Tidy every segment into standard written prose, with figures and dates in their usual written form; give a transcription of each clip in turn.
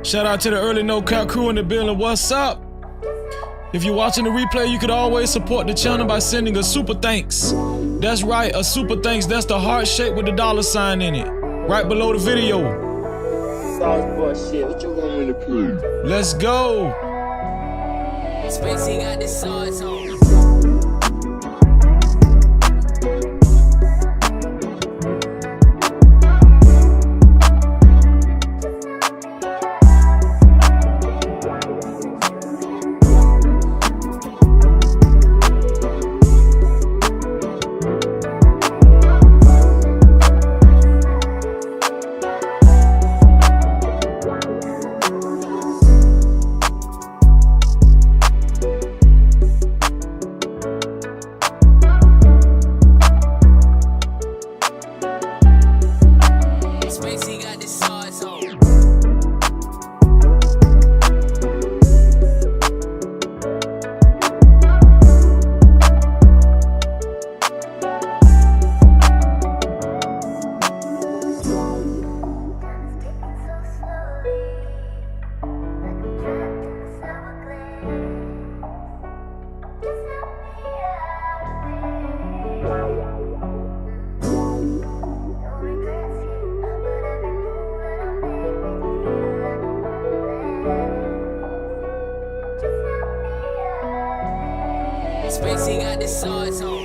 Shout out to the early No Cap crew in the building. What's up? If you're watching the replay, you could always support the channel by sending a super thanks. That's right, a super thanks. That's the heart shape with the $sign in it, right below the video. Shit, what you want me to prove? Let's go. Spacey got the sauce on. Spacey got the sauce on.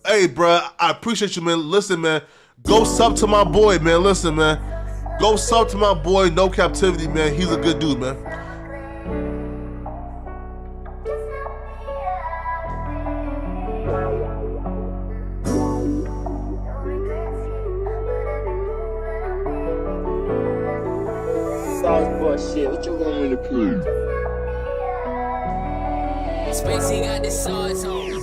Hey, bro, I appreciate you, man. Listen, man, go sub to my boy, man. Listen, man, go sub to my boy, No Cap-tivity, man. He's a good dude, man. Shit, what you want me to prove? Spacey got the sauce on.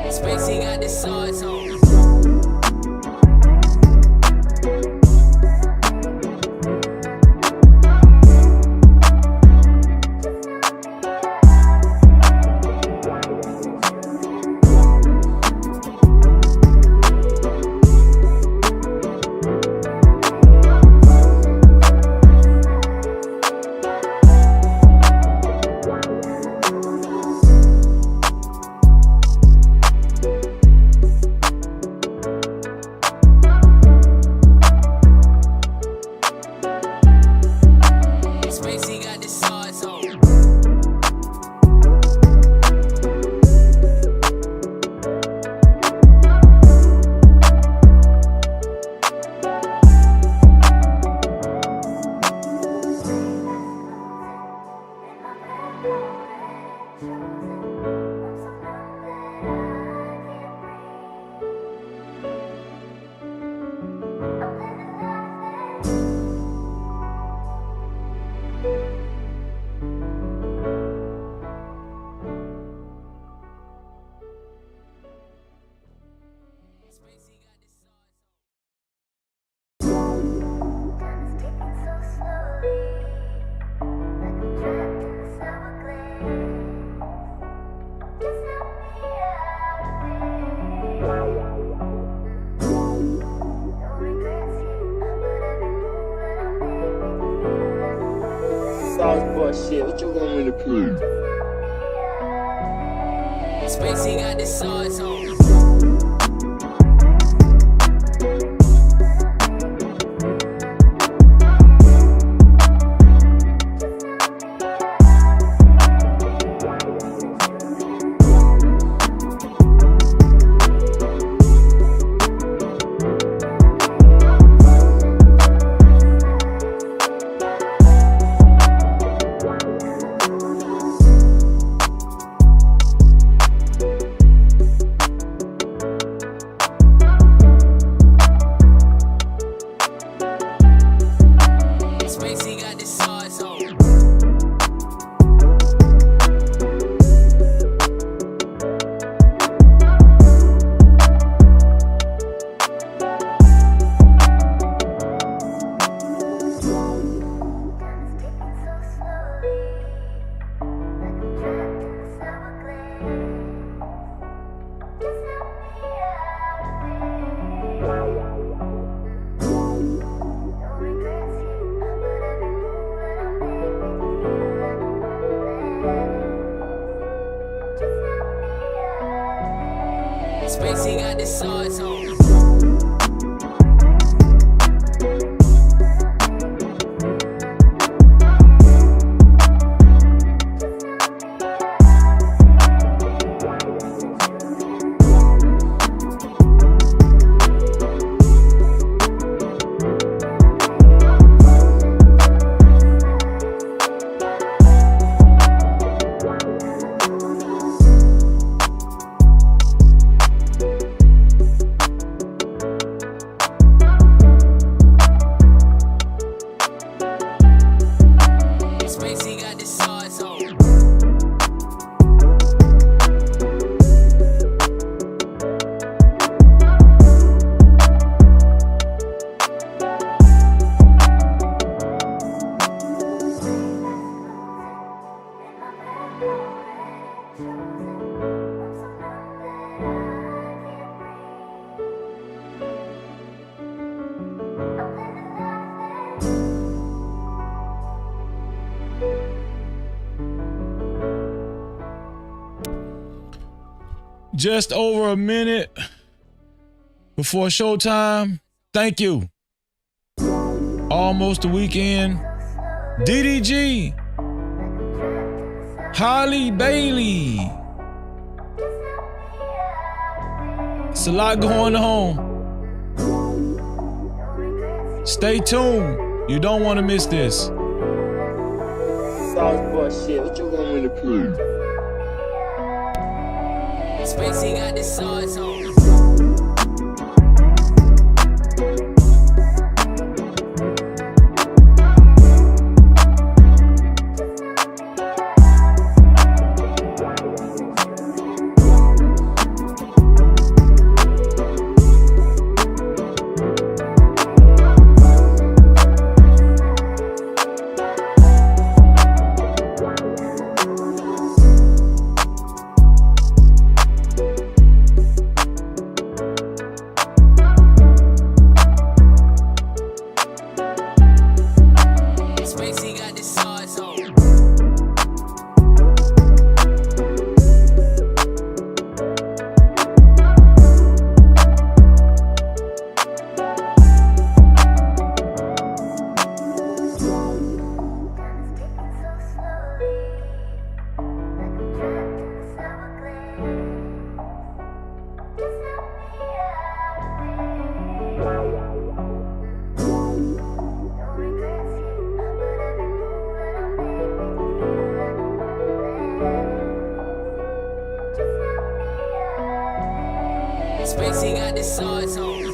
Spacey got the sauce on. for shit. What you want me to prove? Spacey got the sauce on. Spacey got the sauce on. Spacey got the sauce on. Spacey got the sauce on. Just over a minute before showtime. Thank you. Almost the weekend. DDG, Halle Bailey. It's a lot going on. Stay tuned. You don't want to miss this. Sauce for shit. What you want me to prove? Spacey got the sauce on. Spacey got the sauce on. Spacey got the sauce on.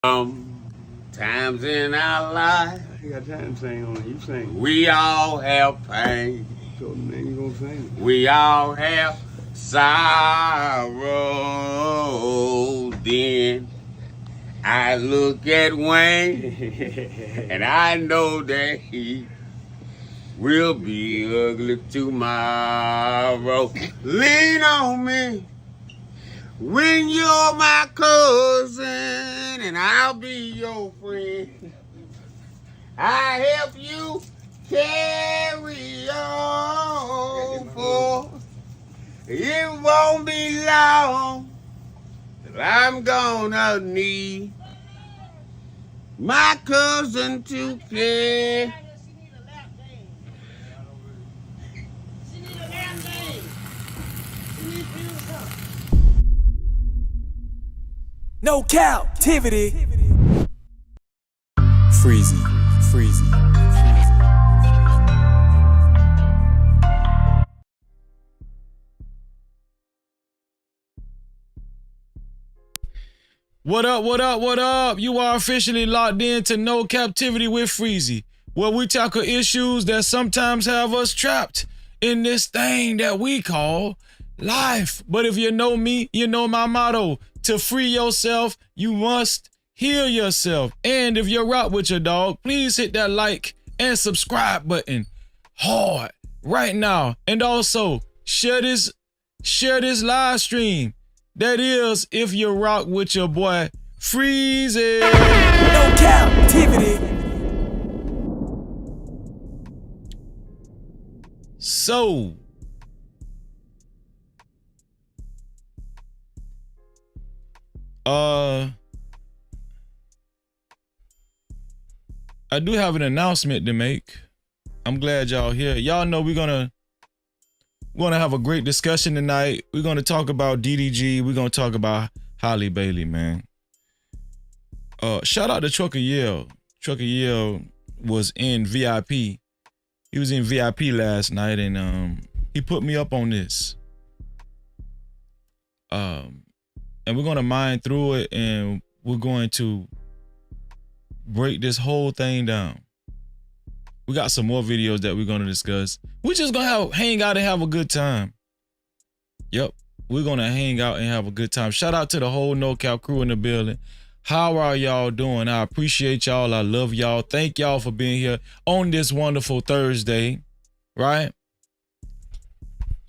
Times in our life, You got time to sing on it. You sing. we all have pain. So then you gonna sing. We all have sorrow. Then I look at Wayne and I know that he will be ugly tomorrow. Lean on me when you're my cousin and I'll be your friend. I help you carry on, for it won't be long that I'm gonna need my cousin to care. No Cap-tivity. Freezy. What up? You are officially locked in to No Captivity with Freezy, where we tackle issues that sometimes have us trapped in this thing that we call life. But if you know me, you know my motto. To free yourself, you must heal yourself. And if you're rock with your dog, please hit that like and subscribe button hard right now. And also share this live stream. That is, if you rock with your boy Freezy. No Cap-tivity. So, I do have an announcement to make. I'm glad y'all here. Y'all know we're gonna have a great discussion tonight. We're gonna talk about DDG. We're gonna talk about Halle Bailey, man. Shout out to Trucker Yell. Trucker Yell was in VIP. He was in VIP last night, and he put me up on this. And we're gonna mine through it, and we're going to break this whole thing down. We got some more videos that we're gonna discuss. We're just gonna hang out and have a good time. Yep, we're gonna hang out and have a good time. Shout out to the whole No Cap crew in the building. How are y'all doing? I appreciate y'all. I love y'all. Thank y'all for being here on this wonderful Thursday, right?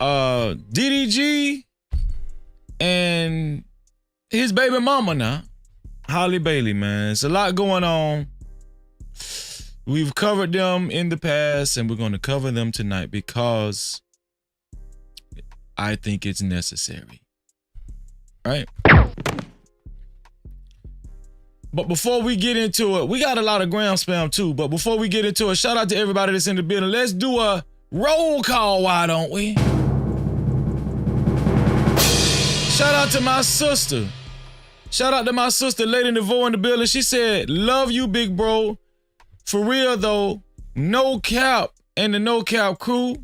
DDG and his baby mama now, Halle Bailey, man. It's a lot going on. We've covered them in the past, and we're going to cover them tonight because I think it's necessary, right? But before we get into it, we got a lot of gram spam too. But before we get into it, shout out to everybody that's in the building. Let's do a roll call, why don't we? Shout out to my sister. Shout out to my sister, Lady Nevo in the building. She said, love you, big bro. For real though, No Cap and the No Cap crew,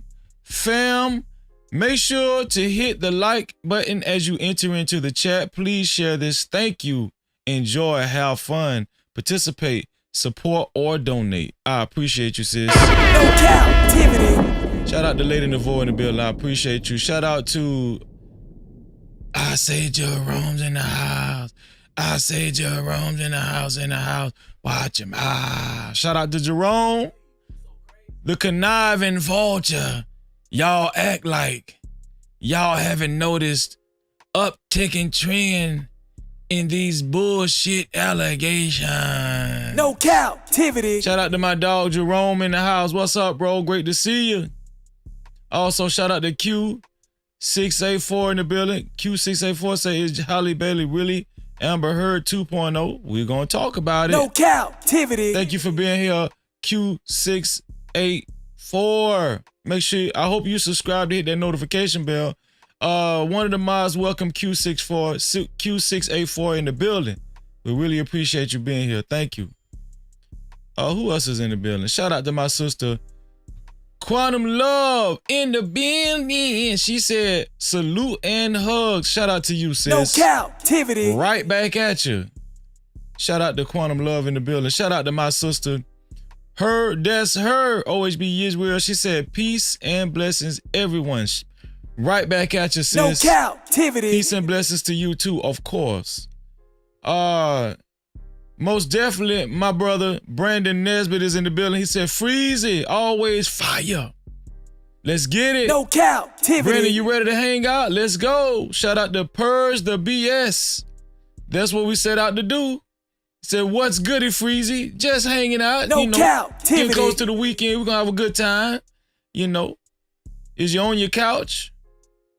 fam, make sure to hit the like button as you enter into the chat. Please share this. Thank you. Enjoy, have fun, participate, support, or donate. I appreciate you, sis. No Cap-tivity. Shout out to Lady Nevo in the building. I appreciate you. Shout out to I say Jerome's in the house. I say Jerome's in the house. Watch him. Shout out to Jerome. The conniving vulture. Y'all act like y'all haven't noticed upticking trend in these bullshit allegations. No Cap-tivity. Shout out to my dog Jerome in the house. What's up, bro? Great to see you. Also, shout out to Q684 in the building. Q684 say, is Halle Bailey really Amber Heard 2.0? We're going to talk about it. No Cap-tivity. Thank you for being here, Q684. Make sure, I hope you subscribe to hit that notification bell. One of the mods, welcome Q684 in the building. We really appreciate you being here. Thank you. Who else is in the building? Shout out to my sister, Quantum Love in the building. She said, salute and hugs. Shout out to you, sis. No Cap-tivity. Right back at you. Shout out to Quantum Love in the building. Shout out to my sister. That's her. OHB Israel. She said, peace and blessings, everyone. Right back at you, sis. No captivity. Peace and blessings to you too, of course. Most definitely, my brother Brandon Nesbitt is in the building. He said, Freezy, always fire. Let's get it. No captivity. Brandon, you ready to hang out? Let's go. Shout out to Purge the BS. That's what we set out to do. Said, what's goody, Freezy? Just hanging out. No captivity. Getting close to the weekend. We're going to have a good time. You know, is you on your couch?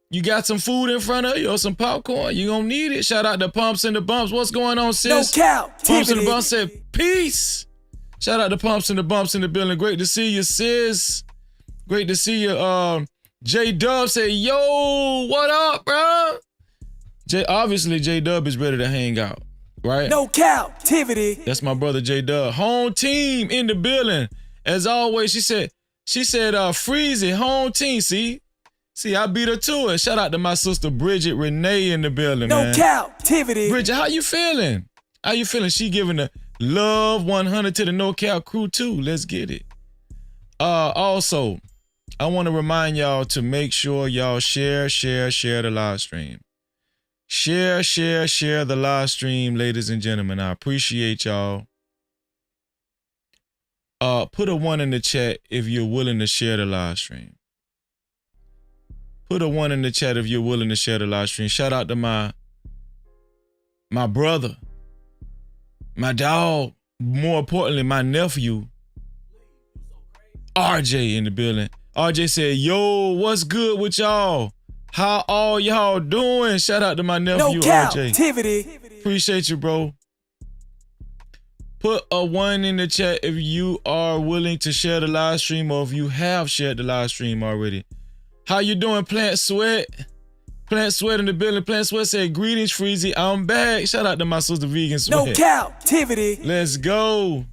You got some food in front of you or some popcorn? You going to need it. Shout out to Pumps and the Bumps. What's going on, sis? No captivity. Pumps and the Bumps said, peace. Shout out to Pumps and the Bumps in the building. Great to see you, sis. Great to see you. J-Dub said, yo, what up, bro? Obviously, J-Dub is ready to hang out, right? No captivity. That's my brother, J-Dub. Home team in the building. As always, she said, Freezy, home team, see, I beat her to it. Shout out to my sister, Bridget Renee in the building, man. No captivity. Bridget, how you feeling? How you feeling? She giving the love 100 to the No Cap crew, too. Let's get it. Also, I want to remind y'all to make sure y'all share the live stream. Share the live stream, ladies and gentlemen. I appreciate y'all. Put a 1 in the chat if you're willing to share the live stream. Put a 1 in the chat if you're willing to share the live stream. Shout out to my brother, my dog, more importantly, my nephew, RJ in the building. RJ said, yo, what's good with y'all? How all y'all doing? Shout out to my nephew, no RJ. Captivity. Appreciate you, bro. Put a 1 in the chat if you are willing to share the live stream or if you have shared the live stream already. How you doing, Plant Sweat? Plant Sweat in the building. Plant Sweat said, greetings, Freezy. I'm back. Shout out to my sister, Vegan Sweat. No captivity. Let's go.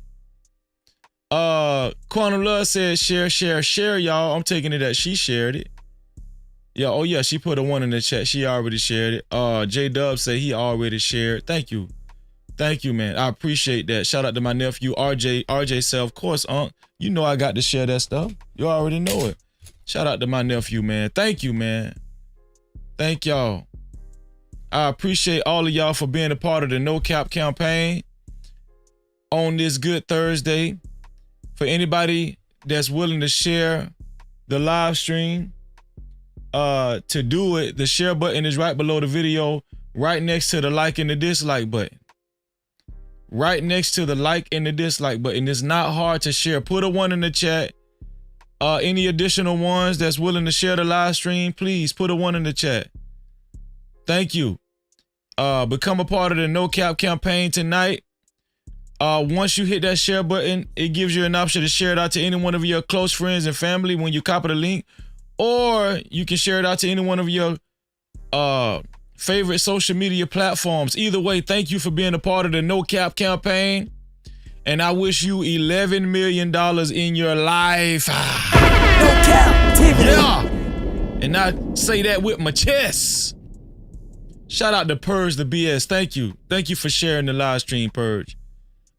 Quantum Love said, share, y'all. I'm taking it that she shared it. Yeah, oh yeah, she put a 1 in the chat. She already shared it. J-Dub said he already shared. Thank you. Thank you, man. I appreciate that. Shout out to my nephew, RJ. RJ said, of course, you know I got to share that stuff. You already know it. Shout out to my nephew, man. Thank you, man. Thank y'all. I appreciate all of y'all for being a part of the No Cap campaign on this good Thursday. For anybody that's willing to share the live stream, to do it, the share button is right below the video, right next to the like and the dislike button. Right next to the like and the dislike button. It's not hard to share. Put a 1 in the chat. Any additional ones that's willing to share the live stream, please put a 1 in the chat. Thank you. Become a part of the No Cap campaign tonight. Once you hit that share button, it gives you an option to share it out to any one of your close friends and family when you copy the link, or you can share it out to any one of your favorite social media platforms. Either way, thank you for being a part of the No Cap campaign, and I wish you $11 million in your life. No captivity. Yeah, and I say that with my chest. Shout out to Purge the BS. Thank you for sharing the live stream, Purge.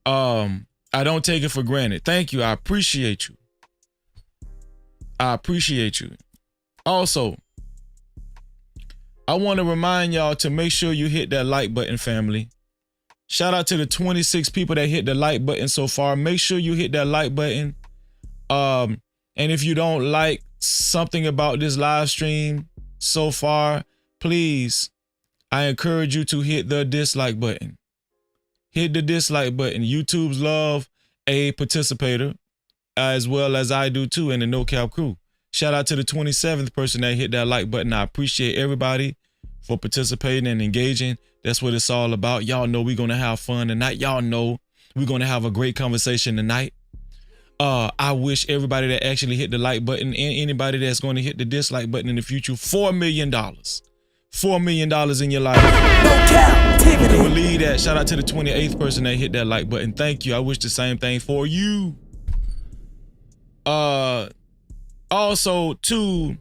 I don't take it for granted. Thank you. I appreciate you. Also, I want to remind y'all to make sure you hit that like button, family. Shout out to the 26 people that hit the like button so far. Make sure you hit that like button. And if you don't like something about this live stream so far, please, I encourage you to hit the dislike button. Hit the dislike button. YouTube's love a participator, as well as I do too in the No Cap crew. Shout out to the 27th person that hit that like button. I appreciate everybody for participating and engaging. That's what it's all about. Y'all know we're going to have fun tonight. Y'all know we're going to have a great conversation tonight. I wish everybody that actually hit the like button and anybody that's going to hit the dislike button in the future, $4 million. $4 million in your life. No captivity. Believe that. Shout out to the 28th person that hit that like button. Thank you. I wish the same thing for you. Also, to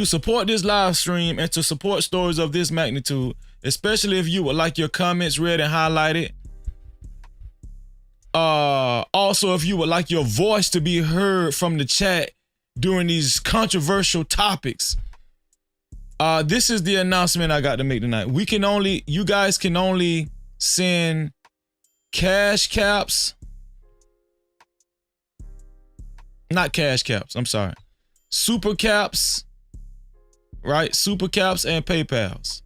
support this live stream and to support stories of this magnitude, especially if you would like your comments read and highlighted. Also, if you would like your voice to be heard from the chat during these controversial topics. This is the announcement I got to make tonight. You guys can only send cash caps. Not cash caps, I'm sorry. Super caps, right? Super caps and PayPals.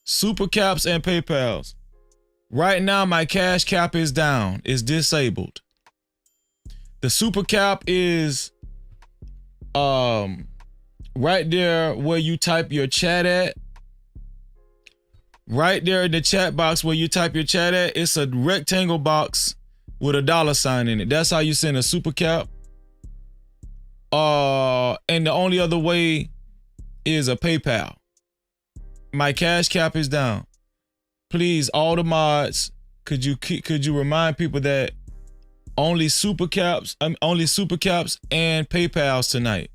Super caps and PayPals. Right now, my cash cap is down. It's disabled. The super cap is right there where you type your chat at. Right there in the chat box where you type your chat at, it's a rectangle box with a $sign in it. That's how you send a super cap. And the only other way is a PayPal. My cash cap is down. Please, all the mods, could you remind people that only super caps and PayPals tonight.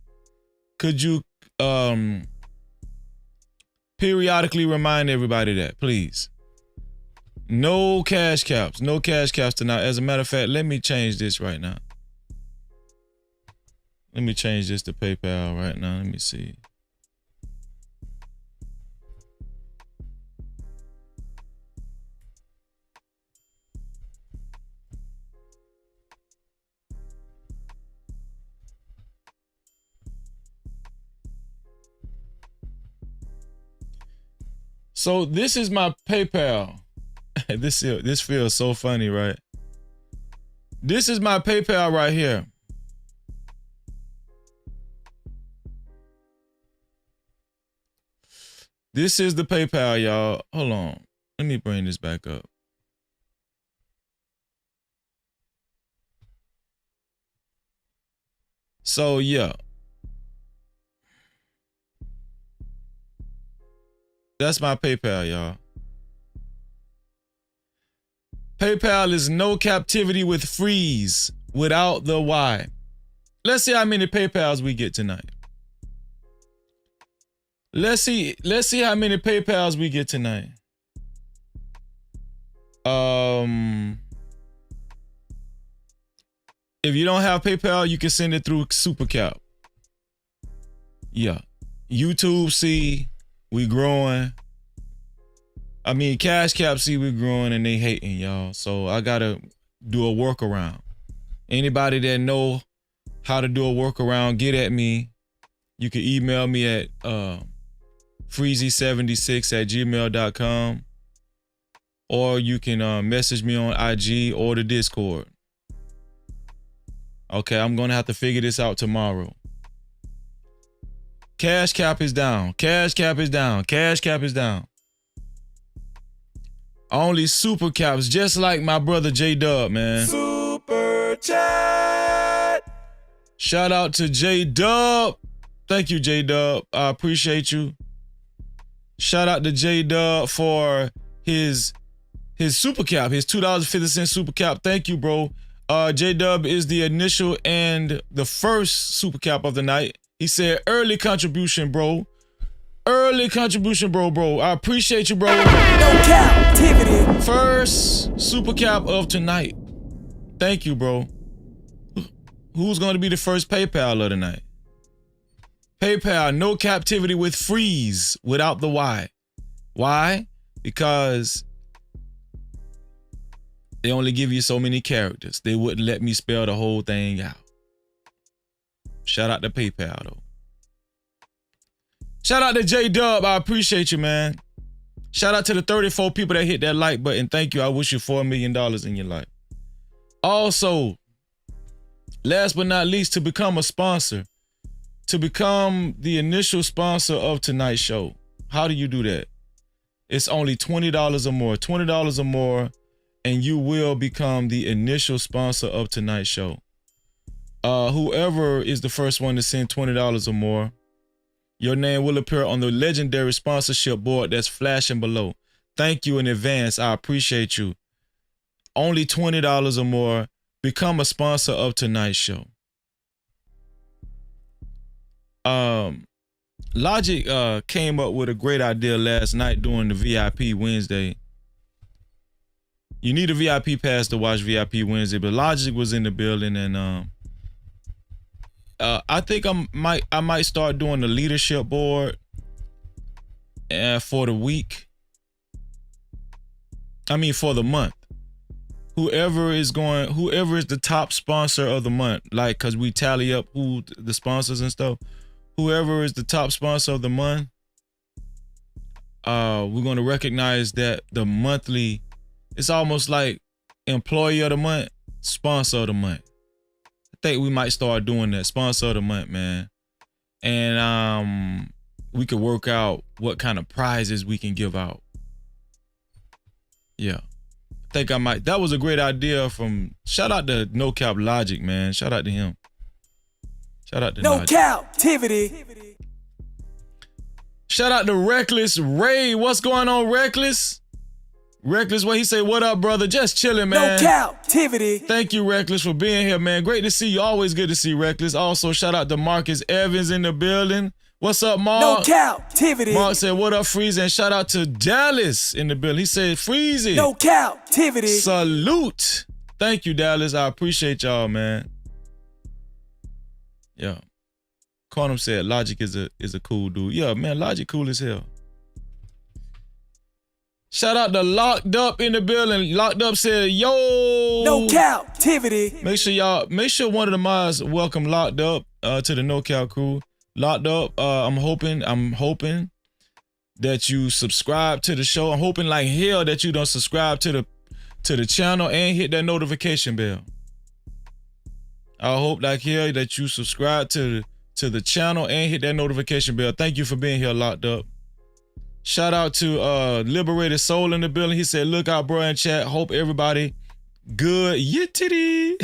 Could you periodically remind everybody that, please? No cash caps tonight. As a matter of fact, let me change this right now. Let me change this to PayPal right now. Let me see. So this is my PayPal. This feels so funny, right? This is my PayPal right here. This is the PayPal, y'all. Hold on. Let me bring this back up. So, yeah. That's my PayPal, y'all. PayPal is no captivity with freeze without the Y. Let's see how many PayPals we get tonight. Let's see how many PayPals we get tonight. If you don't have PayPal, you can send it through Super Cap. Yeah. YouTube see we growing. I mean, Cash Cap see we growing and they hating, y'all. So I gotta do a workaround. Anybody that know how to do a workaround, get at me. You can email me at freezy76@gmail.com, or you can message me on IG or the Discord. Okay, I'm gonna have to figure this out tomorrow. Cash Cap is down. Cash Cap is down. Cash Cap is down. Only super caps, just like my brother J-Dub, man. Super chat. Shout out to J-Dub. Thank you, J-Dub. I appreciate you. Shout out to J-Dub for his super cap, his $2.50 super cap. Thank you, bro. J-Dub is the initial and the first super cap of the night. He said, early contribution, bro. Early contribution, bro. I appreciate you, bro. No Cap-tivity. First super cap of tonight. Thank you, bro. Who's going to be the first PayPal of the night? PayPal, no captivity with freeze without the Y. Why? Because they only give you so many characters. They wouldn't let me spell the whole thing out. Shout out to PayPal, though. Shout out to J-Dub. I appreciate you, man. Shout out to the 34 people that hit that like button. Thank you. I wish you $4 million in your life. Also, last but not least, to become a sponsor, to become the initial sponsor of tonight's show. How do you do that? It's only $20 or more. $20 or more, and you will become the initial sponsor of tonight's show. Whoever is the first one to send $20 or more, your name will appear on the legendary sponsorship board that's flashing below. Thank you in advance. I appreciate you. Only $20 or more. Become a sponsor of tonight's show. Logic came up with a great idea last night during the VIP Wednesday. You need a VIP pass to watch VIP Wednesday, but Logic was in the building, and I think I might start doing the leadership board for the week. I mean, for the month. Whoever is the top sponsor of the month, like, cause we tally up who the sponsors and stuff. Whoever is the top sponsor of the month, we're gonna recognize that the monthly. It's almost like employee of the month, sponsor of the month. I think we might start doing that, sponsor of the month, man. And we could work out what kind of prizes we can give out. Yeah. I think I might. That was a great idea from, shout out to No Cap Logic, man. Shout out to him. Shout out to No Logic. Cap-tivity. Shout out to Reckless Ray. What's going on, Reckless? Reckless, what he say? What up, brother? Just chilling, man. No Cap-tivity. Thank you, Reckless, for being here, man. Great to see you. Always good to see Reckless. Also, shout out to Marcus Evans in the building. What's up, Mark? No Cap-tivity. Mark said, what up, Freezy? And shout out to Dallas in the building. He said, Freezy. No Cap-tivity. Salute. Thank you, Dallas. I appreciate y'all, man. Yeah. Quantum said Logic is a cool dude. Yeah, man, Logic cool as hell. Shout out to Locked Up in the building. Locked Up said, yo. No Cap-tivity. Make sure one of the mods welcome Locked Up to the No Cap crew. Locked Up, I'm hoping that you subscribe to the show. I'm hoping like hell that you don't subscribe to the channel and hit that notification bell. I hope like hell that you subscribe to the channel and hit that notification bell. Thank you for being here, Locked Up. Shout out to Liberated Soul in the building. He said, look out, bro, in chat. Hope everybody good. Yeah, titty.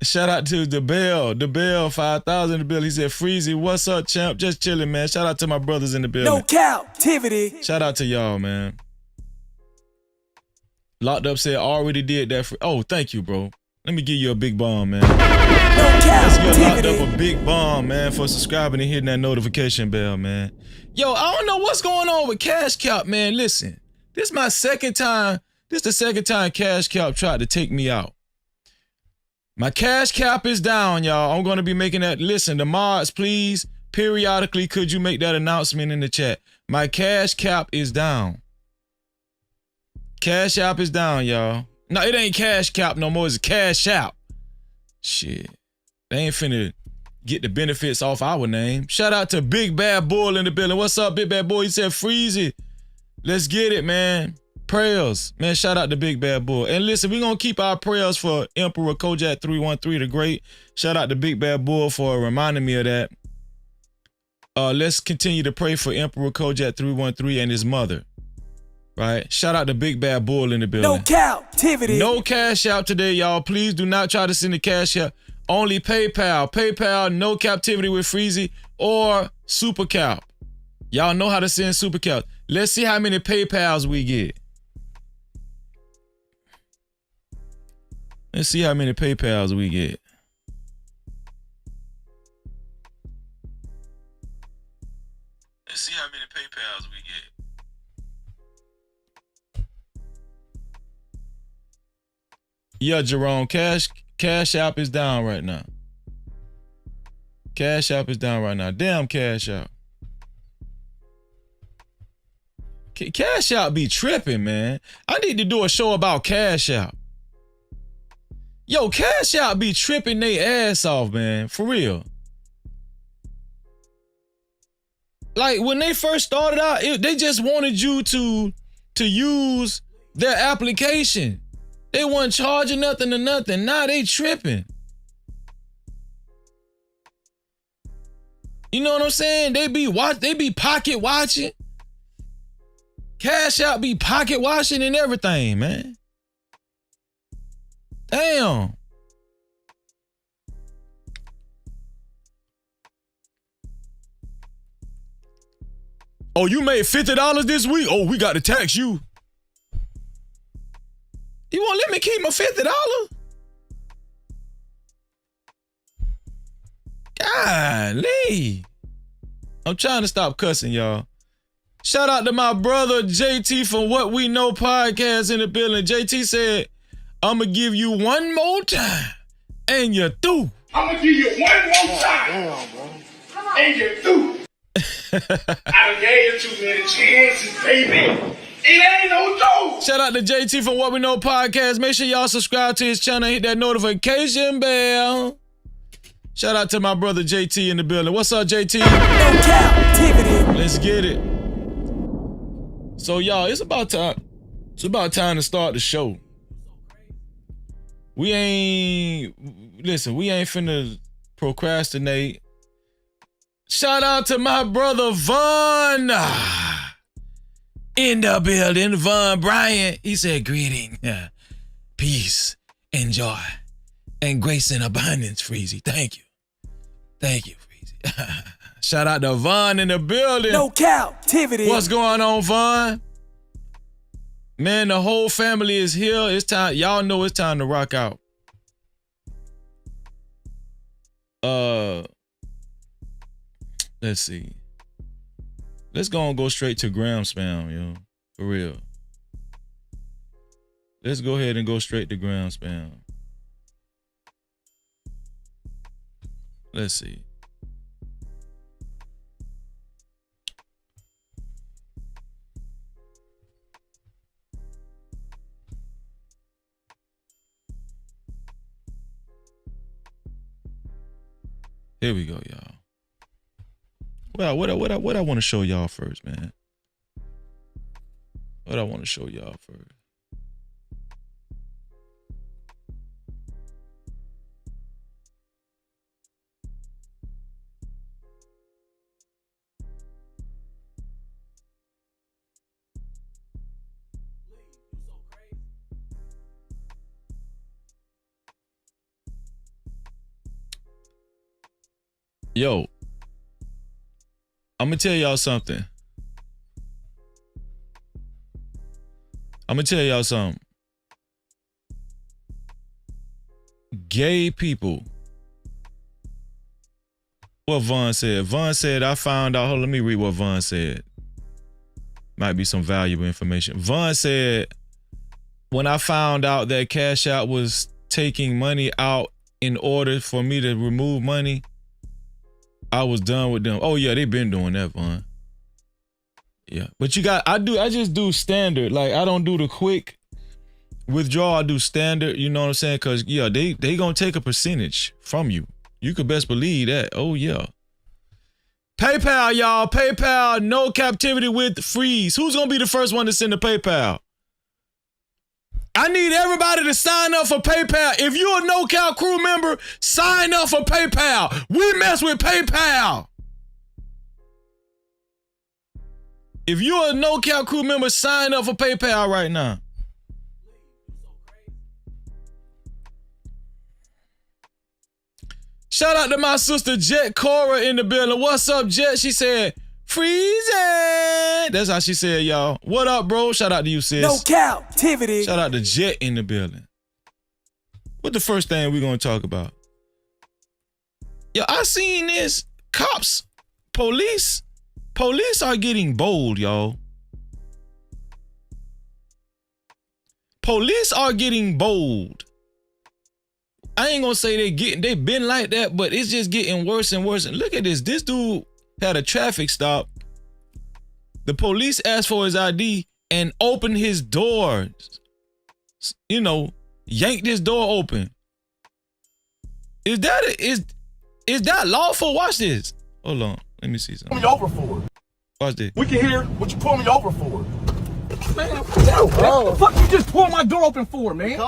Shout out to the Bell 5,000 in the building. He said, Freezy, what's up, champ? Just chilling, man. Shout out to my brothers in the building. No Cap-tivity. Shout out to y'all, man. Locked Up said, already did that. Oh, thank you, bro. Let me give you a big bomb, man. No Let's give Locked Cap-tivity. Up a big bomb, man, for subscribing and hitting that notification bell, man. Yo, I don't know what's going on with Cash Cap, man. Listen, this is my second time. This is the second time Cash Cap tried to take me out. My Cash Cap is down, y'all. I'm going to be making that. Listen, the mods, please, periodically, could you make that announcement in the chat? My Cash Cap is down. Cash App is down, y'all. No, it ain't Cash Cap no more. It's Cash App. Shit. They ain't finna get the benefits off our name. Shout out to Big Bad Bull in the building. What's up, Big Bad Bull? He said, Freezy. Let's get it, man. Prayers. Man, shout out to Big Bad Bull. And listen, we're going to keep our prayers for Emperor Kojak 313 the Great. Shout out to Big Bad Bull for reminding me of that. Let's continue to pray for Emperor Kojak 313 and his mother. Right? Shout out to Big Bad Bull in the building. No Cap-tivity. No cash out today, y'all. Please do not try to send the cash out. Only PayPal. PayPal, No Captivity with Freezy, or Super Cap. Y'all know how to send Super Cap. Let's see how many PayPals we get. Let's see how many PayPals we get. Let's see how many PayPals we get. Yeah, Jerome, Cash App is down right now. Cash App is down right now. Damn Cash App. Cash App be tripping, man. I need to do a show about Cash App. Yo, Cash App be tripping they ass off, man. For real. Like, when they first started out, they just wanted you to use their application. They weren't charging nothing to nothing. Now they tripping. You know what I'm saying? They be pocket watching. Cash App be pocket watching and everything, man. Damn. Oh, you made $50 this week? Oh, we got to tax you. You won't let me keep my $50? Golly. I'm trying to stop cussing, y'all. Shout out to my brother JT from What We Know Podcast in the building. JT said, I'm going to give you one more time and you're through. I'm going to give you one more time and you're through. I done gave you too many chances, baby. It ain't no joke. Shout out to JT from What We Know Podcast. Make sure y'all subscribe to his channel and hit that notification bell. Shout out to my brother JT in the building. What's up, JT? No Cap-tivity. Let's get it. So, y'all, it's about time. It's about time to start the show. We ain't finna procrastinate. Shout out to my brother Vaughn in the building. Vaughn Bryant. He said, greeting, peace, and joy, and grace and abundance, Freezy. Thank you. Thank you, Freezy. Shout out to Vaughn in the building. No Cap-tivity. What's going on, Vaughn? Man, the whole family is here. It's time. Y'all know it's time to rock out. Let's see. Let's go straight to gram spam, yo. For real. Let's go ahead and go straight to gram spam. Let's see. Here we go, y'all. Well, what I want to show y'all first, man. What I want to show y'all first. Yo, I'm gonna tell y'all something. Gay people. What Vaughn said. Vaughn said, I found out. Hold on, let me read what Vaughn said. Might be some valuable information. Vaughn said, when I found out that Cash App was taking money out in order for me to remove money, I was done with them. Oh yeah, they been doing that, Vaughn. Yeah, but I just do standard. Like, I don't do the quick withdrawal. I do standard. You know what I'm saying? Cause yeah, they gonna take a percentage from you. You could best believe that. Oh yeah. PayPal, y'all. PayPal. No Cap-tivity with freeze. Who's gonna be the first one to send a PayPal? I need everybody to sign up for PayPal. If you're a No Cap crew member, sign up for PayPal. We mess with PayPal. If you're a No Cap crew member, sign up for PayPal right now. Shout out to my sister Jet Cora in the building. What's up, Jet? She said, freezing. That's how she said, y'all. What up, bro? Shout out to you, sis. No Cap-tivity. Shout out to Jet in the building. What the first thing we gonna talk about? Yo, I seen this. Cops, police are getting bold, y'all. Police are getting bold. I ain't gonna say they been like that, but it's just getting worse and worse. And look at this. This dude had a traffic stop. The police asked for his ID and opened his door. You know, yanked his door open. Is that lawful? Watch this. Hold on. Let me see something. Pull me over for it. Watch this. We can hear what you pull me over for. Man, what the fuck you just pull my door open for, man?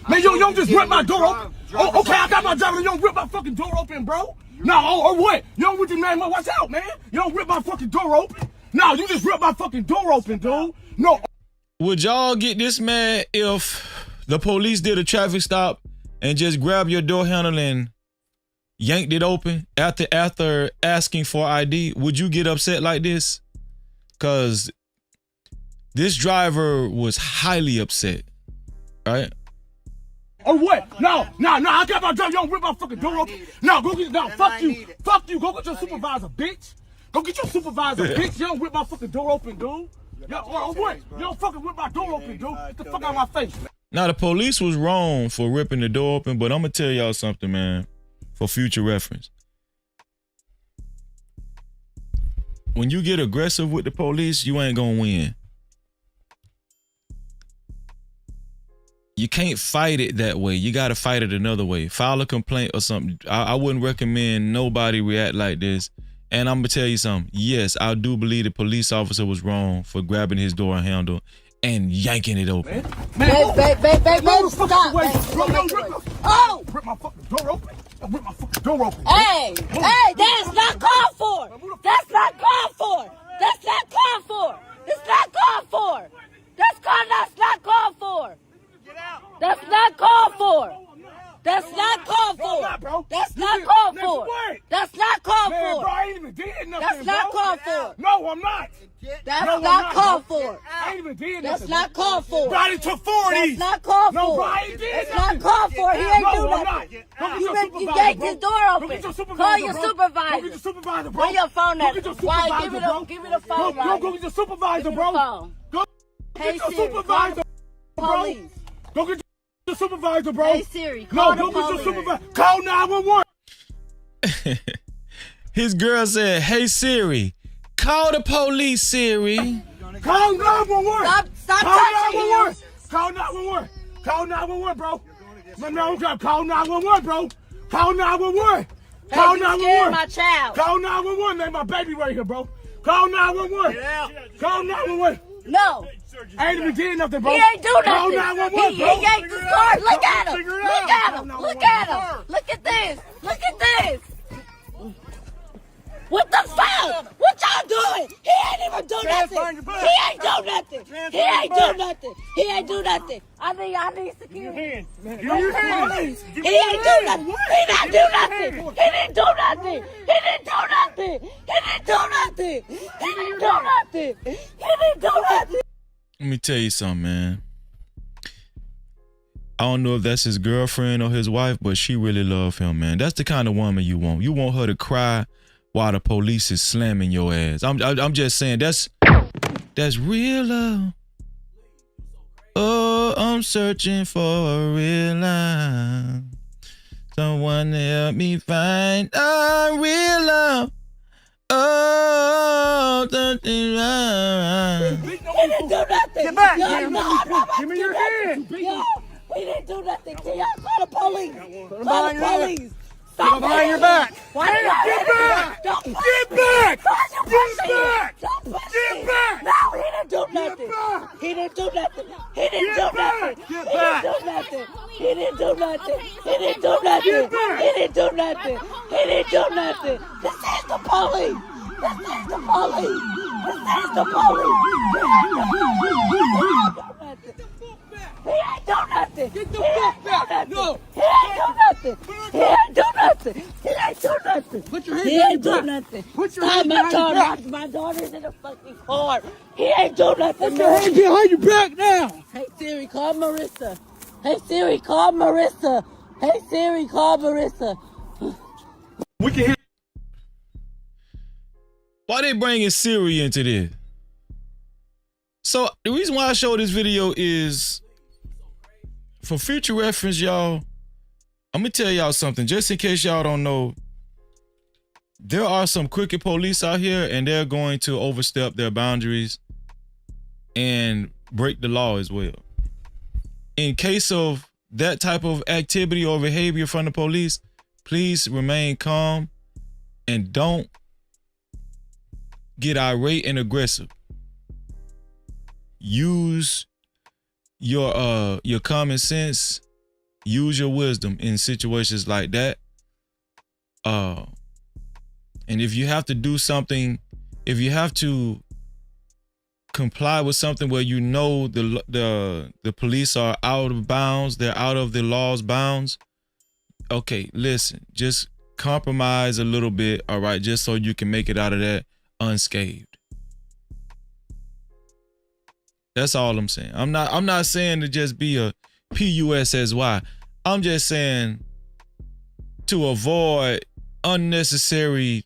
Man, you don't just rip my door open. Oh, okay, I got my driver. You don't rip my fucking door open, bro. No, or what? You don't rip your man. Watch out, man. You don't rip my fucking door open. No, you just rip my fucking door open, dude. No. Would y'all get this mad if the police did a traffic stop and just grabbed your door handle and yanked it open after asking for ID? Would you get upset like this? Cause this driver was highly upset, right? Or what? No, I got my driver. You don't rip my fucking door open. No, fuck you. Go get your supervisor, bitch. Go get your supervisor, bitch. You don't whip my fucking door open, dude. Yo, oh, what? You don't fucking whip my door open, dude. Get the fuck out of my face, man. Now, the police was wrong for ripping the door open, but I'm going to tell y'all something, man, for future reference. When you get aggressive with the police, you ain't going to win. You can't fight it that way. You got to fight it another way. File a complaint or something. I wouldn't recommend nobody react like this. And I'm going to tell you something. Yes, I do believe the police officer was wrong for grabbing his door handle and yanking it open. Man, Stop. Oh! Rip my fucking door open. Rip my fucking door open. Hey, that's not called for. That's not called for. That's not called for. It's not called for. That's not called for. That's not called for. That's not called for. That's not called for. That's not called Man, bro, for. I ain't even did nothing, That's not bro. called for. No, I'm not. That's No, I'm not called bro. for. I ain't even did That's nothing. not called for. Bro, I done took 4 of That's these. not called No, for. bro, I ain't did It's nothing. not called for. He ain't No, do I'm nothing. not. Go get You your yanked supervisor, his bro. door Go open. get your supervisor, Call your bro. supervisor. Go get your supervisor, bro. Where your phone Go at? get your Why? supervisor, Give me bro. the phone, Go Ryan. get your supervisor, Give me bro. the phone. Go Hey, get your Siri, supervisor, bro. Police. Go get your supervisor, bro. Hey, Siri, call No, the go get your police. supervisor. Call 911. His girl said, "Hey Siri, call the police, Siri." Call 911. Stop Call touching 911. him. Call 911. Call 911, bro. No, call 911, bro. Call 911. Call Hey, you scared 911. my child. Call 911. Man, my baby right here, bro. Call 911. Call 911. No. I ain't even did nothing, bro. He ain't do Call nothing. 911, He bro. yanked his car. Look at him. Figure it Look out. at him. Look at him. Look at this. Look at this. What the fuck? What y'all doing? He ain't even do nothing. He ain't do nothing. He ain't do nothing. He ain't do nothing. I need security. Give me your hand. He ain't do nothing. He didn't do nothing. He didn't do nothing. He didn't do nothing. He didn't do nothing. He didn't do nothing. He didn't do nothing. Let me tell you something, man. I don't know if that's his girlfriend or his wife, but she really love him, man. That's the kind of woman you want. You want her to cry while the police is slamming your ass. I'm just saying that's real love. Oh, I'm searching for a real love. Someone to help me find a real love. Oh, something right. He didn't do nothing. Get back. Give me your hand. Yo, we didn't do nothing. Can y'all call the police? Call the police. Stop behind your back. Why do y'all Get back. Don't push Get me. back. Don't Get push me. back. Don't push Get me. back. No, he didn't do nothing. back. He didn't do nothing. He didn't Get do back. nothing. Get He back. didn't do nothing. He didn't do nothing. He didn't do nothing. Get back. He didn't do nothing. He didn't do nothing. This is the police. This is the police. This is the police. He ain't do nothing. Get the fuck back. No. He ain't do nothing. He ain't do nothing. He ain't do nothing. Put your He hands ain't do nothing. Put your Stop hands behind your back. my daughter's in the fucking car. He ain't do nothing. Put your hands behind your back now. Hey Siri, call Marissa. Hey Siri, call Marissa. Hey Siri, call Marissa. We can hear. Why they bringing Siri into this? So the reason why I show this video is for future reference, y'all. I'm gonna tell y'all something, just in case y'all don't know. There are some crooked police out here, and they're going to overstep their boundaries and break the law as well. In case of that type of activity or behavior from the police, please remain calm and don't get irate and aggressive. Use your common sense, use your wisdom in situations like that. And if you have to do something, if you have to comply with something where you know the police are out of bounds, they're out of the law's bounds, okay, listen, just compromise a little bit, all right, just so you can make it out of that unscathed. That's all I'm saying. I'm not saying to just be a PUSSY. I'm just saying to avoid unnecessary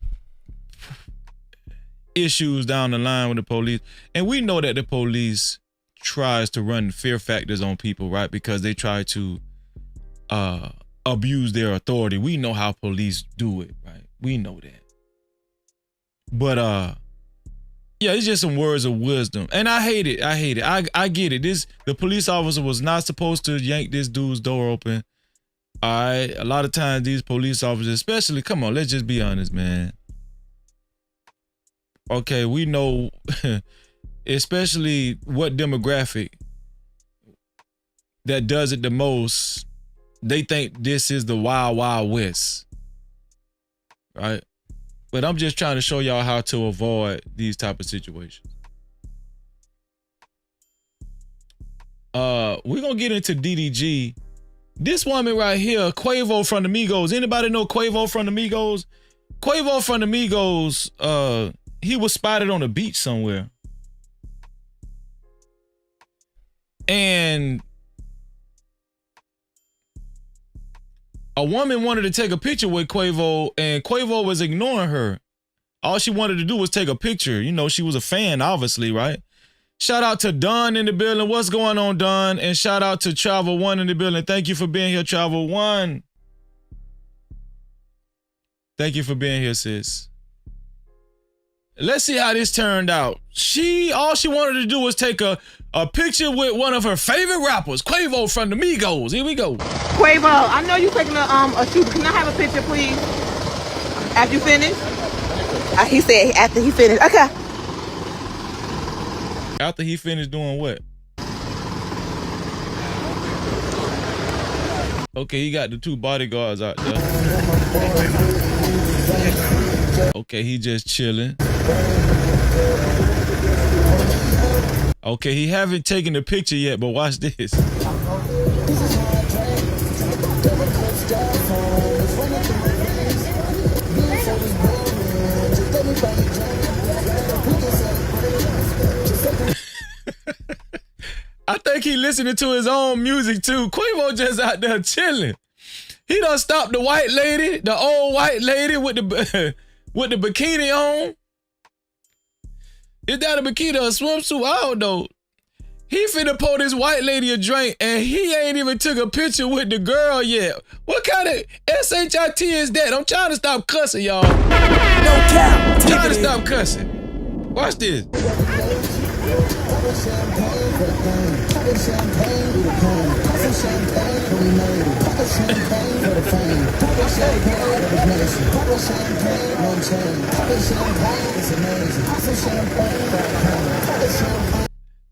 issues down the line with the police. And we know that the police tries to run fear factors on people, right? Because they try to abuse their authority. We know how police do it, right? We know that. But yeah, it's just some words of wisdom. And I hate it. I get it. The police officer was not supposed to yank this dude's door open. All right. A lot of times these police officers, especially, come on, let's just be honest, man. Okay, we know especially what demographic that does it the most. They think this is the wild, wild west. Right? But I'm just trying to show y'all how to avoid these type of situations. We're gonna get into DDG. This woman right here, Quavo from the Migos. Anybody know Quavo from the Migos? Quavo from the Migos, he was spotted on a beach somewhere. And a woman wanted to take a picture with Quavo, and Quavo was ignoring her. All she wanted to do was take a picture. You know, she was a fan, obviously, right? Shout out to Don in the building. What's going on, Don? And shout out to Travel One in the building. Thank you for being here, Travel One. Thank you for being here, sis. Let's see how this turned out. All she wanted to do was take a picture with one of her favorite rappers, Quavo from the Migos. Here we go. Quavo, I know you taking a shoot. Can I have a picture, please? After you finish? He said after he finished. Okay. After he finished doing what? Okay, he got the 2 bodyguards out there. Okay, he just chilling. Okay, he haven't taken the picture yet, but watch this. I think he listening to his own music too. Quavo just out there chilling. He done stopped the white lady, the old white lady with the with the bikini on. Is that a bikini or a swimsuit? I don't know. He finna pour this white lady a drink and he ain't even took a picture with the girl yet. What kind of SHIT is that? I'm trying to stop cussing, y'all. No cap. I'm trying to stop cussing. Watch this.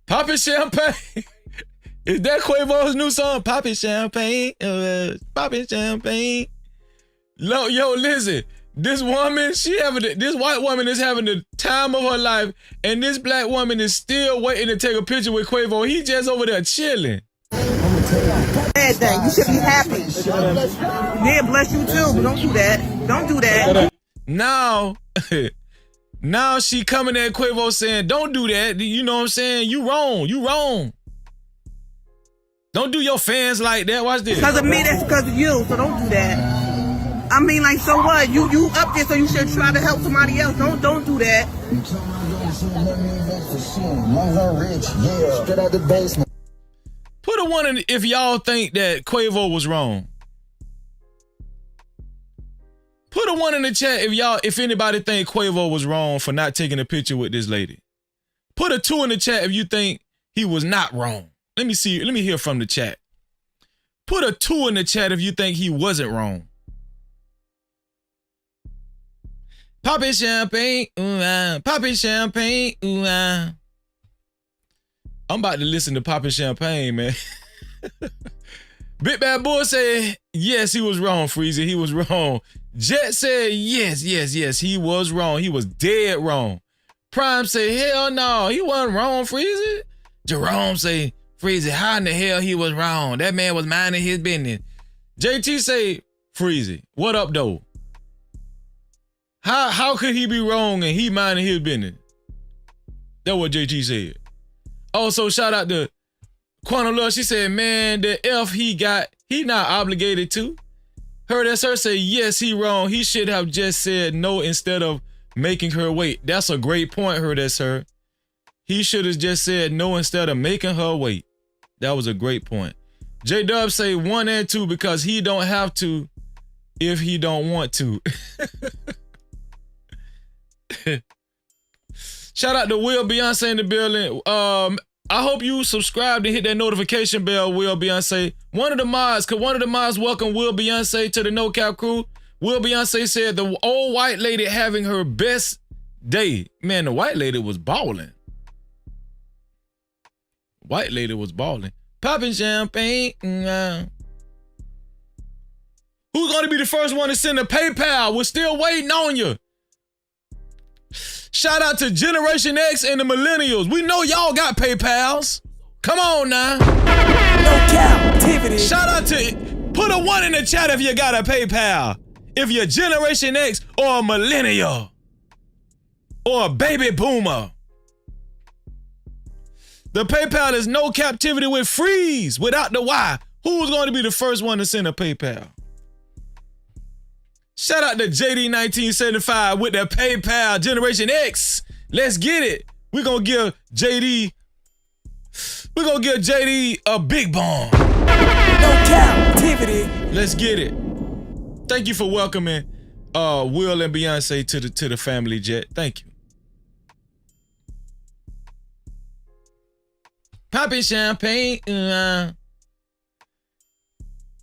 Poppin' champagne. Is that Quavo's new song? Poppin' champagne. Poppin' champagne. Yo, listen. This woman, this white woman is having the time of her life, and this black woman is still waiting to take a picture with Quavo. He just over there chilling. Bad thing. You should be happy. Yeah, bless you too, but don't do that. Don't do that. Now she coming at Quavo saying, don't do that. You know what I'm saying? You wrong. You wrong. Don't do your fans like that. Watch this. Because of me, that's because of you, so don't do that. I mean, like, so what? You up there, so you should try to help somebody else. Don't do that. Put a 1 in if y'all think that Quavo was wrong. Put a 1 in the chat if anybody think Quavo was wrong for not taking a picture with this lady. Put a 2 in the chat if you think he was not wrong. Let me see. Let me hear from the chat. Put a 2 in the chat if you think he wasn't wrong. Poppin' champagne, poppin' champagne, I'm about to listen to Poppin' Champagne, man. Big Bad Bull said, yes, he was wrong, Freezy. He was wrong. Jet said, yes, he was wrong. He was dead wrong. Prime said, hell no, he wasn't wrong, Freezy. Jerome say, Freezy, how in the hell he was wrong? That man was minding his business. JT say, Freezy, what up, though? How could he be wrong and he minding his business? That's what JT said. Also, shout out to Quantum Love. She said, man, the F he got, he not obligated to. Heard her say, yes, he wrong. He should have just said no instead of making her wait. That's a great point, sir. He should have just said no instead of making her wait. That was a great point. J-Dub say 1 and 2 because he don't have to if he don't want to. Shout out to Will Beyonce in the building. I hope you subscribed and hit that notification bell, Will Beyonce. One of the mods welcome Will Beyonce to the No Cap crew. Will Beyonce said the old white lady having her best day. Man, the white lady was balling. White lady was balling. Popping champagne. Who's going to be the first one to send a PayPal? We're still waiting on you. Shout out to Generation X and the Millennials. We know y'all got PayPals. Come on now. No Cap-tivity. Shout out to, put a 1 in the chat if you got a PayPal. If you're Generation X or a Millennial or a Baby Boomer. The PayPal is No Captivity with freeze without the Y. Who's going to be the first one to send a PayPal? Shout out to JD1975 with the PayPal Generation X. Let's get it. We're going to give JD a big bomb. No Cap-tivity. Let's get it. Thank you for welcoming Will and Beyonce to the family jet. Thank you. Popping champagne.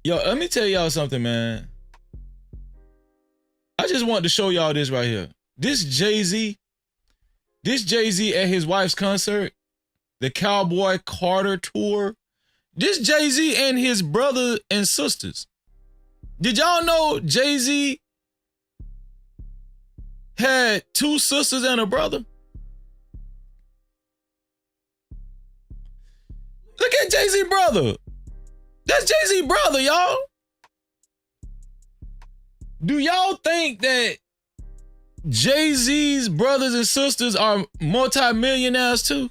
Yo, let me tell y'all something, man. I just want to show y'all this right here. This Jay-Z at his wife's concert, the Cowboy Carter tour. This Jay-Z and his brother and sisters. Did y'all know Jay-Z had 2 sisters and a brother? Look at Jay-Z brother. That's Jay-Z brother, y'all. Do y'all think that Jay-Z's brothers and sisters are multi-millionaires too?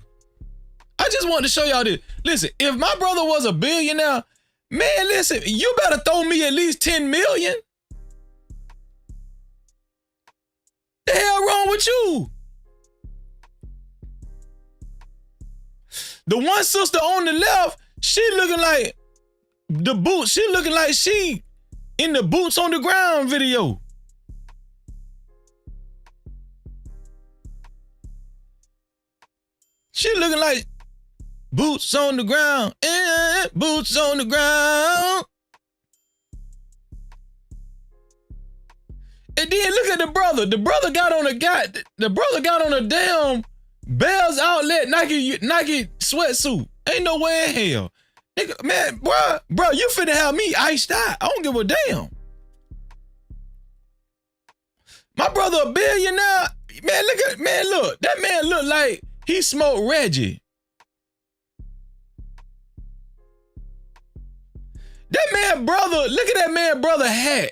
I just wanted to show y'all this. Listen, if my brother was a billionaire, man, listen, you better throw me at least 10 million. The hell wrong with you? The one sister on the left, she looking like the boot. She looking like she in the Boots on the Ground video. She looking like boots on the ground, boots on the ground. And then look at the brother. The brother got on a damn Bell's Outlet Nike sweatsuit. Ain't no way in hell. Nigga, man, bro, you finna have me iced out. I don't give a damn. My brother a billionaire. Man, look. That man look like he smoked Reggie. That man brother, look at that man brother hat.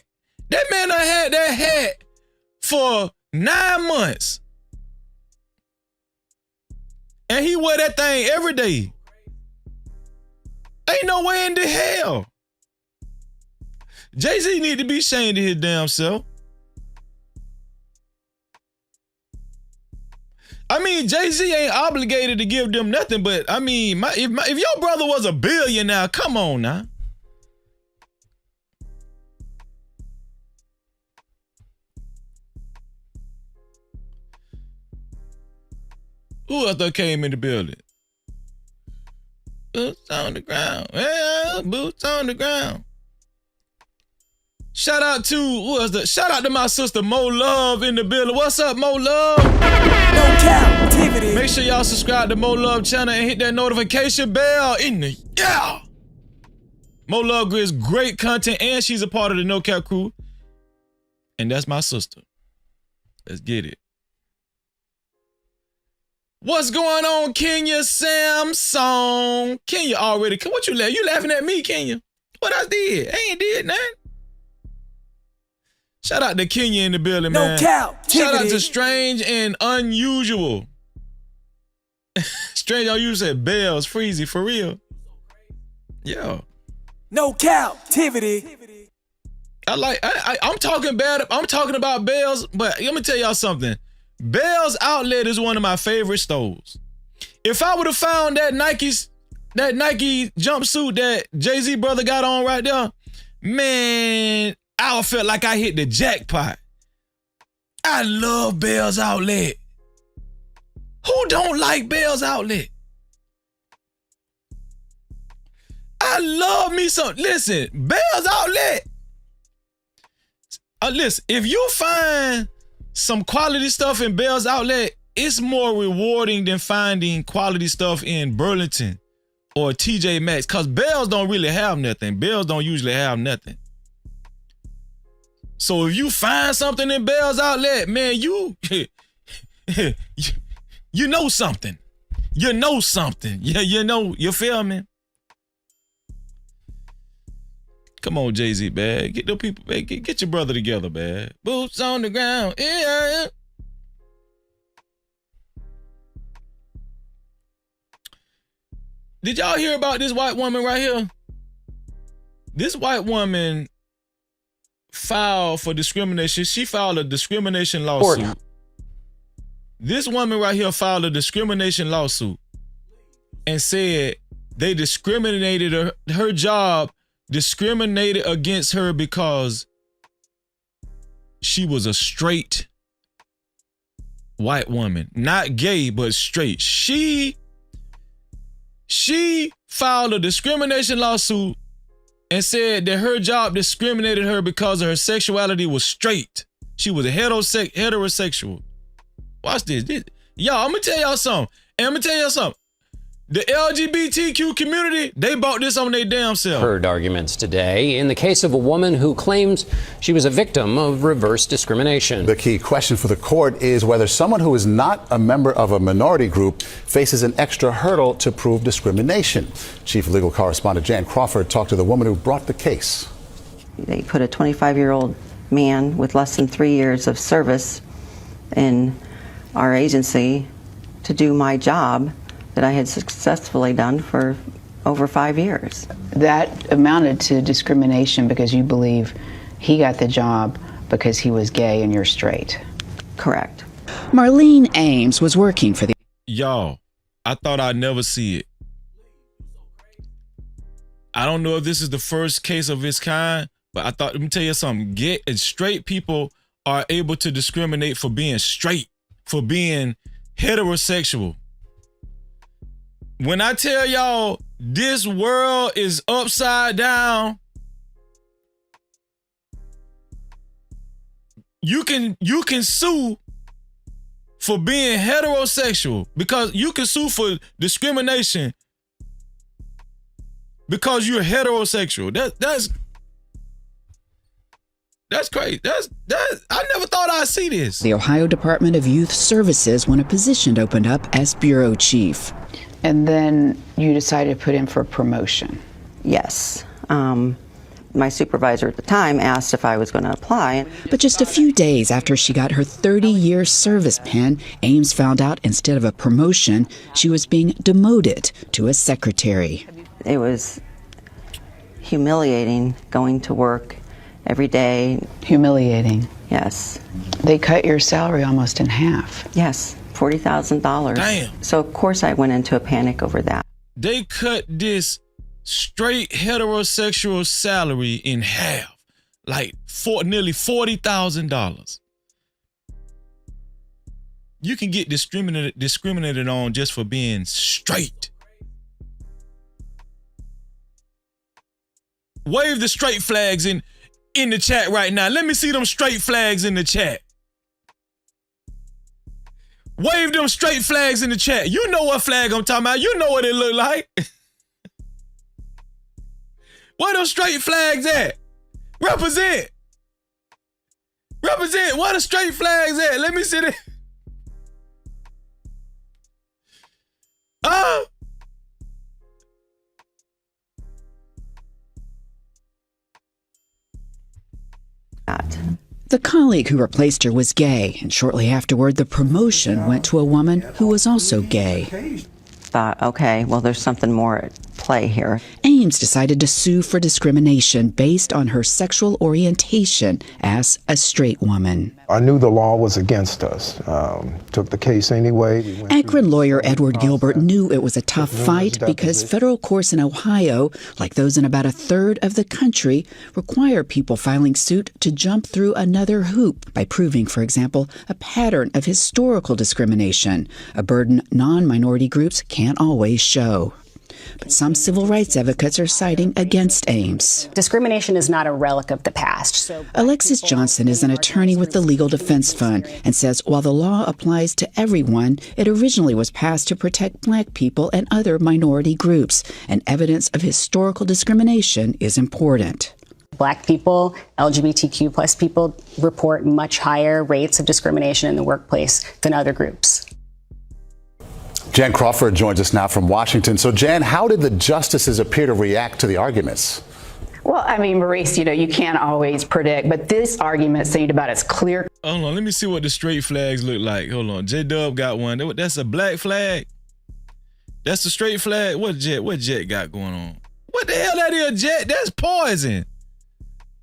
That man done had that hat for 9 months. And he wear that thing every day. Ain't no way in the hell. Jay-Z need to be ashamed of his damn self. I mean, Jay-Z ain't obligated to give them nothing, but I mean, if your brother was a billionaire, come on now. Who else that came in the building? Boots on the ground. Yeah, boots on the ground. Shout out to my sister Mo Love in the building. What's up, Mo Love? No Cap-tivity. Make sure y'all subscribe to Mo Love channel and hit that notification bell yeah. Mo Love gives great content and she's a part of the No Cap crew. And that's my sister. Let's get it. What's going on, Kenya Samsung? Kenya already, what you laughing? You laughing at me, Kenya? What I did? I ain't did nothing. Shout out to Kenya in the building, man. No Cap-tivity. Shout out to Strange and Unusual. Strange and Unusual said Bells, Freezy, for real. Yeah. No Cap-tivity. I'm talking about Bells, but let me tell y'all something. Bell's Outlet is one of my favorite stores. If I would have found that Nike jumpsuit that Jay-Z brother got on right there, man, I would feel like I hit the jackpot. I love Bell's Outlet. Who don't like Bell's Outlet? I love me some. Listen, Bell's Outlet. Listen, if you find some quality stuff in Bell's Outlet, it's more rewarding than finding quality stuff in Burlington or TJ Maxx, because Bell's don't really have nothing. Bell's don't usually have nothing. So if you find something in Bell's Outlet, man, you know something. You know something. Yeah, you feel me? Come on, Jay-Z, man. Get the people, man. Get your brother together, man. Boots on the ground. Yeah. Did y'all hear about this white woman right here? This white woman filed for discrimination. She filed a discrimination lawsuit. This woman right here filed a discrimination lawsuit and said they discriminated her job discriminated against her because she was a straight white woman. Not gay, but straight. She filed a discrimination lawsuit and said that her job discriminated her because her sexuality was straight. She was a heterosexual. Watch this. Y'all, I'm gonna tell y'all something. The LGBTQ community, they bought this on their damn self. Heard arguments today in the case of a woman who claims she was a victim of reverse discrimination. The key question for the court is whether someone who is not a member of a minority group faces an extra hurdle to prove discrimination. Chief Legal Correspondent Jan Crawford talked to the woman who brought the case. They put a 25-year-old man with less than 3 years of service in our agency to do my job that I had successfully done for over 5 years. That amounted to discrimination because you believe he got the job because he was gay and you're straight. Correct. Marlene Ames was working for the... Y'all, I thought I'd never see it. I don't know if this is the first case of its kind, but I thought, let me tell you something. Gay and straight people are able to discriminate for being straight, for being heterosexual. When I tell y'all this world is upside down, you can sue for being heterosexual, because you can sue for discrimination because you're heterosexual. That's crazy. I never thought I'd see this. The Ohio Department of Youth Services when a position opened up as bureau chief. And then you decided to put in for promotion. Yes. My supervisor at the time asked if I was going to apply. But just a few days after she got her 30-year service pin, Ames found out instead of a promotion, she was being demoted to a secretary. It was humiliating going to work every day. Humiliating? Yes. They cut your salary almost in half. Yes. $40,000. Damn. So of course I went into a panic over that. They cut this straight heterosexual salary in half, like nearly $40,000. You can get discriminated on just for being straight. Wave the straight flags in the chat right now. Let me see them straight flags in the chat. Wave them straight flags in the chat. You know what flag I'm talking about. You know what it look like. Where them straight flags at? Represent. Represent. Where the straight flags at? Let me see that. The colleague who replaced her was gay, and shortly afterward, the promotion went to a woman who was also gay. Thought, okay, well, there's something more at play here. Ames decided to sue for discrimination based on her sexual orientation as a straight woman. I knew the law was against us. Took the case anyway. Akron lawyer Edward Gilbert knew it was a tough fight because federal courts in Ohio, like those in about a third of the country, require people filing suit to jump through another hoop by proving, for example, a pattern of historical discrimination, a burden non-minority groups can't always show. But some civil rights advocates are citing against Ames. Discrimination is not a relic of the past. Alexis Johnson is an attorney with the Legal Defense Fund and says while the law applies to everyone, it originally was passed to protect Black people and other minority groups, and evidence of historical discrimination is important. Black people, LGBTQ plus people report much higher rates of discrimination in the workplace than other groups. Jan Crawford joins us now from Washington. So, Jan, how did the justices appear to react to the arguments? Well, I mean, Maurice, you can't always predict, but this argument seemed about as clear. Hold on, let me see what the straight flags look like. Hold on, J-Dub got one. That's a black flag. That's the straight flag. What Jet got going on? What the hell that is, Jet? That's poison.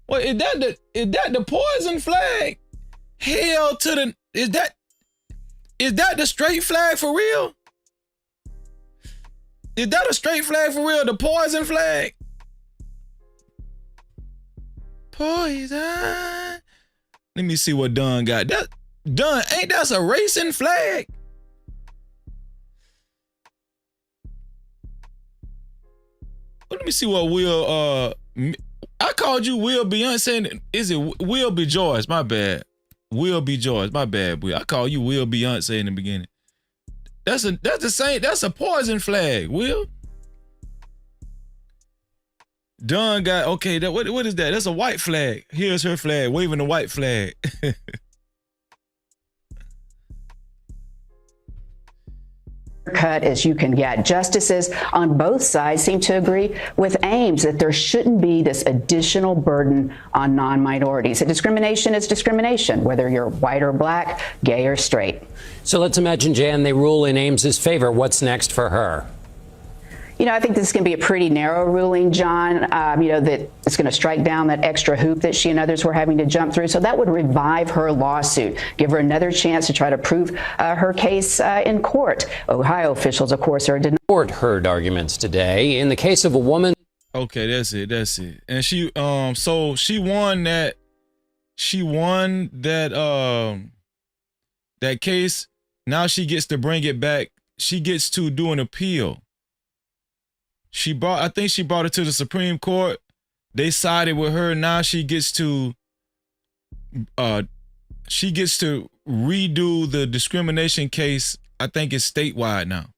What is that? The poison flag? Hell to the is that the straight flag for real? Is that a straight flag for real? The poison flag? Poison. Let me see what Dunn got. That Dunn, ain't that a racing flag? Let me see what Will, I called you Will Beyonce. Is it Will B. Joyce? My bad. Will B. Joyce. My bad, Will. I called you Will Beyonce in the beginning. That's the same. That's a poison flag, Will. Dunn got, okay, what is that? That's a white flag. Here's her flag, waving the white flag. Cut as you can get. Justices on both sides seem to agree with Ames that there shouldn't be this additional burden on non-minorities. That discrimination is discrimination, whether you're white or black, gay or straight. So let's imagine, Jan, they rule in Ames's favor. What's next for her? I think this is going to be a pretty narrow ruling, John, that it's going to strike down that extra hoop that she and others were having to jump through. So that would revive her lawsuit, give her another chance to try to prove her case in court. Ohio officials, of course, are denying. Court heard arguments today in the case of a woman. Okay, that's it. And she, so she won that case. Now she gets to bring it back. She gets to do an appeal. I think she brought it to the Supreme Court. They sided with her. Now she gets to redo the discrimination case. I think it's statewide now,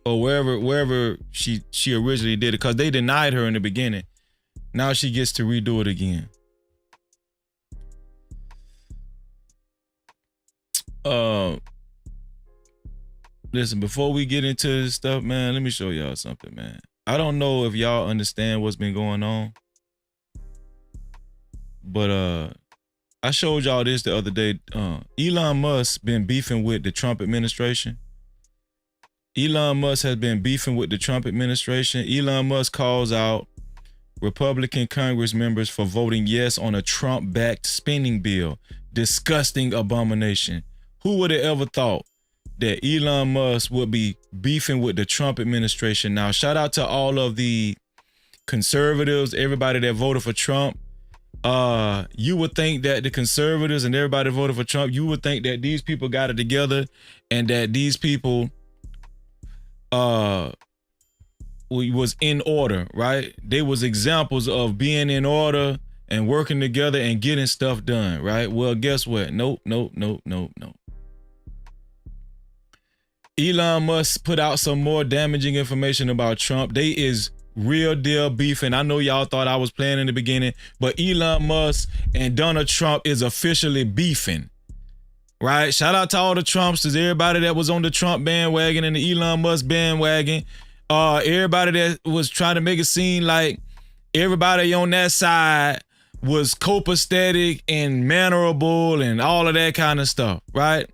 or wherever she originally did it, because they denied her in the beginning. Now she gets to redo it again. Listen, before we get into this stuff, man, let me show y'all something, man. I don't know if y'all understand what's been going on, but I showed y'all this the other day. Elon Musk been beefing with the Trump administration. Elon Musk has been beefing with the Trump administration. Elon Musk calls out Republican Congress members for voting yes on a Trump-backed spending bill. Disgusting abomination. Who would have ever thought that Elon Musk would be beefing with the Trump administration? Now, shout out to all of the conservatives, everybody that voted for Trump. You would think that the conservatives and everybody that voted for Trump, you would think that these people got it together and that these people was in order, right? They was examples of being in order and working together and getting stuff done, right? Well, guess what? Nope. Elon Musk put out some more damaging information about Trump. They is real deal beefing. I know y'all thought I was playing in the beginning, but Elon Musk and Donald Trump is officially beefing, right? Shout out to all the Trumpsters, everybody that was on the Trump bandwagon and the Elon Musk bandwagon. Everybody that was trying to make it seem like everybody on that side was copacetic and mannerable and all of that kind of stuff, right?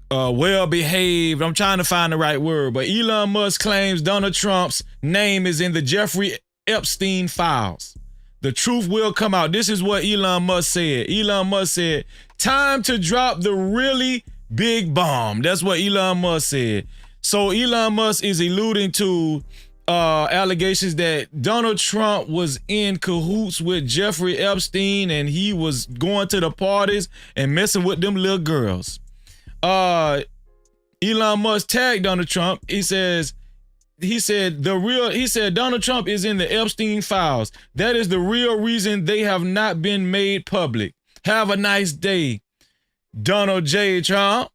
well behaved. I'm trying to find the right word, but Elon Musk claims Donald Trump's name is in the Jeffrey Epstein files. The truth will come out. This is what Elon Musk said. Elon Musk said, time to drop the really big bomb. That's what Elon Musk said. So Elon Musk is alluding to allegations that Donald Trump was in cahoots with Jeffrey Epstein and he was going to the parties and messing with them little girls. Elon Musk tagged Donald Trump. He said Donald Trump is in the Epstein files. That is the real reason they have not been made public. Have a nice day, Donald J. Trump.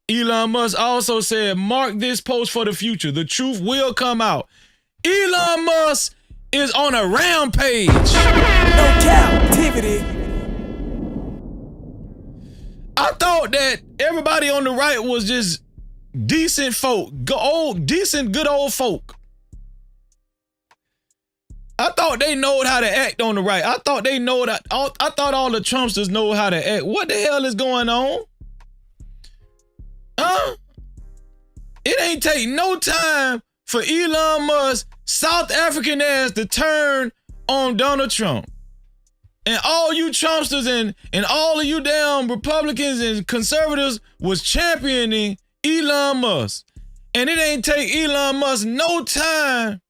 Elon Musk also said, mark this post for the future. The truth will come out. Elon Musk is on a rampage. No captivity. I thought that everybody on the right was just decent folk, good old folk. I thought they know how to act on the right. I thought they know that. I thought all the Trumpsters know how to act. What the hell is going on? Huh? It ain't take no time for Elon Musk, South African ass, to turn on Donald Trump. And all you Trumpsters and all of you damn Republicans and conservatives was championing Elon Musk. And it ain't take Elon Musk no time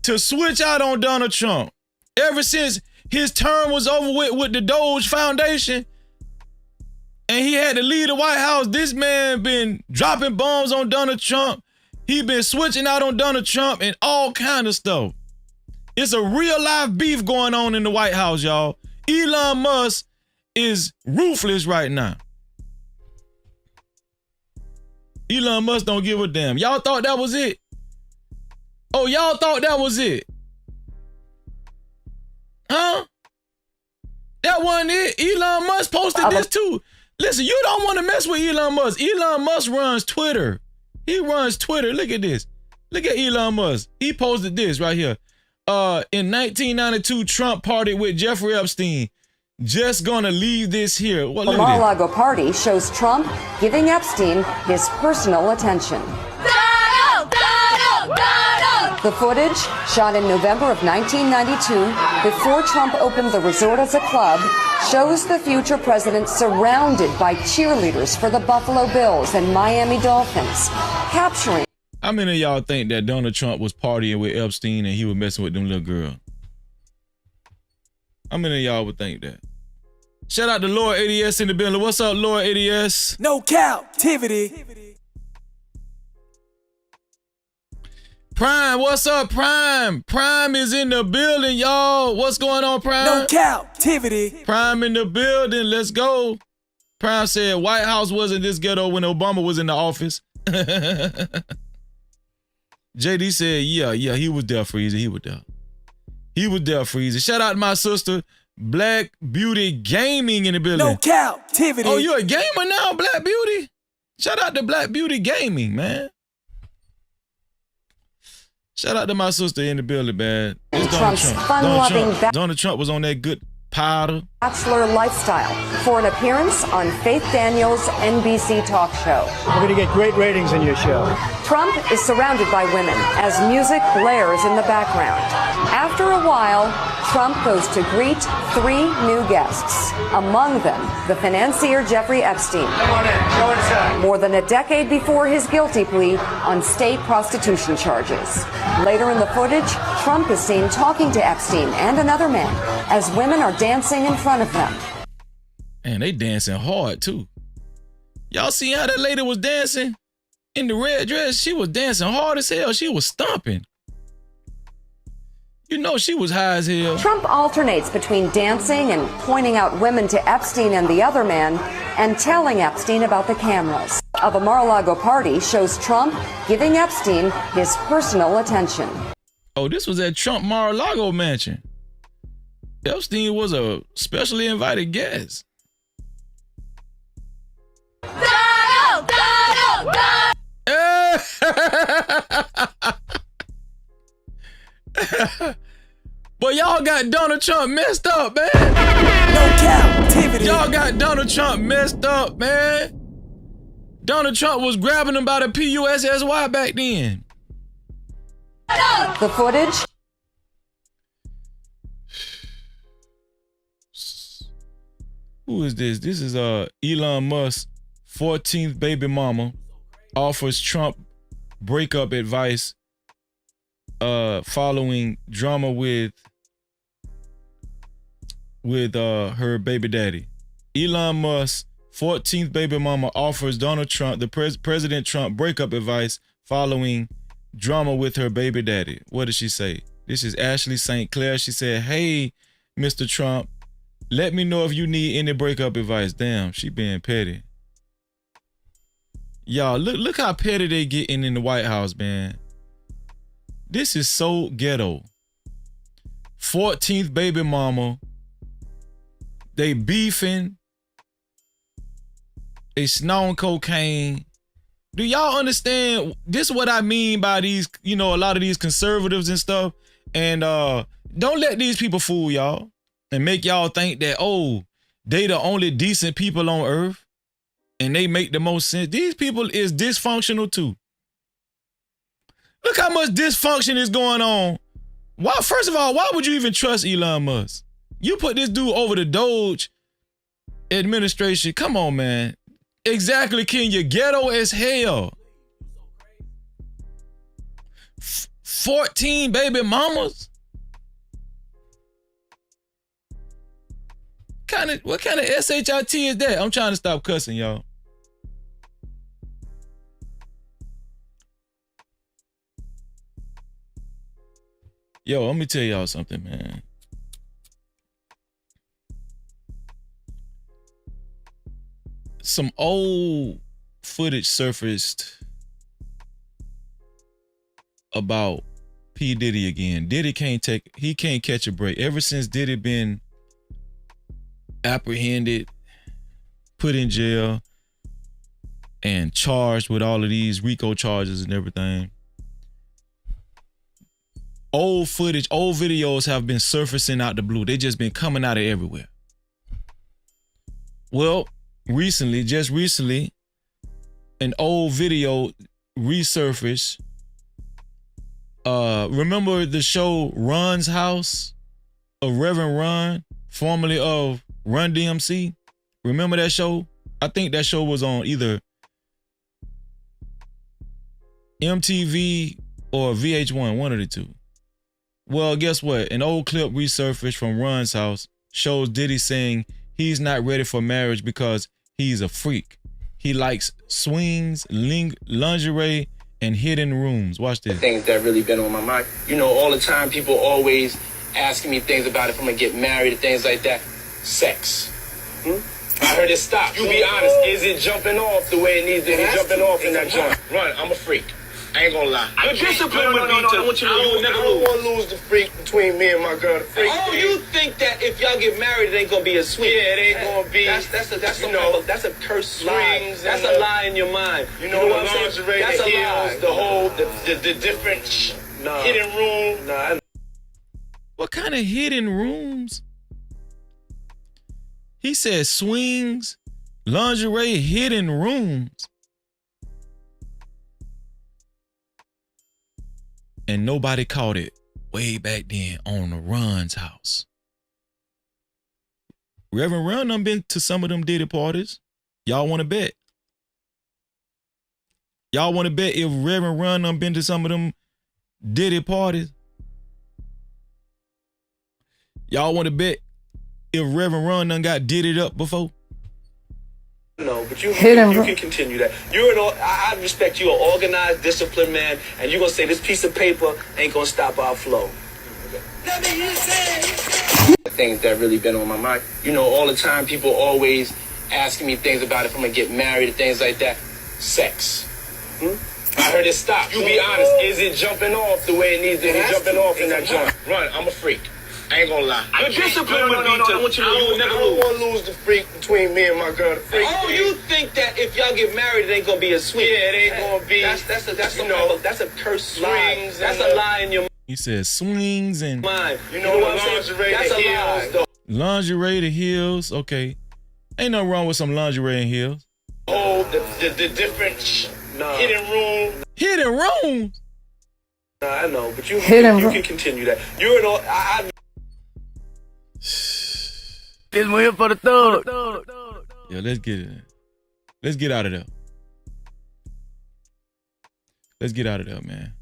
to switch out on Donald Trump. Ever since his term was over with the Doge Foundation and he had to leave the White House, this man been dropping bombs on Donald Trump. He been switching out on Donald Trump and all kind of stuff. It's a real life beef going on in the White House, y'all. Elon Musk is ruthless right now. Elon Musk don't give a damn. Y'all thought that was it? Oh, y'all thought that was it? Huh? That wasn't it. Elon Musk posted this too. Listen, you don't want to mess with Elon Musk. Elon Musk runs Twitter. He runs Twitter. Look at this. Look at Elon Musk. He posted this right here. In 1992, Trump partied with Jeffrey Epstein. Just gonna leave this here. Well, the Mar-a-Lago party shows Trump giving Epstein his personal attention. The footage, shot in November of 1992, before Trump opened the resort as a club, shows the future president surrounded by cheerleaders for the Buffalo Bills and Miami Dolphins, capturing. How many of y'all think that Donald Trump was partying with Epstein and he was messing with them little girls? How many of y'all would think that? Shout out to Lord ADS in the building. What's up, Lord ADS? No captivity. Prime, what's up, Prime? Prime is in the building, y'all. What's going on, Prime? No captivity. Prime in the building. Let's go. Prime said White House wasn't this ghetto when Obama was in the office. JD said, yeah, he was there, Freezy. He was there. He was there, Freezy. Shout out to my sister, Black Beauty Gaming in the building. No captivity. Oh, you a gamer now, Black Beauty? Shout out to Black Beauty Gaming, man. Shout out to my sister in the building, man. It's Trump's fun-loving Donald Trump was on that good powder. Bachelor lifestyle for an appearance on Faith Daniels' NBC talk show. We're going to get great ratings in your show. Trump is surrounded by women as music blares in the background. After a while, Trump goes to greet 3 new guests. Among them, the financier Jeffrey Epstein. Come on in. Go inside. More than a decade before his guilty plea on state prostitution charges. Later in the footage, Trump is seen talking to Epstein and another man as women are dancing in front of them. And they dancing hard, too. Y'all see how that lady was dancing? In the red dress, she was dancing hard as hell. She was stomping. You know she was high as hell. Trump alternates between dancing and pointing out women to Epstein and the other man and telling Epstein about the cameras. Of a Mar-a-Lago party shows Trump giving Epstein his personal attention. Oh, this was at Trump Mar-a-Lago mansion. Epstein was a specially invited guest. Donald! But y'all got Donald Trump messed up, man. No captivity. Y'all got Donald Trump messed up, man. Donald Trump was grabbing him by the PUSSY back then. The footage. Who is this? This is Elon Musk, 14th baby mama, offers Trump breakup advice following drama with her baby daddy. Elon Musk, 14th baby mama, offers Donald Trump, President Trump, breakup advice following drama with her baby daddy. What did she say? This is Ashley St. Clair. She said, "Hey, Mr. Trump, let me know if you need any breakup advice." Damn, she being petty. Y'all, look how petty they getting in the White House, man. This is so ghetto. 14th baby mama. They beefing. They snorting cocaine. Do y'all understand? This is what I mean by these, a lot of these conservatives and stuff. And don't let these people fool y'all and make y'all think that, oh, they the only decent people on earth and they make the most sense. These people is dysfunctional too. Look how much dysfunction is going on. Why? First of all, why would you even trust Elon Musk? You put this dude over the Doge administration. Come on, man. Exactly, Ken. You're ghetto as hell. 14 baby mamas? What kind of SHIT is that? I'm trying to stop cussing, y'all. Yo, let me tell y'all something, man. Some old footage surfaced about P. Diddy again. Diddy can't catch a break. Ever since Diddy been apprehended, put in jail, and charged with all of these RICO charges and everything, old footage, old videos have been surfacing out the blue. They just been coming out of everywhere. Well, just recently, an old video resurfaced. Remember the show Run's House of Reverend Run, formerly of Run DMC? Remember that show? I think that show was on either MTV or VH1, one of the two. Well, guess what? An old clip resurfaced from Run's house shows Diddy saying he's not ready for marriage because he's a freak. He likes swings, lingerie, and hidden rooms. Watch this. Things that really been on my mind. All the time people always asking me things about if I'm gonna get married and things like that. Sex. I heard it stop. You be honest. Is it jumping off the way it needs to be jumping off in that joint? Run, I'm a freak. I ain't gonna lie. The discipline would be to. I want you to lose. I don't want to lose the freak between me and my girl. The freak. Oh, you think that if y'all get married, it ain't gonna be a sweet? Yeah, it ain't gonna be. That's a curse lie. That's a lie in your mind. You know what I'm saying? That's a lie. The whole, the different hidden room. Nah. What kind of hidden rooms? He said swings, lingerie, hidden rooms. And nobody caught it way back then on the Run's house. Reverend Run done been to some of them Diddy parties. Y'all want to bet? Y'all want to bet if Reverend Run done been to some of them Diddy parties? Y'all want to bet if Reverend Run done got Diddied up before? No, but you can continue that. I respect you, an organized, disciplined man, and you're going to say this piece of paper ain't going to stop our flow. Things that really been on my mind. All the time people always asking me things about if I'm going to get married and things like that. Sex. I heard it stop. You be honest. Is it jumping off the way it needs to be jumping off in that joint? Run, I'm a freak. I ain't gonna lie. The discipline would be to. I want you to lose. I don't want to lose the freak between me and my girl. The freak. Oh, you think that if y'all get married, it ain't gonna be a sweet? Yeah, it ain't gonna be. That's a curse lie. That's a lie in your mind. He said swings and mind. You know what I'm saying? That's a lie. Though. Lingerie to heels. Okay, ain't nothing wrong with some lingerie and heels. Oh, the different hidden room. Hidden room? Nah, I know, but you Hidden you room. can continue that. You're an This one here for the thug. Yo, let's get it. Let's get out of there. Let's get out of there, man.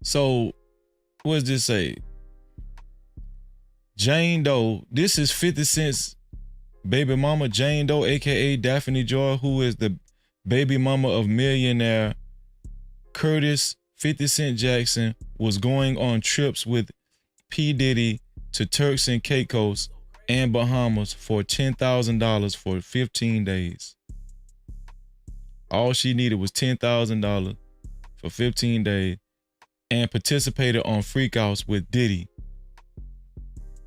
So, what does this say? Jane Doe. This is 50 Cent's baby mama, Jane Doe, aka Daphne Joy, who is the baby mama of millionaire Curtis 50 Cent Jackson, was going on trips with P. Diddy to Turks and Caicos and Bahamas for $10,000 for 15 days. All she needed was $10,000 for 15 days and participated on freakouts with Diddy.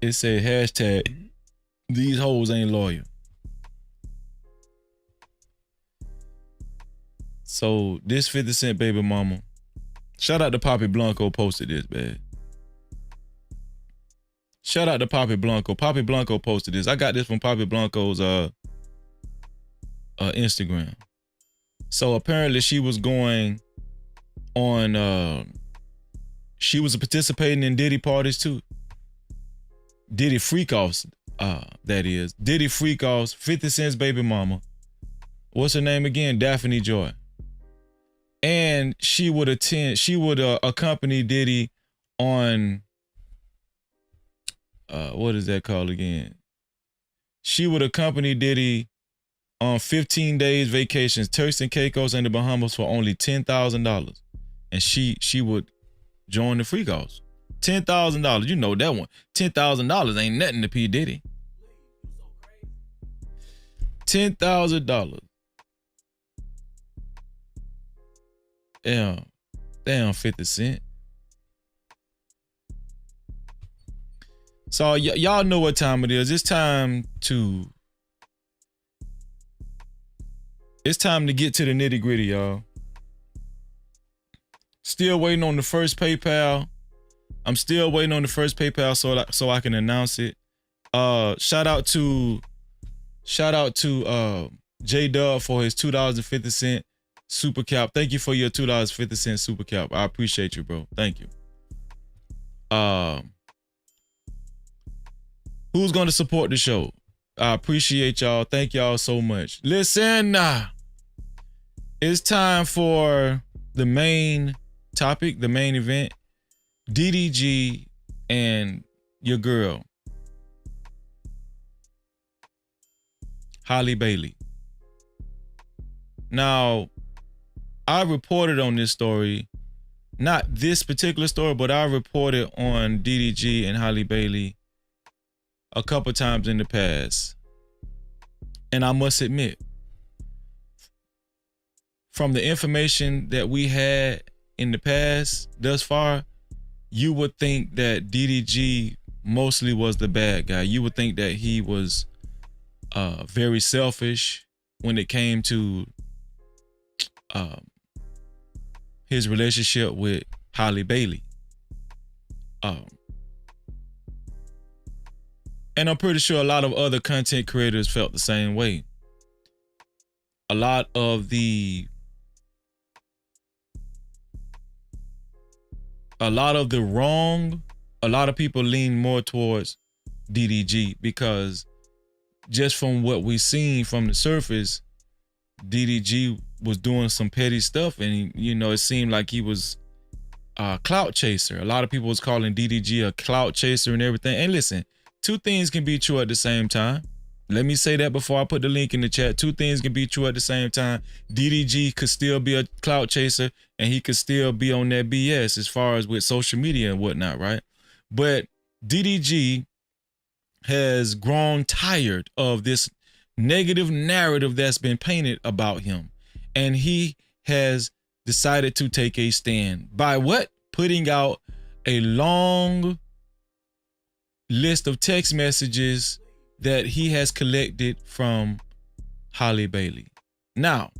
It said hashtag, these hoes ain't loyal. So this 50 Cent baby mama, shout out to Poppy Blanco, posted this, man. Shout out to Poppy Blanco. Poppy Blanco posted this. I got this from Poppy Blanco's Instagram. So apparently she was going on, she was participating in Diddy parties too. Diddy freak-offs, that is. Diddy freak-offs, 50 Cent's baby mama. What's her name again? Daphne Joy. And she would accompany Diddy on, what is that called again? She would accompany Diddy on 15 days vacations, Turks and Caicos and the Bahamas for only $10,000. And she would join the freak-offs. $10,000, you know that one. $10,000 ain't nothing to P. Diddy. $10,000. Damn 50 Cent. So y'all know what time it is. It's time to get to the nitty-gritty, y'all. Still waiting on the first PayPal. I'm still waiting on the first PayPal so I can announce it. Shout out to J Dub for his $2.50 super cap. Thank you for your $2.50 super cap. I appreciate you, bro. Thank you. Who's going to support the show? I appreciate y'all. Thank y'all so much. Listen, it's time for the main topic, the main event. DDG and your girl, Halle Bailey. Now, I reported on this story, not this particular story, but I reported on DDG and Halle Bailey a couple times in the past. And I must admit, from the information that we had in the past thus far, you would think that DDG mostly was the bad guy. You would think that he was very selfish when it came to his relationship with Halle Bailey. And I'm pretty sure a lot of other content creators felt the same way. A lot of the wrong, a lot of people lean more towards DDG because just from what we seen from the surface, DDG was doing some petty stuff, and it seemed like he was a clout chaser. A lot of people was calling DDG a clout chaser and everything. And listen, two things can be true at the same time. Let me say that before I put the link in the chat. Two things can be true at the same time. DDG could still be a clout chaser, and he could still be on that BS as far as with social media and whatnot, right? But DDG has grown tired of this negative narrative that's been painted about him. And he has decided to take a stand. By what? Putting out a long list of text messages that he has collected from Halle Bailey. Now,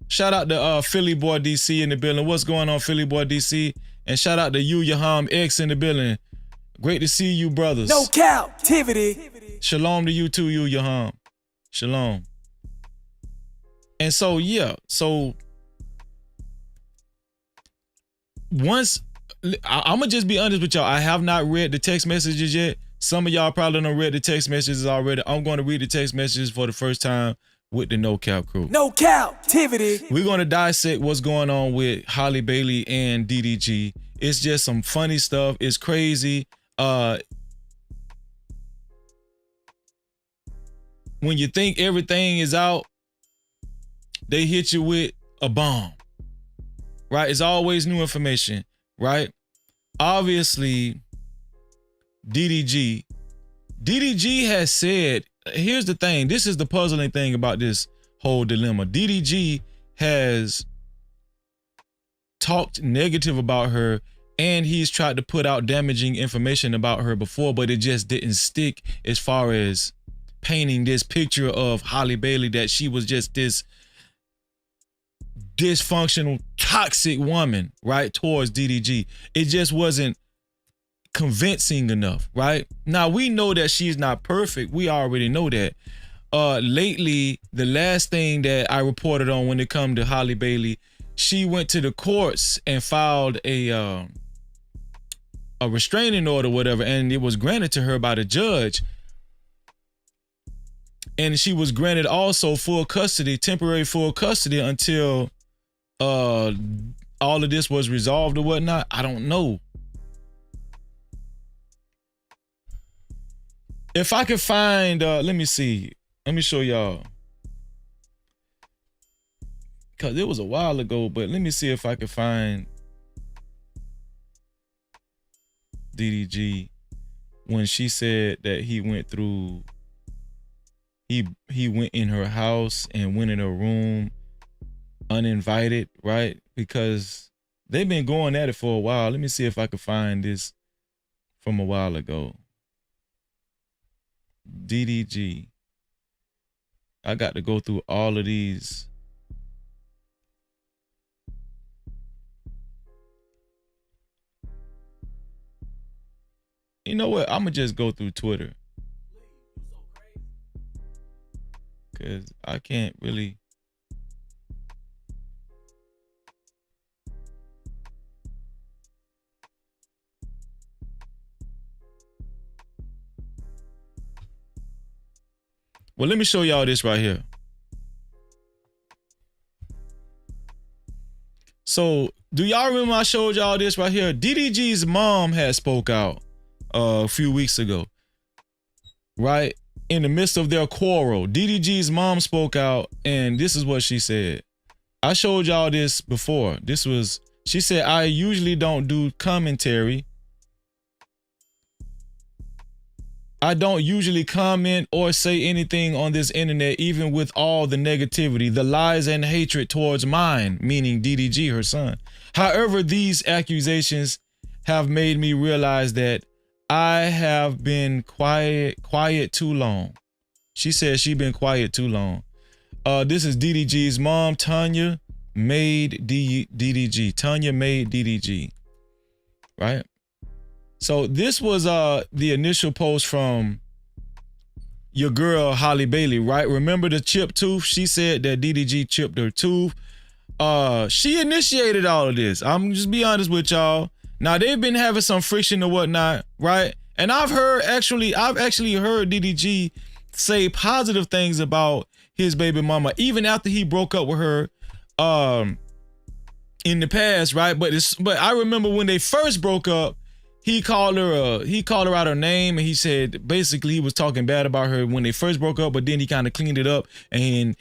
shout out to Philly Boy DC in the building. What's going on, Philly Boy DC? And shout out to Yaham X in the building. Great to see you, brothers. No captivity. Shalom to you too, you Yaham. Shalom. And so, yeah, so once, I'm gonna just be honest with y'all. I have not read the text messages yet. Some of y'all probably done read the text messages already. I'm going to read the text messages for the first time with the No Cap crew. No captivity. We're going to dissect what's going on with Halle Bailey and DDG. It's just some funny stuff. It's crazy. When you think everything is out, they hit you with a bomb, right? It's always new information, right? Obviously, DDG has said, here's the thing, this is the puzzling thing about this whole dilemma. DDG has talked negative about her, and he's tried to put out damaging information about her before, but it just didn't stick as far as painting this picture of Halle Bailey that she was just this dysfunctional, toxic woman, right, towards DDG. It just wasn't convincing enough, right? Now, we know that she's not perfect. We already know that. Lately, the last thing that I reported on when it come to Halle Bailey, she went to the courts and filed a restraining order, whatever, and it was granted to her by the judge. And she was granted also full custody, temporary full custody, until all of this was resolved or whatnot. I don't know. If I could find, let me see. Let me show y'all. Because it was a while ago, but let me see if I could find DDG when she said that he went through, he went in her house and went in her room uninvited, right? Because they've been going at it for a while. Let me see if I could find this from a while ago. DDG. I got to go through all of these. You know what? I'm gonna just go through Twitter, because I can't really. Well, let me show y'all this right here. So, do y'all remember I showed y'all this right here? DDG's mom had spoke out a few weeks ago, right? In the midst of their quarrel, DDG's mom spoke out, and this is what she said. I showed y'all this before. This was, she said, I usually don't do commentary. I don't usually comment or say anything on this internet, even with all the negativity, the lies and hatred towards mine, meaning DDG, her son. However, these accusations have made me realize that I have been quiet too long. She said she's been quiet too long. This is DDG's mom, Tanya made DDG. Tanya made DDG, right? So this was the initial post from your girl Halle Bailey, right? Remember the chipped tooth? She said that DDG chipped her tooth. She initiated all of this. I'm just be honest with y'all. Now they've been having some friction or whatnot, right? And I've actually heard DDG say positive things about his baby mama, even after he broke up with her in the past, right? But I remember when they first broke up, he called her out her name, and he said basically he was talking bad about her when they first broke up, but then he kind of cleaned it up, and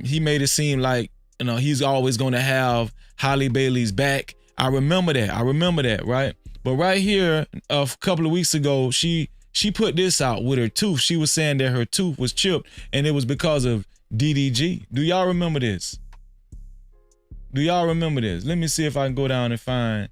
he made it seem like, you know, he's always going to have Halle Bailey's back. I remember that, right? But right here, a couple of weeks ago, she put this out with her tooth. She was saying that her tooth was chipped, and it was because of DDG. Do y'all remember this? Let me see if I can go down and find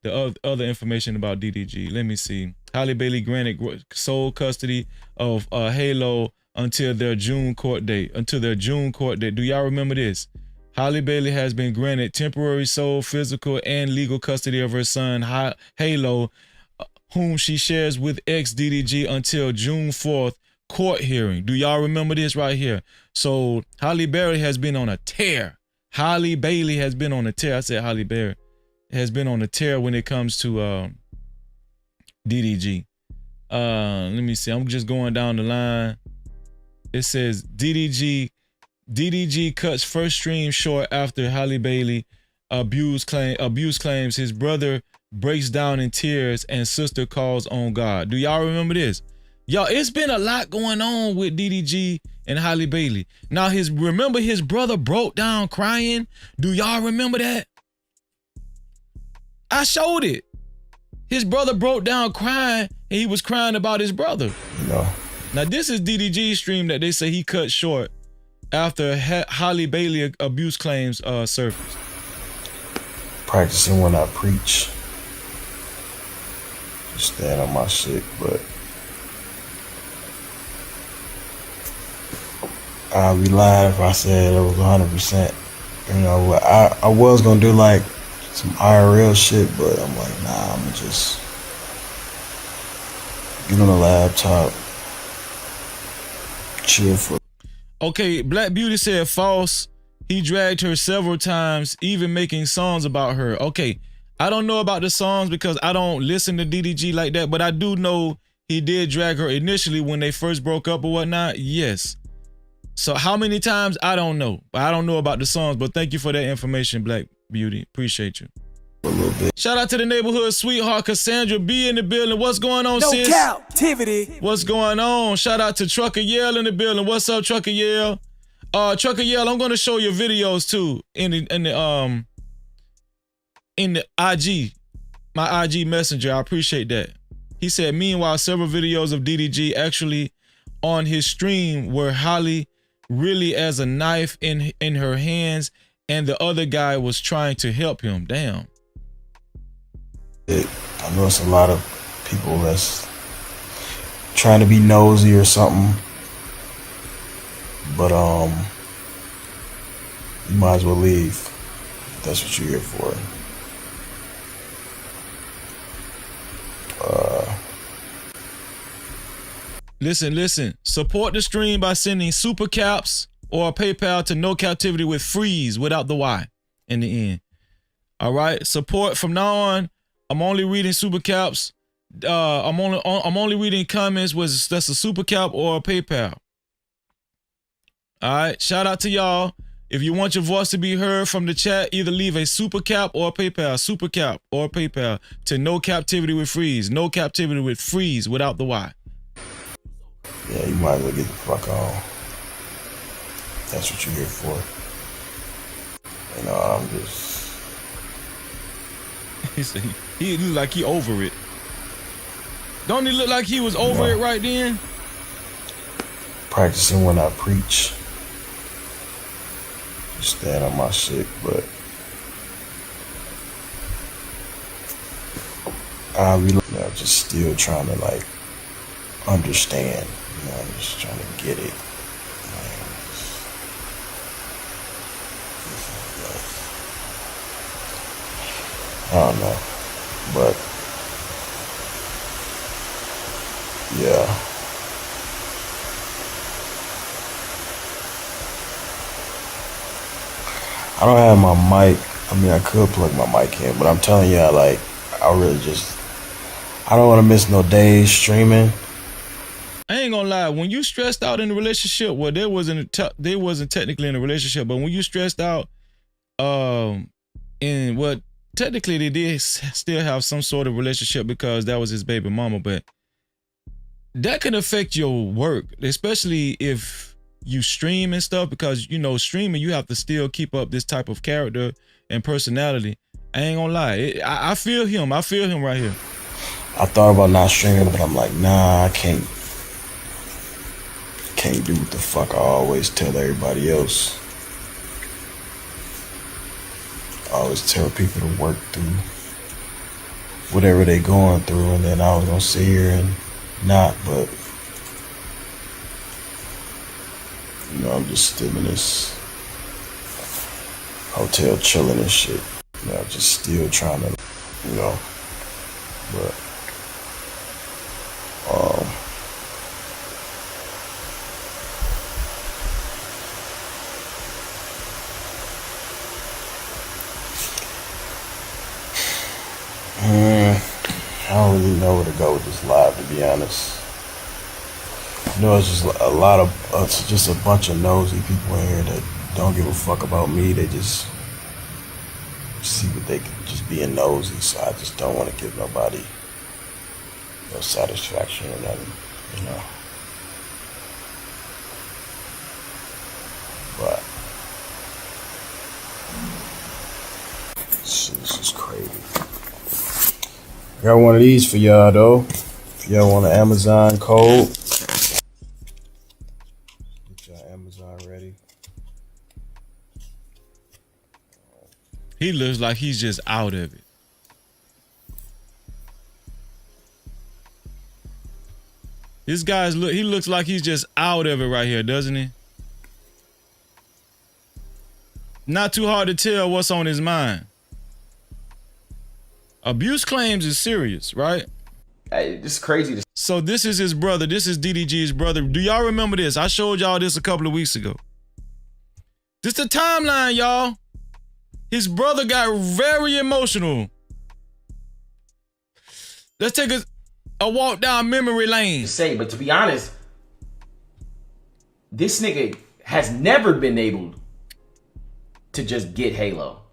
the other information about DDG. Let me see. Halle Bailey granted sole custody of Halo until their June court date. Do y'all remember this? Halle Bailey has been granted temporary sole, physical, and legal custody of her son, Halo, whom she shares with ex-DDG until June 4th court hearing. Do y'all remember this right here? So Halle Berry has been on a tear. Halle Bailey has been on a tear. I said Halle Berry has been on a tear when it comes to DDG. Let me see. I'm just going down the line. It says DDG cuts first stream short after Halle Bailey abuse claims his brother breaks down in tears and sister calls on God. Do y'all remember this? Y'all, it's been a lot going on with DDG and Halle Bailey. Now, remember his brother broke down crying? Do y'all remember that? I showed it. His brother broke down crying, and he was crying about his brother. No. Now, this is DDG's stream that they say he cut short after Halle Bailey abuse claims surfaced. Practicing when I preach. Just stand on my shit, but I'll be lying if I said it was 100%. You know, I was gonna do like some IRL shit, but I'm like, nah, I'm gonna just get on the laptop, chill for. Okay, Black Beauty said false. He dragged her several times, even making songs about her. Okay, I don't know about the songs because I don't listen to DDG like that, but I do know he did drag her initially when they first broke up or whatnot. Yes. So how many times? I don't know. I don't know about the songs, but thank you for that information, Black Beauty. Appreciate you. A little bit. Shout out to the neighborhood sweetheart, Cassandra B in the building. What's going on, No sis? Cap-tivity. What's going on? Shout out to Trucker Yell in the building. What's up, Trucker Yell? Trucker Yell, I'm gonna show your videos too in the IG, my IG messenger. I appreciate that. He said, meanwhile, several videos of DDG actually on his stream were Halle really as a knife in her hands, and the other guy was trying to help him. Damn. I know it's a lot of people that's trying to be nosy or something, but you might as well leave if that's what you're here for. Listen. Support the stream by sending super caps or PayPal to No Captivity with freeze without the Y in the end. All right. Support from now on. I'm only reading super caps. I'm only reading comments that's a super cap or a PayPal. All right. Shout out to y'all. If you want your voice to be heard from the chat, either leave a super cap or a PayPal. Super cap or PayPal to No Captivity with freeze. No Captivity with freeze without the Y. Yeah, you might as well get the fuck on. That's what you're here for. You know, I'm just. He look like he over it. Don't he look like he was over it right then? Practicing when I preach. Just stand on my shit, but I'll be just still trying to like understand. You know, I'm just trying to get it. I don't know, but yeah. I don't have my mic. I mean, I could plug my mic in, but I'm telling you, I really just, I don't want to miss no days streaming. I ain't gonna lie. When you stressed out in a relationship, well, they wasn't technically in a relationship, but when you stressed out, in what technically they did still have some sort of relationship because that was his baby mama, but that can affect your work, especially if you stream and stuff, because you know, streaming, you have to still keep up this type of character and personality. I ain't gonna lie. I feel him. I feel him right here. I thought about not streaming, but I'm like, nah, I can't do what the fuck I always tell everybody else. I always tell people to work through whatever they going through, and then I was gonna sit here and not, but you know, I'm just still in this hotel chilling and shit. You know, just still trying to, you know, but don't really know where to go with this live, to be honest. You know, it's just a lot of, it's just a bunch of nosy people in here that don't give a fuck about me. They just see what they can, just being nosy. So I just don't want to give nobody no satisfaction or nothing, you know. But shit, this is crazy. I got one of these for y'all though. If y'all want an Amazon code, get y'all Amazon ready. He looks like he's just out of it. This guy's he looks like he's just out of it right here, doesn't he? Not too hard to tell what's on his mind. Abuse claims is serious, right? Hey, this is crazy. So this is his brother. This is DDG's brother. Do y'all remember this? I showed y'all this a couple of weeks ago. This the timeline, y'all. His brother got very emotional. Let's take a walk down memory lane. But to be honest, this nigga has never been able to just get Halo.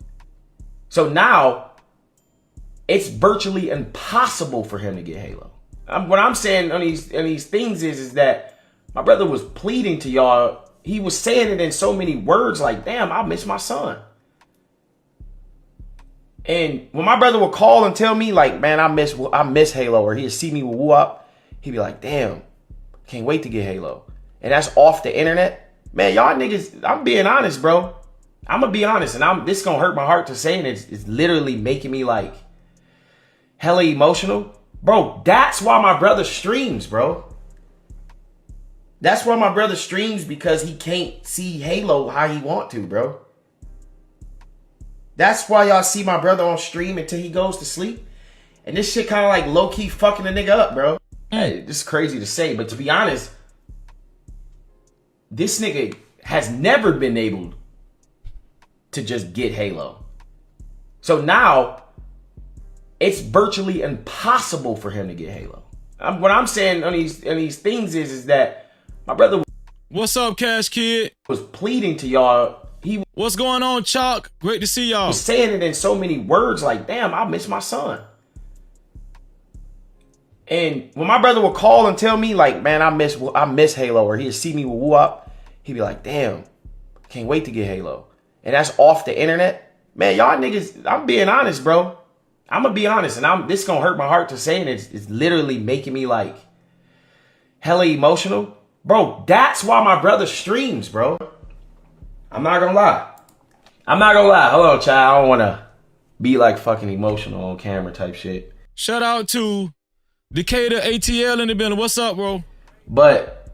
So now it's virtually impossible for him to get Halo. What I'm saying on these things is that my brother was pleading to y'all. He was saying it in so many words like, damn, I miss my son. And when my brother would call and tell me like, man, I miss Halo, or he'd see me with woo up, he'd be like, damn, can't wait to get Halo. And that's off the internet. Man, y'all niggas, I'm being honest, bro. I'm gonna be honest, and this gonna hurt my heart to say, and it's literally making me like hella emotional. Bro, that's why my brother streams, bro. That's why my brother streams, because he can't see Halo how he want to, bro. That's why y'all see my brother on stream until he goes to sleep. And this shit kind of like low-key fucking a nigga up, bro. Hey, this is crazy to say, but to be honest, this nigga has never been able to just get Halo. So now it's virtually impossible for him to get Halo. What I'm saying on these things is that my brother, what's up, Cash Kid, was pleading to y'all. What's going on, Chalk? Great to see y'all. Was saying it in so many words like, damn, I miss my son. And when my brother would call and tell me like, man, I miss Halo, or he'd see me with woo up, he'd be like, damn, can't wait to get Halo. And that's off the internet. Man, y'all niggas, I'm being honest, bro. I'm gonna be honest, and this gonna hurt my heart to say, and it's literally making me like hella emotional. Bro, that's why my brother streams, bro. I'm not gonna lie. Hold on, child. I don't wanna be like fucking emotional on camera type shit. Shout out to Decatur ATL in the building. What's up, bro? But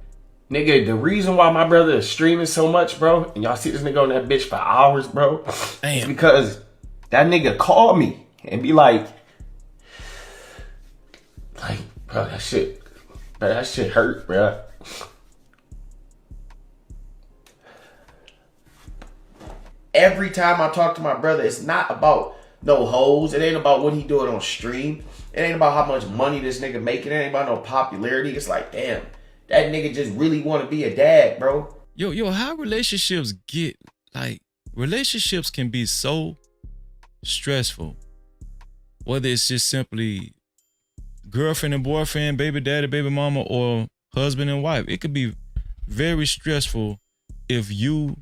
nigga, the reason why my brother is streaming so much, bro, and y'all see this nigga on that bitch for hours, bro, is because that nigga called me and be like, bro, that shit hurt, bro. Every time I talk to my brother, it's not about no hoes. It ain't about what he doing on stream. It ain't about how much money this nigga making. It ain't about no popularity. It's like, damn, that nigga just really want to be a dad, bro. Yo, how relationships get, like, relationships can be so stressful. Whether it's just simply girlfriend and boyfriend, baby daddy, baby mama, or husband and wife. It could be very stressful if you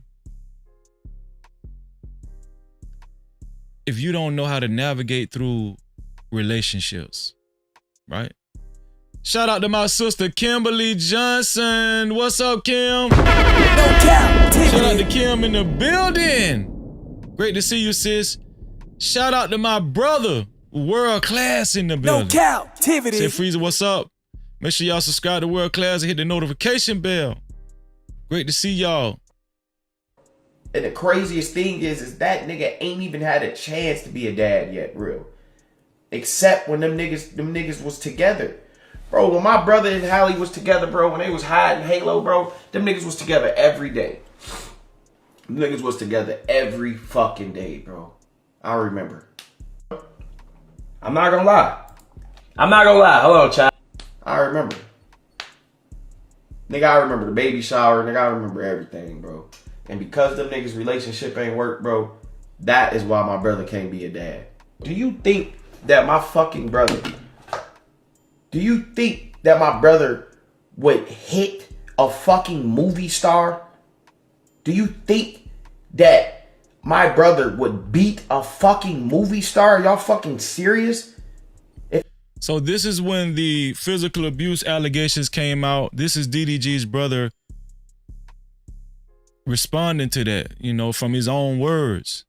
don't know how to navigate through relationships, right? Shout out to my sister, Kimberly Johnson. What's up, Kim? No cap. Shout out to Kim in the building. Great to see you, sis. Shout out to my brother, World Class in the building. No Cap-tivity. Say Freezer, what's up? Make sure y'all subscribe to World Class and hit the notification bell. Great to see y'all. And the craziest thing is that nigga ain't even had a chance to be a dad yet, real. Except when them niggas was together. Bro, when my brother and Halle was together, bro, when they was hiding Halo, bro, them niggas was together every day. Them niggas was together every fucking day, bro. I remember. I'm not gonna lie. I'm not gonna lie. Hold on, child. I remember. Nigga, I remember the baby shower. Nigga, I remember everything, bro. And because them niggas' relationship ain't work, bro, that is why my brother can't be a dad. Do you think that my fucking brother, do you think that my brother would hit a fucking movie star? Do you think that my brother would beat a fucking movie star? Y'all fucking serious? So this is when the physical abuse allegations came out. This is DDG's brother responding to that, you know, from his own words.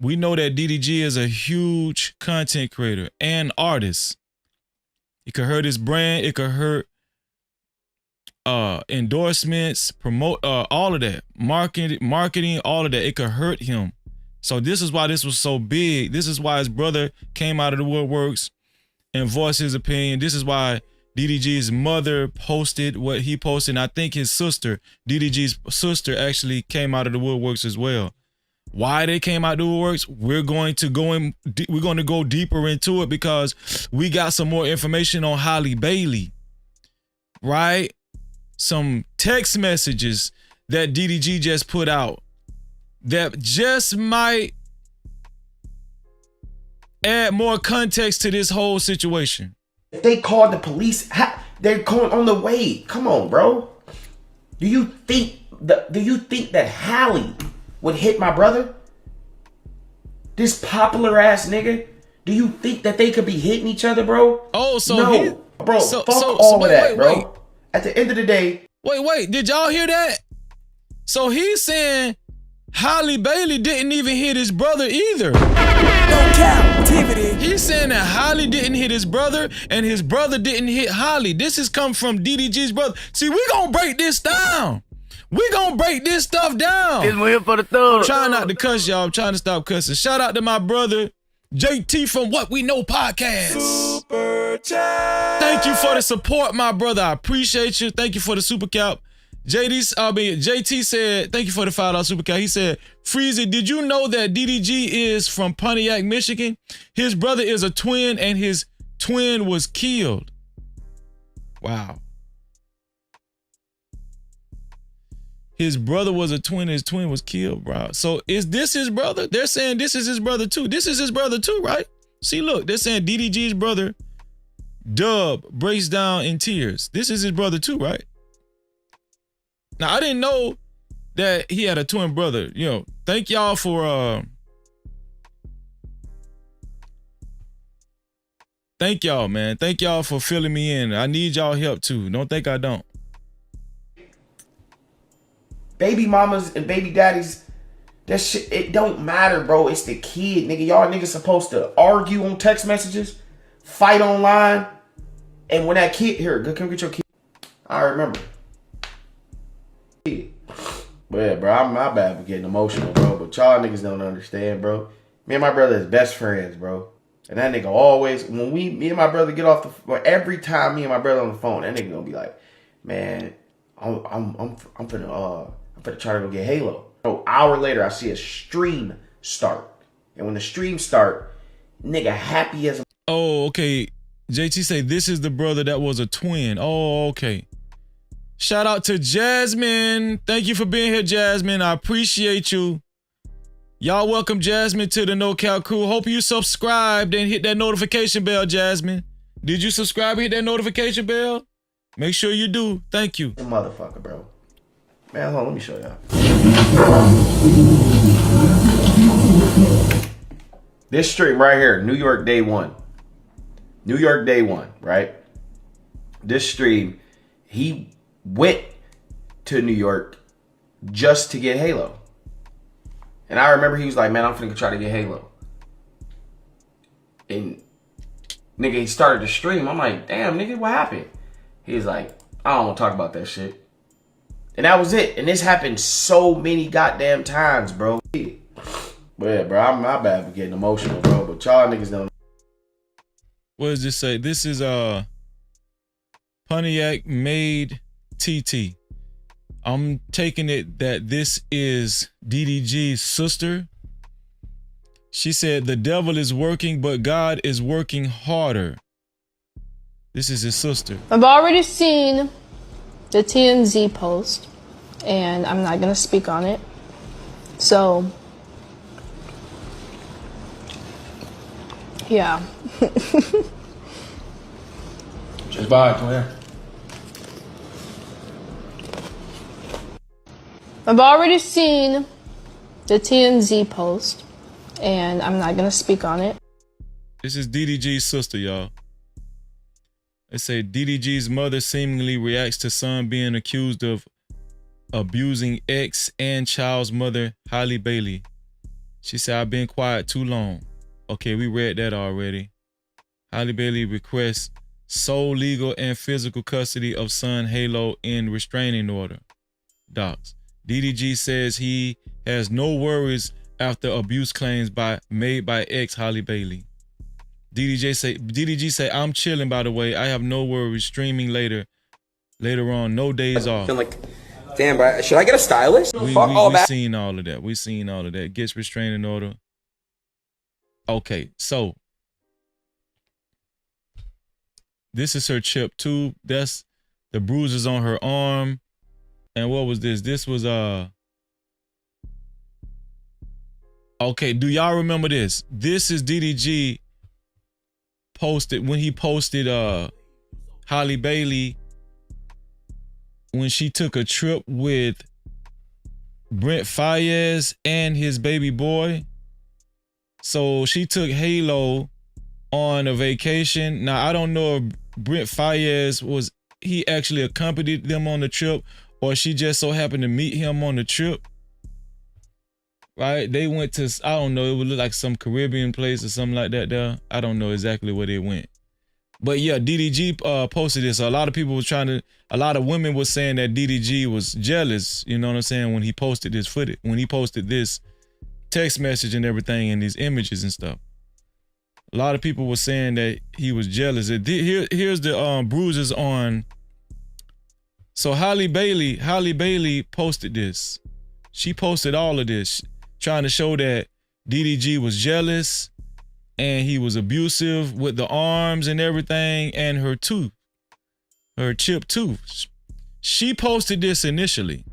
We know that DDG is a huge content creator and artist. It could hurt his brand. It could hurt endorsements, promote all of that, marketing, all of that. It could hurt him. So this is why this was so big. This is why his brother came out of the woodworks and voiced his opinion. This is why DDG's mother posted what he posted. And I think his sister, DDG's sister, actually came out of the woodworks as well. Why they came out of the woodworks, we're going to go deeper into it because we got some more information on Halle Bailey, right? Some text messages that DDG just put out that just might add more context to this whole situation. If they called the police, they're going on the way. Come on, bro. Do you think that Halle would hit my brother? This popular ass nigga? Do you think that they could be hitting each other, bro? Oh, so no, bro. Fuck all of that, bro. At the end of the day, wait. Did y'all hear that? So he's saying Halle Bailey didn't even hit his brother either. No Cap-tivity. He's saying that Halle didn't hit his brother and his brother didn't hit Halle. This has come from DDG's brother. See, we gonna break this down. We gonna break this stuff down. It's here for the thug. I'm trying not to cuss, y'all. I'm trying to stop cussing. Shout out to my brother, JT from What We Know Podcast. Super chat. Thank you for the support, my brother. I appreciate you. Thank you for the super cap. JT said, thank you for the $5 super cap. He said, Freezy, did you know that DDG is from Pontiac, Michigan? His brother is a twin and his twin was killed. Wow. His brother was a twin, his twin was killed, bro. So is this his brother? They're saying this is his brother too. This is his brother too, right? See, look, they're saying DDG's brother, Dub, breaks down in tears. This is his brother too, right? Now, I didn't know that he had a twin brother. You know, thank y'all for, thank y'all, man. Thank y'all for filling me in. I need y'all help too. Don't think I don't. baby mamas and baby daddies, that shit, it don't matter, bro. It's the kid, nigga. Y'all niggas supposed to argue on text messages, fight online, and when that kid, here, come get your kid. I remember. But yeah, bro, I'm my bad for getting emotional, bro. But y'all niggas don't understand, bro. Me and my brother is best friends, bro. And that nigga always, when me and my brother get off the phone, every time me and my brother on the phone, that nigga gonna be like, man, I'm finna try to go get Halo. So an hour later, I see a stream start. And when the stream start, nigga happy as a... Oh, okay. JT say this is the brother that was a twin. Oh, okay. Shout out to Jasmine. Thank you for being here, Jasmine. I appreciate you. Y'all welcome Jasmine to the No Cap crew. Hope you subscribed and hit that notification bell, Jasmine. Did you subscribe and hit that notification bell? Make sure you do. Thank you. Motherfucker, bro. Man, hold on, let me show y'all. This stream right here, New York day one. New York day one, right? This stream, he went to New York just to get Halo. And I remember he was like, man, I'm finna try to get Halo. And nigga, he started the stream. I'm like, damn, nigga, what happened? He was like, I don't want to talk about that shit. And that was it. And this happened so many goddamn times, bro. But yeah, bro, I'm my bad for getting emotional, bro. But y'all niggas don't. What does this say? This is Pontiac made TT. I'm taking it that this is DDG's sister. She said, the devil is working, but God is working harder. This is his sister. I've already seen the TMZ post, and I'm not going to speak on it. So, yeah. Just buy it, Claire. I've already seen the TMZ post, and I'm not going to speak on it. This is DDG's sister, y'all. They say DDG's mother seemingly reacts to son being accused of abusing ex and child's mother, Halle Bailey. She said, I've been quiet too long. Okay, we read that already. Halle Bailey requests sole legal and physical custody of son Halo in restraining order. Docs. DDG says he has no worries after abuse claims made by ex Halle Bailey. DDG say, I'm chilling, by the way. I have no worries. Streaming later on. No days off. I'm like, damn, bro, should I get a stylist? We seen all of that. We seen all of that. Gets restraining order. Okay, so this is her chip too. That's the bruises on her arm. And what was this? This was okay, do y'all remember this? This is DDG posted when he posted Halle Bailey when she took a trip with Brent Faiyaz and his baby boy. So she took Halo on a vacation. Now I don't know if Brent Faiyaz he actually accompanied them on the trip, or she just so happened to meet him on the trip. Right? They went to, I don't know, it would look like some Caribbean place or something like that there. I don't know exactly where they went. But yeah, DDG posted this. A lot of people were a lot of women were saying that DDG was jealous, you know what I'm saying, when he posted this footage, when he posted this text message and everything and these images and stuff. A lot of people were saying that he was jealous. Here's the bruises on. So Halle Bailey posted this. She posted all of this, trying to show that DDG was jealous and he was abusive with the arms and everything, and her tooth, her chipped tooth. She posted this initially.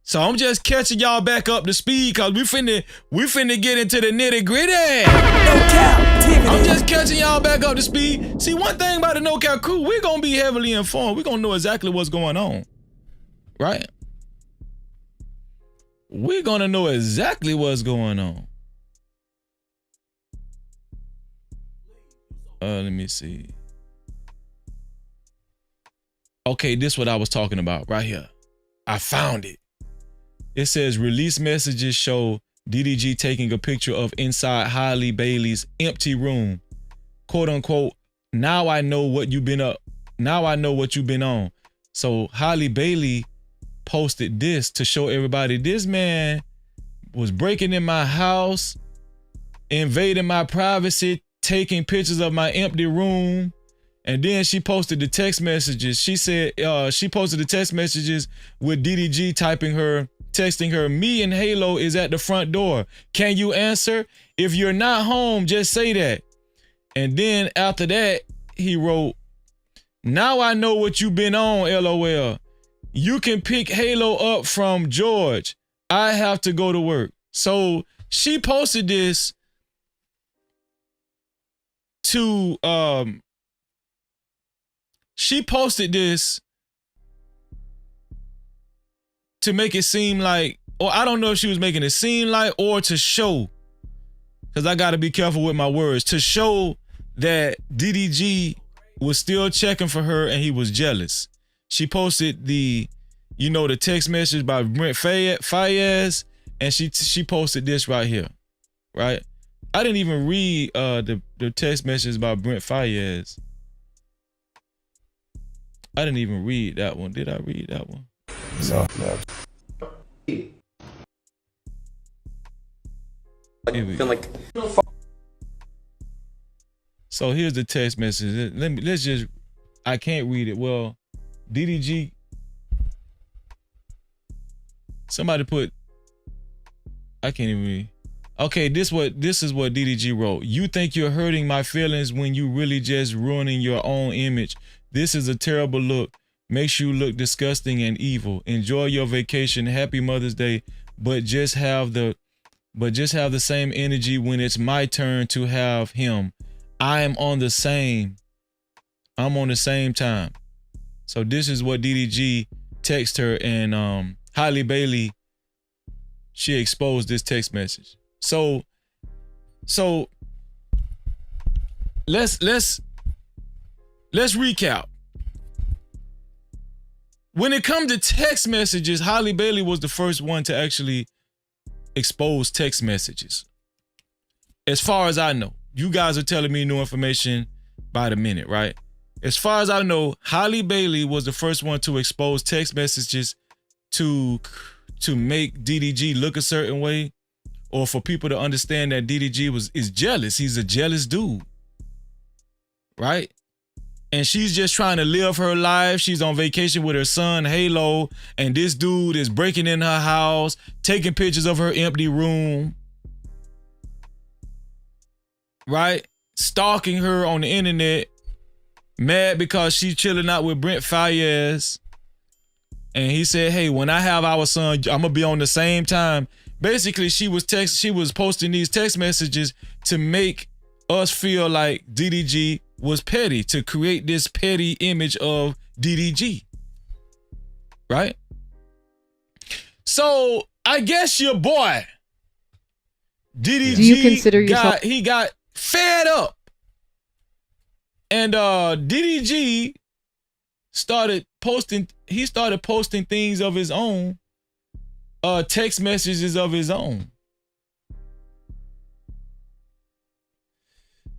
So I'm just catching y'all back up to speed because we finna get into the nitty gritty. No Cap-tivity. I'm just catching y'all back up to speed. See, one thing about the No Cap crew, we're gonna be heavily informed. We're gonna know exactly what's going on, right? We're gonna know exactly what's going on. Let me see. Okay, this is what I was talking about right here. I found it. It says release messages show DDG taking a picture of inside Halle Bailey's empty room. Quote unquote, now I know what you've been up. Now I know what you've been on. So Halle Bailey posted this to show everybody this man was breaking in my house, invading my privacy, taking pictures of my empty room. And then she posted the text messages. She said she posted the text messages with DDG texting her, me and Halo is at the front door. Can you answer? If you're not home, just say that. And then after that, he wrote, now I know what you've been on, LOL. You can pick Halo up from George. I have to go to work. So she posted this to, to make it seem like, or I don't know if she was making it seem like, or to show, because I got to be careful with my words, to show that DDG was still checking for her and he was jealous. She posted the text message by Brent Faiyaz, and she posted this right here, right? I didn't even read the text message by Brent Faiyaz. I didn't even read that one. Did I read that one? No. So here's the text message. I can't read it. Well, DDG, somebody put, I can't even read. Okay, this is what DDG wrote. You think you're hurting my feelings when you really just ruining your own image. This is a terrible look. Makes you look disgusting and evil. Enjoy your vacation. Happy Mother's Day. But just have the same energy when it's my turn to have him. I'm on the same time. So this is what DDG texted her, and Halle Bailey, she exposed this text message. So let's recap. When it comes to text messages, Halle Bailey was the first one to actually expose text messages. As far as I know, you guys are telling me new information by the minute, right? As far as I know, Halle Bailey was the first one to expose text messages to make DDG look a certain way, or for people to understand that DDG is jealous. He's a jealous dude, right? And she's just trying to live her life. She's on vacation with her son, Halo, and this dude is breaking in her house, taking pictures of her empty room, right? Stalking her on the internet, mad because she's chilling out with Brent Faiyaz. And he said, hey, when I have our son, I'm gonna be on the same time. Basically, she was posting these text messages to make us feel like DDG was petty, to create this petty image of DDG, right? So I guess your boy DDG, do you consider yourself? He got fed up, and DDG started posting. He started posting things of his own, text messages of his own.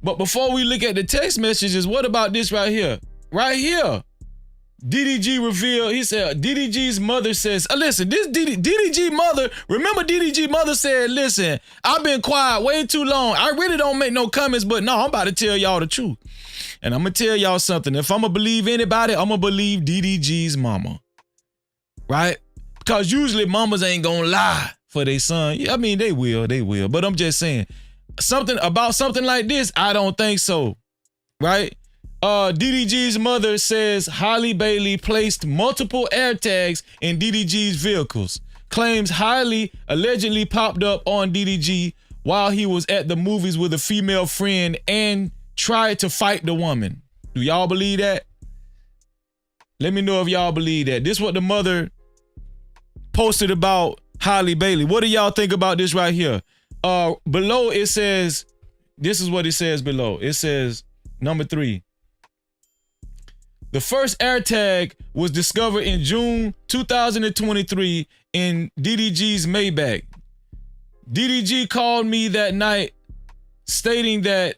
But before we look at the text messages, what about this right here? Right here, DDG revealed, he said, DDG's mother says, listen, this DDG mother, remember DDG mother said, listen, I've been quiet way too long. I really don't make no comments, but no, I'm about to tell y'all the truth. And I'm going to tell y'all something. If I'm going to believe anybody, I'm going to believe DDG's mama, right? Because usually mamas ain't going to lie for their son. Yeah, I mean, they will. But I'm just saying, something like this, I don't think so, right? DDG's mother says Halle Bailey placed multiple AirTags in DDG's vehicles. Claims Halle allegedly popped up on DDG while he was at the movies with a female friend and tried to fight the woman. Do y'all believe that? Let me know if y'all believe that. This is what the mother posted about Halle Bailey. What do y'all think about this right here? Below it says, this is what it says below. It says, number 3. The first AirTag was discovered in June 2023 in DDG's Maybach. DDG called me that night stating that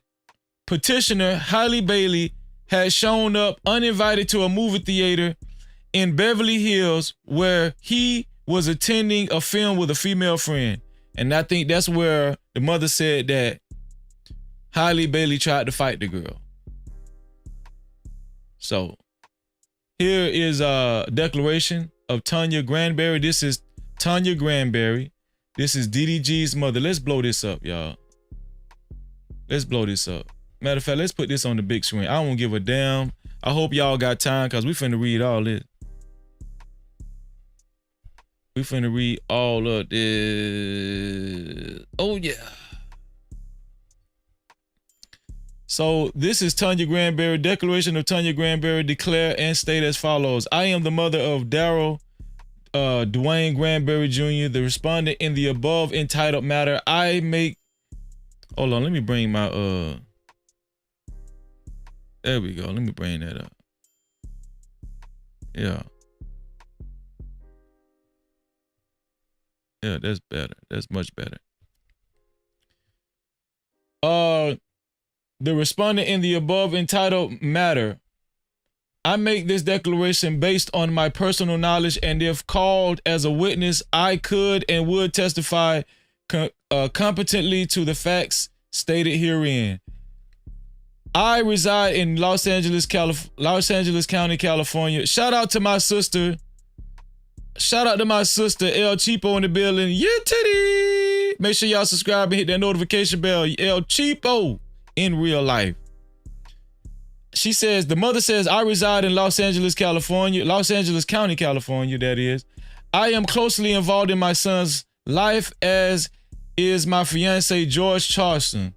petitioner Halle Bailey had shown up uninvited to a movie theater in Beverly Hills where he was attending a film with a female friend. And I think that's where the mother said that Halle Bailey tried to fight the girl. So here is a declaration of Tanya Granberry. This is Tanya Granberry. This is DDG's mother. Let's blow this up, y'all. Let's blow this up. Matter of fact, let's put this on the big screen. I won't give a damn. I hope y'all got time because we finna read all this. We finna read all of this. Oh, yeah. So this is Tanya Granberry. Declaration of Tanya Granberry declare and state as follows. I am the mother of Daryl Dwayne Granberry Jr., the respondent in the above entitled matter. Hold on, let me bring my, there we go. Let me bring that up. Yeah. Yeah, that's better. That's much better. The respondent in the above entitled matter. I make this declaration based on my personal knowledge, and if called as a witness, I could and would testify competently to the facts stated herein. I reside in Los Angeles County, California. Shout out to my sister. Shout out to my sister, El Cheapo in the building. Yeah, titty. Make sure y'all subscribe and hit that notification bell. El Cheapo in real life. She says, the mother says, I reside in Los Angeles, California, Los Angeles County, California, that is. I am closely involved in my son's life, as is my fiance, George Charleston,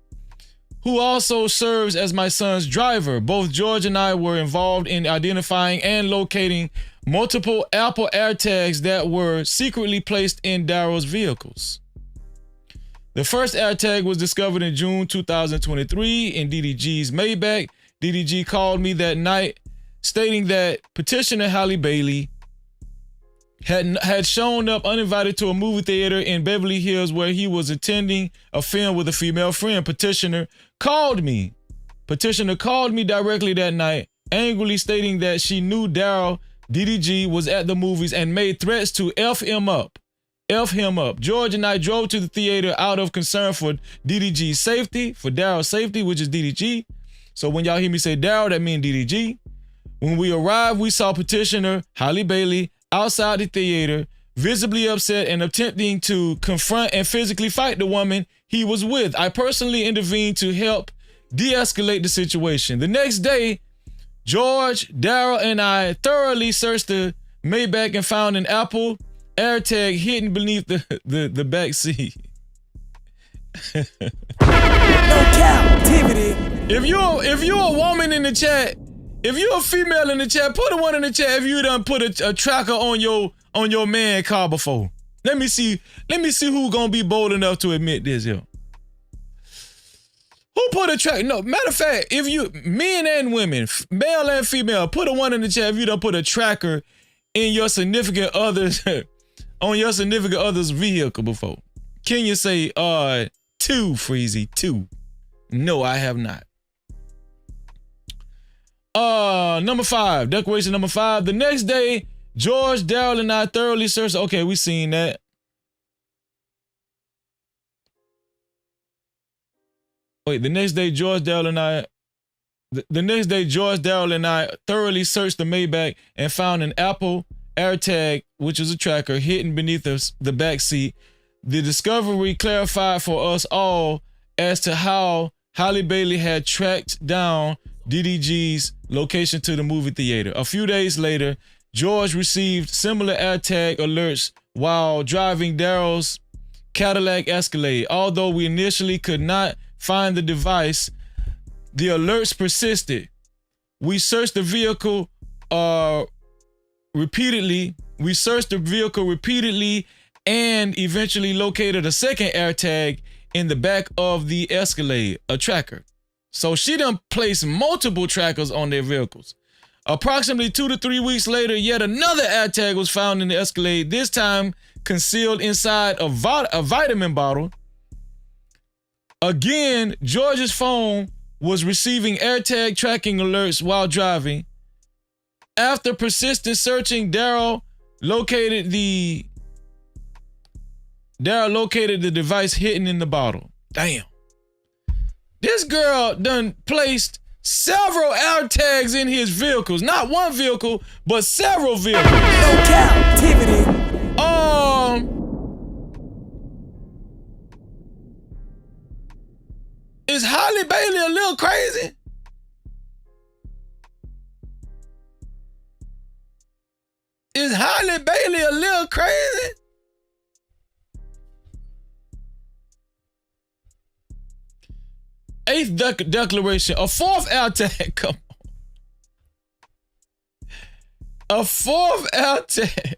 who also serves as my son's driver. Both George and I were involved in identifying and locating multiple Apple AirTags that were secretly placed in Daryl's vehicles. The first AirTag was discovered in June 2023 in DDG's Maybach. DDG called me that night stating that petitioner Halle Bailey had shown up uninvited to a movie theater in Beverly Hills where he was attending a film with a female friend. Petitioner called me directly that night, angrily stating that she knew Daryl DDG was at the movies and made threats to F him up. George and I drove to the theater out of concern for DDG's safety, for Daryl's safety, which is DDG. So when y'all hear me say Daryl, that means DDG. When we arrived, we saw petitioner Halle Bailey outside the theater, visibly upset and attempting to confront and physically fight the woman he was with. I personally intervened to help de-escalate the situation. The next day, George, Daryl, and I thoroughly searched the Maybach and found an Apple AirTag hidden beneath the back seat. No Cap-tivity. If you're a woman in the chat, if you're a female in the chat, put a one in the chat if you done put a tracker on your man car before. Let me see who gonna be bold enough to admit this, yo. Who put a tracker? No, matter of fact, if you, men and women, male and female, put a one in the chat if you done put a tracker in your significant other's, on your significant other's vehicle before. Can you say, 2, Freezy, 2? No, I have not. Number 5, declaration number 5. The next day, George, Daryl, and I thoroughly searched. Okay, we seen that. Wait, the next day, George, Daryl, and I thoroughly searched the Maybach and found an Apple AirTag, which is a tracker, hidden beneath the back seat. The discovery clarified for us all as to how Halle Bailey had tracked down DDG's location to the movie theater. A few days later, George received similar AirTag alerts while driving Daryl's Cadillac Escalade. Although we initially could not find the device, the alerts persisted. We searched the vehicle repeatedly. And eventually located a second AirTag in the back of the Escalade, a tracker. So she done placed multiple trackers on their vehicles. Approximately 2 to 3 weeks later, yet another AirTag was found in the Escalade, this time concealed inside a vitamin bottle. Again, George's phone was receiving AirTag tracking alerts while driving. After persistent searching, Daryl located the device hidden in the bottle. Damn. This girl done placed several AirTags in his vehicles. Not one vehicle, but several vehicles. No Cap-tivity. Is Halle Bailey a little crazy? Is Halle Bailey a little crazy? Eighth declaration, a fourth AirTag. Come on. A fourth AirTag.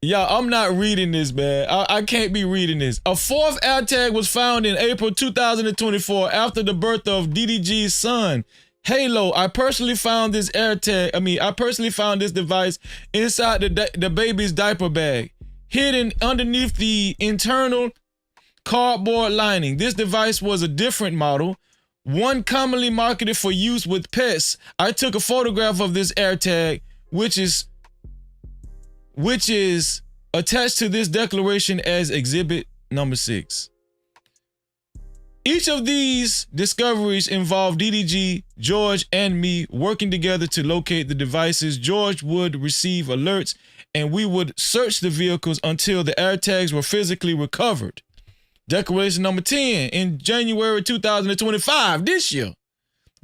Y'all, I'm not reading this, man. I can't be reading this. A fourth AirTag was found in April 2024 after the birth of DDG's son, Halo. I personally found this device inside the baby's diaper bag, hidden underneath the internal cardboard lining. This device was a different model, one commonly marketed for use with pets. I took a photograph of this AirTag, which is attached to this declaration as exhibit number 6. Each of these discoveries involved DDG, George, and me working together to locate the devices. George would receive alerts and we would search the vehicles until the AirTags were physically recovered. Declaration number 10 in January 2025, this year.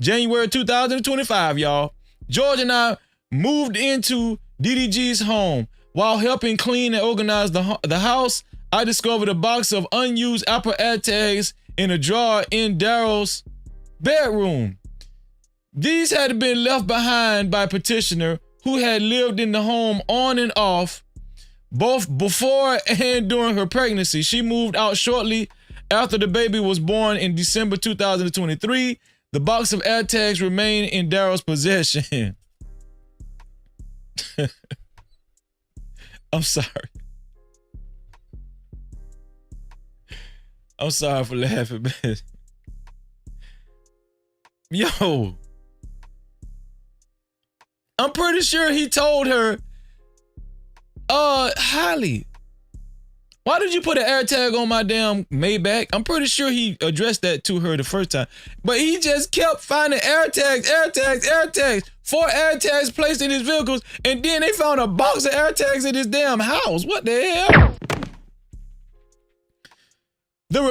January 2025, y'all. George and I moved into DDG's home. While helping clean and organize the house, I discovered a box of unused Apple AirTags in a drawer in Daryl's bedroom. These had been left behind by petitioner who had lived in the home on and off both before and during her pregnancy. She moved out shortly after the baby was born in December 2023. The box of AirTags remained in Daryl's possession. I'm sorry. I'm sorry for laughing, man. Yo. I'm pretty sure he told her, Halle, why did you put an AirTag on my damn Maybach? I'm pretty sure he addressed that to her the first time. But he just kept finding AirTags. 4 AirTags placed in his vehicles, and then they found a box of AirTags in his damn house. What the hell? The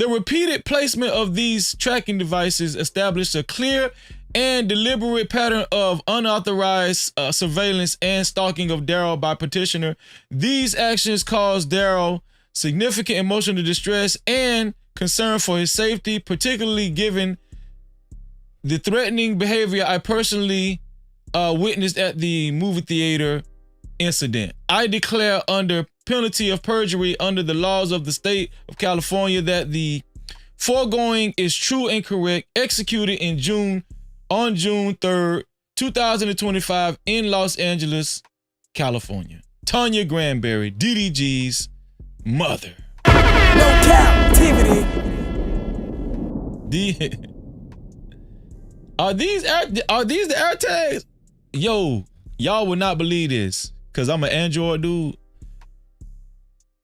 repeated placement of these tracking devices established a clear and deliberate pattern of unauthorized surveillance and stalking of Daryl by petitioner. These actions caused Daryl significant emotional distress and concern for his safety, particularly given the threatening behavior I personally witnessed at the movie theater incident. I declare under penalty of perjury under the laws of the state of California that the foregoing is true and correct, executed on June 3rd, 2025 in Los Angeles, California. Tanya Granberry, DDG's mother. No Cap-tivity. Are these the AirTags? Yo, y'all would not believe this, because I'm an Android dude.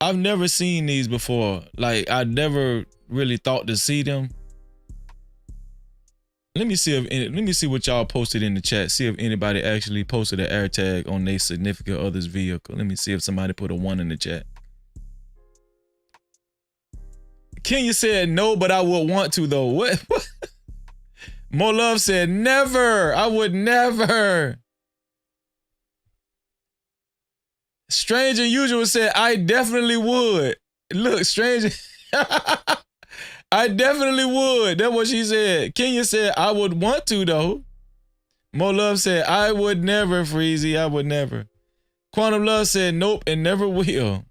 I've never seen these before. Like, I never really thought to see them. Let me see what y'all posted in the chat. See if anybody actually posted an AirTag on their significant other's vehicle. Let me see if somebody put a 1 in the chat. Kenya said no, but I would want to though. What? More Love said never. I would never. Strange and Usual said I definitely would. Look, Strange. I definitely would. That's what she said. Kenya said, I would want to, though. More Love said, I would never, Freezy. I would never. Quantum Love said, nope, and never will.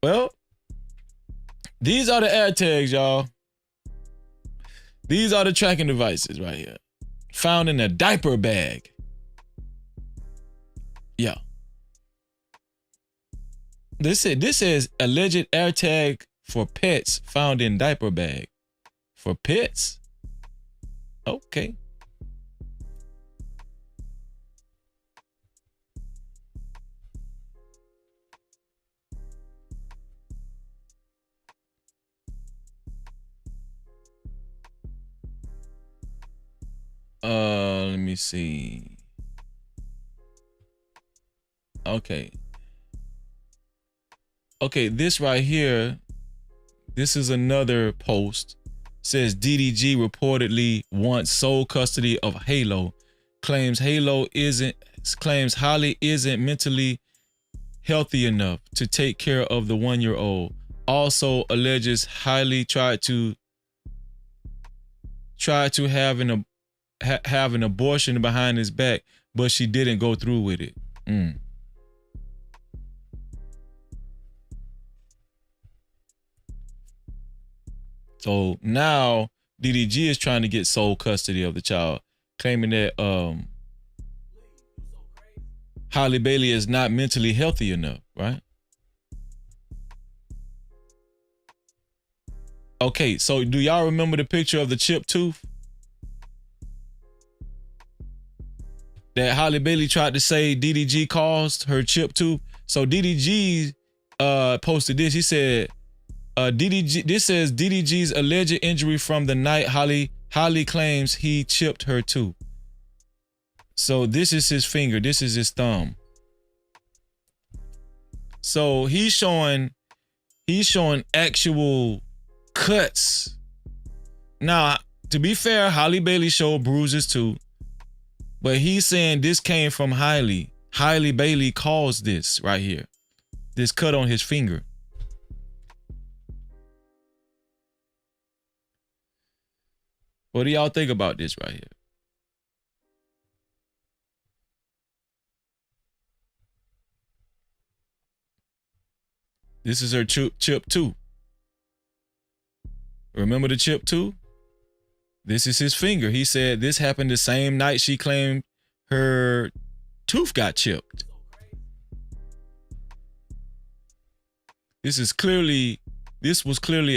Well, these are the AirTags, y'all. These are the tracking devices right here. Found in a diaper bag. Yeah. This says alleged AirTag for pets found in diaper bag. For pets? Okay. Let me see. Okay. Okay, this right here, this is another post. Says DDG reportedly wants sole custody of Halo. Claims Halle isn't mentally healthy enough to take care of the 1-year-old. Also alleges Halle tried to have an abortion behind his back, but she didn't go through with it. So now DDG is trying to get sole custody of the child, claiming that Halle Bailey is not mentally healthy enough, right? Okay, so do y'all remember the picture of the chipped tooth that Halle Bailey tried to say DDG caused her chipped tooth? So DDG posted this. He said, DDG. This says DDG's alleged injury from the night Halle claims he chipped her too. So this is his finger. This is his thumb. So he's showing actual cuts. Now, to be fair, Halle Bailey showed bruises too, but he's saying this came from Halle. Halle Bailey caused this right here, this cut on his finger. What do y'all think about this right here? This is her chip too. Remember the chip too? This is his finger. He said this happened the same night she claimed her tooth got chipped. This was clearly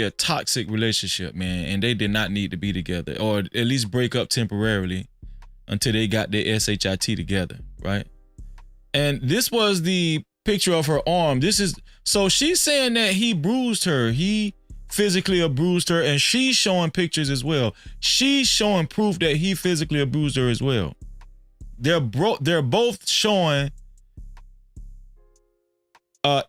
a toxic relationship, man, and they did not need to be together, or at least break up temporarily until they got their SHIT together, right? And this was the picture of her arm. So she's saying that he bruised her. He physically abused her, and she's showing pictures as well. She's showing proof that he physically abused her as well. They're both showing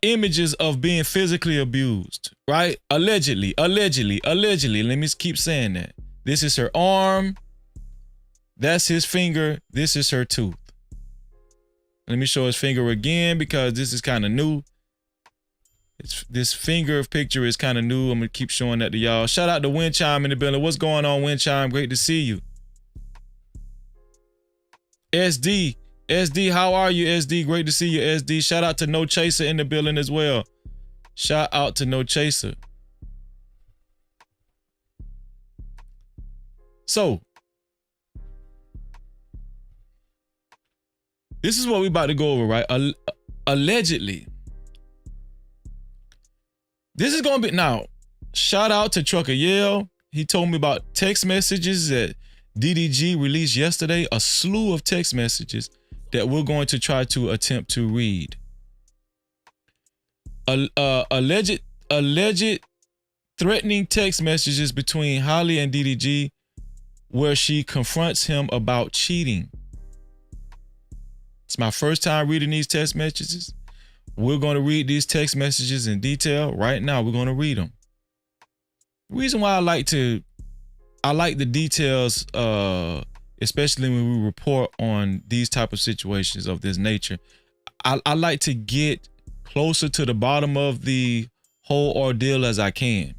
images of being physically abused, right? Allegedly. Let me keep saying that. This is her arm. That's his finger. This is her tooth. Let me show his finger again because this is kind of new. This finger picture is kind of new. I'm going to keep showing that to y'all. Shout out to Wind Chime in the building. What's going on, Wind Chime? Great to see you. SD, how are you, SD? Great to see you, SD. Shout out to No Chaser in the building as well. Shout out to No Chaser. So, this is what we about to go over, right? Allegedly. This is going to be, now, shout out to Trucker Yale. He told me about text messages that DDG released yesterday, a slew of text messages that we're going to try to attempt to read. Alleged threatening text messages between Halle and DDG where she confronts him about cheating. It's my first time reading these text messages. We're going to read these text messages in detail. Right now, we're going to read them. The reason why I like the details, especially when we report on these type of situations of this nature, I like to get closer to the bottom of the whole ordeal as I can,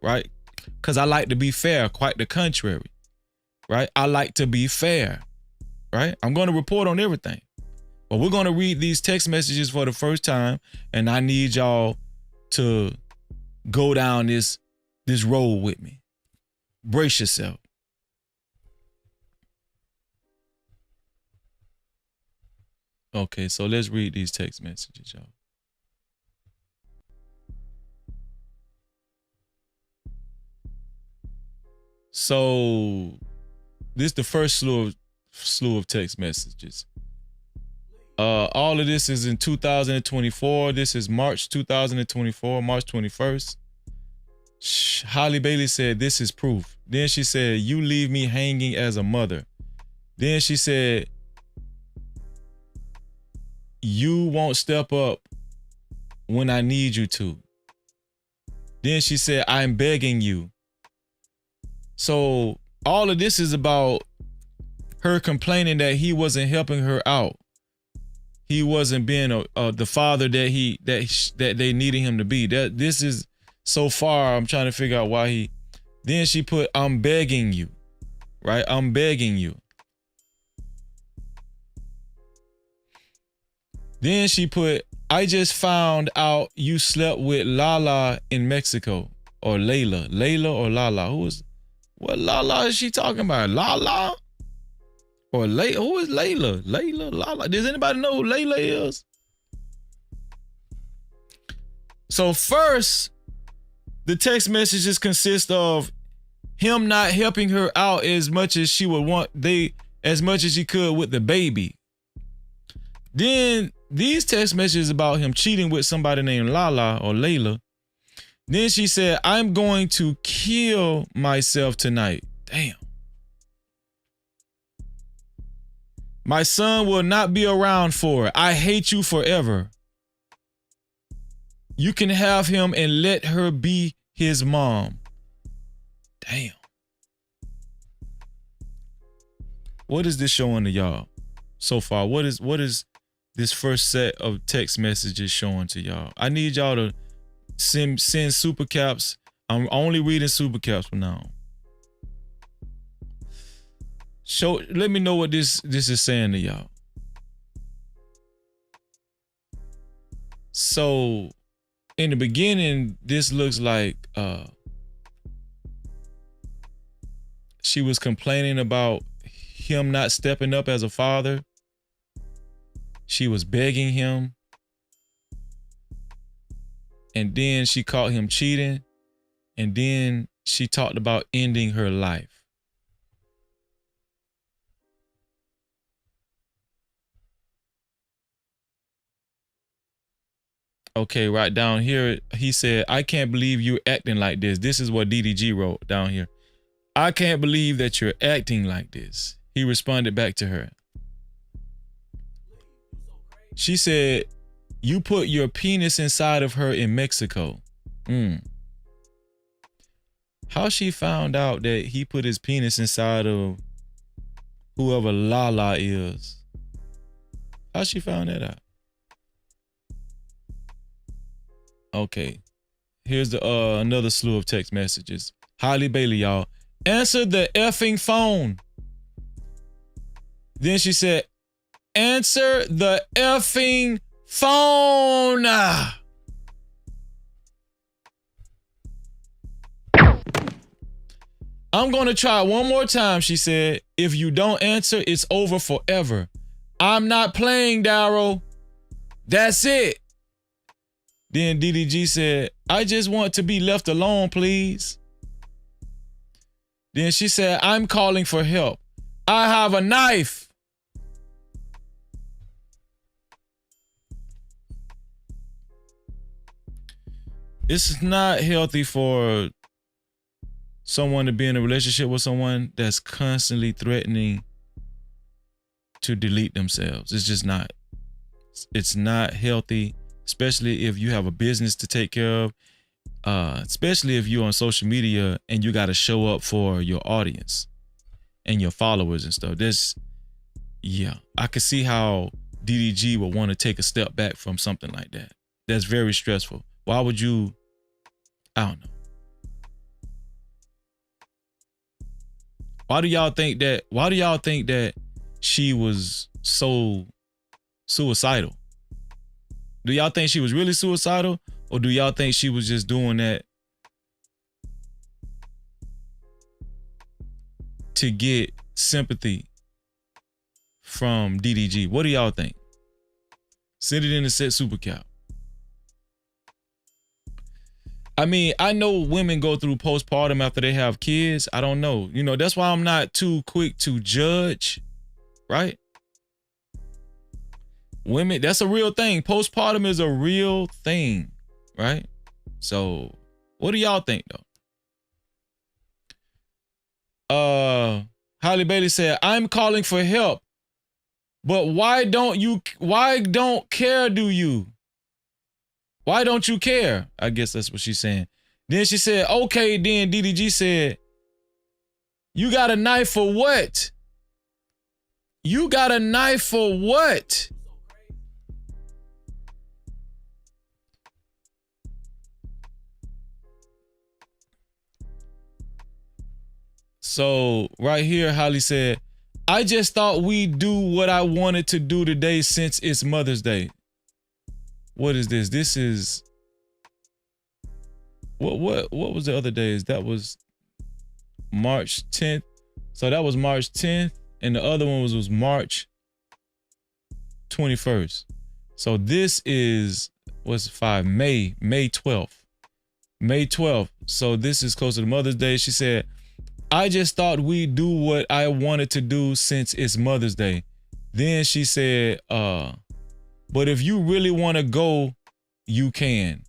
right? Because I like to be fair, quite the contrary, right? I like to be fair, right? I'm going to report on everything. But we're going to read these text messages for the first time, and I need y'all to go down this road with me. Brace yourself. Okay, so let's read these text messages, y'all. So this is the first slew of text messages. All of this is in 2024. This is March 2024, March 21st. Halle Bailey said, "This is proof." Then she said, "You leave me hanging as a mother." Then she said, "You won't step up when I need you to." Then she said, "I'm begging you." So all of this is about her complaining that he wasn't helping her out. He wasn't being the father that they needed him to be. This is so far. I'm trying to figure out why he. Then she put, "I'm begging you," right? I'm begging you. Then she put, "I just found out you slept with Lala in Mexico," or Layla or Lala. What Lala is she talking about? Lala? Or who is Layla? Lala. Does anybody know who Layla is? So first, the text messages consist of him not helping her out as much as she would want, as much as he could with the baby. Then these text messages about him cheating with somebody named Lala or Layla. Then she said, I'm going to kill myself tonight. Damn. My son will not be around for it. I hate you forever. You can have him and let her be his mom. Damn. What is this showing to y'all so far? What is this first set of text messages showing to y'all? I need y'all to send super caps. I'm only reading super caps from now on. Let me know what this is saying to y'all. So in the beginning, this looks like she was complaining about him not stepping up as a father. She was begging him. And then she caught him cheating. And then she talked about ending her life. Okay, right down here, he said, I can't believe you're acting like this. This is what DDG wrote down here. I can't believe that you're acting like this. He responded back to her. She said, you put your penis inside of her in Mexico. How she found out that he put his penis inside of whoever Lala is? How she found that out? Okay, here's the another slew of text messages. Halle Bailey, y'all. Answer the effing phone. Then she said, answer the effing phone. I'm gonna try one more time, she said. If you don't answer, it's over forever. I'm not playing, Daryl. That's it. Then DDG said, I just want to be left alone, please. Then she said, I'm calling for help. I have a knife. It's not healthy for someone to be in a relationship with someone that's constantly threatening to delete themselves. It's just not. It's not healthy. Especially if you have a business to take care of, especially if you're on social media and you got to show up for your audience and your followers and stuff. I could see how DDG would want to take a step back from something like that. That's very stressful. Why would you? I don't know. Why do y'all think that she was so suicidal? Do y'all think she was really suicidal, or do y'all think she was just doing that to get sympathy from DDG? What do y'all think? Send it in the set super cap. I mean, I know women go through postpartum after they have kids. I don't know. You know, that's why I'm not too quick to judge, right? Women, that's a real thing. Postpartum is a real thing, right? So, what do y'all think though? Halle Bailey said, I'm calling for help. But why don't care, do you? Why don't you care? I guess that's what she's saying. Then she said, okay, then DDG said, you got a knife for what? You got a knife for what? So right here, Halle said, I just thought we'd do what I wanted to do today since it's Mother's Day. What is this? This is what was the other days? That was March 10th. So that was March 10th, and the other one was March 21st. So this is May 12th. May 12th. So this is closer to Mother's Day. She said, I just thought we'd do what I wanted to do since it's Mother's Day. Then she said, but if you really want to go, you can.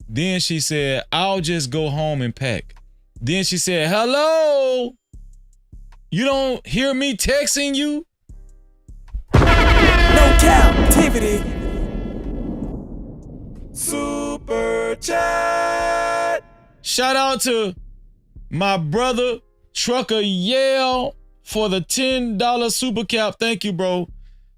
Then she said, I'll just go home and pack. Then she said, hello? You don't hear me texting you? No Cap-tivity. Super chat. Shout out to my brother Trucker Yale for the $10 super cap. Thank you, bro.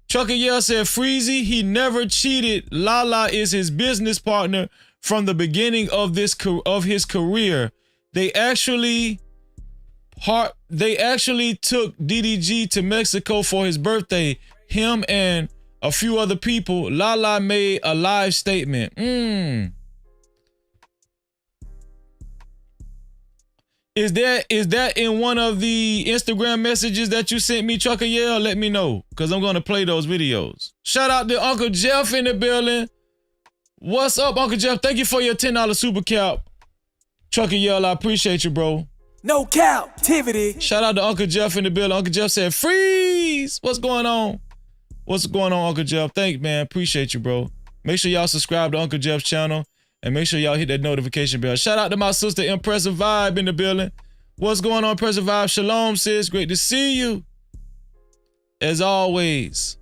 Trucker Yale said, Freezy, he never cheated. Lala is his business partner from the beginning of his career. They actually took DDG to Mexico for his birthday. Him and a few other people. Lala made a live statement. Is that in one of the Instagram messages that you sent me, Trucker Yell? Let me know, because I'm going to play those videos. Shout out to Uncle Jeff in the building. What's up, Uncle Jeff? Thank you for your $10 super cap. Trucker Yell, I appreciate you, bro. No Cap-tivity. Shout out to Uncle Jeff in the building. Uncle Jeff said, freeze. What's going on? What's going on, Uncle Jeff? Thanks, man. Appreciate you, bro. Make sure y'all subscribe to Uncle Jeff's channel. And make sure y'all hit that notification bell. Shout out to my sister, Impressive Vibe, in the building. What's going on, Impressive Vibe? Shalom, sis. Great to see you. As always.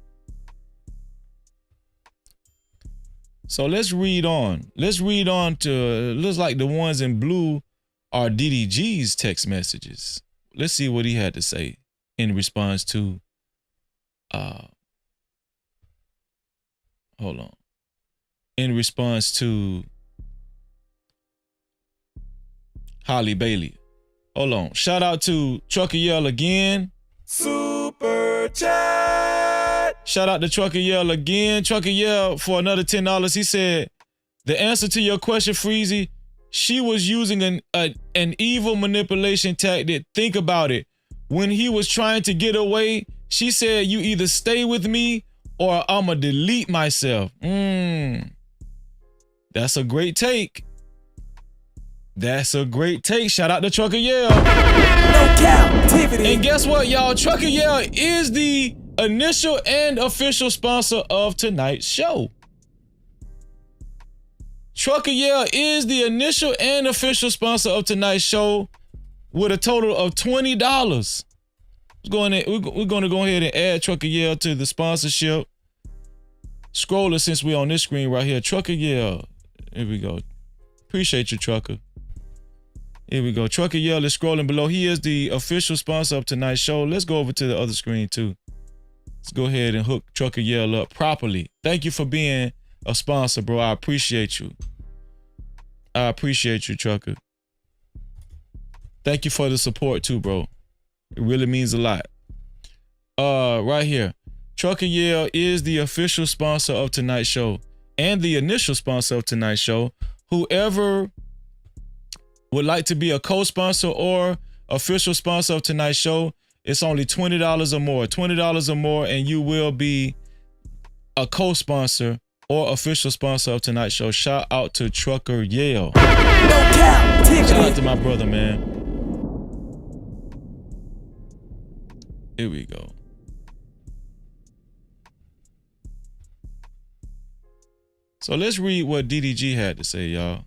So let's read on. Let's read on to, looks like the ones in blue are DDG's text messages. Let's see what he had to say in response to, hold on. In response to Holly Bailey. Hold on. Shout out to Trucker Yell again. Super chat. Shout out to Trucker Yell again. Trucker Yell for another $10. He said, the answer to your question, Freezy, she was using an evil manipulation tactic. Think about it. When he was trying to get away, she said, you either stay with me or I'ma delete myself. That's a great take. That's a great take. Shout out to Trucker Yell. No Cap-tivity. And guess what, y'all? Trucker Yell is the initial and official sponsor of tonight's show. Trucker Yell is the initial and official sponsor of tonight's show with a total of $20. We're going to go ahead and add Trucker Yell to the sponsorship. Scroller, since we're on this screen right here. Trucker Yell. Here we go. Appreciate you, Trucker. Here we go. Trucker Yell is scrolling below. He is the official sponsor of tonight's show. Let's go over to the other screen too. Let's go ahead and hook Trucker Yell up properly. Thank you for being a sponsor, bro. I appreciate you. I appreciate you, Trucker. Thank you for the support too, bro. It really means a lot. Right here. Trucker Yell is the official sponsor of tonight's show and the initial sponsor of tonight's show. Whoever would like to be a co-sponsor or official sponsor of tonight's show, it's only $20 or more. $20 or more, and you will be a co-sponsor or official sponsor of tonight's show. Shout out to Trucker Yale. No Cap-tivity. Shout out to my brother, man. Here we go. So let's read what DDG had to say, y'all.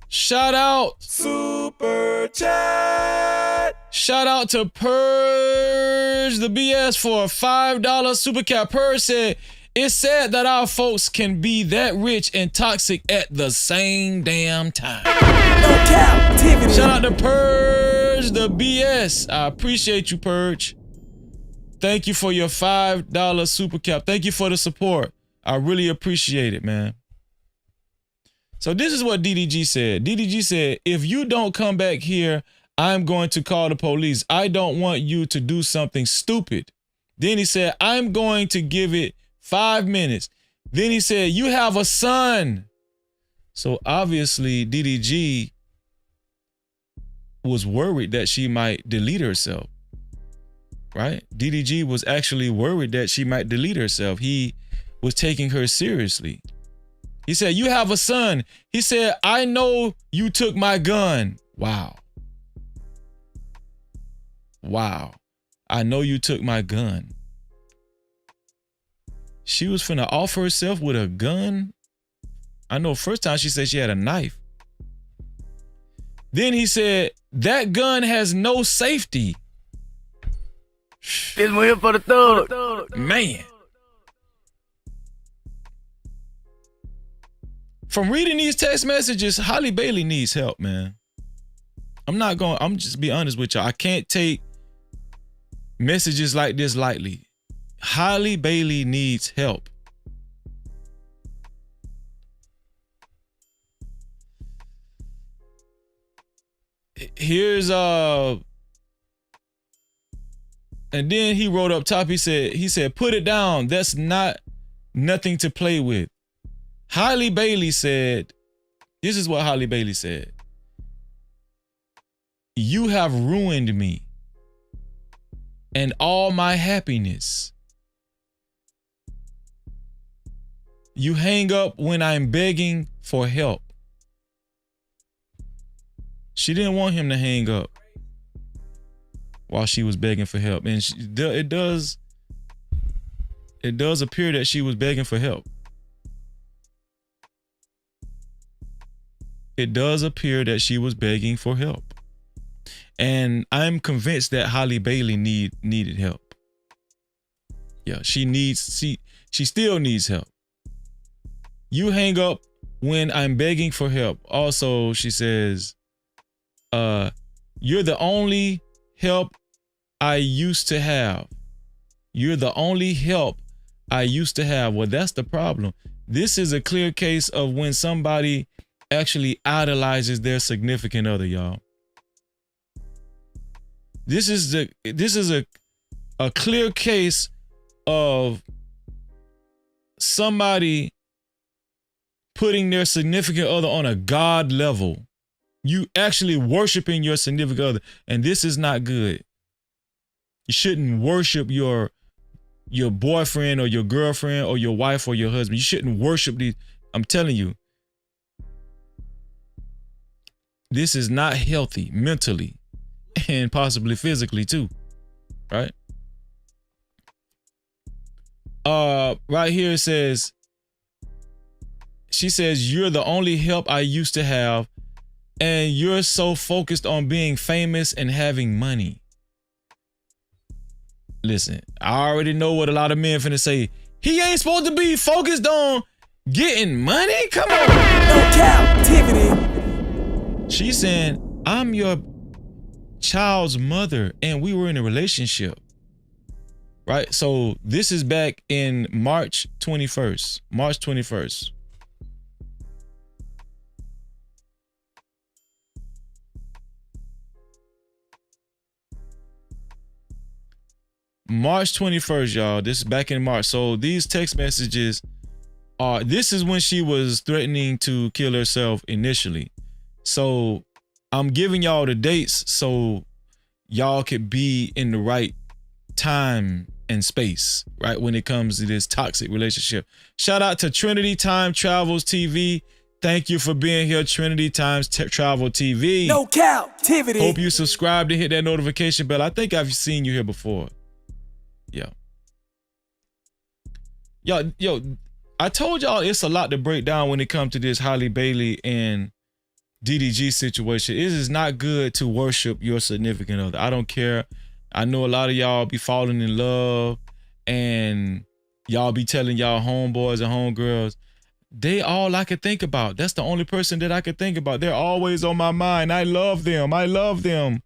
Shout out. Super chat. Shout out to Purge the BS for a $5 super cap. Purge said, it's sad that our folks can be that rich and toxic at the same damn time. No Cap-tivity. Shout out to Purge the BS. I appreciate you, Purge. Thank you for your $5 super cap. Thank you for the support. I really appreciate it, man. So this is what DDG said. DDG said, if you don't come back here, I'm going to call the police. I don't want you to do something stupid. Then he said, I'm going to give it 5 minutes. Then he said, you have a son. So obviously DDG was worried that she might delete herself. Right? DDG was actually worried that she might delete herself. He was taking her seriously. He said, you have a son. He said, I know you took my gun. Wow. Wow. I know you took my gun. She was finna off herself with a gun. I know first time she said she had a knife. Then he said, that gun has no safety. This one here for the thug. Man. From reading these text messages, Halle Bailey needs help, man. I'm just be honest with y'all. I can't take messages like this lightly. Halle Bailey needs help. Here's and then he wrote up top, he said, put it down. That's nothing to play with. Halle Bailey said, this is what Halle Bailey said. You have ruined me and all my happiness. You hang up when I'm begging for help. She didn't want him to hang up while she was begging for help. And it does appear that she was begging for help. It does appear that she was begging for help. And I'm convinced that Halle Bailey needed help. Yeah, she still needs help. You hang up when I'm begging for help. Also, she says, you're the only help I used to have. You're the only help I used to have. Well, that's the problem. This is a clear case of when somebody actually idolizes their significant other, y'all. This is a clear case of somebody putting their significant other on a God level. You actually worshiping your significant other, and this is not good. You shouldn't worship your boyfriend or your girlfriend or your wife or your husband. You shouldn't worship these. I'm telling you, this is not healthy mentally and possibly physically too, right? Right here it says, she says, you're the only help I used to have, and you're so focused on being famous and having money. Listen, I already know what a lot of men finna say. He ain't supposed to be focused on getting money? Come on. No Cap-tivity. She's saying, I'm your child's mother and we were in a relationship. Right? So this is back in March 21st. March 21st. March 21st, y'all. This is back in March. So these text messages are, this is when she was threatening to kill herself initially. So I'm giving y'all the dates so y'all could be in the right time and space, right? When it comes to this toxic relationship. Shout out to Trinity Time Travels TV. Thank you for being here, Trinity Times Travel TV. No Cap-tivity. Hope you subscribe to hit that notification bell. I think I've seen you here before. Yeah. Yo, I told y'all it's a lot to break down when it comes to this Halle Bailey and DDG situation. It is not good to worship your significant other. I don't care. I know a lot of y'all be falling in love and y'all be telling y'all homeboys and homegirls, they all I could think about. That's the only person that I could think about. They're always on my mind. I love them. I love them.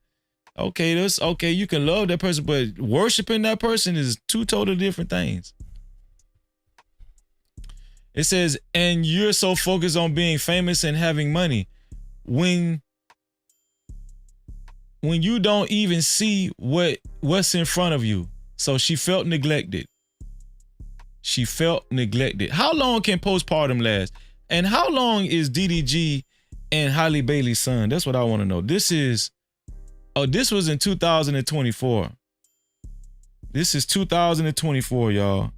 Okay, that's okay. You can love that person, but worshiping that person is two totally different things. It says, and you're so focused on being famous and having money when you don't even see what's in front of you. So she felt neglected. She felt neglected. How long can postpartum last? And how long is DDG and Halle Bailey's son? That's what I want to know. This was in 2024. This is 2024, y'all.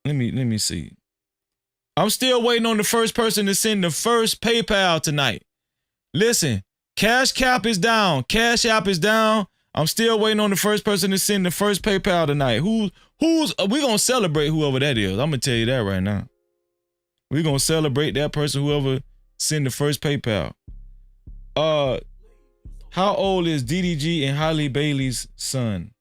Let me see. I'm still waiting on the first person to send the first PayPal tonight. Listen, Cash Cap is down. Cash App is down. I'm still waiting on the first person to send the first PayPal tonight. We gonna celebrate whoever that is. I'm gonna tell you that right now. We gonna celebrate that person, whoever sent the first PayPal. How old is DDG and Halle Bailey's son?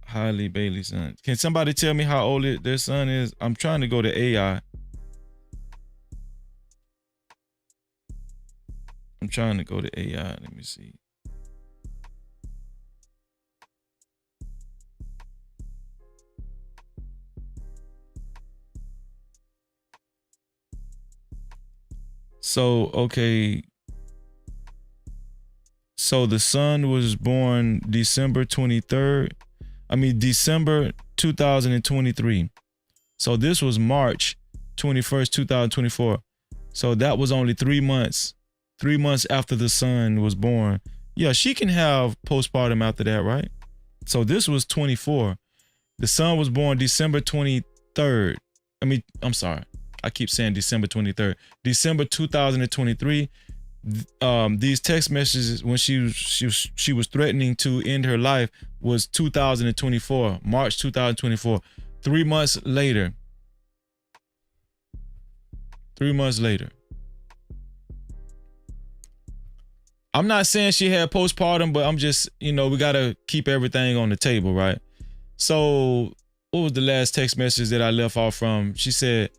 Halle Bailey's son. Can somebody tell me how old their son is? I'm trying to go to AI. I'm trying to go to AI. Let me see. So, okay. So the son was born December 2023. So this was March 21st, 2024. So that was only 3 months. 3 months after the son was born. Yeah, she can have postpartum after that, right? So this was 24. The son was born December 23rd. I'm sorry. I keep saying December 23rd. December 2023. These text messages when she was threatening to end her life was 2024, March 2024. 3 months later. 3 months later. I'm not saying she had postpartum, but I'm just, we gotta keep everything on the table, right? So what was the last text message that I left off from? She said,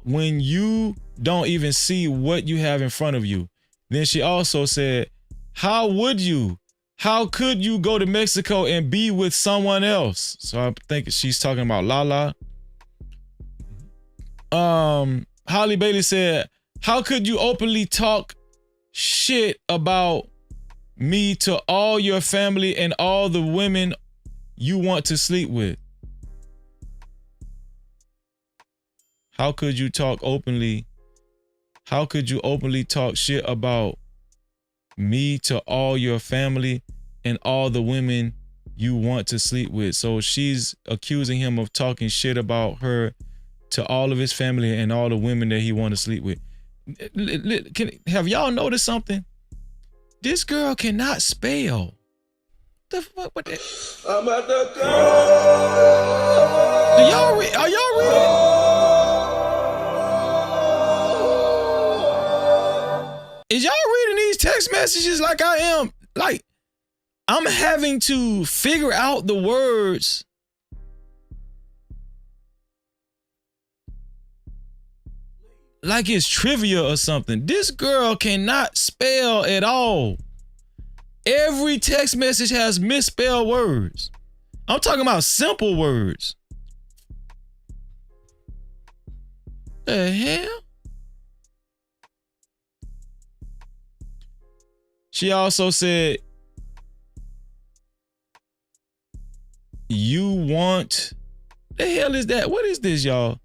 when you don't even see what you have in front of you. Then she also said, how would you? How could you go to Mexico and be with someone else? So I think she's talking about Lala. Halle Bailey said, how could you openly talk shit about me to all your family and all the women you want to sleep with? How could you talk openly? How could you openly talk shit about me to all your family and all the women you want to sleep with? So she's accusing him of talking shit about her to all of his family and all the women that he want to sleep with. Have y'all noticed something? This girl cannot spell. What the? I'm at the girl. Are y'all reading? Is y'all reading these text messages like I am? Like, I'm having to figure out the words. Like it's trivia or something. This girl cannot spell at all. Every text message has misspelled words. I'm talking about simple words. The hell? She also said, you want, the hell is that? What is this, y'all?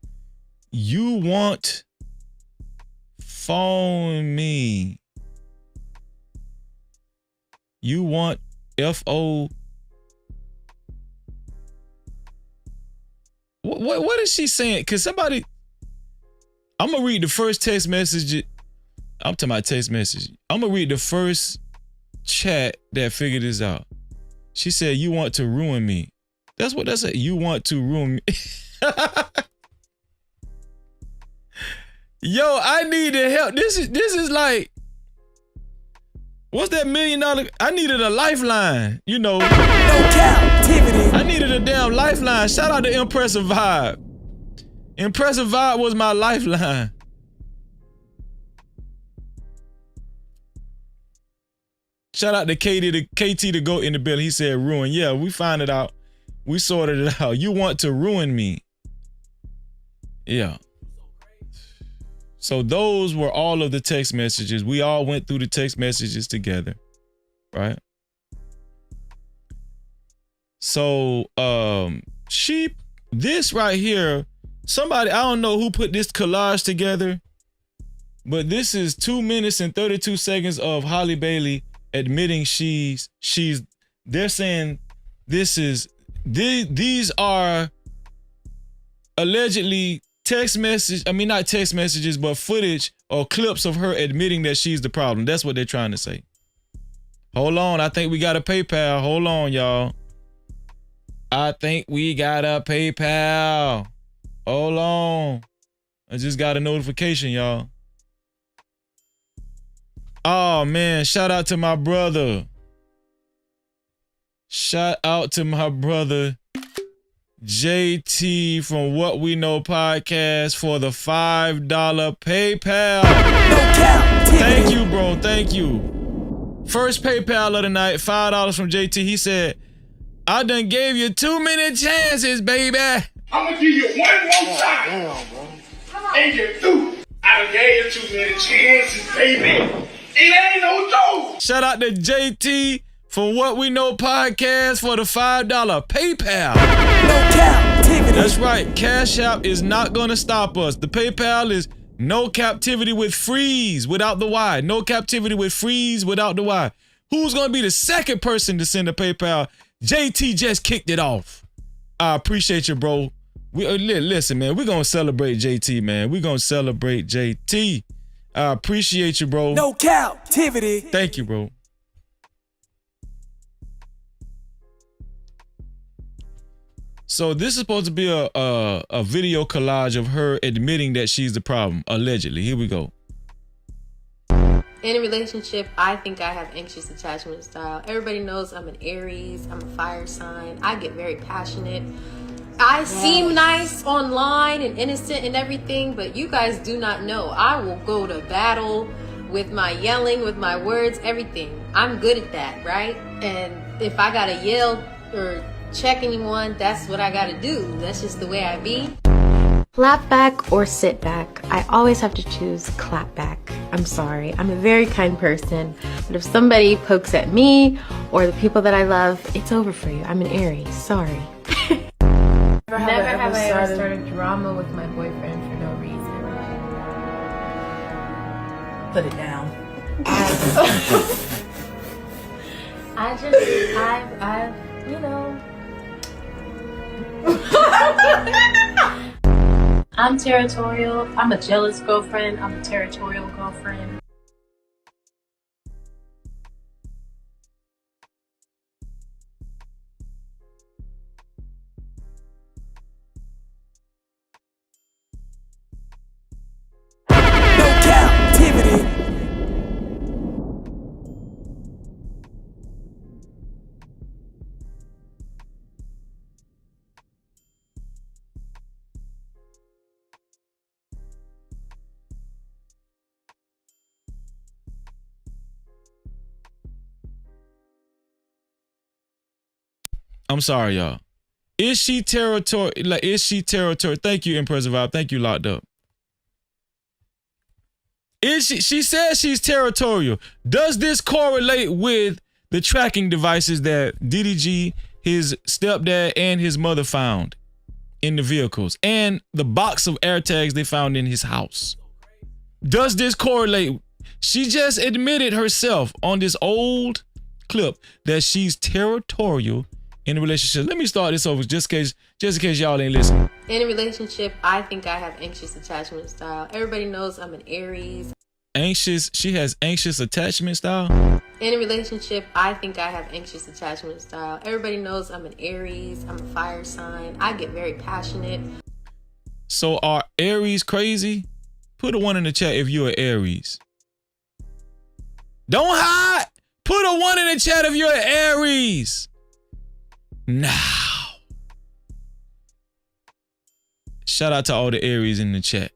You want phone me. You want F-O. What is she saying? Cause somebody, I'm gonna read the first text message. I'm talking about text message. I'm gonna read the first chat that figured this out. She said, you want to ruin me. That's what that said. You want to ruin me. Yo, I need the help. This is like, what's that $1 million? I needed a lifeline, No Cap-tivity. I needed a damn lifeline. Shout out to Impressive Vibe. Impressive Vibe was my lifeline. Shout out to KT to go in the bill. He said ruin. Yeah, we found it out. We sorted it out. You want to ruin me. Yeah. So those were all of the text messages. We all went through the text messages together, right? So this right here, somebody, I don't know who put this collage together, but this is 2 minutes and 32 seconds of Halle Bailey admitting they're saying these are allegedly not text messages, but footage or clips of her admitting that she's the problem. That's what they're trying to say. Hold on, I think we got a PayPal. Hold on, y'all. I think we got a PayPal. Hold on. I just got a notification, y'all. Oh, man. Shout out to my brother. Shout out to my brother, JT from What We Know Podcast for the $5 PayPal. Thank you, bro. Thank you. First PayPal of the night, $5 from JT. He said, I done gave you too many chances, baby. I'm gonna give you one more time. Damn, bro. And you're through. I done gave you too many chances, baby. It ain't no joke. Shout out to JT from What We Know Podcast for the $5 PayPal. No Cap-tivity. That's right. Cash App is not gonna stop us. The PayPal is No Cap-tivity with freeze without the Y. No Cap-tivity with freeze without the Y. Who's gonna be the second person to send a PayPal? JT just kicked it off. I appreciate you, bro. Listen, man, we're gonna celebrate JT, man. We're gonna celebrate JT. I appreciate you, bro. No Cap-tivity. Thank you, bro. So this is supposed to be a video collage of her admitting that she's the problem, allegedly. Here we go. In a relationship, I think I have anxious attachment style. Everybody knows I'm an Aries, I'm a fire sign. I get very passionate. I seem nice online and innocent and everything, but you guys do not know. I will go to battle with my yelling, with my words, everything. I'm good at that, right? And if I gotta yell or check anyone, that's what I gotta do. That's just the way I be. Clap back or sit back. I always have to choose clap back. I'm sorry, I'm a very kind person, but if somebody pokes at me or the people that I love, it's over for you. I'm an Aries, sorry. Never have I ever started drama with my boyfriend for no reason. Put it down. I've, you know. I'm territorial. I'm a jealous girlfriend. I'm a territorial girlfriend. No Cap-tivity. I'm sorry, y'all. Is she territorial? Like, is she territorial? Thank you, Impressive Vibe. Thank you, Locked Up. Is she says she's territorial. Does this correlate with the tracking devices that DDG, his stepdad, and his mother found in the vehicles, and the box of AirTags they found in his house? Does this correlate? She just admitted herself on this old clip that she's territorial in a relationship. Let me start this over just in case y'all ain't listening. In a relationship, I think I have anxious attachment style. Everybody knows I'm an Aries. Anxious, she has anxious attachment style? In a relationship, I think I have anxious attachment style. Everybody knows I'm an Aries, I'm a fire sign. I get very passionate. So are Aries crazy? Put a 1 in the chat if you're an Aries. Don't hide! Put a 1 in the chat if you're an Aries. Now. Shout out to all the Aries in the chat.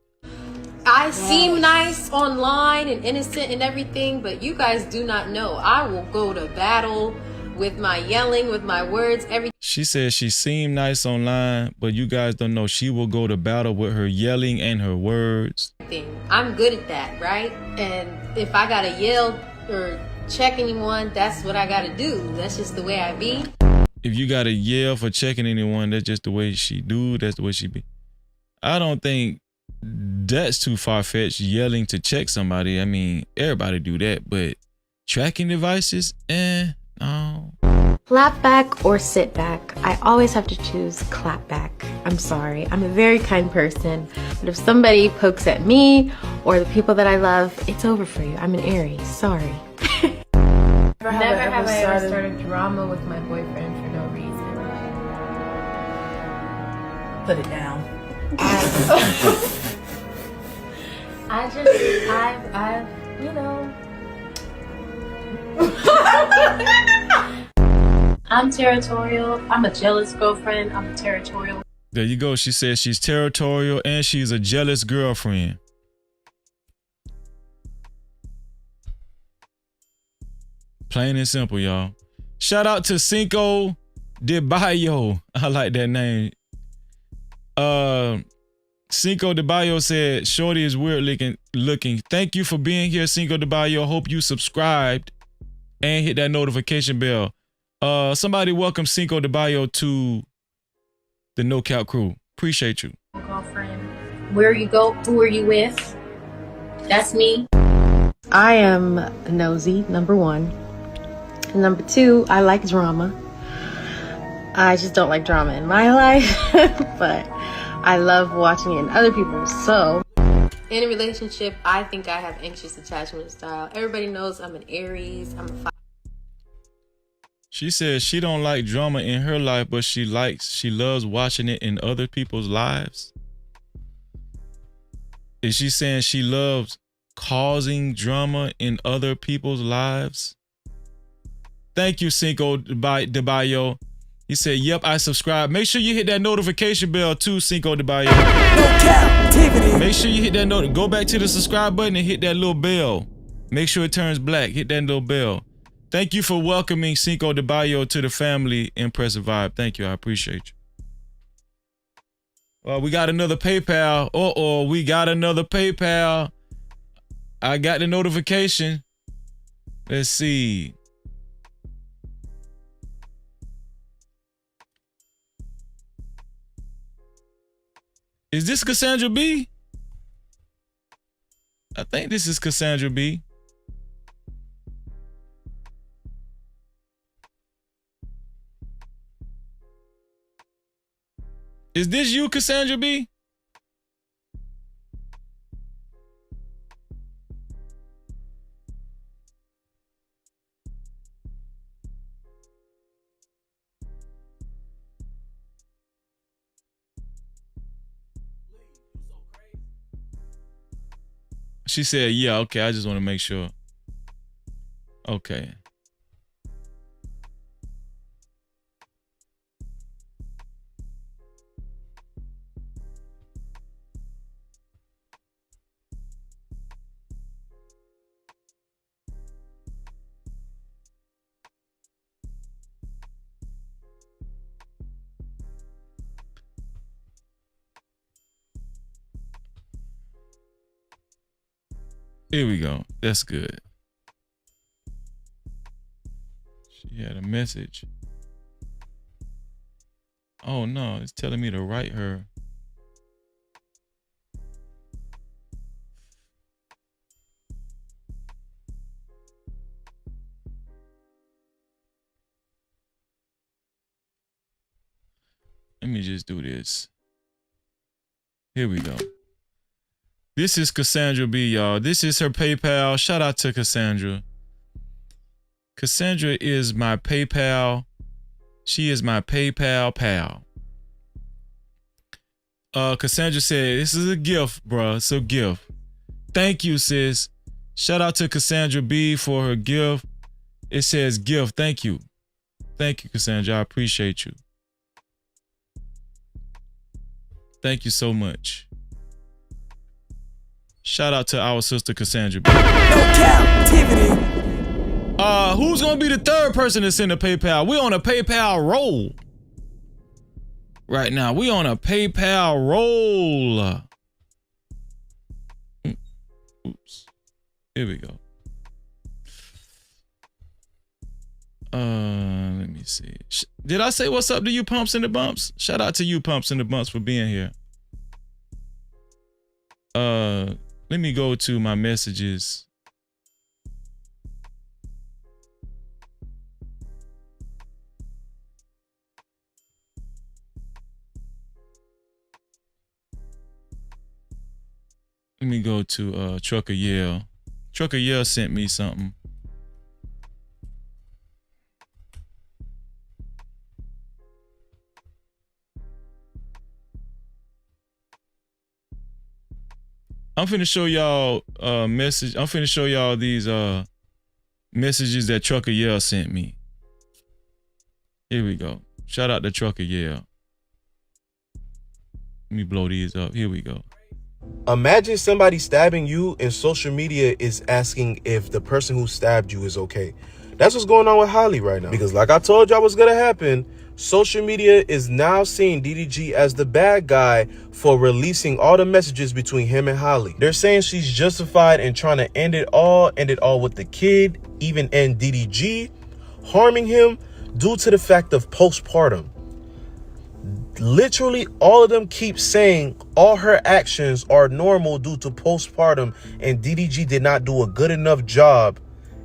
I seem nice online and innocent and everything, but you guys do not know. I will go to battle with my yelling, with my words, everything. She says she seemed nice online, but you guys don't know she will go to battle with her yelling and her words. I'm good at that, right? And if I gotta yell or check anyone, that's what I gotta do. That's just the way I be. If you gotta yell for checking anyone, that's just the way she do. That's the way she be. I don't think that's too far-fetched, yelling to check somebody. I mean, everybody do that, but tracking devices, no. Clap back or sit back. I always have to choose clap back. I'm sorry, I'm a very kind person, but if somebody pokes at me or the people that I love, it's over for you. I'm an Aries, sorry. Never Never have I ever started drama with my boyfriend for no reason. Put it down. I've, you know. I'm territorial. I'm a jealous girlfriend. I'm a territorial. There you go. She says she's territorial and she's a jealous girlfriend. Plain and simple, y'all. Shout out to Cinco de Bayo. I like that name. Cinco de Bayo said, Shorty is weird looking. Thank you for being here, Cinco de Bayo. Hope you subscribed and hit that notification bell. Somebody welcome Cinco de Bayo to the No Cap crew. Appreciate you. Girlfriend. Where you go? Who are you with? That's me. I am nosy, number one. Number two, I like drama. I just don't like drama in my life, but I love watching it in other people's. So, in a relationship, I think I have anxious attachment style. Everybody knows I'm an Aries. I'm a fire. She says she don't like drama in her life, but she loves watching it in other people's lives. Is she saying she loves causing drama in other people's lives? Thank you, Cinco de Bayo. He said, yep, I subscribe. Make sure you hit that notification bell too, Cinco de Bayo. No Cap-tivity. Make sure you hit that note. Go back to the subscribe button and hit that little bell. Make sure it turns black. Hit that little bell. Thank you for welcoming Cinco de Bayo to the family. Impressive vibe. Thank you. I appreciate you. Well, we got another PayPal. Uh-oh, we got another PayPal. I got the notification. Let's see. Is this Cassandra B? I think this is Cassandra B. Is this you, Cassandra B? She said, yeah, okay, I just want to make sure. Okay. Here we go. That's good. She had a message. Oh no, it's telling me to write her. Let me just do this. Here we go. This is Cassandra B, y'all. This is her PayPal. Shout out to Cassandra. Cassandra is my PayPal. She is my PayPal pal. Cassandra said, this is a gift, bruh. It's a gift. Thank you, sis. Shout out to Cassandra B for her gift. It says gift. Thank you. Thank you, Cassandra. I appreciate you. Thank you so much. Shout out to our sister Cassandra. No Cap-tivity. Who's gonna be the third person to send a PayPal? We on a PayPal roll right now. We on a PayPal roll. Oops. Here we go. Let me see. Did I say what's up to you, Pumps and the Bumps? Shout out to you, Pumps and the Bumps, for being here. Let me go to my messages. Let me go to Trucker Yell. Trucker Yell sent me something. I'm finna show y'all message. I'm finna show y'all these messages that Trucker Yell sent me. Here we go. Shout out to Trucker Yell. Let me blow these up. Here we go. Imagine somebody stabbing you and social media is asking if the person who stabbed you is okay. That's what's going on with Halle right now. Because like I told y'all what's gonna happen, social media is now seeing DDG as the bad guy for releasing all the messages between him and Halle. They're saying she's justified in trying to end it all with the kid, even end DDG, harming him due to the fact of postpartum. Literally all of them keep saying all her actions are normal due to postpartum, and DDG did not do a good enough job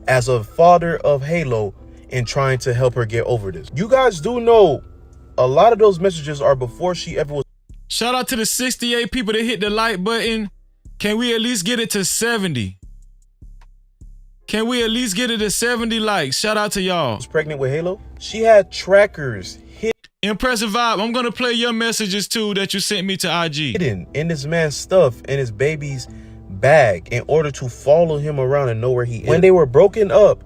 as a father of Halo in trying to help her get over this. You guys do know a lot of those messages are before she ever was. Shout out to the 68 people that hit the like button. Can we at least get it to 70? Can we at least get it to 70 likes? Shout out to y'all. Was pregnant with Halo. She had trackers hidden. Impressive vibe. I'm gonna play your messages too that you sent me to IG. Hidden in this man's stuff in his baby's bag in order to follow him around and know where he is. When they were broken up,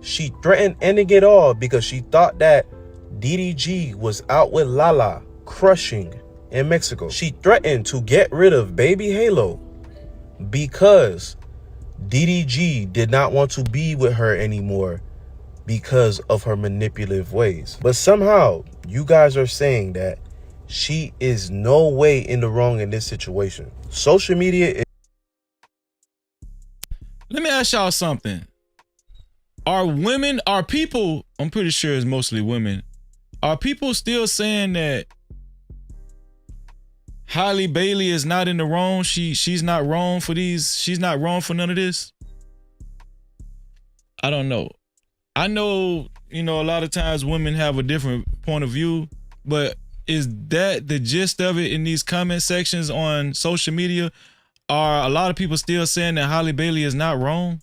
she threatened ending it all because she thought that DDG was out with Lala crushing in Mexico. She threatened to get rid of baby Halo because DDG did not want to be with her anymore because of her manipulative ways. But somehow you guys are saying that she is no way in the wrong in this situation. Social media is... Let me ask y'all something. Are people, I'm pretty sure it's mostly women, are people still saying that Halle Bailey is not in the wrong? She's not wrong for these, she's not wrong for none of this? I don't know. I know, you know, a lot of times women have a different point of view, but is that the gist of it in these comment sections on social media? Are a lot of people still saying that Halle Bailey is not wrong?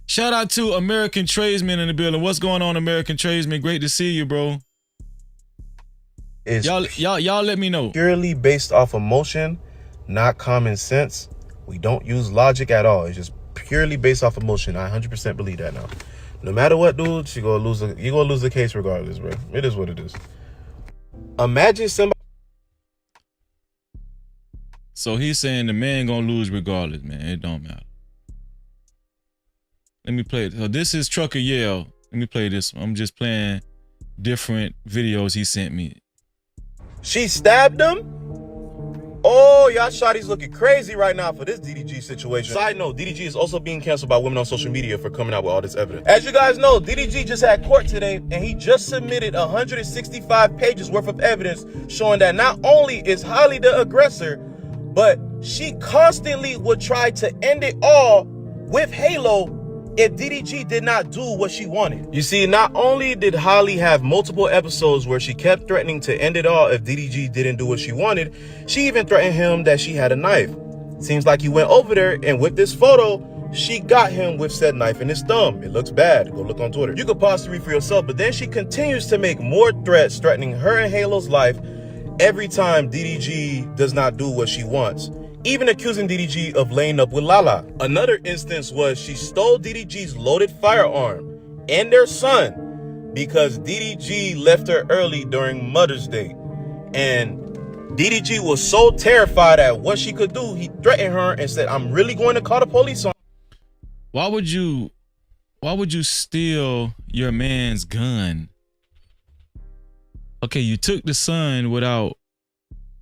Shout out to American Tradesman in the building. What's going on, American Tradesman? Great to see you, bro. Y'all let me know. Purely based off emotion, not common sense. We don't use logic at all. It's just purely based off emotion. I 100% believe that now. No matter what, dude, you're gonna lose the case regardless, bro. It is what it is. Imagine somebody. So he's saying the man gonna lose regardless, man. It don't matter. Let me play it. So this is Trucker Yell. Let me play this one. I'm just playing different videos he sent me. She stabbed him? Oh, y'all shawty's looking crazy right now for this DDG situation. Side note, DDG is also being canceled by women on social media for coming out with all this evidence. As you guys know, DDG just had court today, and he just submitted 165 pages worth of evidence showing that not only is Halle the aggressor, but she constantly would try to end it all with Halo if DDG did not do what she wanted. You see, not only did Halle have multiple episodes where she kept threatening to end it all if DDG didn't do what she wanted, she even threatened him that she had a knife. Seems like he went over there, and with this photo, she got him with said knife in his thumb. It looks bad. Go look on Twitter. You could pause to read for yourself, but then she continues to make more threats threatening her and Halo's life every time DDG does not do what she wants, even accusing DDG of laying up with Lala. Another instance was she stole DDG's loaded firearm and their son because DDG left her early during Mother's Day. And DDG was so terrified at what she could do, he threatened her and said, "I'm really going to call the police on." Why would you steal your man's gun? Okay, you took the son without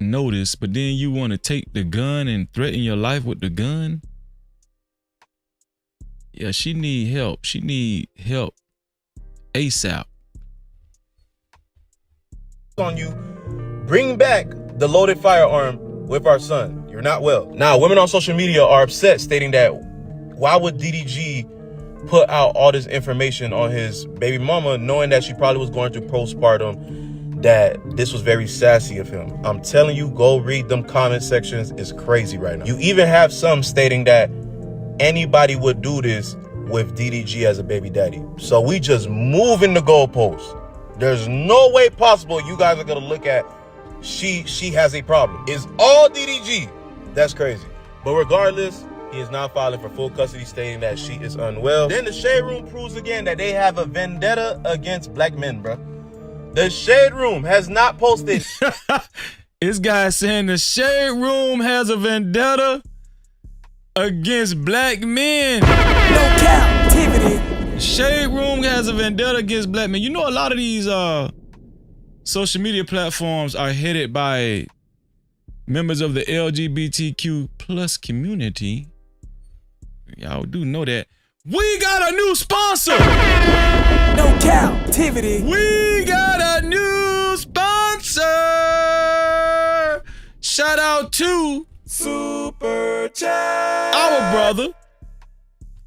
notice, but then you want to take the gun and threaten your life with the gun? Yeah, she need help. She need help ASAP. On you, bring back the loaded firearm with our son. You're not well. Now, women on social media are upset, stating that why would DDG put out all this information on his baby mama, knowing that she probably was going through postpartum, that this was very sassy of him. I'm telling you, go read them comment sections. It's crazy right now. You even have some stating that anybody would do this with DDG as a baby daddy. So we just moving the goalposts. There's no way possible you guys are gonna look at she has a problem. It's all DDG. That's crazy. But regardless, he is now filing for full custody, stating that she is unwell. Then the Shade Room proves again that they have a vendetta against black men, bro. The Shade Room has not posted. This guy saying the Shade Room has a vendetta against black men. No Cap-tivity. Shade Room has a vendetta against black men. You know, a lot of these social media platforms are headed by members of the LGBTQ plus community. Y'all do know that. We got a new sponsor. No Cap-tivity. We got a new sponsor. Shout out to Super Chat.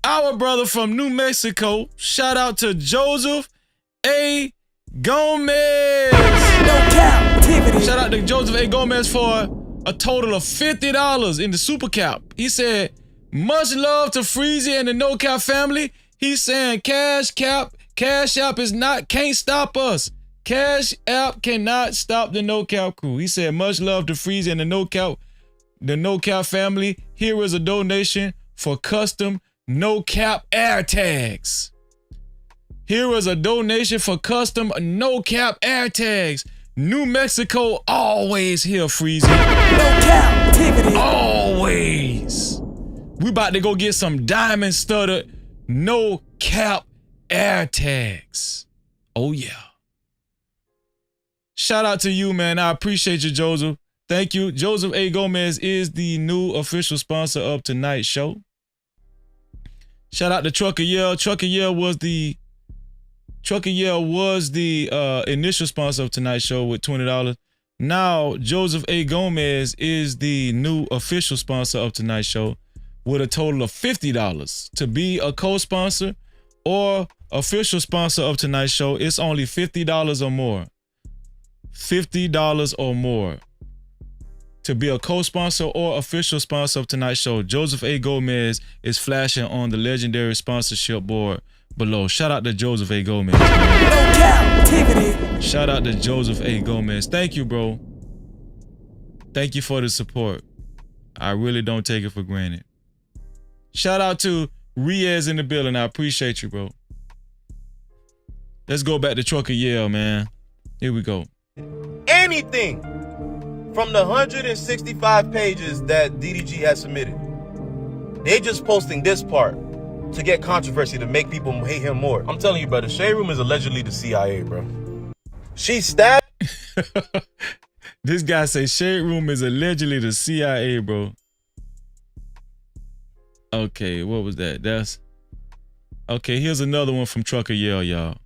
Our brother from New Mexico. Shout out to Joseph A. Gomez. No Cap-tivity. Shout out to Joseph A. Gomez for a total of $50 in the Super Cap. He said, much love to Freezy and the No Cap family. He's saying Cash App is not, can't stop us. Cash App cannot stop the No Cap crew. He said, much love to Freezy and the No Cap family. Here is a donation for custom No Cap air tags. Here is a donation for custom No Cap air tags. New Mexico always here, Freezy. No Cap-tivity. Always. We about to go get some diamond studded No Cap air tags. Oh yeah. Shout out to you, man. I appreciate you, Joseph. Thank you. Joseph A. Gomez is the new official sponsor of tonight's show. Shout out to Trucker Yell. Trucker Yell was the initial sponsor of tonight's show with $20. Now, Joseph A. Gomez is the new official sponsor of tonight's show with a total of $50. To be a co-sponsor or official sponsor of tonight's show, it's only $50 or more. $50 or more. To be a co-sponsor or official sponsor of tonight's show, Joseph A. Gomez is flashing on the legendary sponsorship board below. Shout out to Joseph A. Gomez. No Cap-tivity. Shout out to Joseph A. Gomez. Thank you, bro. Thank you for the support. I really don't take it for granted. Shout out to Riaz in the building. I appreciate you, bro. Let's go back to Trucker Yell, man. Here we go. Anything from the 165 pages that DDG has submitted. They just posting this part to get controversy, to make people hate him more. I'm telling you, bro, the Shade Room is allegedly the CIA, bro. She stabbed. This guy say Shade Room is allegedly the CIA, bro. Okay, what was that? That's okay. Here's another one from Trucker Yell, y'all.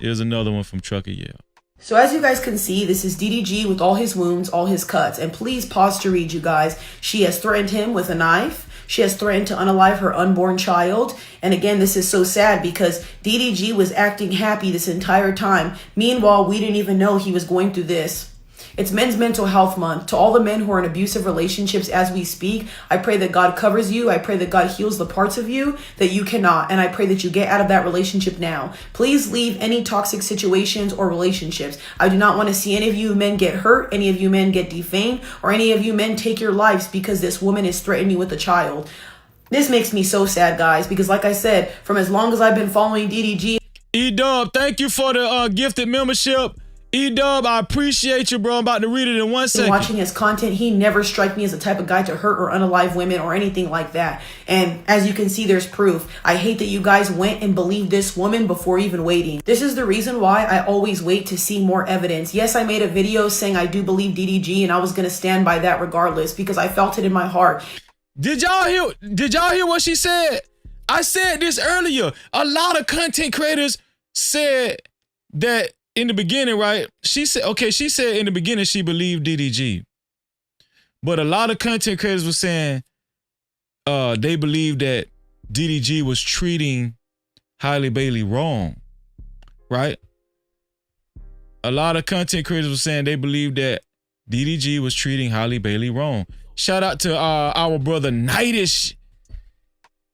Here's another one from Trucker Yell. So as you guys can see, this is DDG with all his wounds, all his cuts. And please pause to read, you guys. She has threatened him with a knife. She has threatened to unalive her unborn child. And again, this is so sad because DDG was acting happy this entire time. Meanwhile, we didn't even know he was going through this. It's Men's Mental Health Month. To all the men who are in abusive relationships as we speak, I pray that God covers you. I pray that God heals the parts of you that you cannot. And I pray that you get out of that relationship now. Please leave any toxic situations or relationships. I do not want to see any of you men get hurt, any of you men get defamed, or any of you men take your lives because this woman is threatening you with a child. This makes me so sad, guys, because like I said, from as long as I've been following DDG. E-Dub, thank you for the gifted membership. E-Dub, I appreciate you, bro. I'm about to read it in 1 second. Watching his content, he never struck me as the type of guy to hurt or unalive women or anything like that. And as you can see, there's proof. I hate that you guys went and believed this woman before even waiting. This is the reason why I always wait to see more evidence. Yes, I made a video saying I do believe DDG, and I was going to stand by that regardless because I felt it in my heart. Did y'all hear what she said? I said this earlier. A lot of content creators said that in the beginning, right? She said in the beginning she believed DDG. But a lot of content creators were saying they believed that DDG was treating Halle Bailey wrong, right? A lot of content creators were saying they believed that DDG was treating Halle Bailey wrong. Shout out to our brother Nightish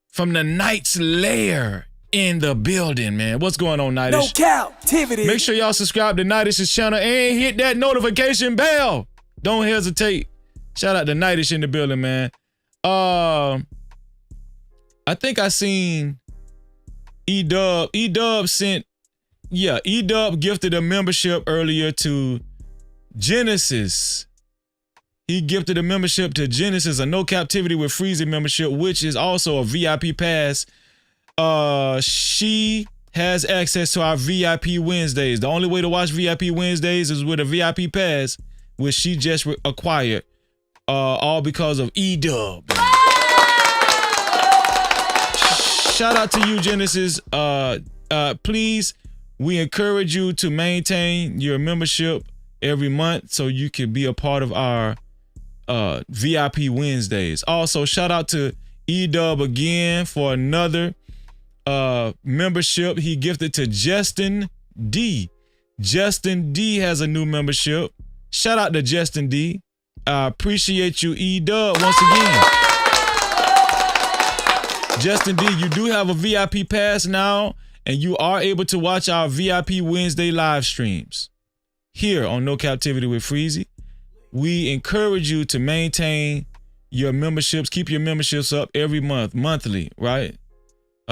from the Night's Lair in the building, man. What's going on, Nightish? No Cap-tivity. Make sure y'all subscribe to Nightish's channel and hit that notification bell. Don't hesitate. Shout out to Nightish in the building, man. I think I seen E-Dub. E-Dub gifted a membership earlier to Genesis. He gifted a membership to Genesis, a No Captivity with Freezy membership, which is also a VIP pass. She has access to our VIP Wednesdays. The only way to watch VIP Wednesdays is with a VIP pass, which she just acquired. All because of E-Dub. Shout out to you, Genesis. Please, we encourage you to maintain your membership every month so you can be a part of our VIP Wednesdays. Also, shout out to E-Dub again for another membership he gifted to Justin D. Justin D has a new membership. Shout out to Justin D. I appreciate you, E-Dub, once again. Justin D, you do have a VIP pass now, and you are able to watch our VIP Wednesday live streams here on No Captivity with Freezy. We encourage you to maintain your memberships, keep your memberships up every month, monthly, right?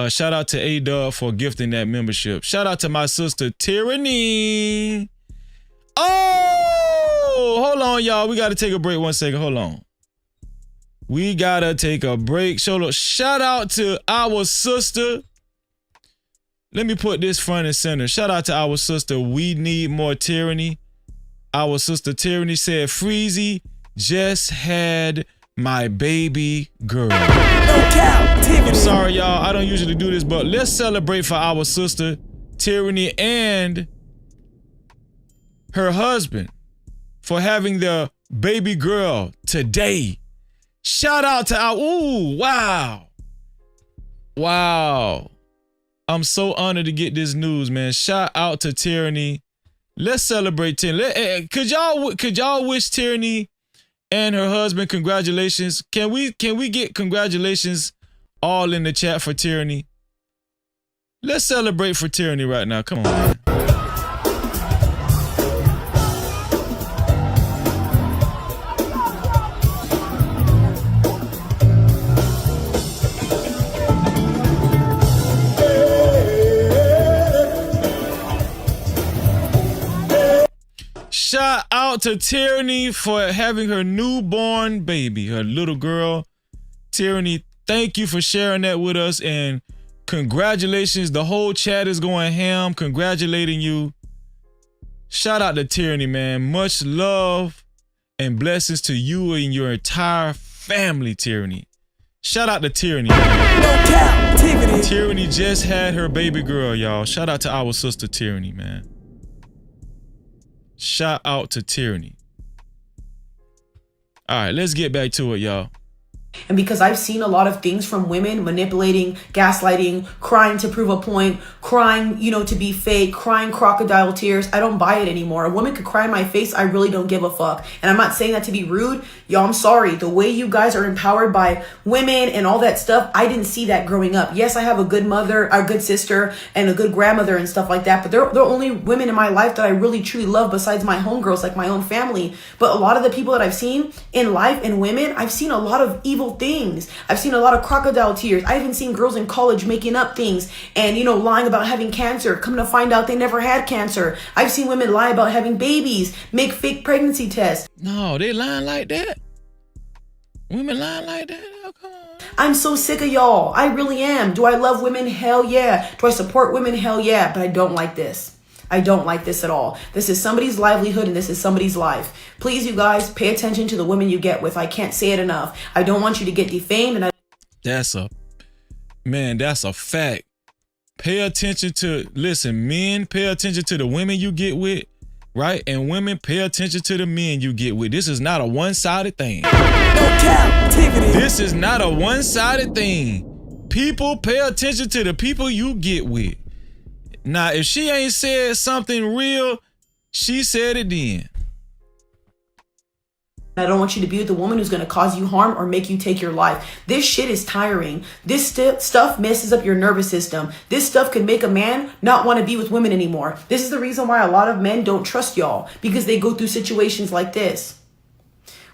Shout out to A-Dub for gifting that membership. Shout out to my sister, Tyranny. Oh, hold on, y'all. We got to take a break 1 second. Hold on. We got to take a break. Shout out to our sister. Let me put this front and center. Shout out to our sister. We need more tyranny. Our sister Tyranny said, Freezy just had my baby girl. I'm sorry, y'all. I don't usually do this, but let's celebrate for our sister Tyranny and her husband for having the baby girl today. Shout out to our, ooh, wow. Wow. I'm so honored to get this news, man. Shout out to Tyranny. Let's celebrate Tyranny. Could y'all wish Tyranny and her husband congratulations? Can we get congratulations all in the chat for Tyranny? Let's celebrate for Tyranny right now. Come on, man. Shout out to Tyranny for having her newborn baby, her little girl. Tyranny, thank you for sharing that with us, and congratulations. The whole chat is going ham, congratulating you. Shout out to Tyranny, man. Much love and blessings to you and your entire family, Tyranny. Shout out to Tyranny, man. Tyranny just had her baby girl, y'all. Shout out to our sister Tyranny, man. Shout out to Tyranny. All right, let's get back to it, y'all. And because I've seen a lot of things from women manipulating, gaslighting, crying to prove a point, crying, to be fake, crying crocodile tears, I don't buy it anymore. A woman could cry in my face, I really don't give a fuck. And I'm not saying that to be rude. Y'all, I'm sorry. The way you guys are empowered by women and all that stuff, I didn't see that growing up. Yes, I have a good mother, a good sister, and a good grandmother and stuff like that. But they're only women in my life that I really truly love besides my homegirls, like my own family. But a lot of the people that I've seen in life and women, I've seen a lot of evil things. I've seen a lot of crocodile tears. I even seen girls in college making up things and lying about having cancer. Come to find out they never had cancer. I've seen women lie about having babies, make fake pregnancy tests. No, they lying like that. Women lying like that. Oh, come on. I'm so sick of y'all. I really am. Do I love women? Hell yeah. Do I support women? Hell yeah. But I don't like this. I don't like this at all. This is somebody's livelihood and this is somebody's life. Please, you guys, pay attention to the women you get with. I can't say it enough. I don't want you to get defamed. And that's a fact. Pay attention to, listen, men, pay attention to the women you get with, right? And women, pay attention to the men you get with. This is not a one-sided thing. This is not a one-sided thing. People, pay attention to the people you get with. Now, if she ain't said something real, she said it then. I don't want you to be with a woman who's going to cause you harm or make you take your life. This shit is tiring. This stuff messes up your nervous system. This stuff can make a man not want to be with women anymore. This is the reason why a lot of men don't trust y'all, because they go through situations like this.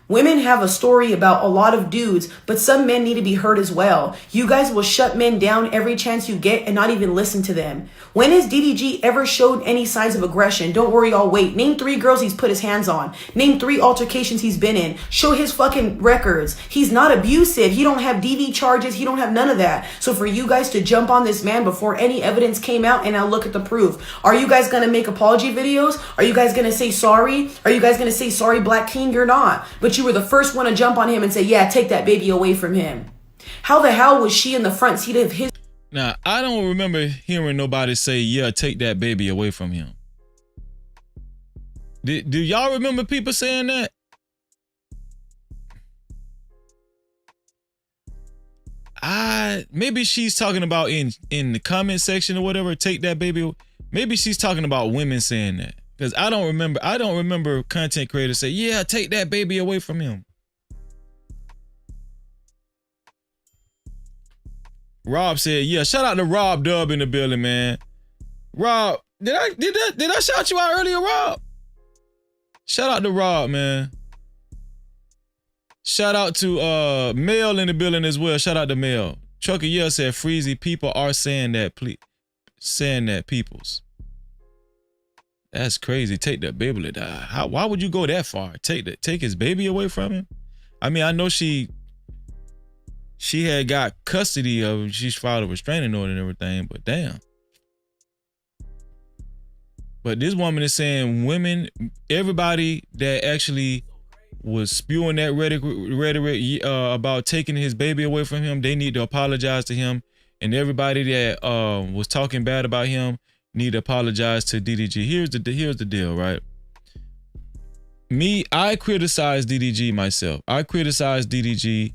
Women have a story about a lot of dudes, but some men need to be heard as well. You guys will shut men down every chance you get and not even listen to them. When has DDG ever showed any signs of aggression? Don't worry, I'll wait. Name 3 girls he's put his hands on. Name 3 altercations he's been in. Show his fucking records. He's not abusive. He don't have DV charges. He don't have none of that. So for you guys to jump on this man before any evidence came out and now look at the proof. Are you guys going to make apology videos? Are you guys going to say sorry? Are you guys going to say sorry, Black King? You're not. But you were the first one to jump on him and say, yeah, take that baby away from him. How the hell was she in the front seat of his... Now, I don't remember hearing nobody say, yeah, take that baby away from him. Do y'all remember people saying that? Maybe she's talking about in the comment section or whatever, take that baby. Maybe she's talking about women saying that. Because I don't remember content creators say, yeah, take that baby away from him. Rob said, yeah, shout out to Rob Dub in the building, man. Rob, did I shout you out earlier, Rob? Shout out to Rob, man. Shout out to Mel in the building as well. Shout out to Mel. Trucker Yeah said, Freezy, people are saying that, peoples. That's crazy. Take the baby to die. Why would you go that far? Take his baby away from him? I mean, I know she had got custody of him. She's filed a restraining order and everything, but damn. But this woman is saying women, everybody that actually was spewing that rhetoric about taking his baby away from him, they need to apologize to him. And everybody that was talking bad about him need to apologize to DDG. Here's the deal, right? I criticize DDG myself. I criticize DDG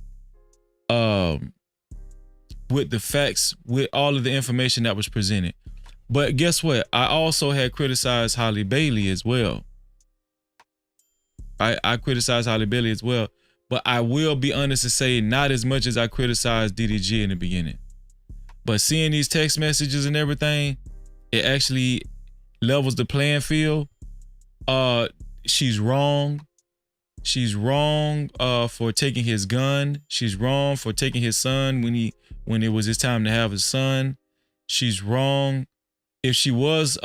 with the facts, with all of the information that was presented. But guess what? I also had criticized Halle Bailey as well. I criticized Halle Bailey as well. But I will be honest to say, not as much as I criticized DDG in the beginning. But seeing these text messages and everything, it actually levels the playing field. She's wrong. She's wrong for taking his gun. She's wrong for taking his son when it was his time to have his son. She's wrong. If she was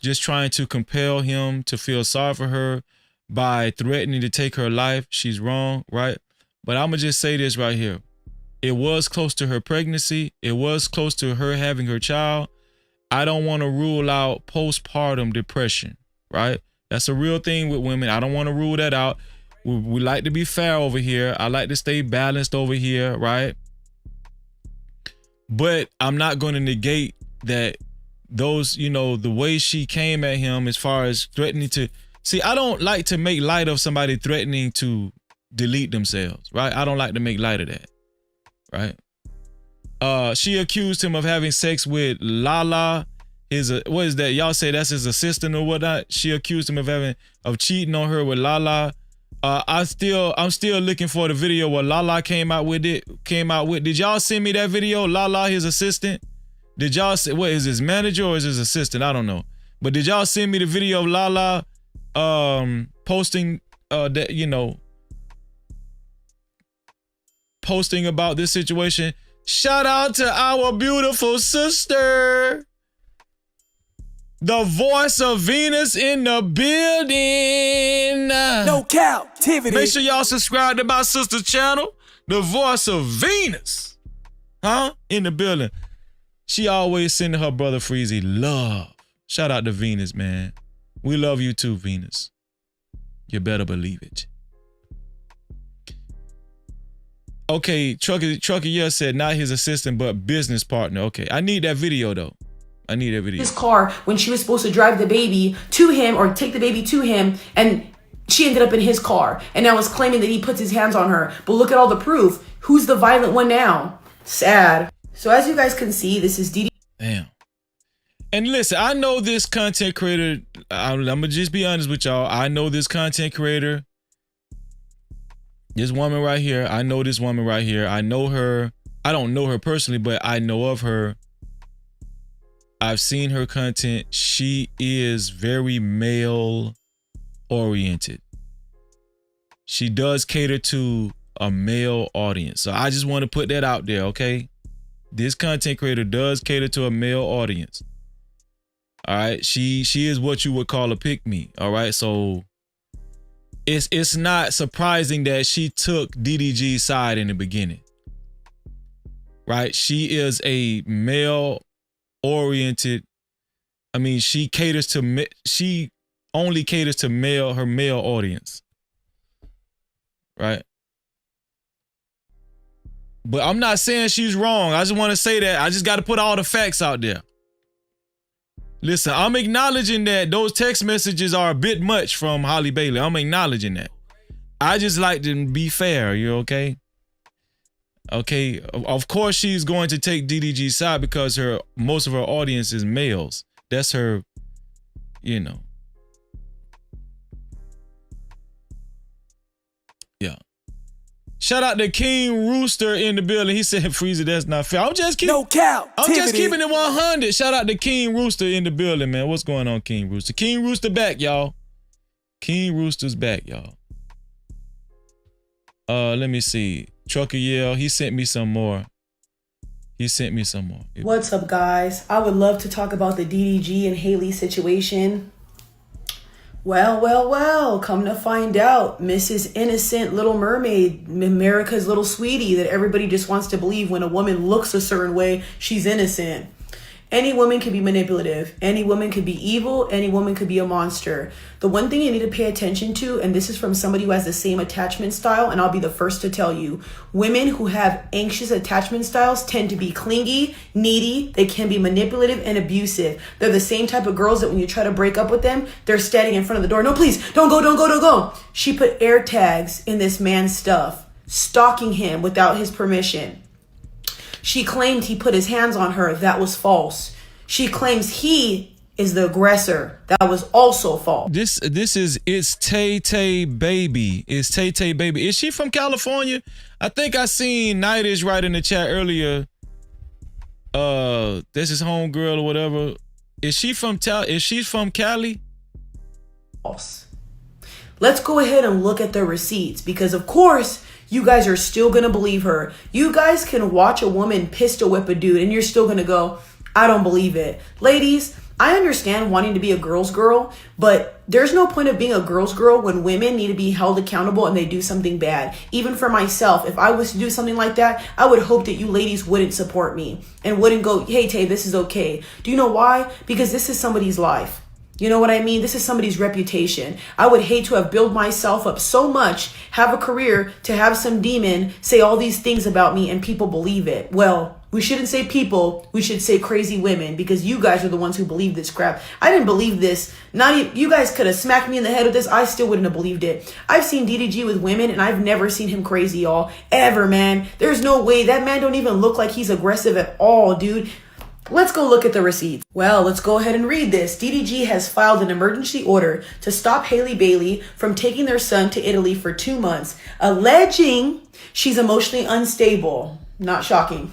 just trying to compel him to feel sorry for her by threatening to take her life, she's wrong, right? But I'm gonna just say this right here. It was close to her pregnancy. It was close to her having her child. I don't want to rule out postpartum depression, right? That's a real thing with women. I don't want to rule that out. We like to be fair over here. I like to stay balanced over here, right? But I'm not going to negate that those, the way she came at him as far as threatening to... See, I don't like to make light of somebody threatening to delete themselves, right? I don't like to make light of that, right? She accused him of having sex with Lala, what is that? Y'all say that's his assistant or whatnot. She accused him of cheating on her with Lala. I'm still looking for the video where Lala came out with. Did y'all send me that video? Lala, his assistant. Did y'all say, what is his manager or is his assistant? I don't know. But did y'all send me the video of Lala posting that, posting about this situation? Shout out to our beautiful sister, the voice of Venus in the building. No Cap-tivity. Make sure y'all subscribe to my sister's channel, the voice of Venus, in the building. She always sending her brother Freezy love. Shout out to Venus, man. We love you too, Venus. You better believe it. Okay, Trucker Yeah said not his assistant, but business partner. Okay, I need that video though. I need that video. His car when she was supposed to drive the baby to him or take the baby to him, and she ended up in his car and now is claiming that he puts his hands on her. But look at all the proof. Who's the violent one now? Sad. So as you guys can see, this is DD. Damn. And listen, I know this content creator. I'm gonna just be honest with y'all. I know this content creator. This woman right here. I know this woman right here. I know her. I don't know her personally, but I know of her. I've seen her content. She is very male oriented. she does cater to a male audience. So I just want to put that out there, okay? This content creator does cater to a male audience. All right, she is what you would call a pick-me. All right, so it's not surprising that she took DDG's side in the beginning. Right? She is a male-oriented. I mean, she only caters to her male audience. Right? But I'm not saying she's wrong. I just want to say that. I just got to put all the facts out there. Listen, I'm acknowledging that those text messages are a bit much from Halle Bailey. I'm acknowledging that. I just like to be fair. You okay? Okay. Of course, she's going to take DDG's side because most of her audience is males. That's her, you know. Yeah. Shout out to King Rooster in the building. He said, Freezer, that's not fair. I'm just keeping it 100. Shout out to King Rooster in the building, man. What's going on, King Rooster? King Rooster back, y'all. King Rooster's back, y'all. Let me see. Trucker Yell, he sent me some more. What's up, guys? I would love to talk about the DDG and Halle situation. Well, come to find out, Mrs. Innocent Little Mermaid, America's little sweetie that everybody just wants to believe when a woman looks a certain way, she's innocent. Any woman can be manipulative. Any woman could be evil. Any woman could be a monster. The one thing you need to pay attention to, and this is from somebody who has the same attachment style, and I'll be the first to tell you, women who have anxious attachment styles tend to be clingy, needy, they can be manipulative and abusive. They're the same type of girls that when you try to break up with them, they're standing in front of the door. No, please, don't go. She put air tags in this man's stuff, stalking him without his permission. She claimed he put his hands on her. That was false. She claims he is the aggressor. That was also false. It's Tay Tay Baby. It's Tay Tay Baby. Is she from California? I think I seen Nightish right in the chat earlier. This is homegirl or whatever. Is she from Cali? False. Let's go ahead and look at the receipts because of course you guys are still going to believe her. You guys can watch a woman pistol whip a dude and you're still going to go, I don't believe it. Ladies, I understand wanting to be a girl's girl, but there's no point of being a girl's girl when women need to be held accountable and they do something bad. Even for myself, if I was to do something like that, I would hope that you ladies wouldn't support me and wouldn't go, hey, Tay, this is okay. Do you know why? Because this is somebody's life. You know what I mean? This is somebody's reputation. I would hate to have built myself up so much, have a career, to have some demon say all these things about me and people believe it. Well, we shouldn't say people, we should say crazy women because you guys are the ones who believe this crap. I didn't believe this. Not even, you guys could have smacked me in the head with this. I still wouldn't have believed it. I've seen DDG with women and I've never seen him crazy, y'all. Ever, man. There's no way. That man don't even look like he's aggressive at all, dude. Let's go look at the receipts. Well, let's go ahead and read this. DDG has filed an emergency order to stop Halle Bailey from taking their son to Italy for 2 months, alleging she's emotionally unstable. Not shocking.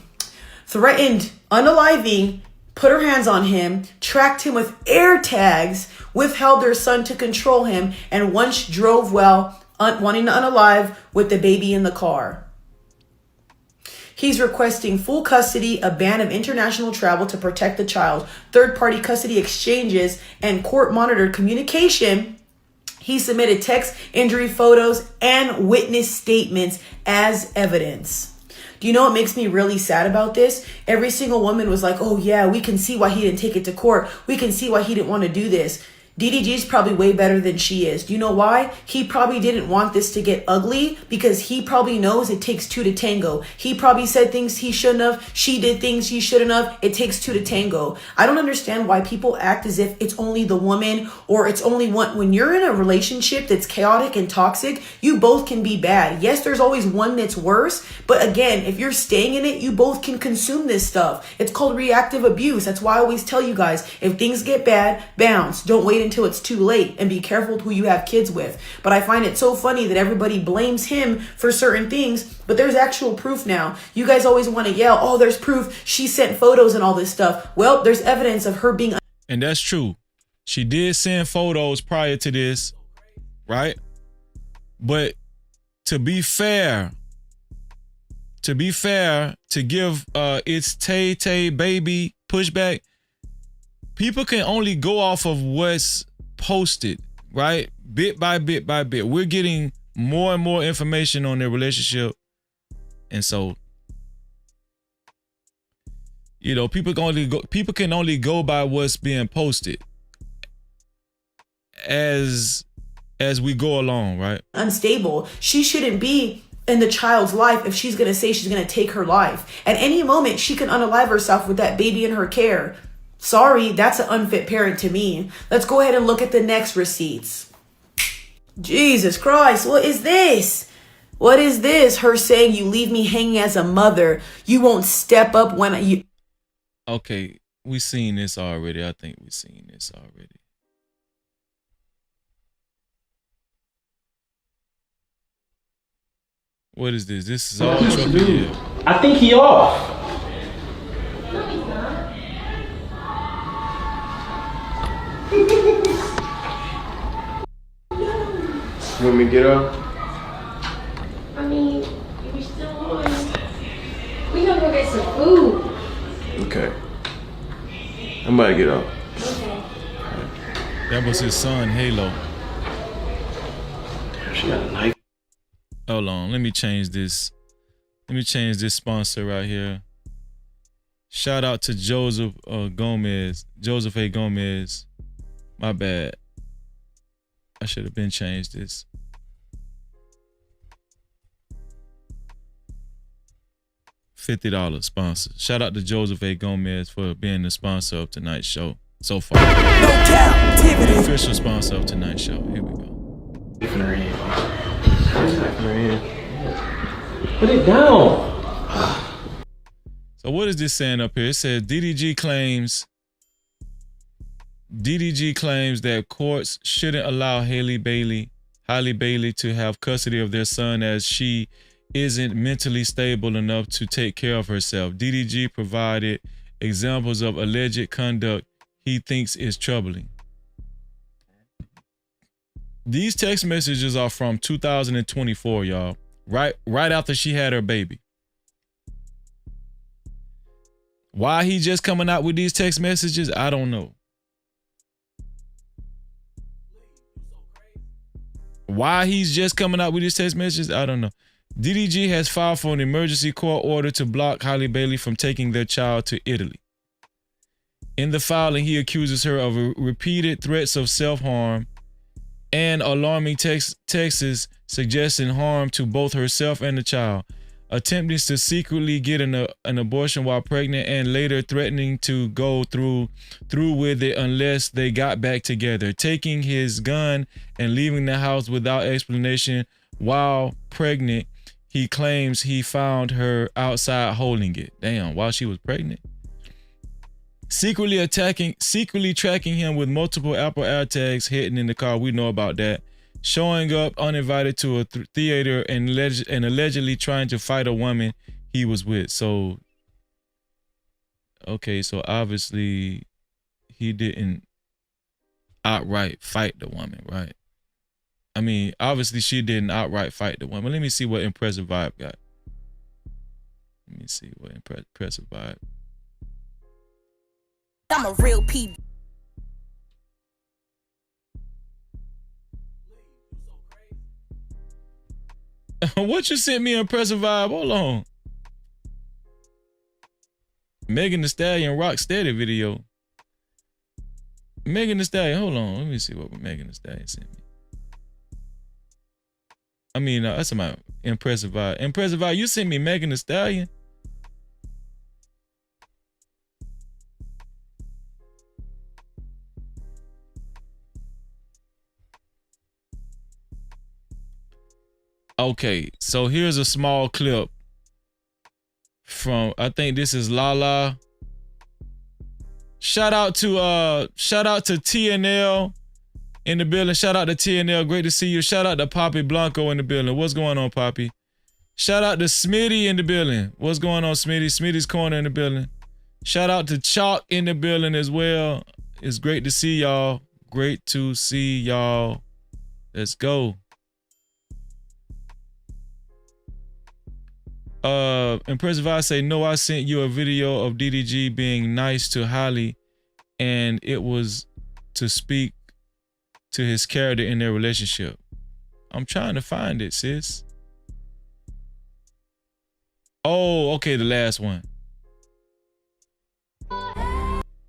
Threatened unaliving, put her hands on him, tracked him with air tags, withheld their son to control him, and once drove wanting to unalive with the baby in the car. He's requesting full custody, a ban of international travel to protect the child, third-party custody exchanges, and court-monitored communication. He submitted text, injury photos, and witness statements as evidence. Do you know what makes me really sad about this? Every single woman was like, oh yeah, we can see why he didn't take it to court. We can see why he didn't want to do this. DDG's probably way better than she is. Do you know why? He probably didn't want this to get ugly because he probably knows it takes two to tango. He probably said things he shouldn't have. She did things she shouldn't have. It takes two to tango. I don't understand why people act as if it's only the woman or it's only one. When you're in a relationship that's chaotic and toxic, you both can be bad. Yes, there's always one that's worse. But again, if you're staying in it, you both can consume this stuff. It's called reactive abuse. That's why I always tell you guys, if things get bad, bounce. Don't wait until it's too late and be careful who you have kids with. But I find it so funny that everybody blames him for certain things, but there's actual proof now. You guys always want to yell, oh, there's proof. She sent photos and all this stuff. Well, there's evidence of her being. And that's true. She did send photos prior to this, right? But to be fair, to give its Tay baby pushback, people can only go off of what's posted, right? Bit by bit by bit. We're getting more and more information on their relationship. And so, you know, people can only go by what's being posted as we go along, right? Unstable. She shouldn't be in the child's life if she's going to say she's going to take her life. At any moment, she can unalive herself with that baby in her care. Sorry, that's an unfit parent to me. Let's go ahead and look at the next receipts. Jesus Christ, what is this? What is this? Her saying, you leave me hanging as a mother. You won't step up when you... Okay, we seen this already. I think we seen this already. What is this? This is all trouble. I think he off. You want me to get up? I mean, you're still on. We gonna go get some food. Okay. I'm about to get up. Okay. That was his son, Halo. She got a knife. Hold on, let me change this. Let me change this sponsor right here. Shout out to Joseph Gomez. Joseph A. Gomez. My bad. I should have been changed this. $50 sponsor. Shout out to Joseph A. Gomez for being the sponsor of tonight's show so far. No Cap-tivity. Official sponsor of tonight's show. Here we go. Put it down. So what is this saying up here? It says DDG claims that courts shouldn't allow Halle Bailey to have custody of their son as she isn't mentally stable enough to take care of herself. DDG provided examples of alleged conduct he thinks is troubling. These text messages are from 2024, y'all. Right after she had her baby. Why he just coming out with these text messages, I don't know. Why he's just coming out with these text messages, I don't know. DDG has filed for an emergency court order to block Halle Bailey from taking their child to Italy. In the filing, he accuses her of repeated threats of self-harm and alarming texts suggesting harm to both herself and the child, attempting to secretly get an abortion while pregnant, and later threatening to go through with it unless they got back together, taking his gun and leaving the house without explanation while pregnant. He claims he found her outside holding it. Damn, while she was pregnant. Secretly tracking him with multiple Apple AirTags hidden in the car. We know about that. Showing up uninvited to a theater and allegedly trying to fight a woman he was with. So, okay, so obviously he didn't outright fight the woman, right? I mean, obviously she didn't outright fight the woman. Let me see what Impressive Vibe got. Let me see what Impressive Vibe. I'm a real P. What you sent me, Impressive Vibe? Hold on. Megan Thee Stallion Rock Steady video. Megan Thee Stallion, hold on. Let me see what Megan Thee Stallion sent me. I mean, that's my Impressive Vibe. Impressive Vibe, you sent me Megan Thee Stallion? Okay, so here's a small clip from, I think this is Lala. Shout out to TNL in the building. Shout out to TNL, great to see you. Shout out to Poppy Blanco in the building. What's going on, Poppy? Shout out to Smitty in the building. What's going on, Smitty? Smitty's Corner in the building. Shout out to Chalk in the building as well. It's great to see y'all. Great to see y'all. Let's go. Impressive I say, no, I sent you a video of DDG being nice to Halle, and it was to speak to his character in their relationship. I'm trying to find it, sis. Oh, okay, the last one.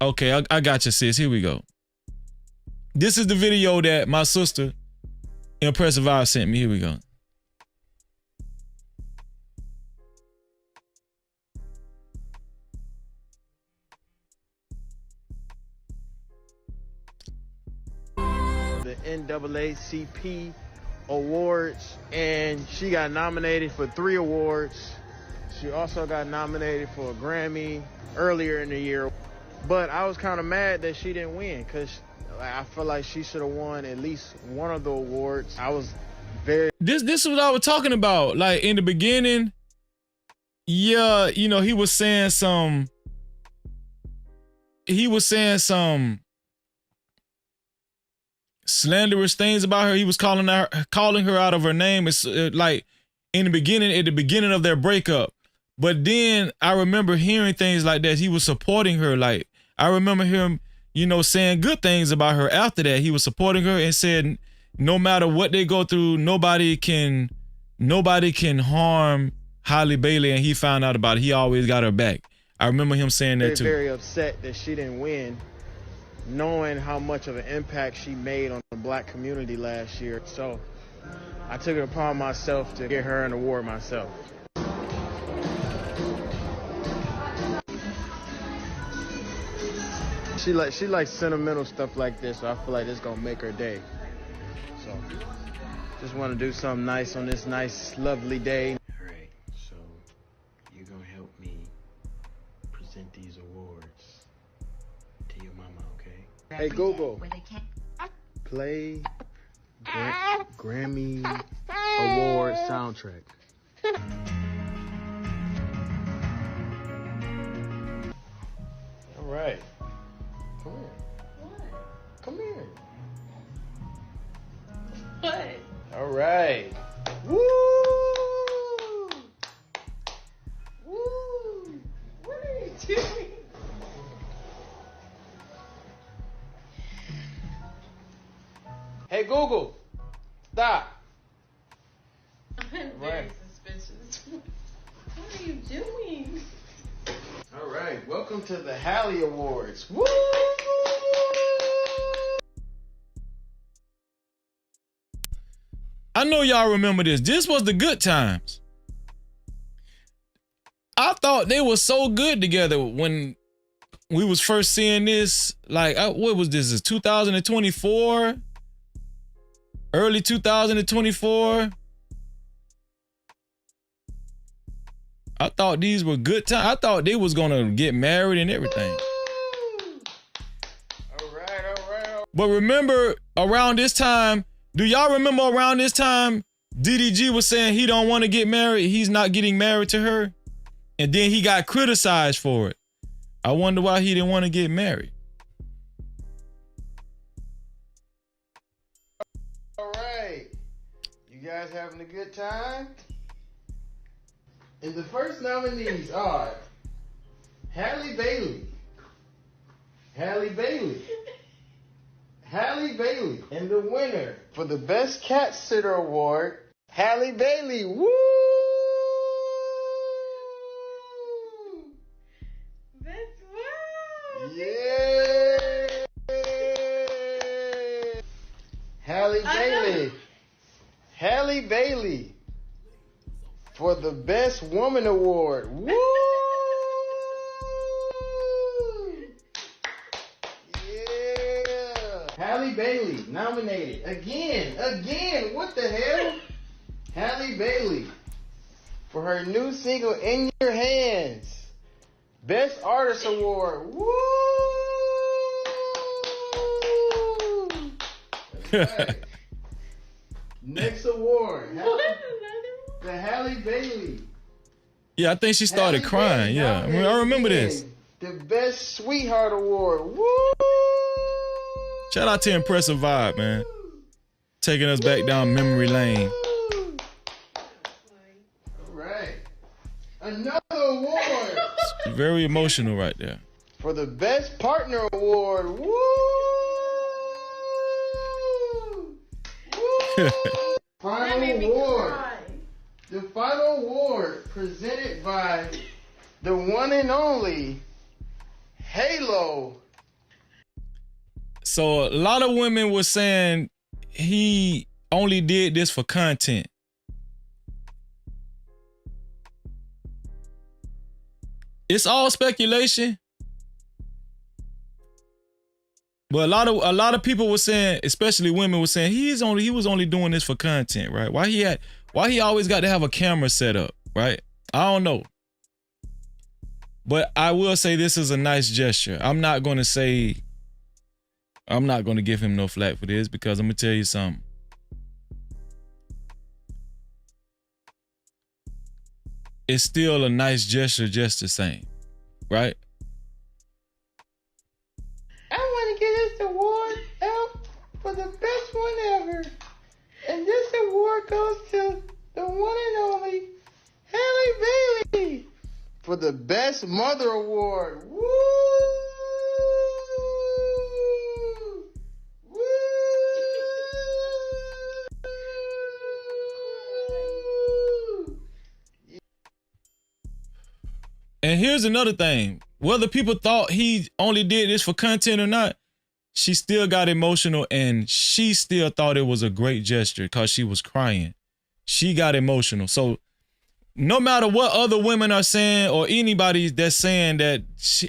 Okay, I got you, sis. Here we go. This is the video that my sister, Impressive Vibe, sent me. Here we go. The NAACP awards, and she got nominated for 3 awards. She also got nominated for a Grammy earlier in the year, but I was kind of mad that she didn't win because I feel like she should have won at least one of the awards. I was very... This is what I was talking about. Like in the beginning, yeah, you know, he was saying some slanderous things about her. He was calling her out of her name. It's like at the beginning of their breakup. But then I remember hearing things like that. He was supporting her. Like I remember him, you know, saying good things about her after that. He was supporting her and said, no matter what they go through, nobody can harm Halle Bailey. And he found out about it. He always got her back. I remember him saying that too. Very upset that she didn't win, knowing how much of an impact she made on the black community last year. So I took it upon myself to get her an award myself. She likes sentimental stuff like this, so I feel like it's gonna make her day. So just want to do something nice on this nice, lovely day. All right, so you're gonna help me present these awards to your mama, okay? Hey Google, play Grammy Award soundtrack. All right. Come here. What? Come here. What? All right. Woo! Woo! What are you doing? Hey Google, stop. I'm very suspicious. What are you doing? All right, welcome to the Halle Awards. Woo! I know y'all remember this. This was the good times. I thought they were so good together when we was first seeing this. Like, what was this? Is 2024? Early 2024? I thought these were good times. I thought they was gonna get married and everything. All right. But remember, around this time, do y'all remember around this time, DDG was saying he don't want to get married. He's not getting married to her. And then he got criticized for it. I wonder why he didn't want to get married. All right. You guys having a good time? And the first nominees are Halle Bailey. Halle Bailey. Halle Bailey. And the winner for the Best Cat Sitter Award, Halle Bailey. Woo! That's wow. Yeah! Halle Bailey. Halle Bailey for the Best Woman Award. Woo! Yeah! Halle Bailey nominated again. What the hell? Halle Bailey for her new single In Your Hands. Best Artist Award. Woo! That's right. Next award. The Halle Bailey. Yeah, I think she started Halle crying. Bailey Yeah, I mean, I remember again. this. The Best Sweetheart Award. Woo! Shout out to Impressive Vibe, man. Taking us back down memory lane. All right. award. Very emotional right there. For the best partner award. Woo! Woo! Final award. The final award presented by the one and only Halo. So a lot of women were saying he only did this for content. It's all speculation. But a lot of people were saying, especially women were saying he was only doing this for content, right? Why he always got to have a camera set up, right? I don't know. But I will say this is a nice gesture. I'm not going to give him no flack for this because I'm going to tell you something. It's still a nice gesture just the same, right? I want to give this award out for the best one ever. And this award goes to the one and only Halle Bailey for the best mother award. Woo! And here's another thing. Whether people thought he only did this for content or not, she still got emotional and she still thought it was a great gesture because she was crying. She got emotional. So no matter what other women are saying or anybody that's saying that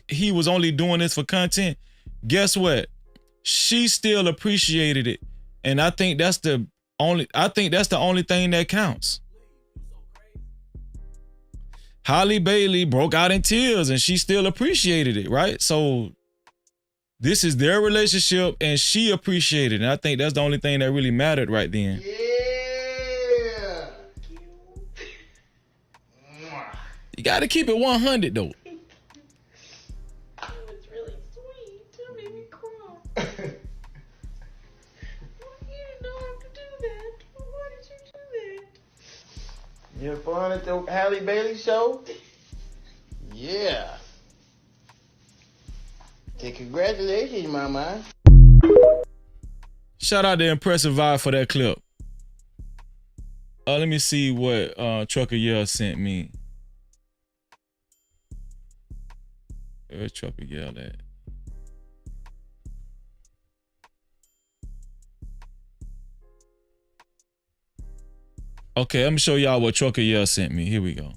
he was only doing this for content, guess what? She still appreciated it. And I think that's the only thing that counts. Halle Bailey broke out in tears and she still appreciated it, right? So this is their relationship and she appreciated it. And I think that's the only thing that really mattered right then. Yeah. You got to keep it 100 though. Oh, it's really sweet. That made me cry. You didn't know how to do that. Why did you do that? You had fun at the Halle Bailey show? Yeah. Okay, congratulations, mama. Shout out to Impressive Vibe for that clip. Let me see what Trucker Yell sent me. Where's Trucker Yell at? Okay, let me show y'all what Trucker Yell sent me. Here we go.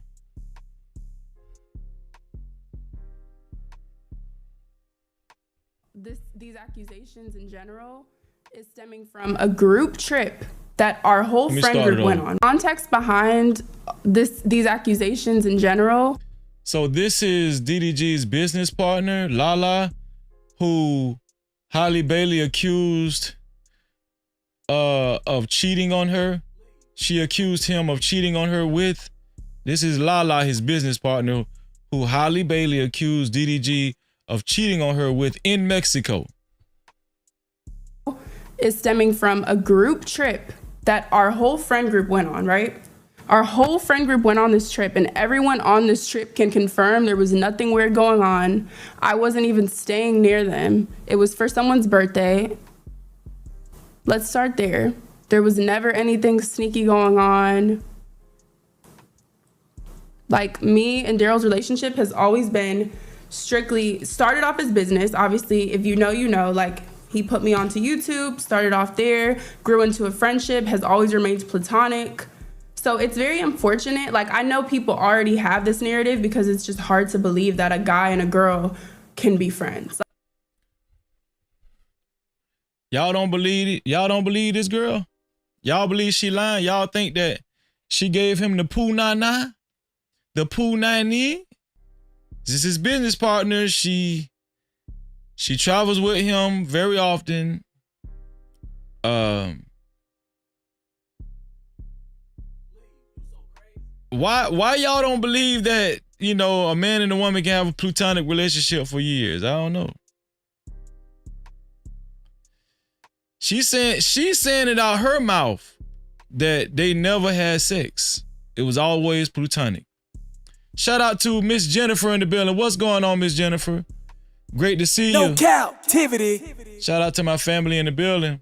These accusations in general is stemming from a group trip that our whole friend group went on. Context behind these accusations in general. So this is DDG's business partner, Lala, who Halle Bailey accused of cheating on her. She accused him of cheating on her with. This is Lala, his business partner, who Halle Bailey accused DDG of cheating on her with in Mexico. Is stemming from a group trip that our whole friend group went on, right? Our whole friend group went on this trip and everyone on this trip can confirm there was nothing weird going on. I wasn't even staying near them. It was for someone's birthday. Let's start there. There was never anything sneaky going on. Like, me and Daryl's relationship has always been strictly, started off as business. Obviously, if you know, you know, like, he put me onto YouTube, started off there, grew into a friendship, has always remained platonic. So it's very unfortunate. Like, I know people already have this narrative because it's just hard to believe that a guy and a girl can be friends. Y'all don't believe it? Y'all don't believe this girl? Y'all believe she lying? Y'all think that she gave him the poo na? The poo nani? This is his business partner. She travels with him very often. Why y'all don't believe that, you know, a man and a woman can have a platonic relationship for years? I don't know. She's saying it out her mouth that they never had sex. It was always platonic. Shout out to Miss Jennifer in the building. What's going on, Miss Jennifer? Great to see you. No Cap-tivity. Shout out to my family in the building.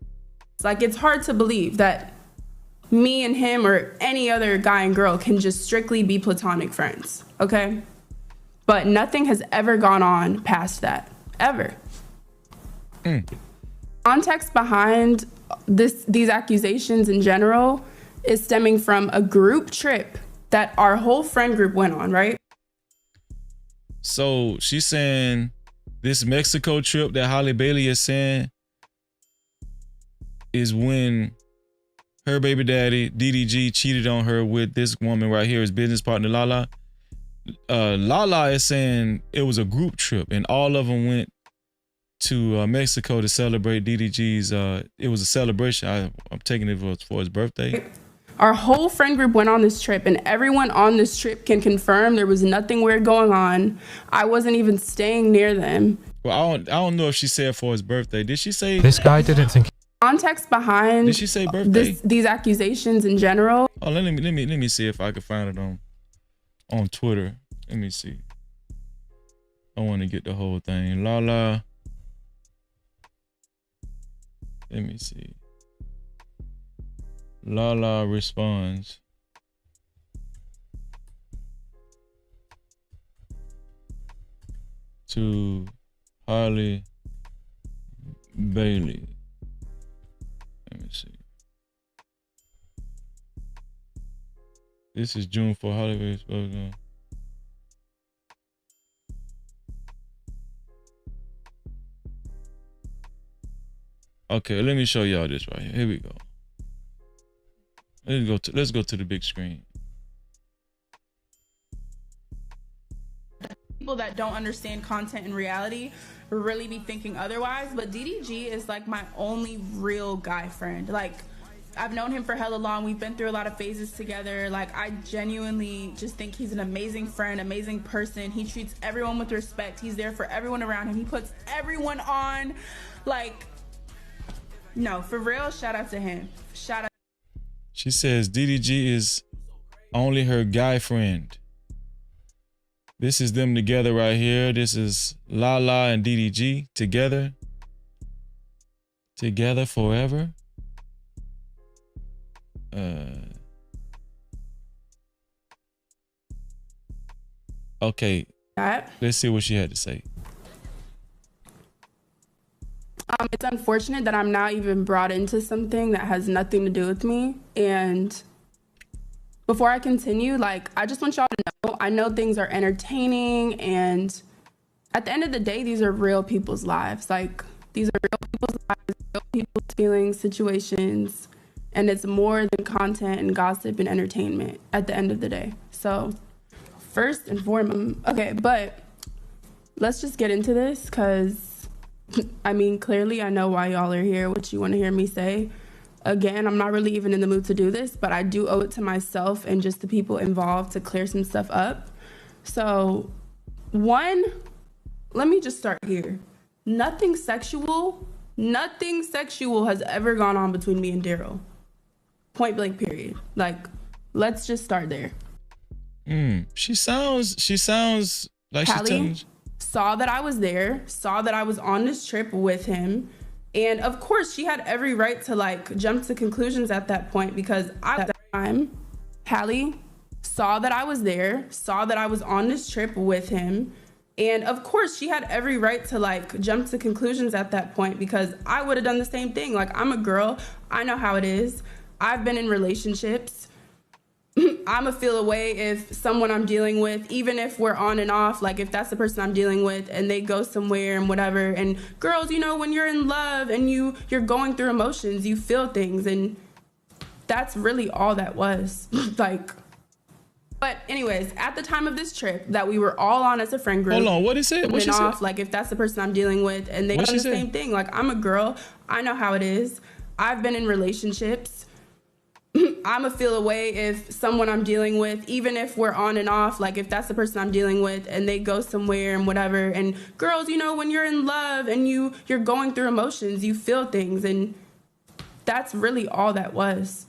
It's like, it's hard to believe that me and him or any other guy and girl can just strictly be platonic friends, okay? But nothing has ever gone on past that, ever. Context behind these accusations in general is stemming from a group trip that our whole friend group went on, right? So she's saying this Mexico trip that Halle Bailey is saying is when her baby daddy, DDG, cheated on her with this woman right here, his business partner, Lala. Lala is saying it was a group trip and all of them went to Mexico to celebrate DDG's, it was a celebration. I'm taking it for his birthday. Our whole friend group went on this trip and everyone on this trip can confirm there was nothing weird going on. I wasn't even staying near them. Well, I don't know if she said for his birthday. Did she say? This guy didn't think. Context behind Did she say birthday? these accusations in general. Oh, let me see if I can find it on Twitter. Let me see. I want to get the whole thing. Lala. Let me see. Lala responds. To Halle Bailey. Let me see. This is June 4 Halle Bailey spoke on. Okay, let me show y'all this right here. Here we go. Let's go to the big screen. People that don't understand content and reality really be thinking otherwise, but DDG is like my only real guy friend. Like, I've known him for hella long. We've been through a lot of phases together. Like, I genuinely just think he's an amazing friend, amazing person. He treats everyone with respect. He's there for everyone around him. He puts everyone on. Like, no, for real, shout out to him. Shout out. She says DDG is only her guy friend. This is them together right here. This is Lala and DDG together. Together forever. Okay. Let's see what she had to say. It's unfortunate that I'm now even brought into something that has nothing to do with me. And before I continue, like, I just want y'all to know, I know things are entertaining, and at the end of the day, these are real people's lives. Like, these are real people's lives, real people's feelings, situations, and it's more than content and gossip and entertainment at the end of the day. So first and foremost, okay, but let's just get into this, because I mean, clearly I know why y'all are here, what you want to hear me say. Again, I'm not really even in the mood to do this, but I do owe it to myself and just the people involved to clear some stuff up. So, one, let me just start here. Nothing sexual has ever gone on between me and Daryl. Point blank, period. Like, let's just start there. She sounds like Halle she's telling. Saw that I was there, saw that I was on this trip with him. And of course, she had every right to like jump to conclusions at that point, because at that time, Halle saw that I was there, saw that I was on this trip with him. And of course, she had every right to like jump to conclusions at that point, because I would have done the same thing. Like, I'm a girl, I know how it is. I've been in relationships. I'ma feel away if someone I'm dealing with, even if we're on and off, like if that's the person I'm dealing with and they go somewhere and whatever. And girls, you know, when you're in love and you're going through emotions, you feel things, and that's really all that was. Like, but anyways, at the time of this trip that we were all on as a friend group. Hold on, what is it? What she said? Like if that's the person I'm dealing with and they do the same thing. Like, I'm a girl, I know how it is. I've been in relationships. I'ma feel away if someone I'm dealing with, even if we're on and off, like if that's the person I'm dealing with and they go somewhere and whatever. And girls, you know, when you're in love and you're going through emotions, you feel things, and that's really all that was.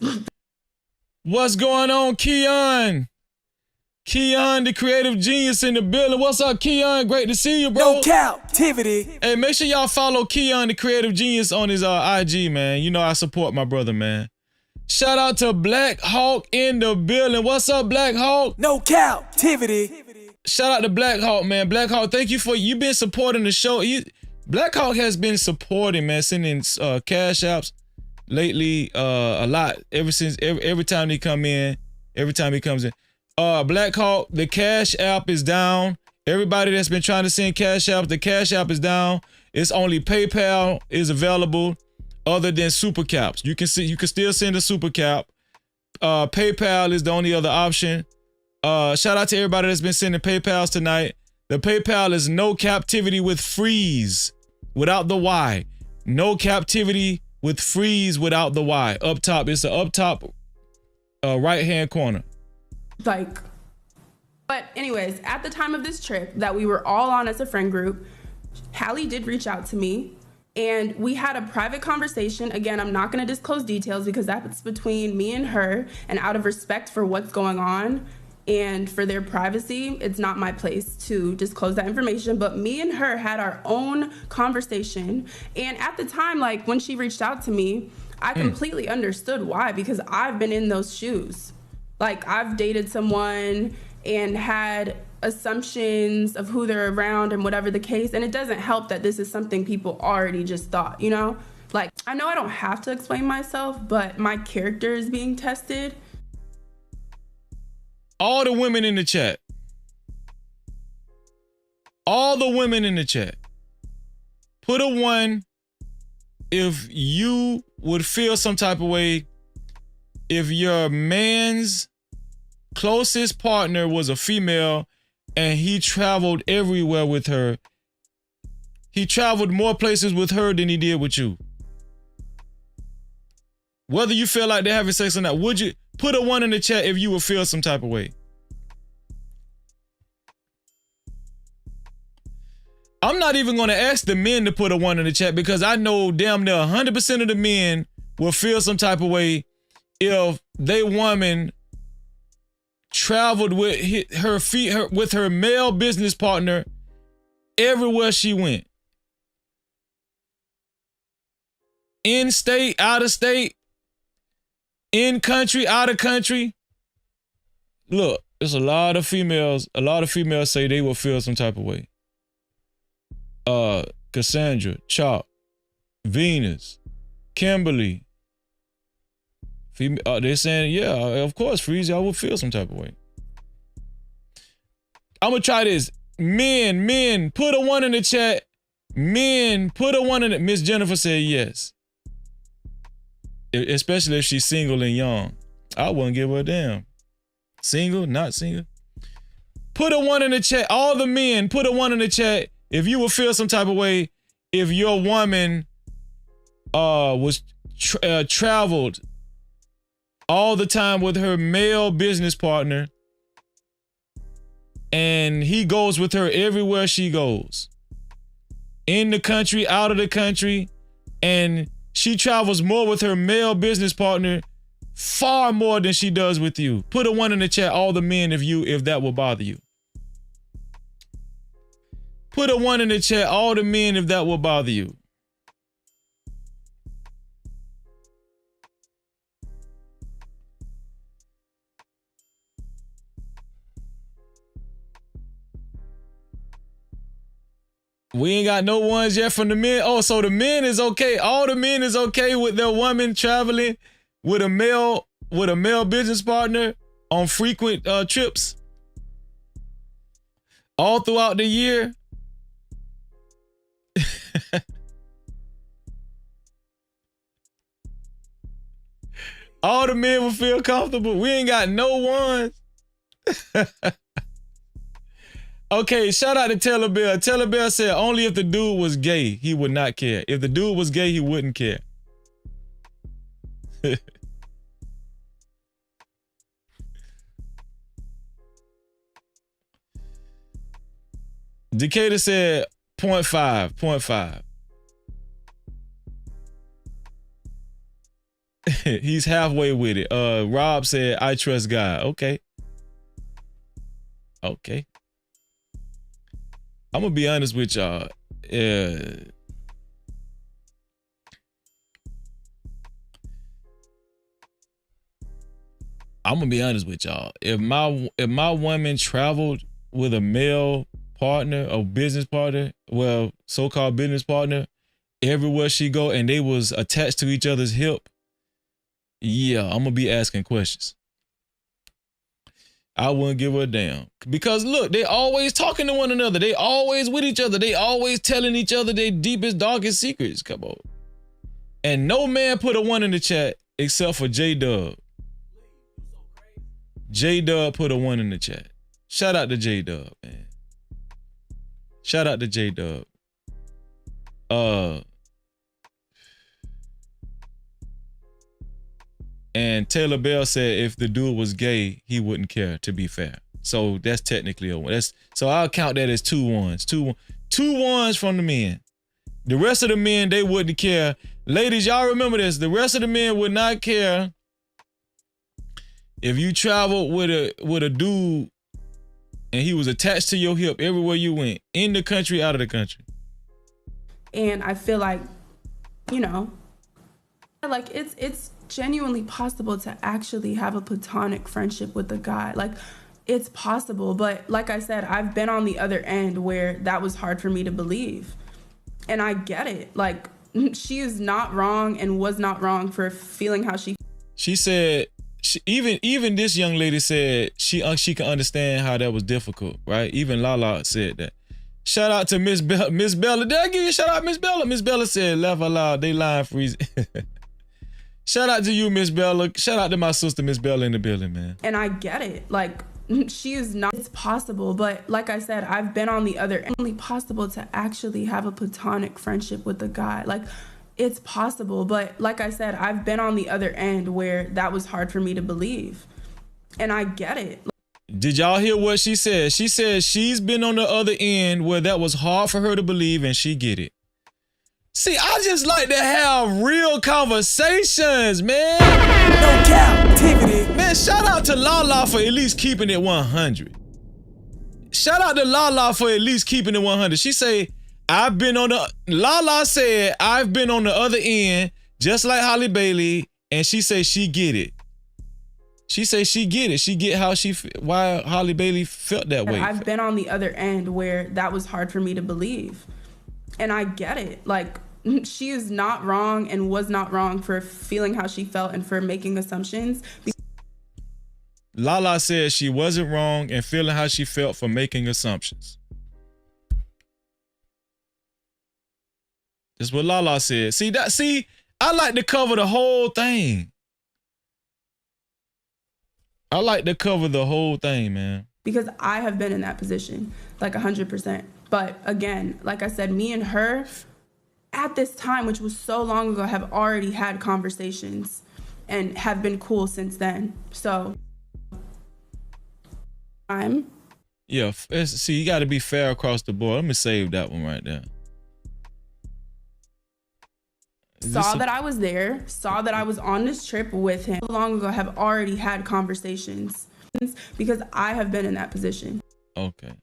What's going on, Keon? Keon, the creative genius in the building. What's up, Keon? Great to see you, bro. No Cap-tivity. Hey, make sure y'all follow Keon, the creative genius, on his IG, man. You know I support my brother, man. Shout out to Black Hawk in the building. What's up, Black Hawk? No Cap-tivity. Shout out to Black Hawk, man. Black Hawk, thank you for you been supporting the show. Black Hawk has been supporting, man, sending cash apps lately a lot ever since every time he come in, every time he comes in. Black Hawk, the cash app is down. Everybody that's been trying to send cash apps, the cash app is down. It's only PayPal is available other than super caps. You can still send a super cap. PayPal is the only other option. Shout out to everybody that's been sending PayPals tonight. The PayPal is no captivity with freeze without the Y. No captivity with freeze without the Y. Up top, it's the up top right hand corner. Like, but anyways, at the time of this trip that we were all on as a friend group, Halle did reach out to me and we had a private conversation. Again, I'm not going to disclose details because that's between me and her, and out of respect for what's going on and for their privacy, it's not my place to disclose that information. But me and her had our own conversation, and at the time, like when she reached out to me, I completely understood why, because I've been in those shoes. Like, I've dated someone and had assumptions of who they're around and whatever the case, and it doesn't help that this is something people already just thought, you know? Like, I know I don't have to explain myself, but my character is being tested. All the women in the chat. All the women in the chat. Put a 1 if you would feel some type of way if your man's closest partner was a female and he traveled everywhere with her. He traveled more places with her than he did with you. Whether you feel like they're having sex or not, would you put a 1 in the chat if you would feel some type of way? I'm not even going to ask the men to put a 1 in the chat because I know damn near 100% of the men will feel some type of way if they woman traveled with her male business partner everywhere she went. In state, out of state, in country, out of country. Look, there's a lot of females say they will feel some type of way. Cassandra, Chop, Venus, Kimberly. They're saying, yeah, of course, Freeze, y'all will feel some type of way. I'm gonna try this. Men, put a 1 in the chat. Men, put a 1 in it. Miss Jennifer said yes. Especially if she's single and young. I wouldn't give her a damn. Single, not single. Put a 1 in the chat. All the men, put a 1 in the chat if you would feel some type of way if your woman was traveled all the time with her male business partner and he goes with her everywhere she goes. In the country, out of the country, and she travels more with her male business partner far more than she does with you. Put a 1 in the chat, all the men, if that will bother you. Put a 1 in the chat, all the men, if that will bother you. We ain't got no ones yet from the men. Oh, so the men is okay. All the men is okay with their woman traveling with a male business partner on frequent trips all throughout the year. All the men will feel comfortable. We ain't got no ones. Okay, shout out to Taylor Bell. Taylor Bell said only if the dude was gay, he would not care. If the dude was gay, he wouldn't care. Decatur said 0.5. He's halfway with it. Rob said, I trust God. Okay. Okay. I'm gonna be honest with y'all. I'm gonna be honest with y'all. If my woman traveled with a male partner or business partner, well, so-called business partner, everywhere she go and they was attached to each other's hip, yeah, I'm gonna be asking questions. I wouldn't give her a damn. Because look, they always talking to one another. They always with each other. They always telling each other their deepest, darkest secrets. Come on. And no man put a 1 in the chat except for J-Dub. J-Dub put a 1 in the chat. Shout out to J-Dub, man. Shout out to J-Dub. And Taylor Bell said if the dude was gay, he wouldn't care, to be fair. So that's technically a 1. So I'll count that as 2 1s. 2 1s from the men. The rest of the men, they wouldn't care. Ladies, y'all remember this. The rest of the men would not care if you traveled with a dude and he was attached to your hip everywhere you went, in the country, out of the country. And I feel like, you know, like it's genuinely possible to actually have a platonic friendship with a guy. Like, it's possible, but like I said, I've been on the other end where that was hard for me to believe. And I get it. Like, she is not wrong and was not wrong for feeling how she said. Even this young lady said she can understand how that was difficult, right? Even Lala said that. Shout out to Miss Bella. Did I give you a shout out, Miss Bella? Miss Bella said, laugh aloud, they line freeze. Shout out to you, Miss Bella. Shout out to my sister, Miss Bella, in the building, man. And I get it. Like, she is not, it's possible, but like I said, I've been on the other end. It's only possible to actually have a platonic friendship with a guy. Like, it's possible, but like I said, I've been on the other end where that was hard for me to believe. And I get it. Did y'all hear what she said? She said she's been on the other end where that was hard for her to believe, and she get it. See, I just like to have real conversations, man. No Cap-tivity. Man, shout out to Lala for at least keeping it 100. Shout out to Lala for at least keeping it 100. She say, Lala said, I've been on the other end, just like Halle Bailey, and she say she get it. She say she get it. She get why Halle Bailey felt that way. I've been on the other end where that was hard for me to believe. And I get it. Like, she is not wrong and was not wrong for feeling how she felt and for making assumptions. Lala said she wasn't wrong and feeling how she felt for making assumptions. That's what Lala said. See, I like to cover the whole thing. I like to cover the whole thing, man. Because I have been in that position, like 100%. But again, like I said, me and her at this time, which was so long ago, have already had conversations and have been cool since then. So yeah, see, you got to be fair across the board. Let me save that one right there. Saw that I was there, saw that I was on this trip with him long ago, have already had conversations because I have been in that position. Okay.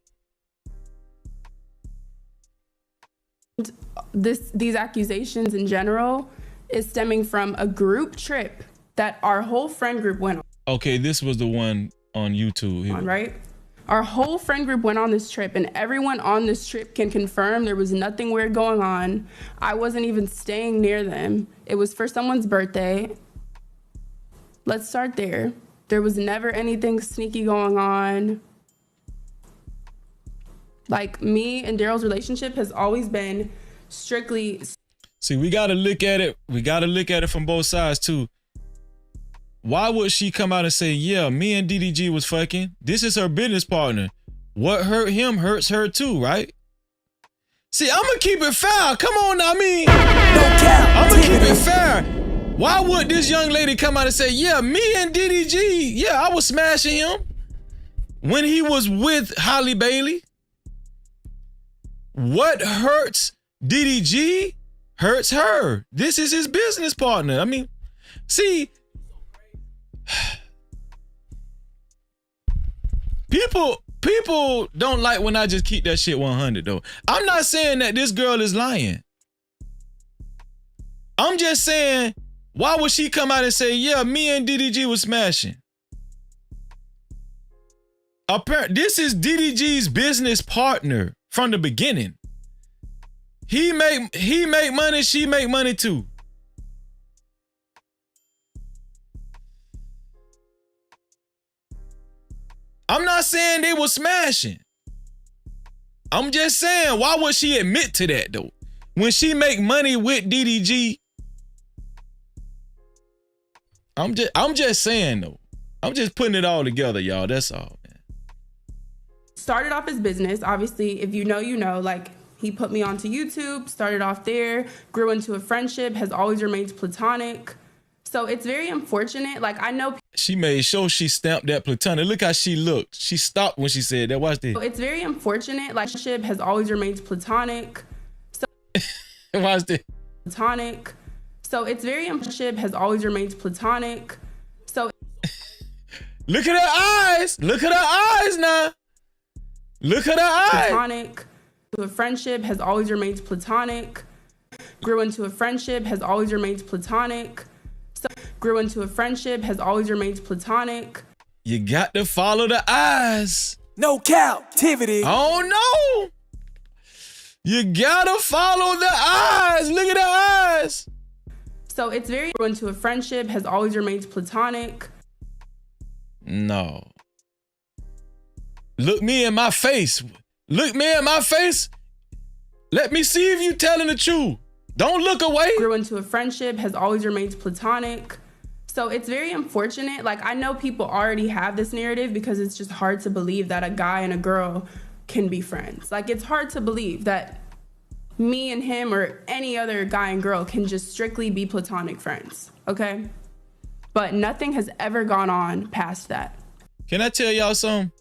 These accusations in general is stemming from a group trip that our whole friend group went on. Okay, this was the one on YouTube. Right? Our whole friend group went on this trip, and everyone on this trip can confirm there was nothing weird going on. I wasn't even staying near them. It was for someone's birthday. Let's start there. There was never anything sneaky going on. Like, me and Daryl's relationship has always been strictly. See, we got to look at it. We got to look at it from both sides too. Why would she come out and say, yeah, me and DDG was fucking? This is her business partner. What hurt him hurts her too, right? See, I'm going to keep it fair. Come on now, I'm going to keep it fair. Why would this young lady come out and say, yeah, me and DDG, yeah, I was smashing him when he was with Halle Bailey? What hurts DDG hurts her. This is his business partner. I mean, see, people don't like when I just keep that shit 100 though. I'm not saying that this girl is lying. I'm just saying, why would she come out and say, yeah, me and DDG was smashing? This is DDG's business partner from the beginning. He make money, she make money too. I'm not saying they were smashing. I'm just saying, why would she admit to that though? When she make money with DDG, I'm just saying though. I'm just putting it all together, y'all. That's all, man. Started off his business. Obviously, if you know, you know, like he put me onto YouTube, started off there, grew into a friendship, has always remained platonic. So it's very unfortunate. Like I know she made sure she stamped that platonic. Look how she looked. She stopped when she said that. Watch this. It's very unfortunate. Like friendship has always remained platonic. So watch this. Platonic. So it's very friendship has always remained platonic. So look at her eyes. Look at her eyes now. Look at her eyes. Platonic. To a friendship has always remained platonic. Grew into a friendship has always remained platonic. Grew into a friendship, has always remained platonic. You got to follow the eyes. No captivity. Oh no. You gotta follow the eyes. Look at the eyes. So it's very grew into a friendship, has always remained platonic. No. Look me in my face. Look me in my face. Let me see if you telling the truth. Don't look away. Grew into a friendship, has always remained platonic. So it's very unfortunate. Like I know people already have this narrative because it's just hard to believe that a guy and a girl can be friends. Like it's hard to believe that me and him or any other guy and girl can just strictly be platonic friends, okay? But nothing has ever gone on past that. Can I tell y'all something?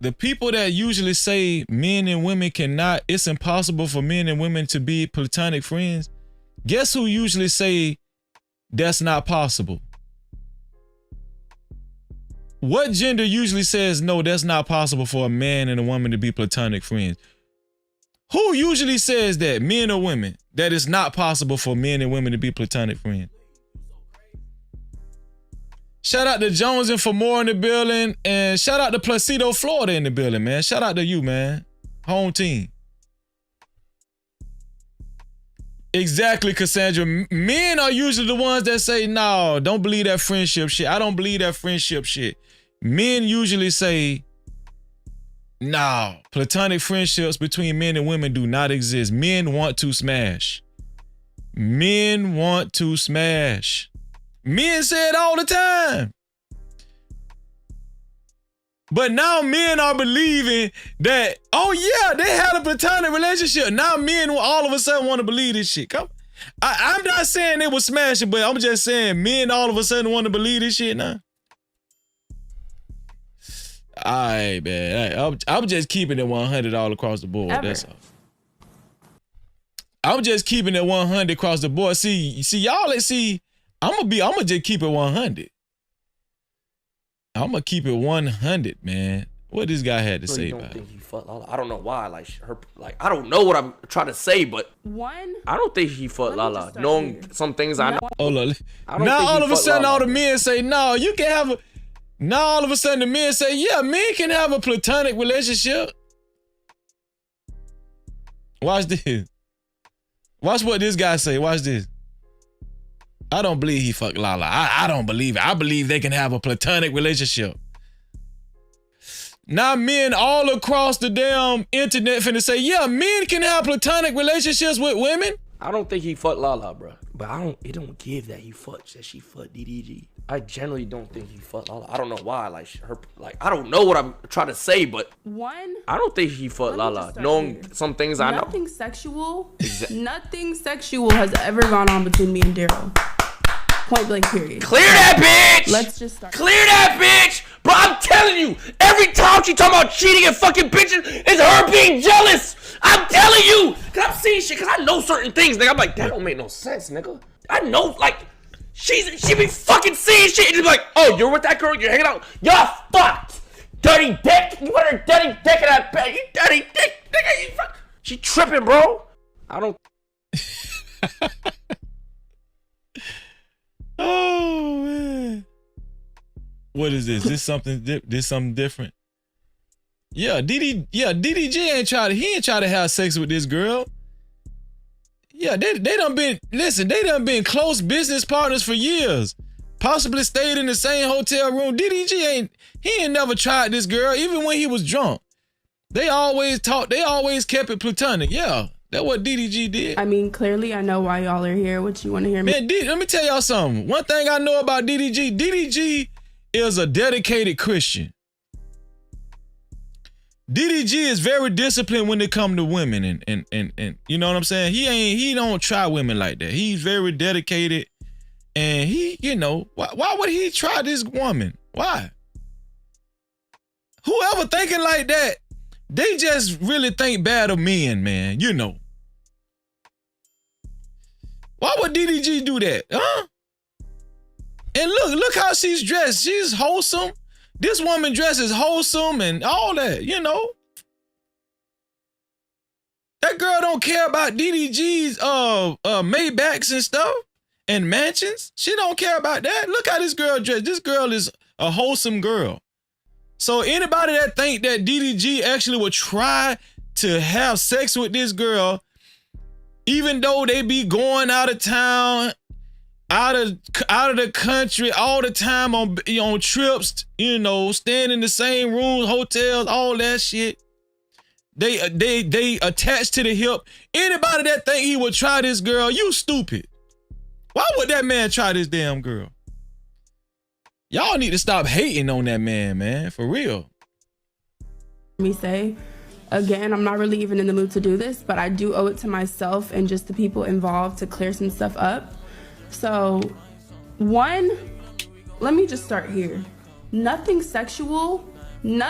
The people that usually say men and women cannot, it's impossible for men and women to be platonic friends. Guess who usually say that's not possible? What gender usually says, no, that's not possible for a man and a woman to be platonic friends? Who usually says that, men or women, that it's not possible for men and women to be platonic friends? Shout out to Jones and for more in the building. And shout out to Placido, Florida in the building, man. Shout out to you, man. Home team. Exactly, Cassandra. Men are usually the ones that say, no, don't believe that friendship shit. I don't believe that friendship shit. Men usually say, no, platonic friendships between men and women do not exist. Men want to smash. Men want to smash. Men say it all the time. But now men are believing that, oh yeah, they had a platonic relationship. Now men will all of a sudden want to believe this shit. Come, I'm not saying they were smashing, but I'm just saying men all of a sudden want to believe this shit now. All right, man. I'm just keeping it 100 all across the board. That's all. I'm just keeping it 100 across the board. See, y'all, let's see. I'm gonna just keep it 100. I'm gonna keep it 100, man. What this guy had to say about it? I don't think he fucked Lala. I don't know why. I don't know what I'm trying to say, but I don't think he fucked Lala. Knowing some things I know. Hold on. Now all of a sudden, all the men say, no, you can have a. Now all of a sudden, the men say, yeah, men can have a platonic relationship. Watch this. Watch what this guy say. Watch this. I don't believe he fucked Lala. I don't believe it. I believe they can have a platonic relationship. Now men all across the damn internet finna say, yeah, men can have platonic relationships with women. I don't think he fucked Lala, bro. But it don't give that she fucked DDG. I generally don't think he fucked Lala. I don't know why. I don't know what I'm trying to say, but I don't think he fucked Lala. Knowing some things I know. Nothing sexual. Nothing sexual has ever gone on between me and Daryl. Point blank period. Clear that bitch! Let's just start. Clear that bitch! Bro, I'm telling you, every time she talking about cheating and fucking bitching, it's her being jealous. I'm telling you. Cause I'm seeing shit, cause I know certain things, nigga. I'm like, that don't make no sense, nigga. I know, like, she be fucking seeing shit and just be like, oh, you're with that girl, you're hanging out, y'all fucked. dirty dick. You put her dirty dick in that bed. You dirty dick. Nigga, she tripping, bro. I don't. Oh man. What is this? This something different? Yeah, DDG ain't try to have sex with this girl. Yeah, they done been close business partners for years. Possibly stayed in the same hotel room. DDG ain't never tried this girl, even when he was drunk. They always talked, they always kept it platonic. Yeah, that's what DDG did. I mean, clearly I know why y'all are here. What you want to hear me? Man, let me tell y'all something. One thing I know about DDG is a dedicated Christian. DDG is very disciplined when it comes to women and you know what I'm saying? He don't try women like that. He's very dedicated and he, you know, why would he try this woman? Why? Whoever thinking like that, they just really think bad of men, man, you know. Why would DDG do that? Huh? And look how she's dressed. She's wholesome. This woman dresses wholesome and all that, you know. That girl don't care about DDG's Maybachs and stuff and mansions. She don't care about that. Look how this girl dressed. This girl is a wholesome girl. So anybody that think that DDG actually would try to have sex with this girl, even though they be going out of town, out of the country all the time on trips, you know, staying in the same rooms, hotels, all that shit. They attached to the hip. Anybody that think he would try this girl, you stupid. Why would that man try this damn girl? Y'all need to stop hating on that man, for real. Me say, again, I'm not really even in the mood to do this, but I do owe it to myself and just the people involved to clear some stuff up. So, one, let me just start here. Nothing sexual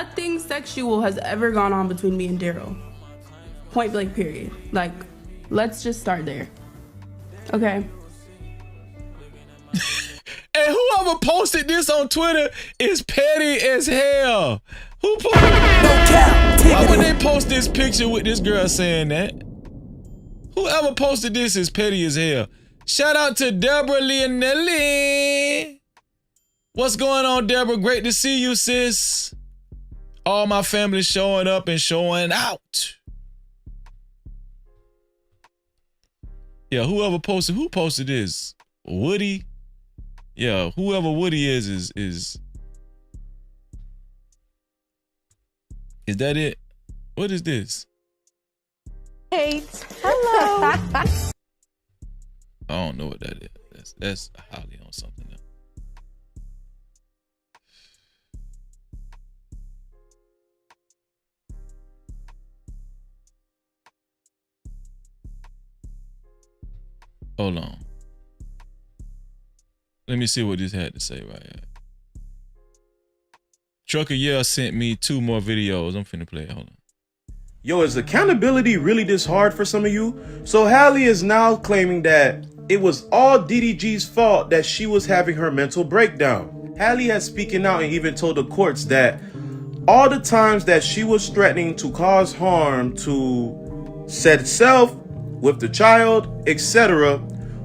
has ever gone on between me and Daryl. Point blank, period. Like, let's just start there. Okay. And whoever posted this on Twitter is petty as hell. Who posted it? Why would they post this picture with this girl saying that? Whoever posted this is petty as hell. Shout out to Deborah Leonelli. What's going on, Deborah? Great to see you, sis. All my family showing up and showing out. Yeah, who posted this? Woody? Yeah, whoever Woody is that it? What is this? Hey, hello. I don't know what that is. That's Halle on something else. Hold on. Let me see what this had to say right here. Trucker Yeah sent me 2 more videos. I'm finna play it. Hold on. Yo, is accountability really this hard for some of you? So Halle is now claiming that it was all DDG's fault that she was having her mental breakdown. Halle has speaking out and even told the courts that all the times that she was threatening to cause harm to said self with the child, etc.,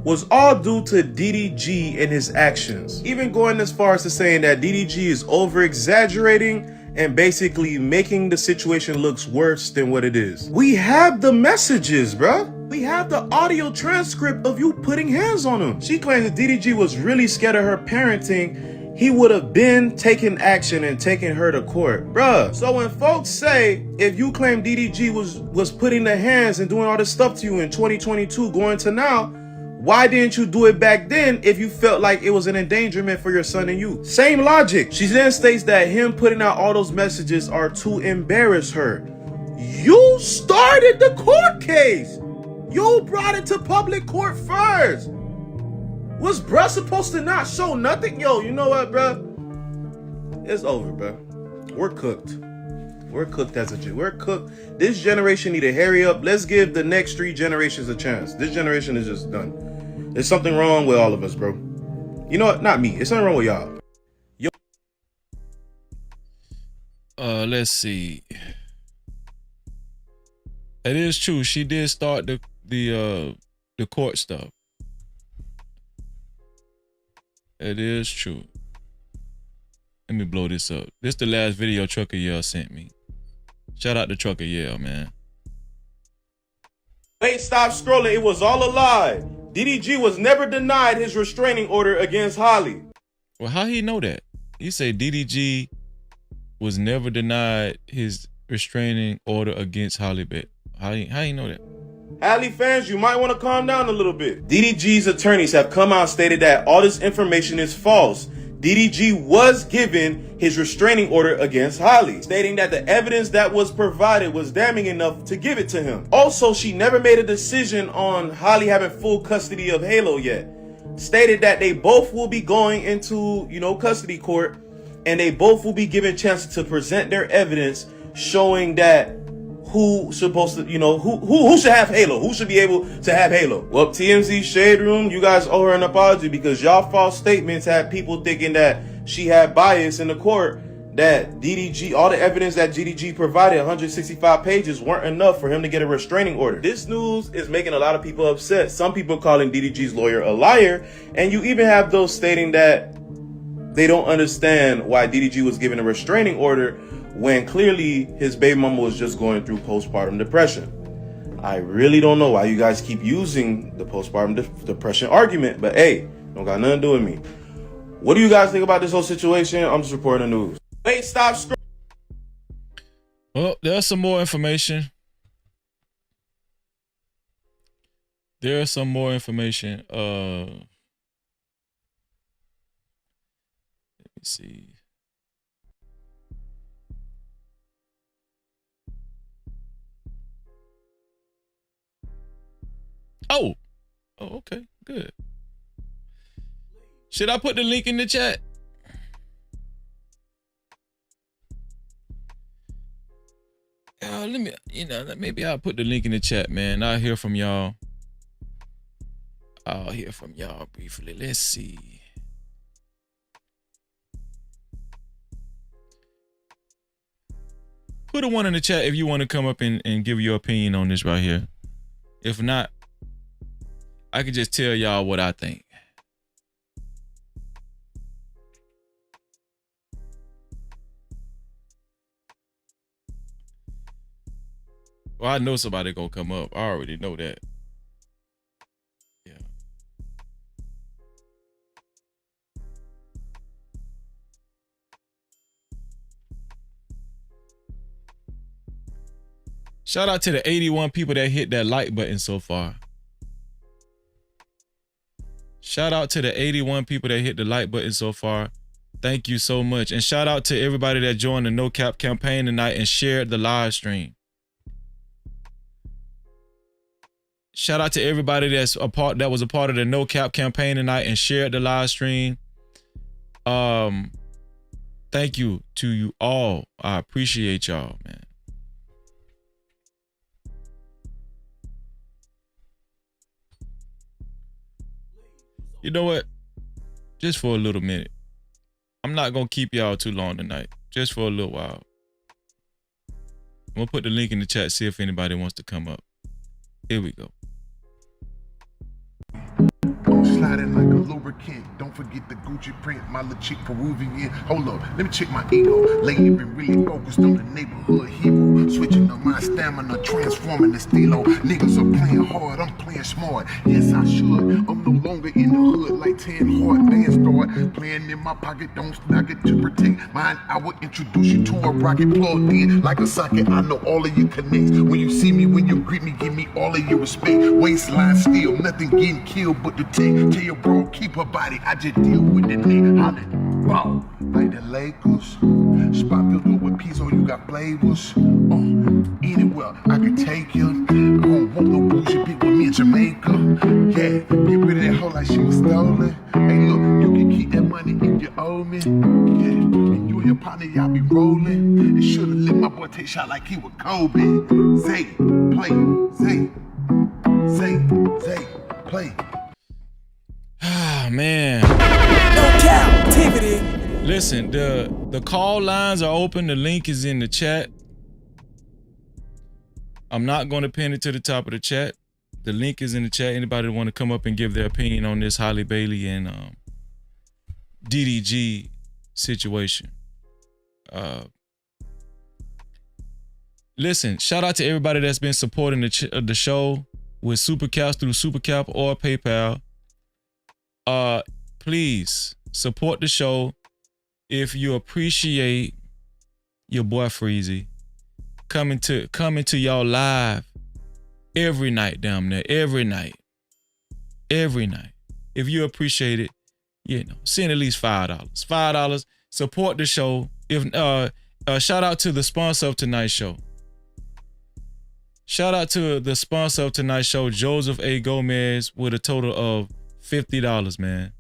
was all due to DDG and his actions. Even going as far as to saying that DDG is over-exaggerating and basically making the situation look worse than what it is. We have the messages, bruh. We have the audio transcript of you putting hands on him. She claims that DDG was really scared of her parenting. He would have been taking action and taking her to court. Bruh, so when folks say, if you claim DDG was putting the hands and doing all this stuff to you in 2022 going to now, why didn't you do it back then if you felt like it was an endangerment for your son and you? Same logic. She then states that him putting out all those messages are to embarrass her. You started the court case. You brought it to public court first. Was bruh supposed to not show nothing? Yo, you know what, bruh? It's over, bruh. We're cooked. We're cooked as a we're cooked. This generation need to hurry up. Let's give the next 3 generations a chance. This generation is just done. There's something wrong with all of us, bro. You know what? Not me. It's something wrong with y'all. Yo. Let's see. It is true. She did start the court stuff. It is true. Let me blow this up. This the last video Trucker Yell sent me. Shout out to Trucker Yell, man. Wait, stop scrolling. It was all a lie. DDG was never denied his restraining order against Halle. Well, how he know that? He said DDG was never denied his restraining order against Halle. How you know that? Halle fans, you might want to calm down a little bit. DDG's attorneys have come out and stated that all this information is false. DDG was given his restraining order against Halle, stating that the evidence that was provided was damning enough to give it to him. Also, she never made a decision on Halle having full custody of Halo yet. Stated that they both will be going into, custody court, and they both will be given chances to present their evidence showing that who supposed to, who should have Halo, who should be able to have Halo. Well, TMZ Shade Room, you guys owe her an apology because y'all false statements had people thinking that she had bias in the court, that DDG, all the evidence that DDG provided, 165 pages, weren't enough for him to get a restraining order. This news is making a lot of people upset. Some people calling DDG's lawyer a liar, and you even have those stating that they don't understand why DDG was given a restraining order when clearly his baby mama was just going through postpartum depression. I really don't know why you guys keep using the postpartum depression argument, but hey, don't got nothing to do with me. What do you guys think about this whole situation? I'm just reporting the news. Wait, stop. Well, there's some more information. There's some more information. Let me see. Oh, okay, good. Should I put the link in the chat? Let me, maybe I'll put the link in the chat, man. I'll hear from y'all. I'll hear from y'all briefly. Let's see. Put a one in the chat if you want to come up and give your opinion on this right here. If not, I can just tell y'all what I think. Well, I know somebody gonna come up. I already know that. Yeah. Shout out to the 81 people that hit that like button so far. Shout out to the 81 people that hit the like button so far. Thank you so much. And shout out to everybody that joined the No Cap campaign tonight and shared the live stream. Shout out to everybody that was a part of the No Cap campaign tonight and shared the live stream. Thank you to you all. I appreciate y'all, man. You know what? Just for a little minute. I'm not gonna keep y'all too long tonight. Just for a little while. I'm gonna put the link in the chat, see if anybody wants to come up. Here we go. Sliding like a lubricant. Don't forget the Gucci print. My little chick Peruvian. Hold up, let me check my ego. Lately been really focused on the neighborhood hero. Switching up my stamina, transforming the stilo. Niggas are playing hard, I'm playing smart. Yes, I should. I'm no longer in the hood like 10 hard bands start. Playing in my pocket, don't knock it to protect mine. I will introduce you to a rocket plugged in like a socket. I know all of your connects. When you see me, when you greet me, give me all of your respect. Waistline still, nothing getting killed but the tech. Tell your bro, keep her body. I just deal with the neck. Holla, wow, like the Lakers. Spot filled up with pizza, you got flavors. Anywhere I can take you. I don't want no bullshit bitch with me in Jamaica. Yeah, get rid of that hoe like she was stolen. Hey, look, you can keep that money if you owe me. Yeah, and you and your partner, y'all be rolling. And should've let my boy take shot like he was Kobe. Zay, play, Zay, Zay, play. Ah, man. No Cap-tivity. Listen, the call lines are open. The link is in the chat. I'm not going to pin it to the top of the chat. The link is in the chat. Anybody want to come up and give their opinion on this Halle Bailey and DDG situation? Listen, shout out to everybody that's been supporting the show with Super Caps through Super Cap or PayPal. Please support the show if you appreciate your boy Freezy coming to y'all live every night, damn near every night. If you appreciate it, you know, send at least $5. $5. Support the show. If shout out to the sponsor of tonight's show. Shout out to the sponsor of tonight's show, Joseph A. Gomez, with a total of $50, man.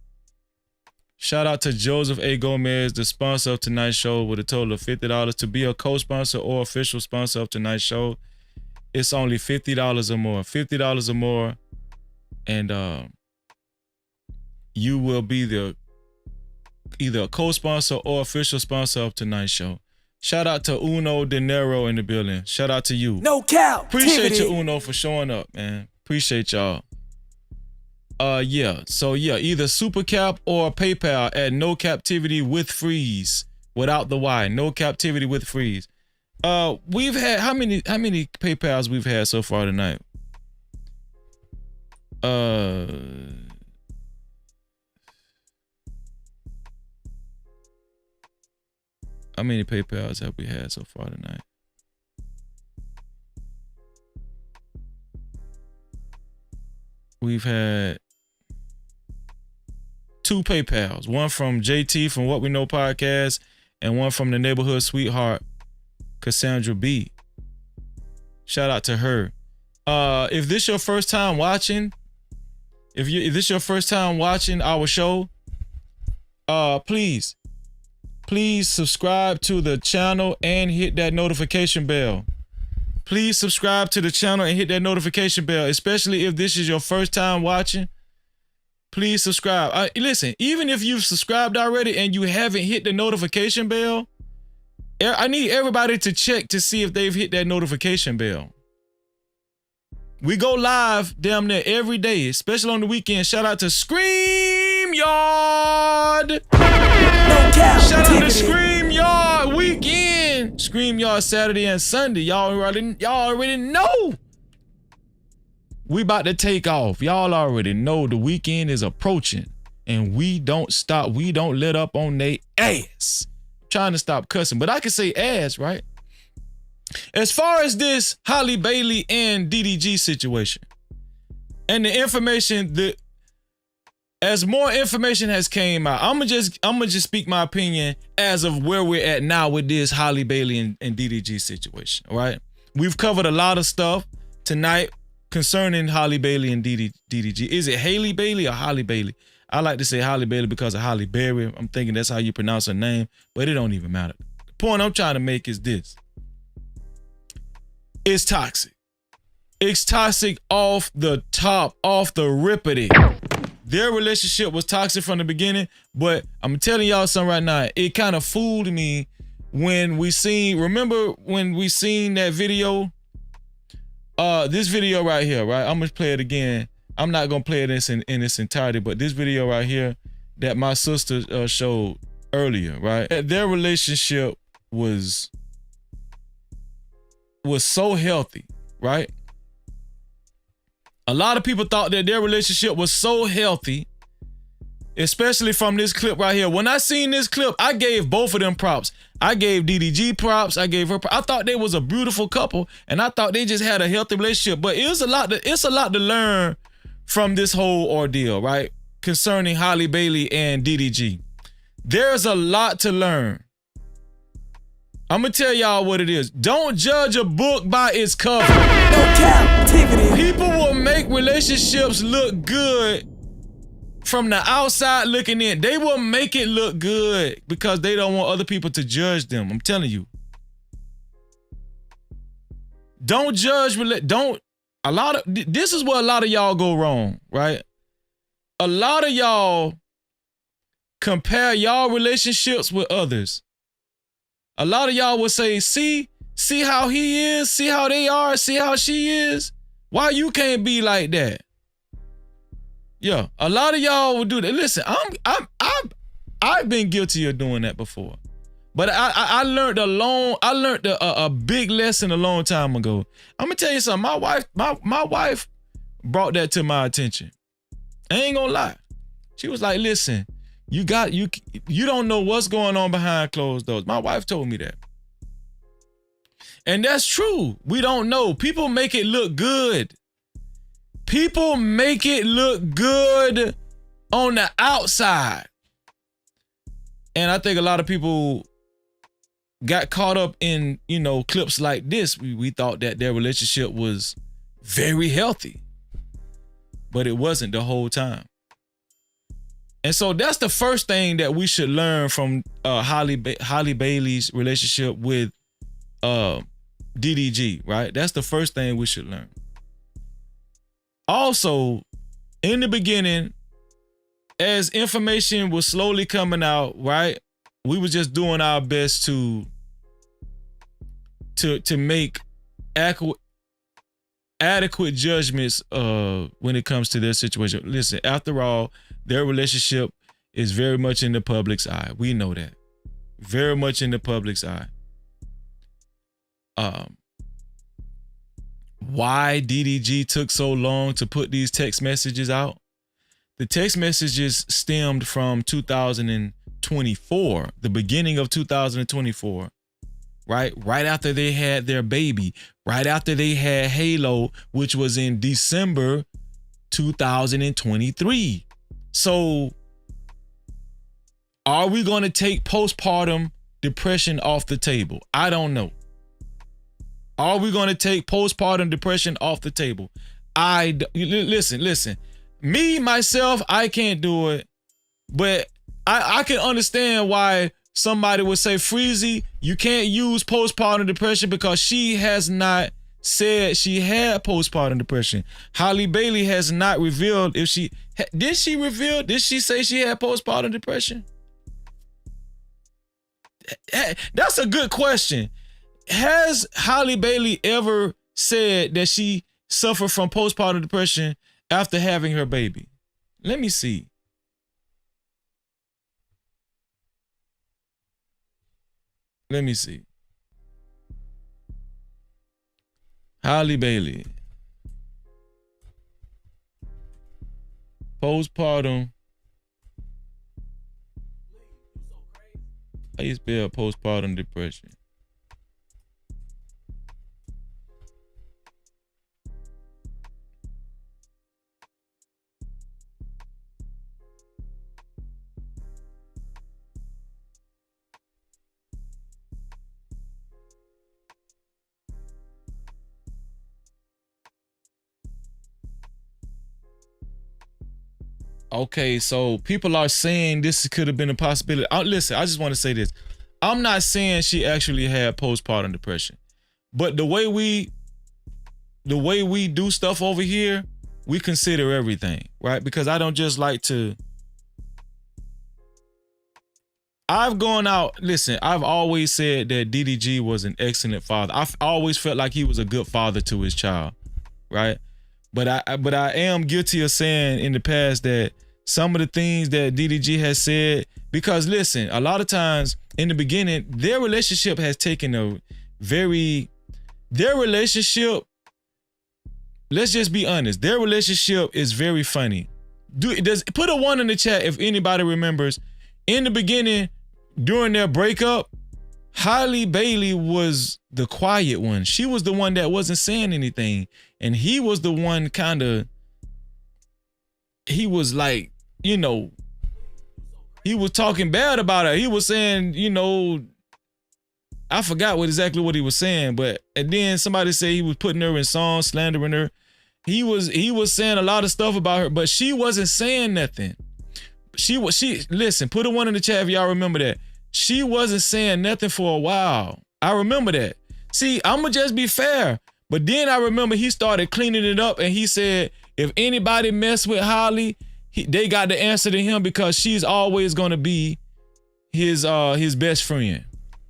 Shout out to Joseph A. Gomez, the sponsor of tonight's show, with a total of $50. To be a co-sponsor or official sponsor of tonight's show, it's only $50 or more. $50 or more, and you will be either a co-sponsor or official sponsor of tonight's show. Shout out to Uno De Niro in the building. Shout out to you. No cap. Appreciate you, Uno, for showing up, man. Appreciate y'all. Yeah. So yeah, either Super Cap or PayPal at No Cap-tivity with Freeze, without the Y. No Cap-tivity with Freeze. We've had how many PayPals we've had so far tonight? How many PayPals have we had so far tonight? We've had 2 PayPals. One from JT from What We Know Podcast, and one from the neighborhood sweetheart, Cassandra B. Shout out to her. If this your first time watching, if this your first time watching our show, please subscribe to the channel and hit that notification bell. Please subscribe to the channel and hit that notification bell, especially if this is your first time watching. Please subscribe. Listen, even if you've subscribed already and you haven't hit the notification bell, I need everybody to check to see if they've hit that notification bell. We go live damn near every day, especially on the weekend. Shout out to StreamYard. Shout out to StreamYard weekend. StreamYard Saturday and Sunday. Y'all already know. We about to take off. Y'all already know the weekend is approaching, and we don't stop. We don't let up on they ass. I'm trying to stop cussing, but I can say ass, right? As far as this Halle Bailey and DDG situation and the information as more information has came out, I'm gonna just speak my opinion as of where we're at now with this Halle Bailey and DDG situation. All right, we've covered a lot of stuff tonight concerning Halle Bailey and DDG. Is it Halle Bailey or Halle Bailey? I like to say Halle Bailey because of Halle Berry. I'm thinking that's how you pronounce her name, but it don't even matter. The point I'm trying to make is this. It's toxic. It's toxic off the top, off the rippity. Their relationship was toxic from the beginning, but I'm telling y'all something right now. It kind of fooled me when remember when we seen that video? This video right here, right? I'm gonna play it again. I'm not gonna play it in its entirety, but this video right here that my sister showed earlier, right? Their relationship was so healthy, right? A lot of people thought that their relationship was so healthy, especially from this clip right here. When I seen this clip, I gave both of them props. I gave DDG props. I gave her props. I thought they was a beautiful couple, and I thought they just had a healthy relationship. But it's a lot to learn from this whole ordeal, right? Concerning Halle Bailey and DDG. There's a lot to learn. I'm gonna tell y'all what it is. Don't judge a book by its cover. No Cap-tivity. People will make relationships look good from the outside looking in. They will make it look good because they don't want other people to judge them. I'm telling you. Don't judge. This is where a lot of y'all go wrong, right? A lot of y'all compare y'all relationships with others. A lot of y'all would say, see how he is, see how they are, see how she is. Why you can't be like that? Yeah, a lot of y'all would do that. Listen, I've been guilty of doing that before. But I learned a big lesson a long time ago. I'm gonna tell you something. My wife brought that to my attention. I ain't gonna lie. She was like, listen, you don't know what's going on behind closed doors. My wife told me that. And that's true. We don't know. People make it look good. People make it look good on the outside. And I think a lot of people got caught up in, clips like this. We thought that their relationship was very healthy, but it wasn't the whole time. And so that's the first thing that we should learn from Halle Bailey's relationship with DDG, right? That's the first thing we should learn. Also, in the beginning, as information was slowly coming out, right? We were just doing our best to make adequate judgments when it comes to their situation. Listen, after all, their relationship is very much in the public's eye. We know that. Very much in the public's eye. Why DDG took so long to put these text messages out? The text messages stemmed from 2024, the beginning of 2024, right? Right after they had their baby, right after they had Halo, which was in December 2023. So are we going to take postpartum depression off the table? I don't know. Are we going to take postpartum depression off the table? Listen. Me, myself, I can't do it, but I can understand why somebody would say, Freezy, you can't use postpartum depression because she has not said she had postpartum depression. Halle Bailey has not revealed if she, did she say she had postpartum depression? That's a good question. Has Halle Bailey ever said that she suffered from postpartum depression after having her baby? Let me see. Halle Bailey. Postpartum. How you spell postpartum depression? Okay, so people are saying this could have been a possibility. Listen, I just want to say this. I'm not saying she actually had postpartum depression, but the way we do stuff over here, we consider everything, right? Because I don't just like to. I've always said that DDG was an excellent father. I've always felt like he was a good father to his child, right? But I am guilty of saying in the past that some of the things that DDG has said, because listen, a lot of times in the beginning, their relationship has taken let's just be honest, their relationship is very funny. Put a 1 in the chat if anybody remembers. In the beginning, during their breakup, Halle Bailey was the quiet one. She was the one that wasn't saying anything. And he was the one he was like, he was talking bad about her. He was saying, I forgot exactly what he was saying, and then somebody said he was putting her in songs, slandering her. He was saying a lot of stuff about her, but she wasn't saying nothing. Listen, put a 1 in the chat if y'all remember that. She wasn't saying nothing for a while. I remember that. See, I'm gonna just be fair. But then I remember he started cleaning it up and he said, if anybody mess with Halle, they got the answer to him because she's always gonna be his best friend.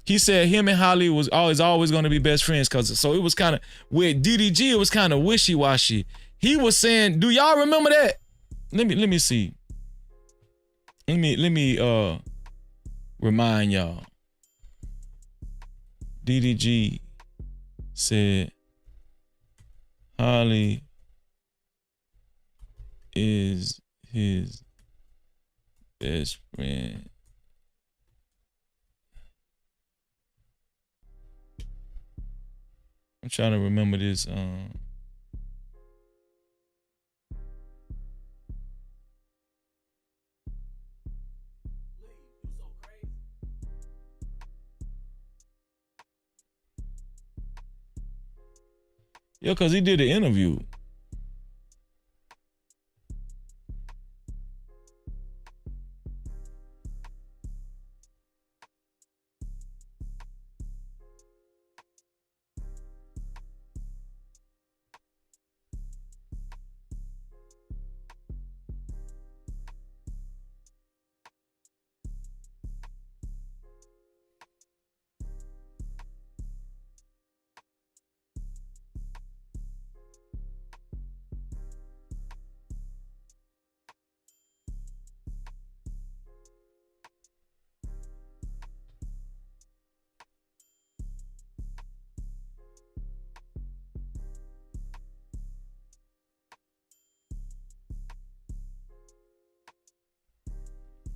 He said him and Halle was always gonna be best friends, so it was kind of with DDG, it was kind of wishy-washy. He was saying, do y'all remember that? Let me see. Let me remind y'all. DDG said Halle is his best friend. I'm trying to remember this. Yeah, because he did an interview.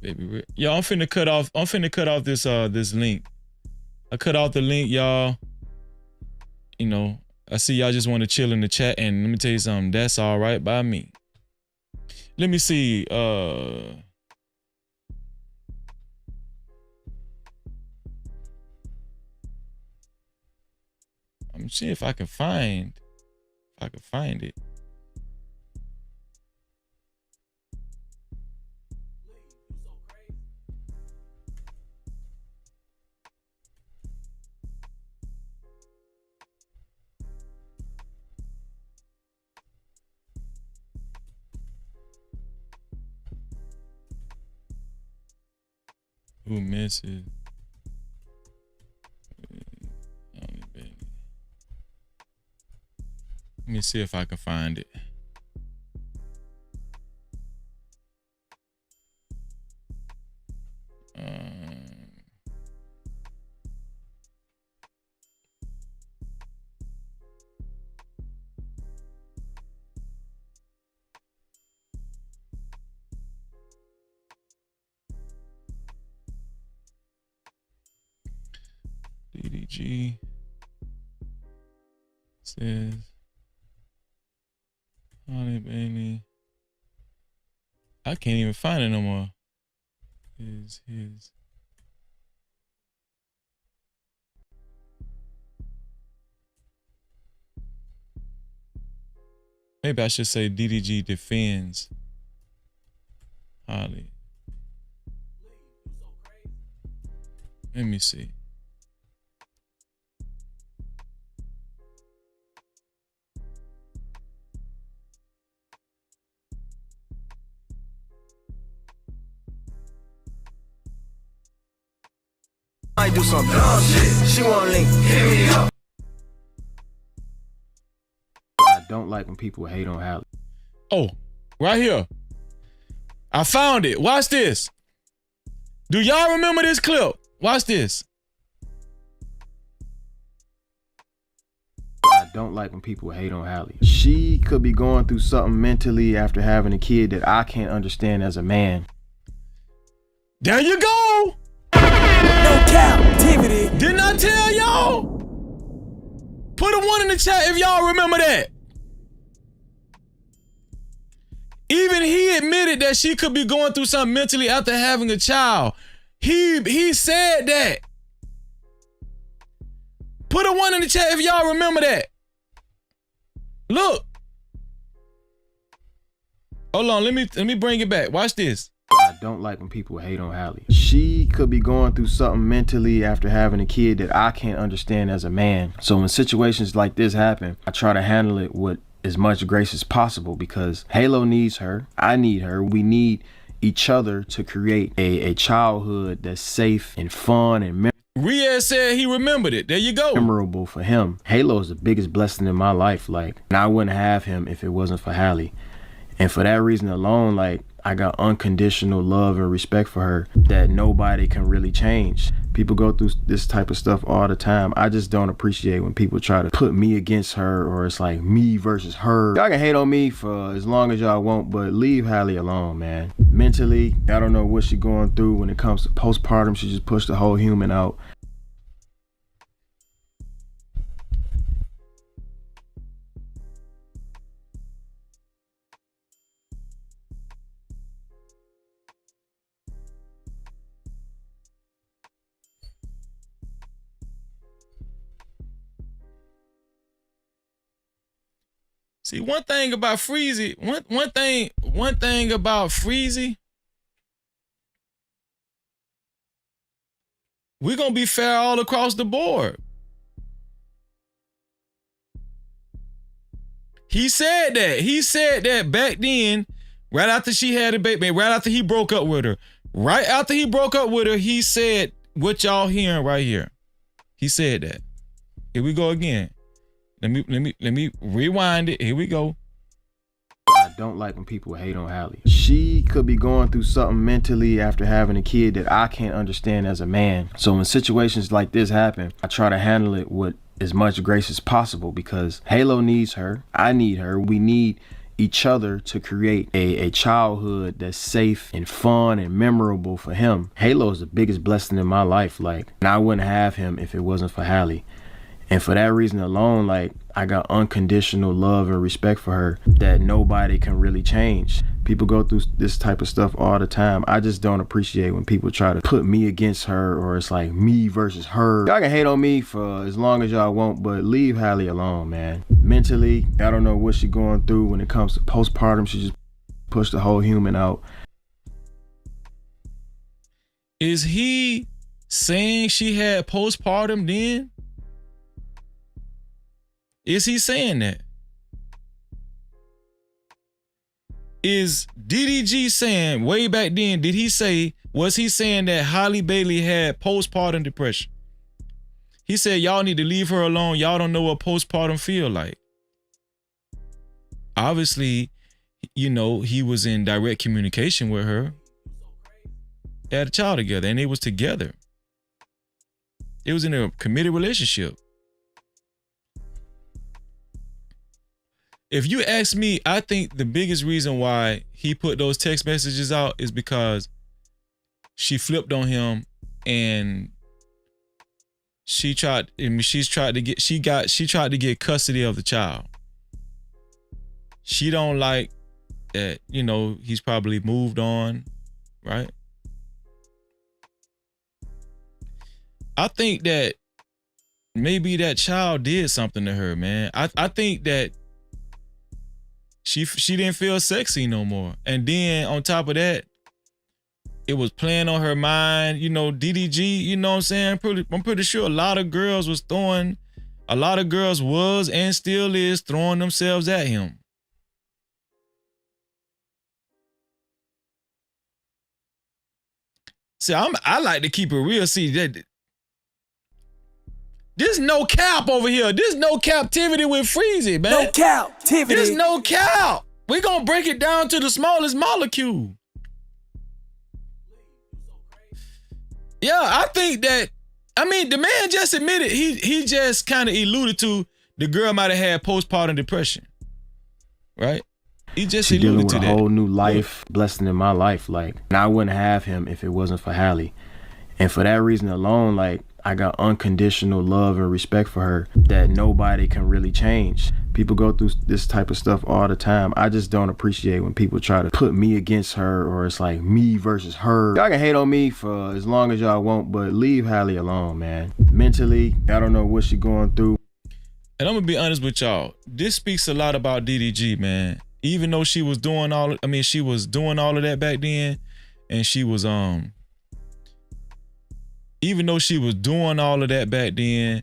Baby, y'all, I'm finna cut off this this link. I cut off the link, y'all. You know, I see y'all just want to chill in the chat, and let me tell you something, that's all right by me. Let me see. I'm seeing if I can find it. Who misses? Let me see if I can find it. DDG says Halle Bailey. I can't even find it no more. Is his maybe I should say DDG defends Halle. Let me see. I do some dumb shit. She wanna link, hit me up. I don't like when people hate on Halle. Oh, right here. I found it. Watch this. Do y'all remember this clip? Watch this. I don't like when people hate on Halle. She could be going through something mentally after having a kid that I can't understand as a man. There you go. No Cap-tivity. Didn't I tell y'all? Put a 1 in the chat if y'all remember that. Even he admitted that she could be going through something mentally after having a child. He said that. Put a 1 in the chat if y'all remember that. Look. Hold on, let me bring it back. Watch this. I don't like when people hate on Halle. She could be going through something mentally after having a kid that I can't understand as a man. So when situations like this happen, I try to handle it with as much grace as possible because Halo needs her. I need her. We need each other to create a childhood that's safe and fun and Riaz said he remembered it. There you go. Memorable for him. Halo is the biggest blessing in my life. Like, and I wouldn't have him if it wasn't for Halle. And for that reason alone, like, I got unconditional love and respect for her that nobody can really change. People go through this type of stuff all the time. I just don't appreciate when people try to put me against her, or it's like me versus her. Y'all can hate on me for as long as y'all want, but leave Halle alone, man. Mentally, I don't know what she's going through when it comes to postpartum. She just pushed the whole human out. See, one thing about Freezy, one thing about Freezy, we're gonna be fair all across the board. He said that. He said that back then, right after she had a baby, right after he broke up with her. Right after he broke up with her, he said what y'all hearing right here. He said that. Here we go again. Let me rewind it. Here we go. I don't like when people hate on Halle. She could be going through something mentally after having a kid that I can't understand as a man. So when situations like this happen, I try to handle it with as much grace as possible because Halo needs her. I need her. We need each other to create a childhood that's safe and fun and memorable for him. Halo is the biggest blessing in my life. Like, and I wouldn't have him if it wasn't for Halle. And for that reason alone, like, I got unconditional love and respect for her that nobody can really change. People go through this type of stuff all the time. I just don't appreciate when people try to put me against her, or it's like me versus her. Y'all can hate on me for as long as y'all want, but leave Halle alone, man. Mentally, I don't know what she's going through when it comes to postpartum. She just pushed the whole human out. Is he saying she had postpartum then? Is he saying that? Is DDG saying way back then, was he saying that Halle Bailey had postpartum depression? He said, y'all need to leave her alone. Y'all don't know what postpartum feel like. Obviously, you know, he was in direct communication with her. They had a child together and they was together. It was in a committed relationship. If you ask me, I think the biggest reason why he put those text messages out is because she flipped on him and she tried to get custody of the child. She don't like that, you know, he's probably moved on, right? I think that maybe that child did something to her, man. I think that she didn't feel sexy no more. And then on top of that, it was playing on her mind. You know, DDG, you know what I'm saying? I'm pretty sure a lot of girls was and still is throwing themselves at him. See, I like to keep it real. See, that there's no cap over here. There's no captivity with Freezy, man. No captivity. There's no cap. We're going to break it down to the smallest molecule. Yeah, I think that, I mean, the man just admitted, he just kind of alluded to the girl might have had postpartum depression, right? He just she alluded to dealing with a whole new life, blessing in my life. Like, and I wouldn't have him if it wasn't for Halle. And for that reason alone, like, I got unconditional love and respect for her that nobody can really change. People go through this type of stuff all the time. I just don't appreciate when people try to put me against her, or it's like me versus her. Y'all can hate on me for as long as y'all want, but leave Halle alone, man. Mentally, I don't know what she's going through. And I'm gonna be honest with y'all. This speaks a lot about DDG, man. Even though she was doing all of that back then, and she was even though she was doing all of that back then,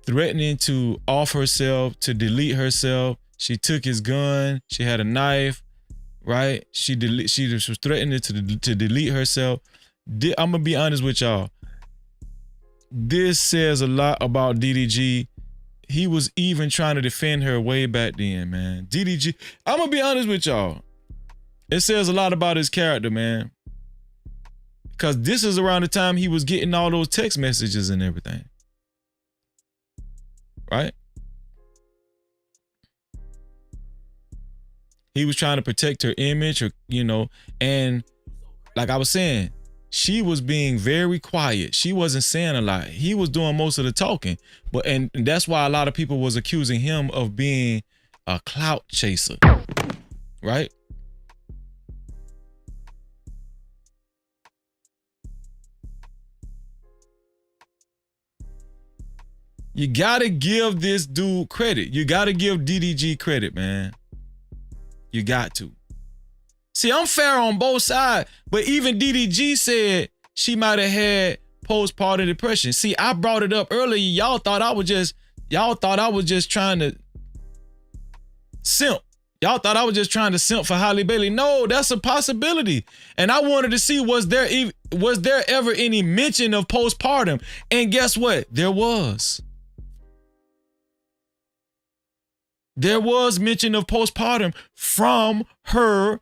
threatening to off herself, to delete herself, She took his gun. She had a knife, right? She was threatening to delete herself. I'm gonna be honest with y'all. This says a lot about DDG. He was even trying to defend her way back then, man. DDG, I'm gonna be honest with y'all. It says a lot about his character, man. Because this is around the time he was getting all those text messages and everything. Right? He was trying to protect her image, or, you know, and like I was saying, she was being very quiet. She wasn't saying a lot. He was doing most of the talking. And that's why a lot of people was accusing him of being a clout chaser. Right? You gotta give this dude credit. You gotta give DDG credit, man. You got to. See, I'm fair on both sides, but even DDG said she might have had postpartum depression. See, I brought it up earlier. Y'all thought I was just trying to simp. Y'all thought I was just trying to simp for Halle Bailey. No, that's a possibility. And I wanted to see, was there ever any mention of postpartum? And guess what? There was. There was mention of postpartum from her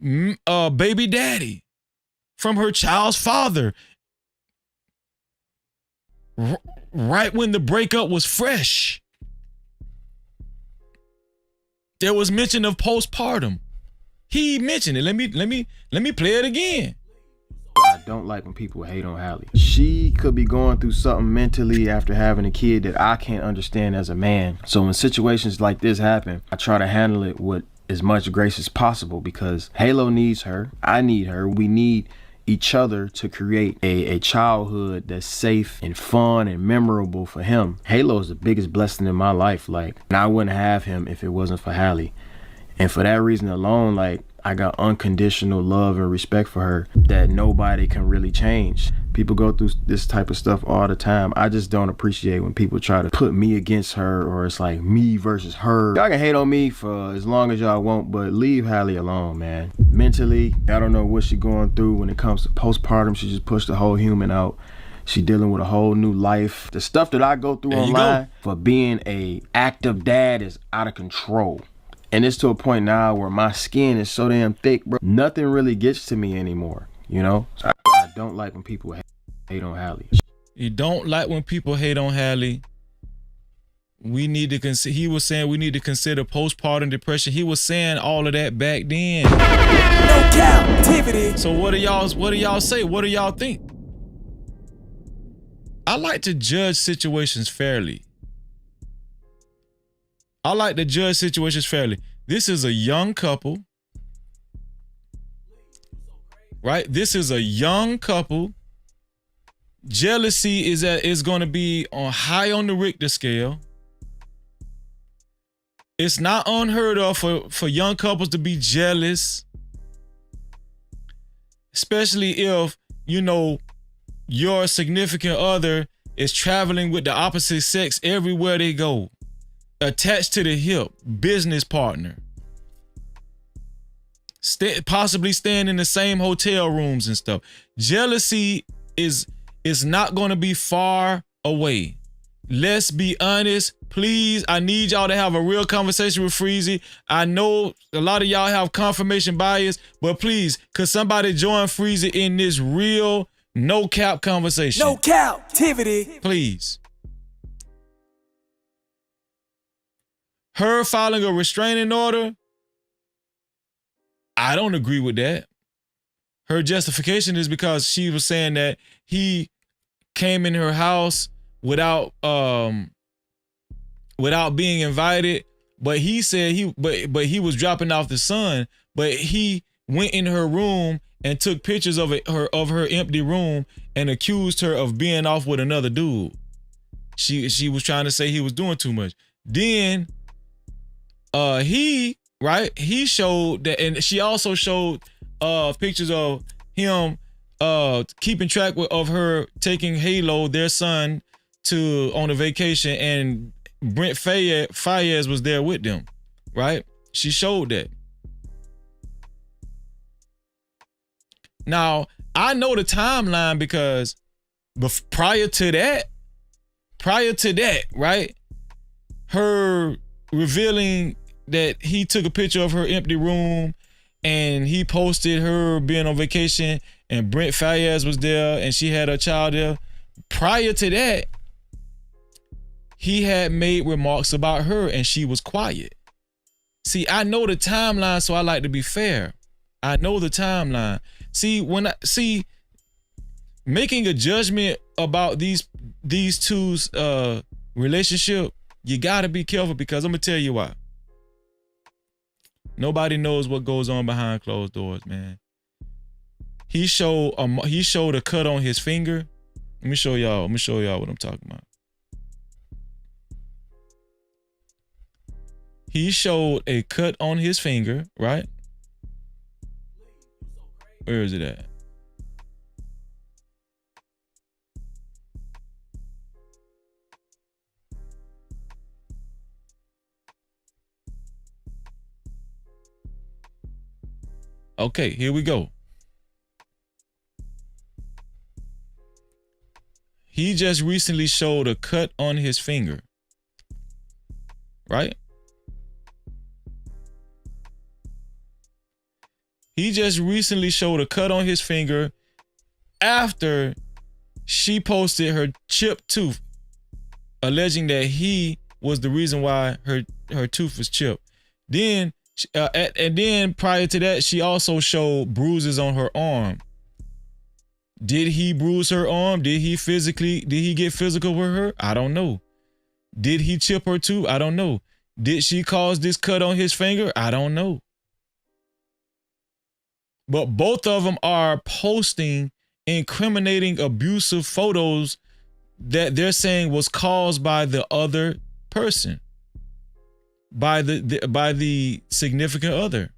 baby daddy, from her child's father. Right when the breakup was fresh, there was mention of postpartum. He mentioned it. Let me play it again. I don't like when people hate on Halle. She could be going through something mentally after having a kid that I can't understand as a man. So when situations like this happen, I try to handle it with as much grace as possible, because Halo needs her. I need her. We need each other to create a childhood that's safe and fun and memorable for him. Halo is the biggest blessing in my life. Like, and I wouldn't have him if it wasn't for Halle. And for that reason alone, like, I got unconditional love and respect for her that nobody can really change. People go through this type of stuff all the time. I just don't appreciate when people try to put me against her, or it's like me versus her. Y'all can hate on me for as long as y'all want, but leave Halle alone, man. Mentally, I don't know what she's going through when it comes to postpartum. She just pushed the whole human out. She dealing with a whole new life. The stuff that I go through online for being a active dad is out of control. And it's to a point now where my skin is so damn thick, bro. Nothing really gets to me anymore, you know? I don't like when people hate on Halle. You don't like when people hate on Halle. We need to consider, he was saying we need to consider postpartum depression. He was saying all of that back then. No Cap-tivity. So what do y'all say? What do y'all think? I like to judge situations fairly. I like to judge situations fairly. This is a young couple, right? This is a young couple. Jealousy is going to be high on the Richter scale. It's not unheard of for young couples to be jealous, especially if, you know, your significant other is traveling with the opposite sex everywhere they go. Attached to the hip, business partner, possibly staying in the same hotel rooms and stuff. Jealousy is not going to be far away. Let's be honest, please. I need y'all to have a real conversation with Freezy. I know a lot of y'all have confirmation bias, but please, could somebody join Freezy in this real no cap conversation? No Cap-tivity. Please. Her filing a restraining order, I don't agree with that. Her justification is because she was saying that he came in her house without being invited, but he said he was dropping off the son, but he went in her room and took pictures of her empty room and accused her of being off with another dude. She was trying to say he was doing too much. Then he showed that, and she also showed pictures of him keeping track of her taking Halo, their son, on a vacation, and Brent Fayez was there with them. right? She showed that. Now, I know the timeline because prior to that, right? Her revealing that he took a picture of her empty room and he posted her being on vacation and Brent Faiyaz was there and she had her child there. Prior to that, he had made remarks about her and she was quiet. See, I know the timeline, so I like to be fair. I know the timeline. See, making a judgment about these two's relationship, you gotta be careful because I'm gonna tell you why. Nobody knows what goes on behind closed doors, man. He showed a cut on his finger. Let me show y'all what I'm talking about. He showed a cut on his finger, right? Where is it at? Okay, here we go. He just recently showed a cut on his finger, right? He just recently showed a cut on his finger after she posted her chipped tooth, alleging that he was the reason why her tooth was chipped. Then, and then prior to that, she also showed bruises on her arm. Did he bruise her arm? Did he get physical with her? I don't know. Did he chip her tooth? I don't know. Did she cause this cut on his finger? I don't know. But both of them are posting incriminating abusive photos that they're saying was caused by the other person, by the significant other.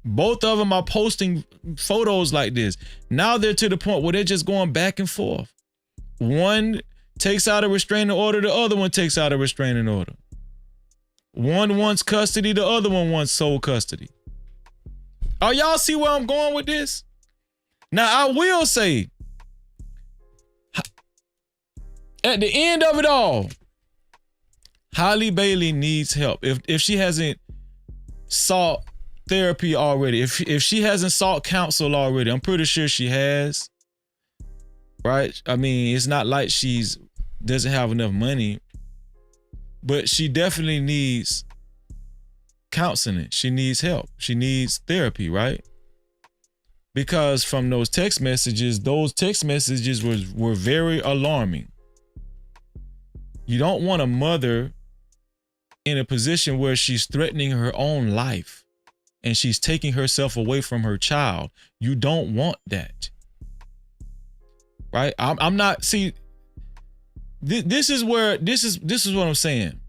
Both of them are posting photos like this. Now they're to the point where they're just going back and forth. One takes out a restraining order, the other one takes out a restraining order. One wants custody, the other one wants sole custody. Oh, y'all see where I'm going with this? Now, I will say, at the end of it all, Halle Bailey needs help. If she hasn't sought therapy already, if she hasn't sought counsel already, I'm pretty sure she has. Right? I mean, it's not like she's doesn't have enough money, but she definitely needs counseling. She needs help. She needs therapy, right? Because from those text messages were very alarming. You don't want a mother in a position where she's threatening her own life and she's taking herself away from her child. You don't want that. Right? I'm not, see, this is what I'm saying.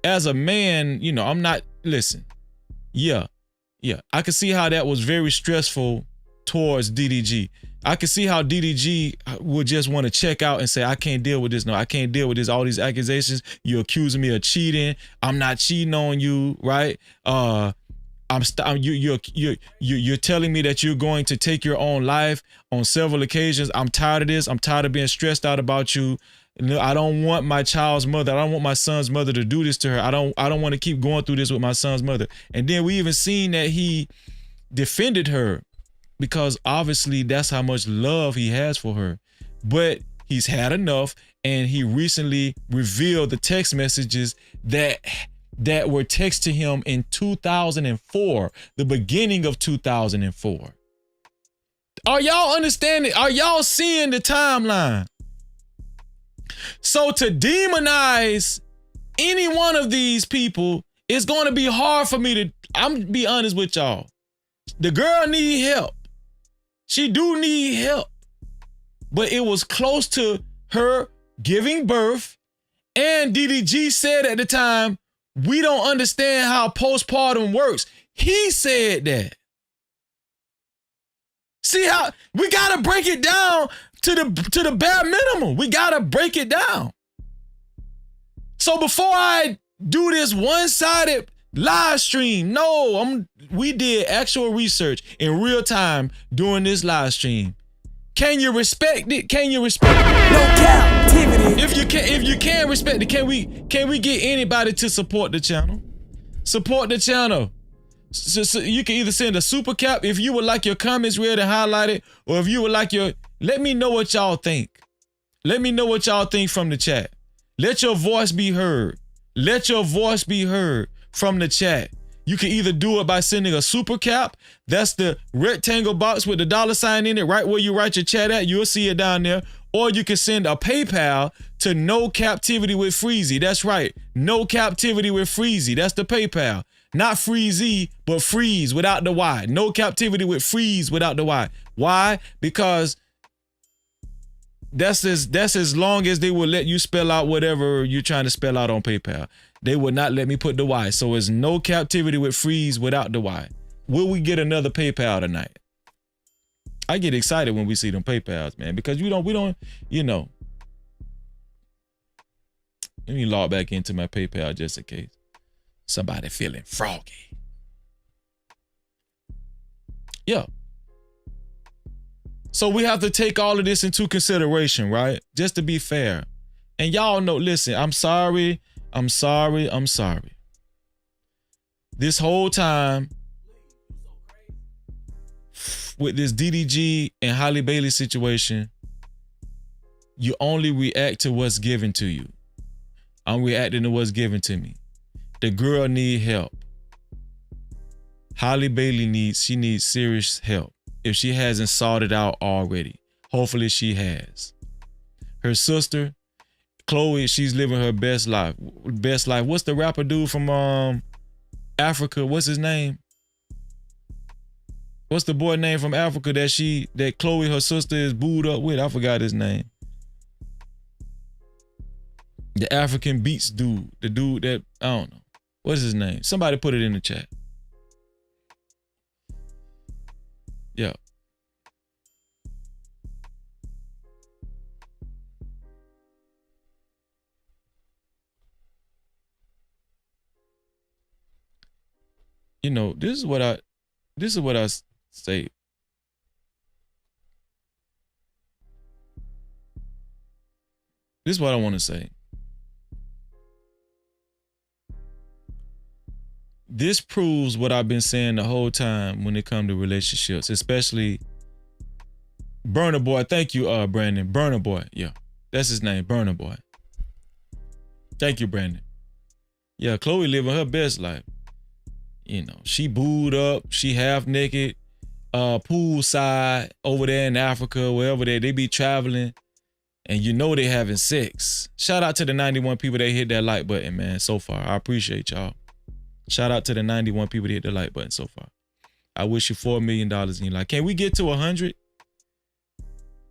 As a man, you know, I'm not, listen, yeah, I can see how that was very stressful towards DDG. I can see how DDG would just want to check out and say, I can't deal with this. No, I can't deal with this. All these accusations. You're accusing me of cheating. I'm not cheating on you, right? You're telling me that you're going to take your own life on several occasions. I'm tired of this. I'm tired of being stressed out about you. I don't want my child's mother. I don't want my son's mother to do this to her. I don't want to keep going through this with my son's mother. And then we even seen that he defended her because obviously that's how much love he has for her. But he's had enough, and he recently revealed the text messages that were texted to him in 2004, the beginning of 2004. Are y'all understanding? Are y'all seeing the timeline? So to demonize any one of these people is going to be hard for me to, I'm gonna be honest with y'all. The girl need help. She do need help. But it was close to her giving birth. And DDG said at the time, we don't understand how postpartum works. He said that. See how we gotta break it down to the bare minimum. We gotta break it down. So before I do this one-sided live stream. No, we did actual research in real time during this live stream. Can you respect it? Can you respect it? No Cap-tivity. If you can respect it, can we get anybody to support the channel? Support the channel. So you can either send a super cap if you would like your comments read and highlighted, or if you would like let me know what y'all think. Let me know what y'all think from the chat. Let your voice be heard. Let your voice be heard from the chat. You can either do it by sending a super cap. That's the rectangle box with the $ in it, right where you write your chat at. You'll see it down there. Or you can send a PayPal to No Cap-tivity with Freezy. That's right. No Cap-tivity with Freezy. That's the PayPal. Not Freezy, but Freeze without the Y. No Cap-tivity with Freeze without the Y. Why? Because that's as long as they will let you spell out whatever you're trying to spell out on PayPal. They would not let me put the Y. So it's No Cap-tivity with Freeze without the Y. Will we get another PayPal tonight? I get excited when we see them PayPals, man, because we don't, you know. Let me log back into my PayPal just in case somebody feeling froggy. Yeah. So we have to take all of this into consideration, right? Just to be fair. And y'all know, listen, I'm sorry. This whole time with this DDG and Halle Bailey situation, you only react to what's given to you. I'm reacting to what's given to me. The girl need help. Halle Bailey needs serious help. If she hasn't sought it out already, hopefully she has. Her sister, Chloe, she's living her best life. What's the rapper dude from Africa? What's his name? What's the boy name from Africa that Chloe, her sister, is booed up with? I forgot his name. The African beats dude. The dude that, I don't know. What's his name? Somebody put it in the chat. Yeah. You know, this is what I say. This is what I want to say. This proves what I've been saying the whole time when it comes to relationships, especially Burner Boy. Thank you, Brandon. Burner Boy. Yeah, that's his name, Burner Boy. Thank you, Brandon. Yeah, Chloe living her best life. You know, she booed up, she half naked, poolside over there in Africa, wherever they be traveling, and you know they having sex. Shout out to the 91 people that hit that like button, man, so far. I appreciate y'all. Shout out to the 91 people that hit the like button so far. I wish you $4 million in your life. Can we get to 100?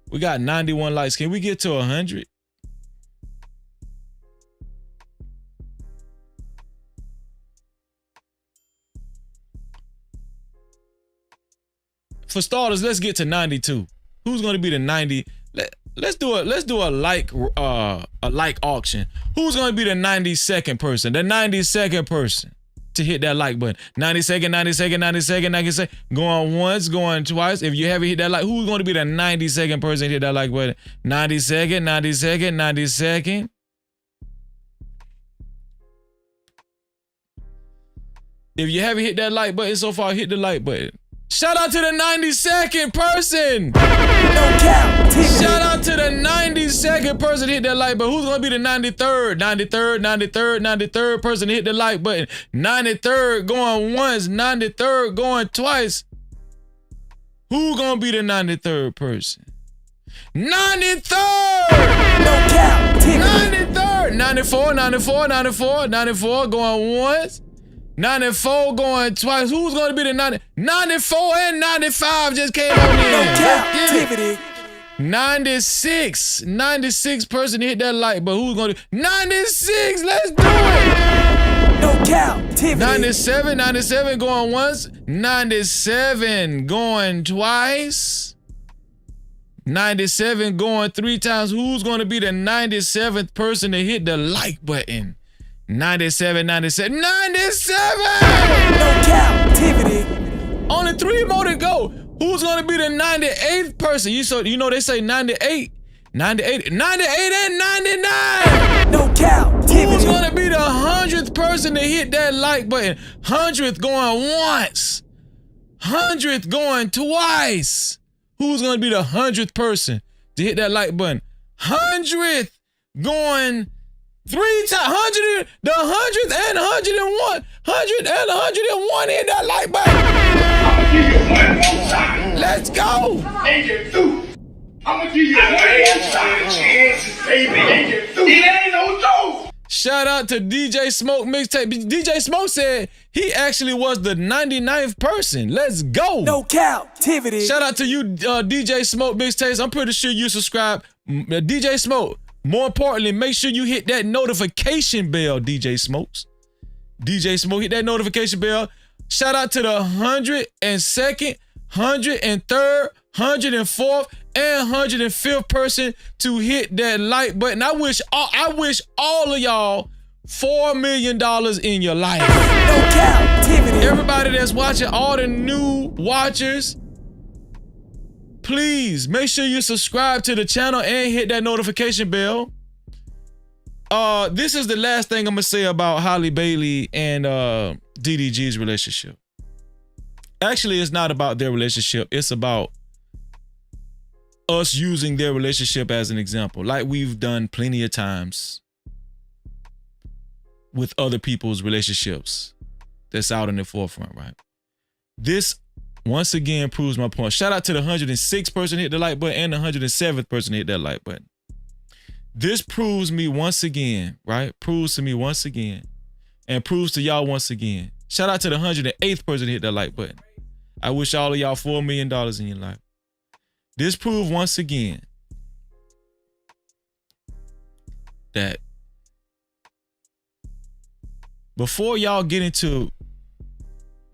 We got 91 likes. Can we get to 100? For starters, let's get to 92. Who's going to be the 90? Let's do a like auction. Who's going to be the 92nd person? The 92nd person to hit that like button. 92nd, 92nd, 92nd, 92nd. Going once, going twice. If you haven't hit that like, who's going to be the 92nd person to hit that like button? 92nd, 92nd, 92nd. If you haven't hit that like button so far, hit the like button. Shout out to the 92nd person. No cap. Shout out to the 92nd person to hit that like button. Who's going to be the 93rd person to hit the like button? 93rd going once, 93rd going twice. Who going to be the 93rd person? 93rd! No cap. 93rd! 94 going once. 94 going twice. Who's going to be the 94 and 95 just came on in. 96 person hit that like, but who's going to 96? Let's do it. No cap. 97 going once. 97 going twice. 97 going 3 times. Who's going to be the 97th person to hit the like button? 97, 97, 97! No Cap-tivity. Only 3 more to go. Who's gonna be the 98th person? You know they say 98, 98, 98 and 99! No Cap-tivity. Who's gonna be the 100th person to hit that like button? 100th going once. 100th going twice. Who's gonna be the 100th person to hit that like button? 100th going 3 times. 100, the 100th and 101. 100 and 101 hit that like button. I'ma give you one more time. Let's go. And get through. I'ma give you one more time. Chances, baby, and get through. It ain't no joke. Shout out to DJ Smoke Mixtape. DJ Smoke said he actually was the 99th person. Let's go. No Cap-tivity. Shout out to you, DJ Smoke Mixtapes. I'm pretty sure you subscribe. DJ Smoke, more importantly, make sure you hit that notification bell, DJ Smokes. DJ Smoke, hit that notification bell. Shout out to the 102nd, 103rd, 104th, and 105th person to hit that like button. I wish all of y'all $4 million in your life. No Cap-tivity. Everybody that's watching, all the new watchers, please make sure you subscribe to the channel and hit that notification bell. This is the last thing I'm gonna say about Halle Bailey and DDG's relationship. Actually, it's not about their relationship. It's about us using their relationship as an example, like we've done plenty of times with other people's relationships that's out in the forefront, right? This once again proves my point. Shout out to the 106th person hit the like button and the 107th person hit that like button. This proves me once again, right? Proves to me once again and proves to y'all once again. Shout out to the 108th person hit that like button. I wish all of y'all $4 million in your life. This proved once again that before y'all get into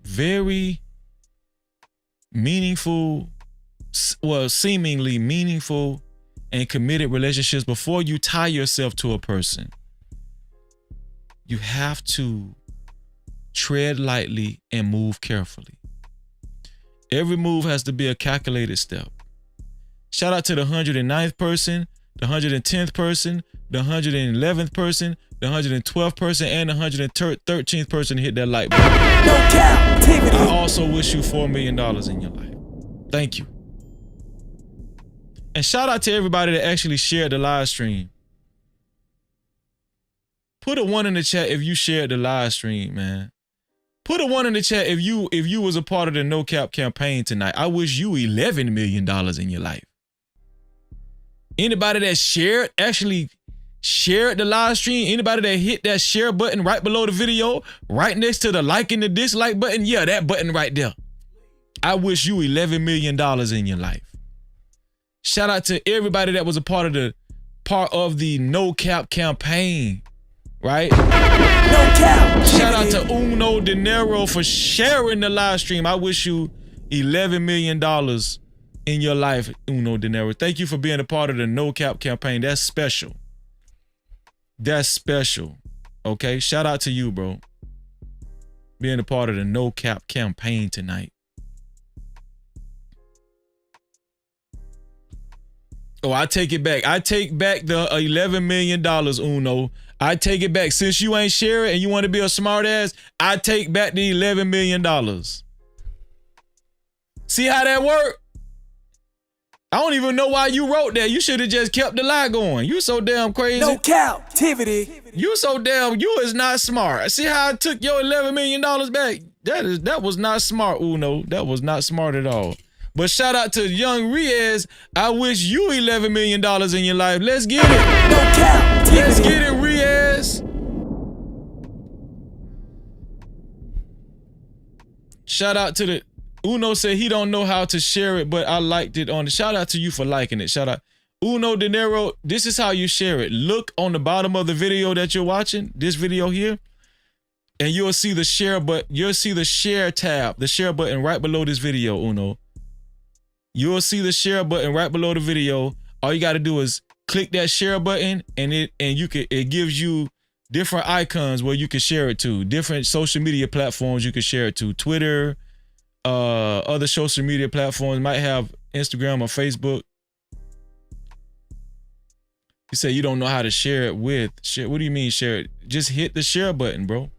very meaningful, well, seemingly meaningful and committed relationships, before you tie yourself to a person, you have to tread lightly and move carefully. Every move has to be a calculated step. Shout out to the 109th person, the 110th person, the 111th person, the 112th person, and the 113th person to hit that like button. No Cap-tivity. I also wish you $4 million in your life. Thank you. And shout out to everybody that actually shared the live stream. Put a 1 in the chat if you shared the live stream, man. Put a 1 in the chat if you was a part of the No Cap campaign tonight. I wish you $11 million in your life. Anybody that actually shared the live stream, anybody that hit that share button right below the video, right next to the like and the dislike button, yeah, that button right there. I wish you $11 million in your life. Shout out to everybody that was a part of the No Cap campaign, right? No Cap. Shout out to Uno Dinero for sharing the live stream. I wish you $11 million in your life, Uno Dinero. Thank you for being a part of the No Cap campaign. That's special. That's special. Okay? Shout out to you, bro. Being a part of the No Cap campaign tonight. Oh, I take it back. I take back the $11 million, Uno. I take it back. Since you ain't share it and you want to be a smart ass, I take back the $11 million. See how that worked? I don't even know why you wrote that. You should have just kept the lie going. You so damn crazy. No Cap-tivity. You so damn, you is not smart. See how I took your $11 million back? That was not smart, Uno. That was not smart at all. But shout out to young Riaz. I wish you $11 million in your life. Let's get it. No Cap-tivity. Let's get it, Riaz. Shout out to the Uno said he don't know how to share it, but I liked it on the. Shout out to you for liking it. Shout out. Uno Dinero, this is how you share it. Look on the bottom of the video that you're watching, this video here, and you'll see the share button. You'll see the share tab, the share button right below this video, Uno. You'll see the share button right below the video. All you got to do is click that share button, and it gives you different icons where you can share it to, different social media platforms you can share it to, Twitter, other social media platforms, might have Instagram or Facebook. You say you don't know how to share it with. What do you mean share it? Just hit the share button, bro.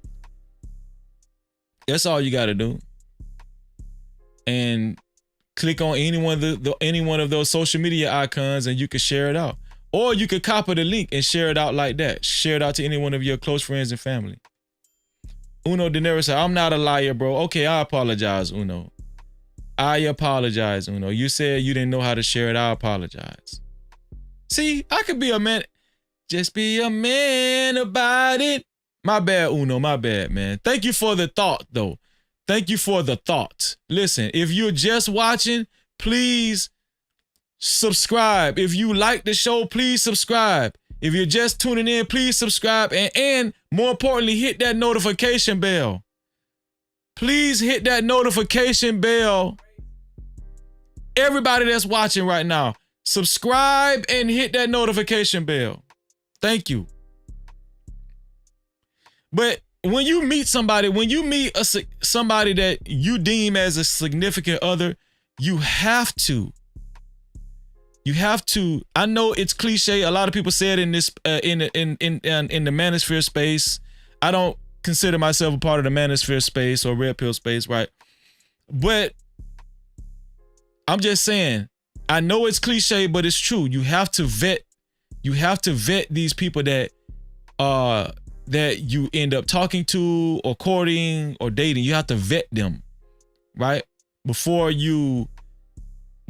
That's all you got to do. And click on any one of those social media icons and you can share it out. Or you could copy the link and share it out like that. Share it out to any one of your close friends and family. Uno De Niro said, I'm not a liar, bro. Okay, I apologize, Uno. I apologize, Uno. You said you didn't know how to share it. I apologize. See, I could be a man. Just be a man about it. My bad, Uno. My bad, man. Thank you for the thought, though. Thank you for the thought. Listen, if you're just watching, please subscribe. If you like the show, please subscribe. If you're just tuning in, please subscribe. And more importantly, hit that notification bell. Please hit that notification bell. Everybody that's watching right now, subscribe and hit that notification bell. Thank you. But when you meet somebody, when you meet somebody that you deem as a significant other, you have to. I know it's cliche. A lot of people say it in this in the manosphere space. I don't consider myself a part of the manosphere space or red pill space, right? But I'm just saying, I know it's cliche, but it's true. You have to vet these people that you end up talking to or courting or dating. You have to vet them, right? Before you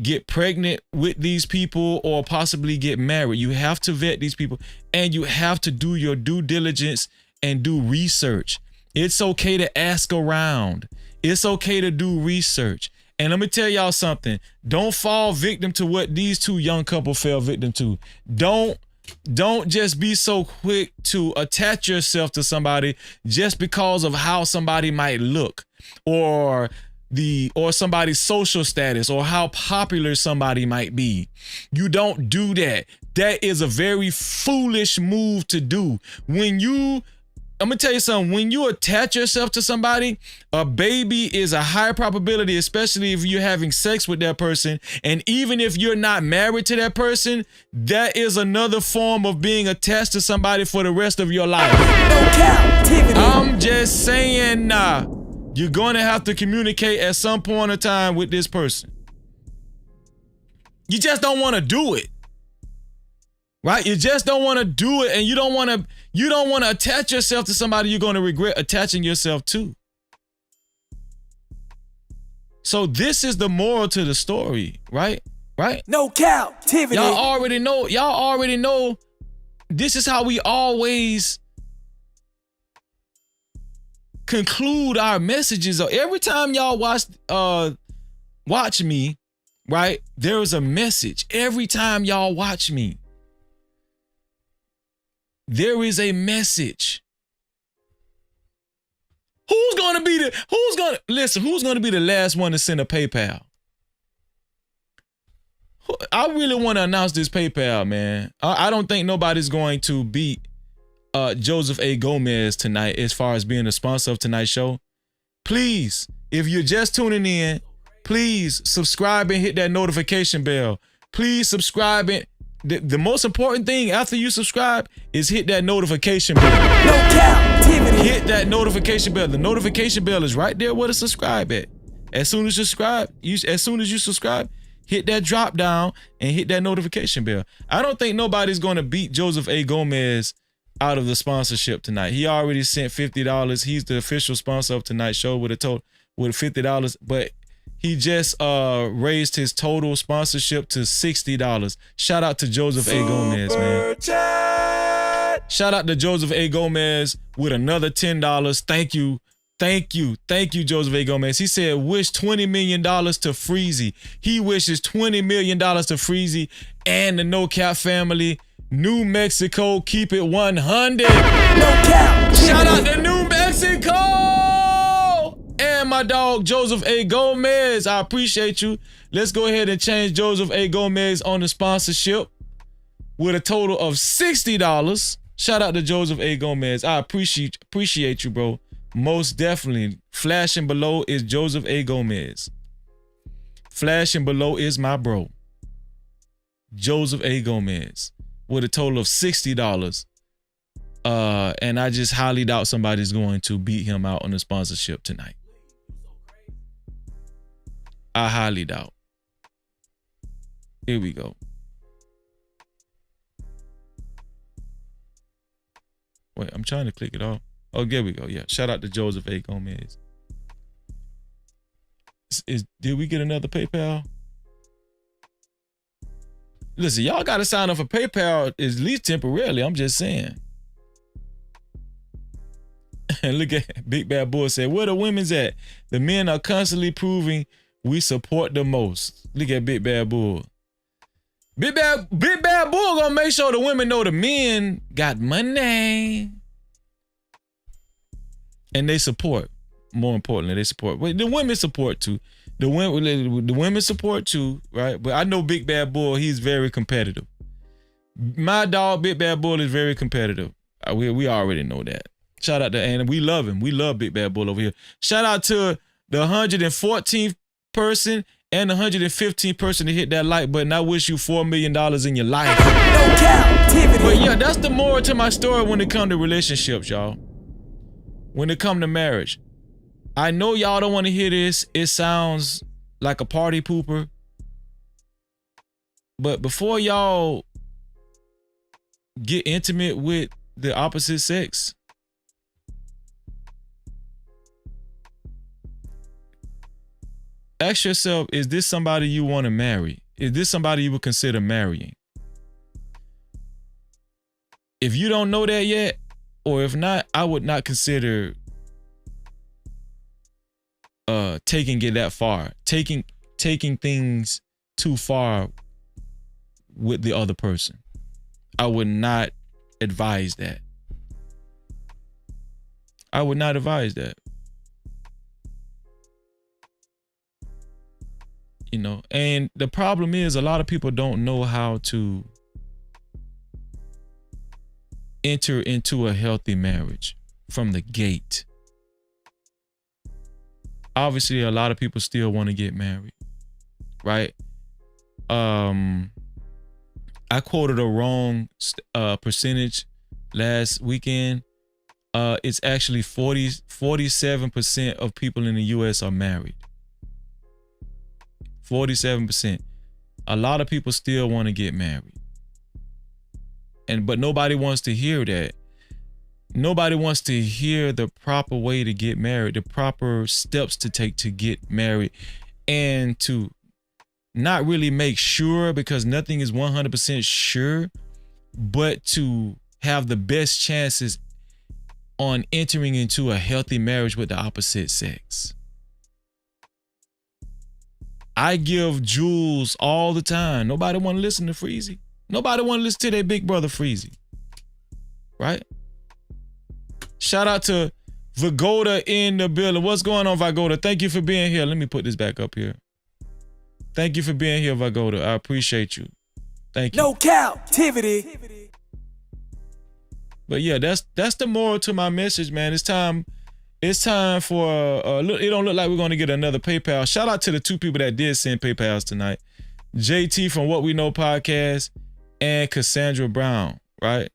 get pregnant with these people or possibly get married. You have to vet these people and you have to do your due diligence and do research. It's okay to ask around. It's okay to do research. And let me tell y'all something. Don't fall victim to what these two young couples fell victim to. Don't just be so quick to attach yourself to somebody just because of how somebody might look or somebody's social status or how popular somebody might be. You don't do that. That is a very foolish move to do. I'm gonna tell you something, when you attach yourself to somebody, a baby is a high probability, especially if you're having sex with that person. And even if you're not married to that person, that is another form of being attached to somebody for the rest of your life. No Cap-tivity. I'm just saying, you're going to have to communicate at some point in time with this person. You just don't want to do it. Right? You just don't want to do it, and you don't want to attach yourself to somebody you're going to regret attaching yourself to. So this is the moral to the story, right? Right? No Cap-tivity. Y'all already know this is how we always conclude our messages. Every time y'all watch me, right? There is a message. Every time y'all watch me, there is a message. Who's gonna be the last one to send a PayPal? I really want to announce this PayPal, man. I don't think nobody's going to beat Joseph A. Gomez tonight as far as being a sponsor of tonight's show. Please, if you're just tuning in, please subscribe and hit that notification bell. Please subscribe and the most important thing after you subscribe is hit that notification bell. No Cap-tivity. Hit that notification bell. The notification bell is right there where to subscribe at. As soon as you subscribe, hit that drop down and hit that notification bell. I don't think nobody's going to beat Joseph A. Gomez out of the sponsorship tonight. He already sent $50. He's the official sponsor of tonight's show with $50, but he just raised his total sponsorship to $60. Shout out to Joseph A. Gomez, man. Shout out to Joseph A. Gomez with another $10. Thank you. Thank you, Joseph A. Gomez. He said, wish $20 million to Freezy. He wishes $20 million to Freezy and the No Cap family. New Mexico, keep it 100. No Cap. Shout out to New Mexico. And my dog, Joseph A. Gomez. I appreciate you. Let's go ahead and change Joseph A. Gomez on the sponsorship with a total of $60. Shout out to Joseph A. Gomez. I appreciate you, bro. Most definitely. Flashing below is Joseph A. Gomez. Flashing below is my bro. Joseph A. Gomez. With a total of $60. And I just highly doubt somebody's going to beat him out on the sponsorship tonight. I highly doubt. Here we go. Wait, I'm trying to click it off. Oh, there we go. Yeah. Shout out to Joseph A. Gomez. Did we get another PayPal? Listen, y'all got to sign up for PayPal at least temporarily. I'm just saying. And look at Big Bad Bull said, where the women's at? The men are constantly proving we support the most. Look at Big Bad Bull. Big Bad Bull gonna make sure the women know the men got money. And they support. More importantly, they support. But the women support too. The women support too, right? But I know Big Bad Bull, he's very competitive. My dog, Big Bad Bull, is very competitive. We already know that. Shout out to, and we love him. We love Big Bad Bull over here. Shout out to the 114th person and the 115th person to hit that like button. I wish you $4 million in your life. No Cap-tivity. But yeah, that's the moral to my story when it comes to relationships, y'all. When it comes to marriage. I know y'all don't want to hear this. It sounds like a party pooper. But before y'all get intimate with the opposite sex, ask yourself, is this somebody you want to marry? Is this somebody you would consider marrying? If you don't know that yet, or if not, I would not consider taking it that far. Taking things too far with the other person. I would not advise that. I would not advise that. You know, and the problem is a lot of people don't know how to enter into a healthy marriage from the gate. Obviously, a lot of people still want to get married, right? I quoted a wrong percentage last weekend. It's actually 47% of people in the U.S. are married. 47%. A lot of people still want to get married. But nobody wants to hear that. Nobody wants to hear the proper way to get married, the proper steps to take to get married, and to not really make sure, because nothing is 100% sure, but to have the best chances on entering into a healthy marriage with the opposite sex. I give jewels all the time. Nobody want to listen to Freezy. Nobody want to listen to their big brother Freezy. Right? Shout out to Vagoda in the building. What's going on, Vagoda? Thank you for being here. Let me put this back up here. Thank you for being here, Vagoda. I appreciate you. Thank you. No Cap-tivity. But yeah, that's the moral to my message, man. It's time for it don't look like we're going to get another PayPal. Shout out to the two people that did send PayPals tonight. JT from What We Know Podcast and Cassandra Brown, right?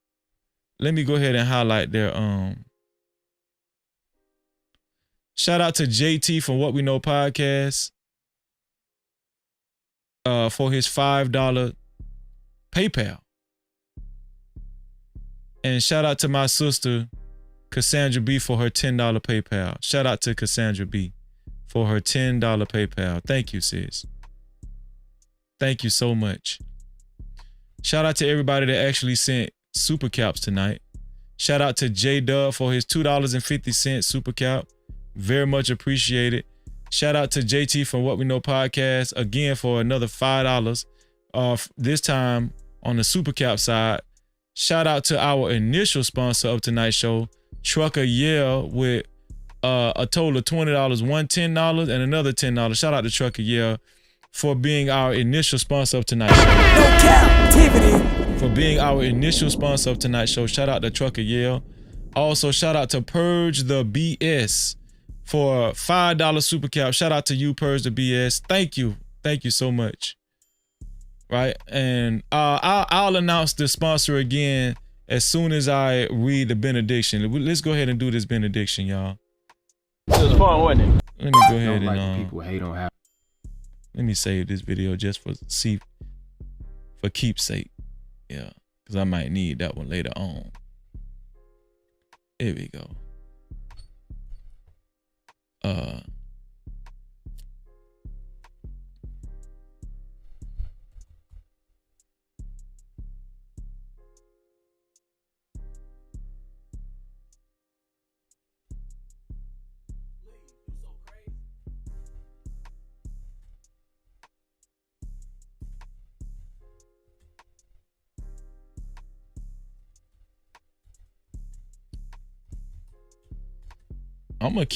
Let me go ahead and highlight their shout out to JT from What We Know Podcast for his $5 PayPal. And shout out to my sister Cassandra B for her $10 PayPal. Shout out to Cassandra B for her $10 PayPal. Thank you, sis. Thank you so much. Shout out to everybody that actually sent super caps tonight. Shout out to J Dub for his $2.50 super cap. Very much appreciated. Shout out to JT from What We Know Podcast again for another $5. This time on the super cap side. Shout out to our initial sponsor of tonight's show, Trucker Yell, with a total of $20, one $10 and another $10. Shout out to Trucker Yell for being our initial sponsor of tonight's show. No Cap-tivity. For being our initial sponsor of tonight's show. Shout out to Trucker Yale. Also, shout out to Purge the BS for $5 super cap. Shout out to you, Purge the BS. Thank you. Thank you so much. Right? And I'll announce the sponsor again as soon as I read the benediction. Let's go ahead and do this benediction, y'all. It was fun, wasn't it? Let me go ahead Don't like and when people hate on Halle. let me save this video just for keepsake. Yeah, because I might need that one later on. Here we go. I'm gonna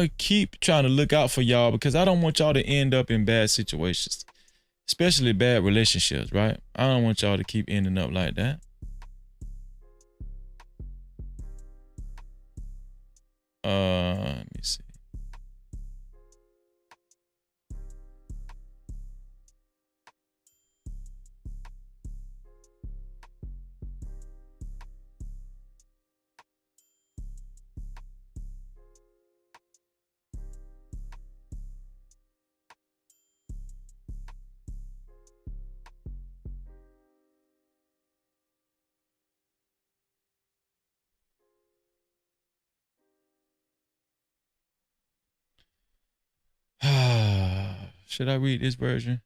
keep trying to look out for y'all because I don't want y'all to end up in bad situations, especially bad relationships, right? I don't want y'all to keep ending up like that. Let me see. Should I read this version?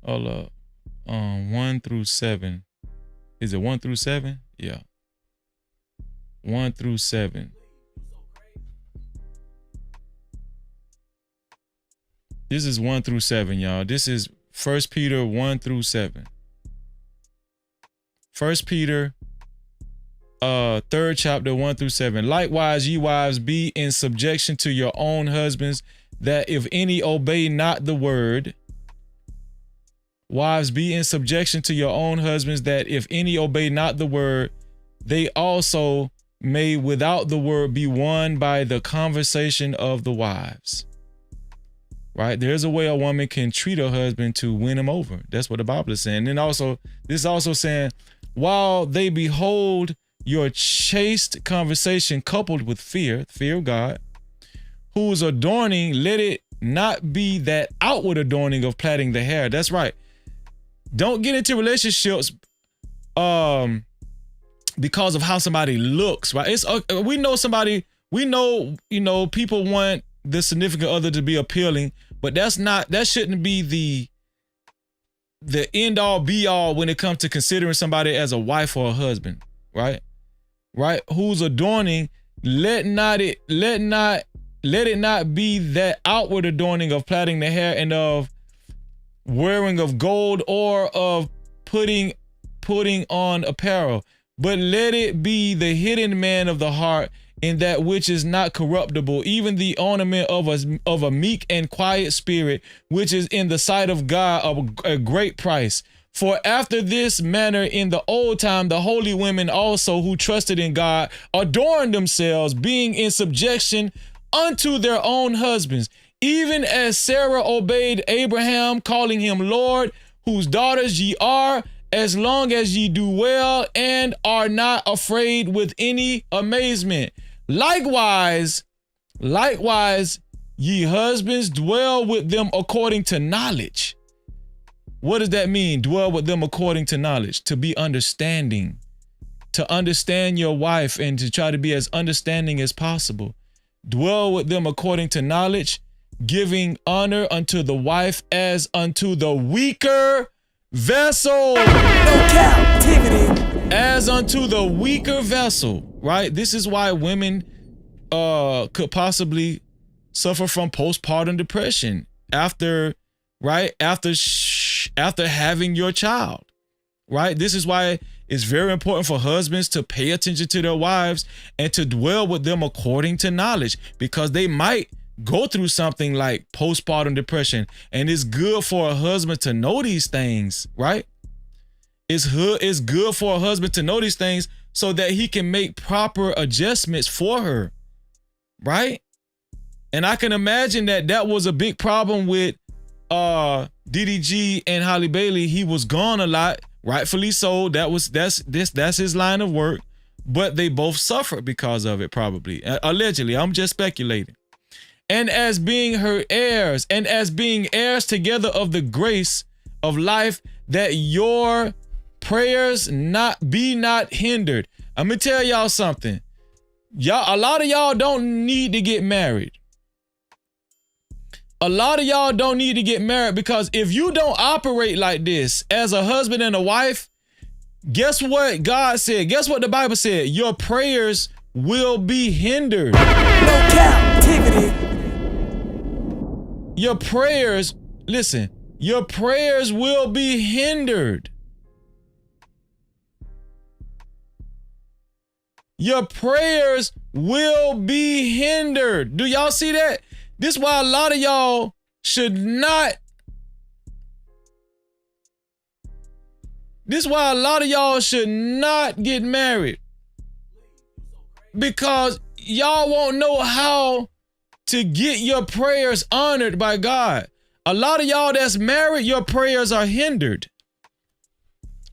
Hold up. 1 through 7. Is it 1 through 7? Yeah. 1 through 7. This is 1 through 7, y'all. This is 1 Peter 1 through 7. 1 Peter 3rd chapter 1 through 7. Likewise, ye wives, be in subjection to your own husbands, that if any obey not the word. Wives, be in subjection to your own husbands, that if any obey not the word, they also may without the word be won by the conversation of the wives. Right? There's a way a woman can treat her husband to win him over. That's what the Bible is saying. And also, this is also saying, while they behold your chaste conversation coupled with fear of God, whose adorning, let it not be that outward adorning of plaiting the hair. That's right. Don't get into relationships because of how somebody looks, right? It's we know somebody, we know, people want the significant other to be appealing, but that shouldn't be the end all be all when it comes to considering somebody as a wife or a husband, right? Right? Whose adorning, let it not be that outward adorning of plaiting the hair and of wearing of gold or of putting on apparel, but let it be the hidden man of the heart in that which is not corruptible, even the ornament of a meek and quiet spirit, which is in the sight of God of a great price. For after this manner in the old time, the holy women also who trusted in God adorned themselves, being in subjection unto their own husbands, even as Sarah obeyed Abraham, calling him Lord, whose daughters ye are, as long as ye do well and are not afraid with any amazement. Likewise, ye husbands, dwell with them according to knowledge. What does that mean? Dwell with them according to knowledge, to be understanding, to understand your wife and to try to be as understanding as possible. Dwell with them according to knowledge, giving honor unto the wife as unto the weaker vessel. No Cap-tivity. As unto the weaker vessel, right? This is why women could possibly suffer from postpartum depression after having your child, right? This is why it's very important for husbands to pay attention to their wives and to dwell with them according to knowledge, because they might go through something like postpartum depression, and it's good for a husband to know these things, right? It's good for a husband to know these things so that he can make proper adjustments for her, right? And I can imagine that was a big problem with DDG and Halle Bailey. He was gone a lot, rightfully so. That's his line of work, but they both suffered because of it, probably. Allegedly, I'm just speculating. And as being her heirs, and as being heirs together of the grace of life, that your prayers be not hindered. I'm gonna tell y'all something. A lot of y'all don't need to get married. A lot of y'all don't need to get married, because if you don't operate like this as a husband and a wife, guess what God said? Guess what the Bible said? Your prayers will be hindered. No captivity. Your prayers, listen, your prayers will be hindered. Your prayers will be hindered. Do y'all see that? This is why a lot of y'all should not. This is why a lot of y'all should not get married. Because y'all won't know how to get your prayers honored by God. A lot of y'all that's married, your prayers are hindered.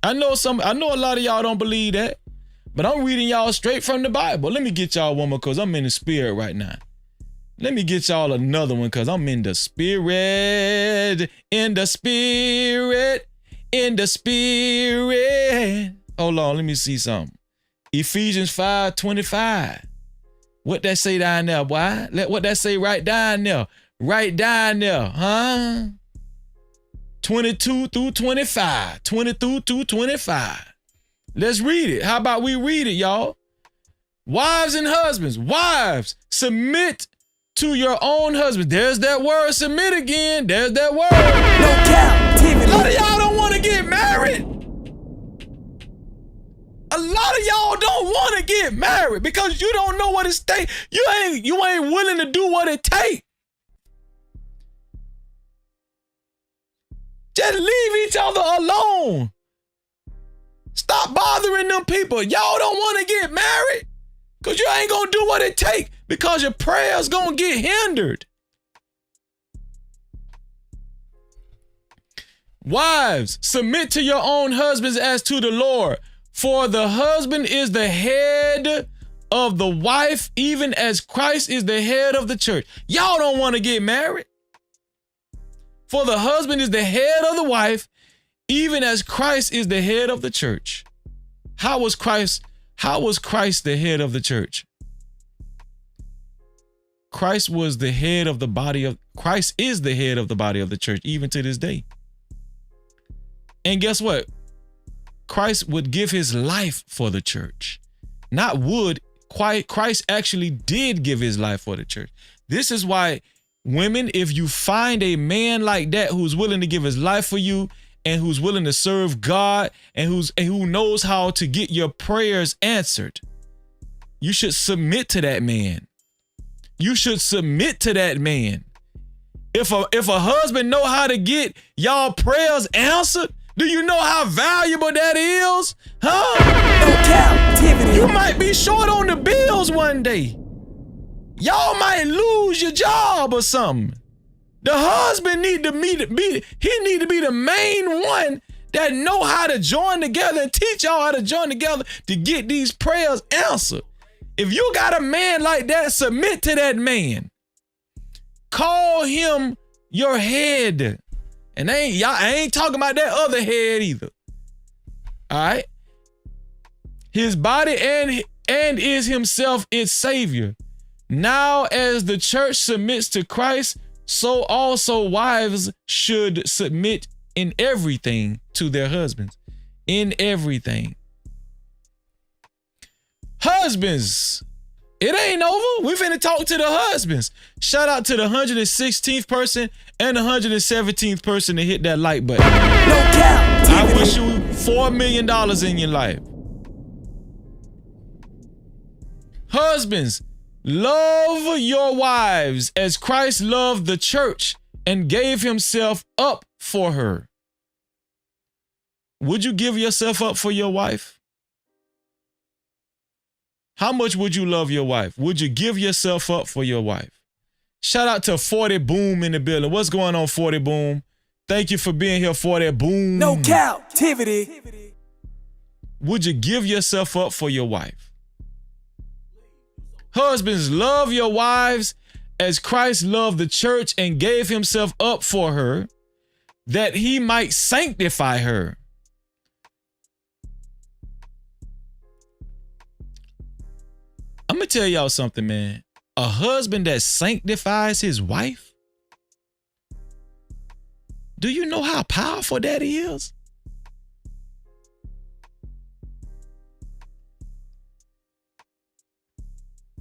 I know a lot of y'all don't believe that, but I'm reading y'all straight from the Bible. Let me get y'all one more, because I'm in the spirit right now. Let me get y'all another one, because I'm in the spirit. In the spirit. In the spirit. Hold on, let me see something. Ephesians 5:25. What that say down there, boy? What that say right down there? Right down there, huh? 22 through 25. 22 through 25. Let's read it. How about we read it, y'all? Wives and husbands. Wives, submit to your own husband. There's that word, submit again. There's that word. No captivity. A lot of y'all don't want to get married. A lot of y'all don't want to get married because you don't know what it takes. You ain't willing to do what it takes. Just leave each other alone. Stop bothering them people. Y'all don't want to get married because you ain't gonna do what it takes, because your prayers gonna get hindered. Wives, submit to your own husbands as to the Lord. For the husband is the head of the wife, even as Christ is the head of the church. Y'all don't want to get married. For the husband is the head of the wife, even as Christ is the head of the church. How was Christ the head of the church? Christ is the head of the body of the church, even to this day. And guess what? Christ would give his life for the church. Not would, Christ actually did give his life for the church. This is why, women, if you find a man like that who's willing to give his life for you and who's willing to serve God and who knows how to get your prayers answered, you should submit to that man. You should submit to that man. If a husband know how to get y'all prayers answered, do you know how valuable that is? Huh? No captivity. You might be short on the bills one day. Y'all might lose your job or something. The husband need to be the main one that know how to join together and teach y'all how to join together to get these prayers answered. If you got a man like that, submit to that man. Call him your head. And I ain't talking about that other head either. All right? His body and is himself its savior. Now as the church submits to Christ, so also wives should submit in everything to their husbands. In everything. Husbands, it ain't over. We finna talk to the husbands. Shout out to the 116th person and the 117th person to hit that like button. No cap. I wish you $4 million in your life. Husbands, Love your wives as Christ loved the church and gave himself up for her. Would you give yourself up for your wife? How much would you love your wife? Would you give yourself up for your wife? Shout out to 40 Boom in the building. What's going on, 40 Boom? Thank you for being here, 40 Boom. No Cap-tivity. Would you give yourself up for your wife? Husbands, love your wives as Christ loved the church and gave himself up for her, that he might sanctify her. I'm going to tell y'all something, man. A husband that sanctifies his wife, do you know how powerful that is?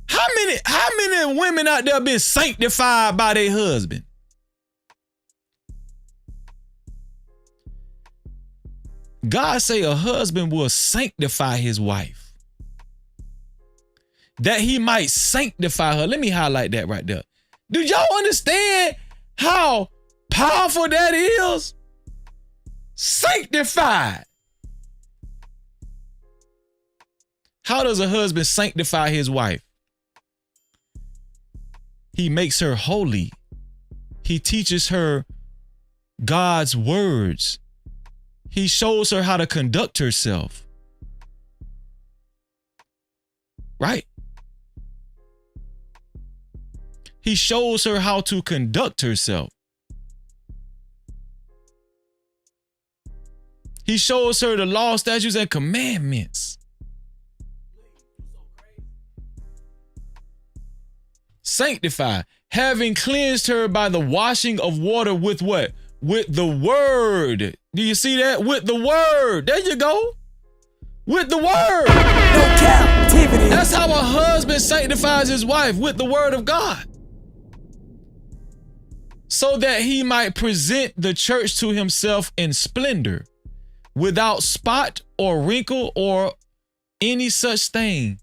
How many women out there been sanctified by their husband? God say a husband will sanctify his wife, that he might sanctify her. Let me highlight that right there. Do y'all understand how powerful that is? Sanctified. How does a husband sanctify his wife? He makes her holy. He teaches her God's words. He shows her how to conduct herself. Right? He shows her how to conduct herself. He shows her the law, statutes, and commandments. Sanctify, having cleansed her by the washing of water with what? With the word. Do you see that? With the word. There you go. With the word. No Cap-tivity. That's how a husband sanctifies his wife, with the word of God. So that he might present the church to himself in splendor, without spot or wrinkle or any such thing,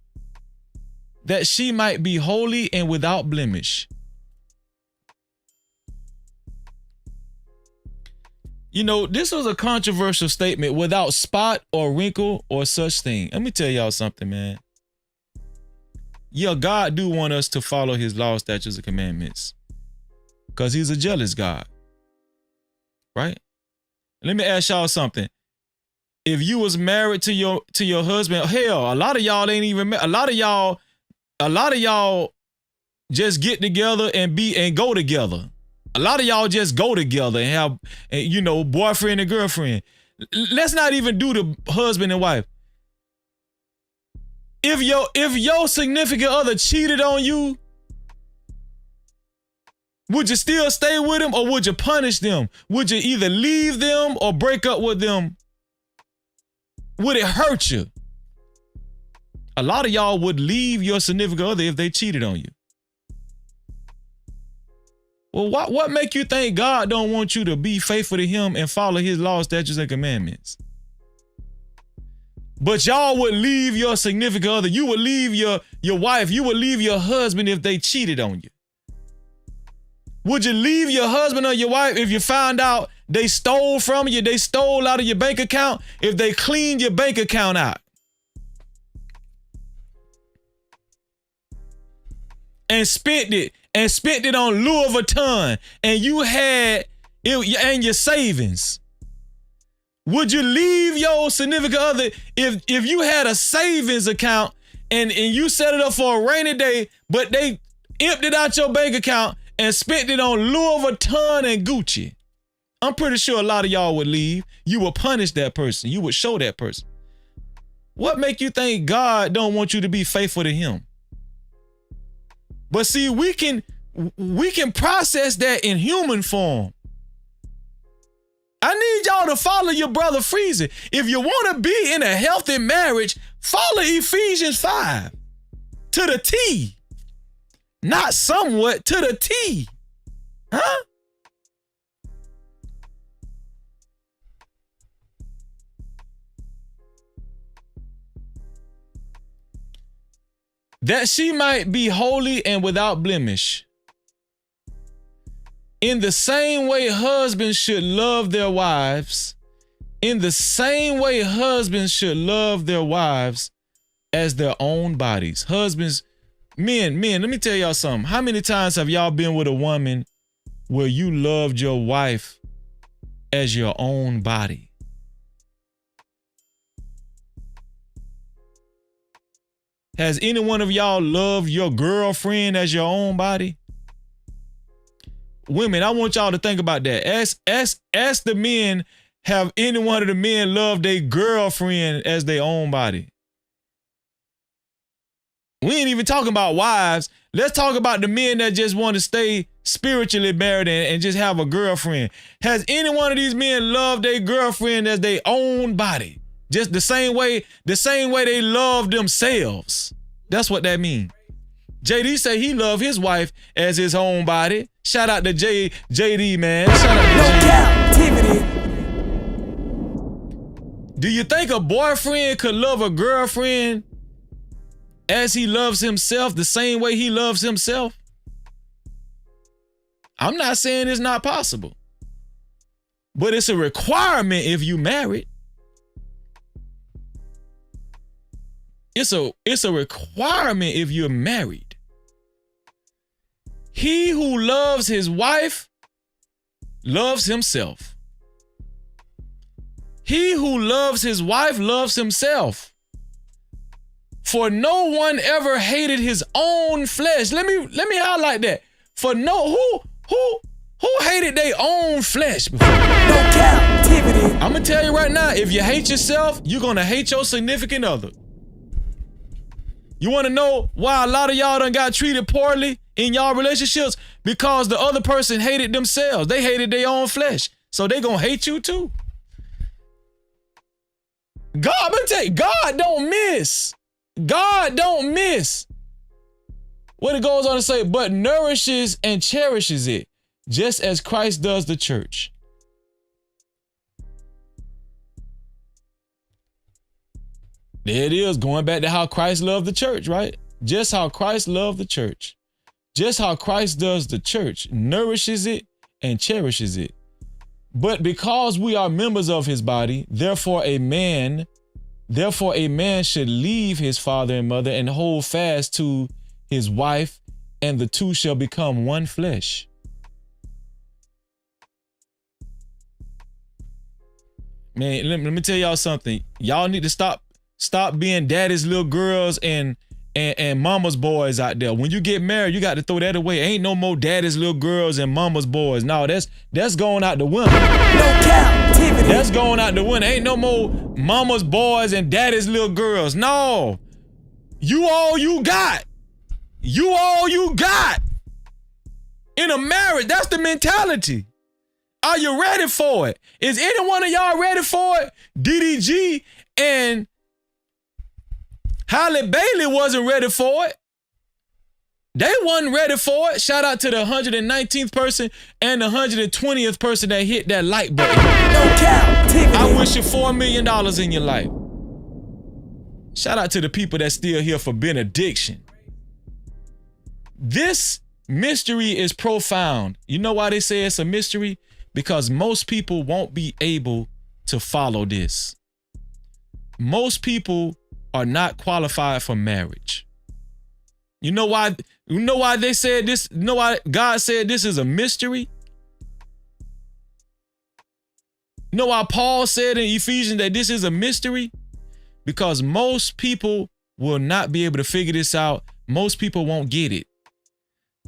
that she might be holy and without blemish. You know, this was a controversial statement, without spot or wrinkle or such thing. Let me tell y'all something, man. Yeah, God do want us to follow his laws, statutes, and commandments, because he's a jealous God, right? Let me ask y'all something. If you was married to your husband, hell, a lot of y'all ain't even married. A lot of y'all just get together and go together. A lot of y'all just go together and have, you know, boyfriend and girlfriend. Let's not even do the husband and wife. If your significant other cheated on you, would you still stay with them, or would you punish them? Would you either leave them or break up with them? Would it hurt you? A lot of y'all would leave your significant other if they cheated on you. Well, what make you think God don't want you to be faithful to him and follow his laws, statutes, and commandments? But y'all would leave your significant other. You would leave your wife. You would leave your husband if they cheated on you. Would you leave your husband or your wife if you found out they stole from you, they stole out of your bank account, if they cleaned your bank account out and spent it on Louis Vuitton, and you had it and your savings? Would you leave your significant other if you had a savings account and you set it up for a rainy day, but they emptied out your bank account and spent it on Louis Vuitton and Gucci? I'm pretty sure a lot of y'all would leave. You would punish that person. You would show that person. What make you think God don't want you to be faithful to him? But see, we can process that in human form. I need y'all to follow your brother Freezy. If you want to be in a healthy marriage, follow Ephesians 5 to the T. Not somewhat, to the T. Huh? that she might be holy and without blemish. In the same way husbands should love their wives, in the same way husbands should love their wives as their own bodies. Husbands, men, let me tell y'all something. How many times have y'all been with a woman where you loved your wife as your own body? Has any one of y'all loved your girlfriend as your own body? Women, I want y'all to think about that. Ask the men, have any one of the men loved their girlfriend as their own body? We ain't even talking about wives. Let's talk about the men that just want to stay spiritually married and just have a girlfriend. Has any one of these men loved their girlfriend as their own body? Just the same way they love themselves. That's what that means. JD say he love his wife as his own body. Shout out to JD, man. Shout out to Captivity. Do you think a boyfriend could love a girlfriend as he loves himself the same way he loves himself? I'm not saying it's not possible, but it's a requirement if you married. It's a requirement if you're married. He who loves his wife loves himself. He who loves his wife loves himself. For no one ever hated his own flesh. Let me highlight that. For who hated their own flesh before? No captivity. I'm gonna tell you right now, if you hate yourself, you're gonna hate your significant other. You wanna know why a lot of y'all done got treated poorly in y'all relationships? Because the other person hated themselves. They hated their own flesh. So they gonna hate you too. God, I'm gonna tell you, God don't miss. God don't miss. What it goes on to say, but nourishes and cherishes it, just as Christ does the church. There it is, going back to how Christ loved the church, right? Just how Christ loved the church. Just how Christ does the church, nourishes it and cherishes it. But because we are members of his body, therefore a man should leave his father and mother and hold fast to his wife, and the two shall become one flesh. Man, let me tell y'all something. Y'all need to stop being daddy's little girls and mama's boys out there. When you get married, you got to throw that away. Ain't no more daddy's little girls and mama's boys. No, that's going out the window. No captivity. That's going out the window. Ain't no more mama's boys and daddy's little girls. No. You all you got. You all you got. In a marriage, that's the mentality. Are you ready for it? Is any one of y'all ready for it? DDG and Halle Bailey wasn't ready for it. They wasn't ready for it. Shout out to the 119th person and the 120th person that hit that like button. No captivity. I wish you $4 million in your life. Shout out to the people that's still here for benediction. This mystery is profound. You know why they say it's a mystery? Because most people won't be able to follow this. Most people are not qualified for marriage. You know why they said this? You know why God said this is a mystery? You know why Paul said in Ephesians that this is a mystery? Because most people will not be able to figure this out. Most people won't get it.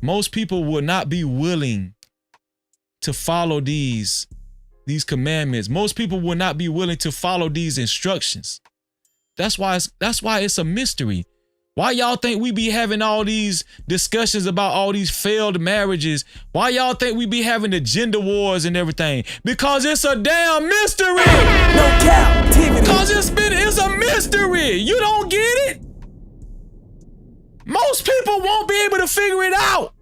Most people will not be willing to follow these commandments. Most people will not be willing to follow these instructions. That's why it's a mystery. Why y'all think we be having all these discussions about all these failed marriages? Why y'all think we be having the gender wars and everything? Because it's a damn mystery. No captivity. Because it's a mystery. You don't get it? Most people won't be able to figure it out.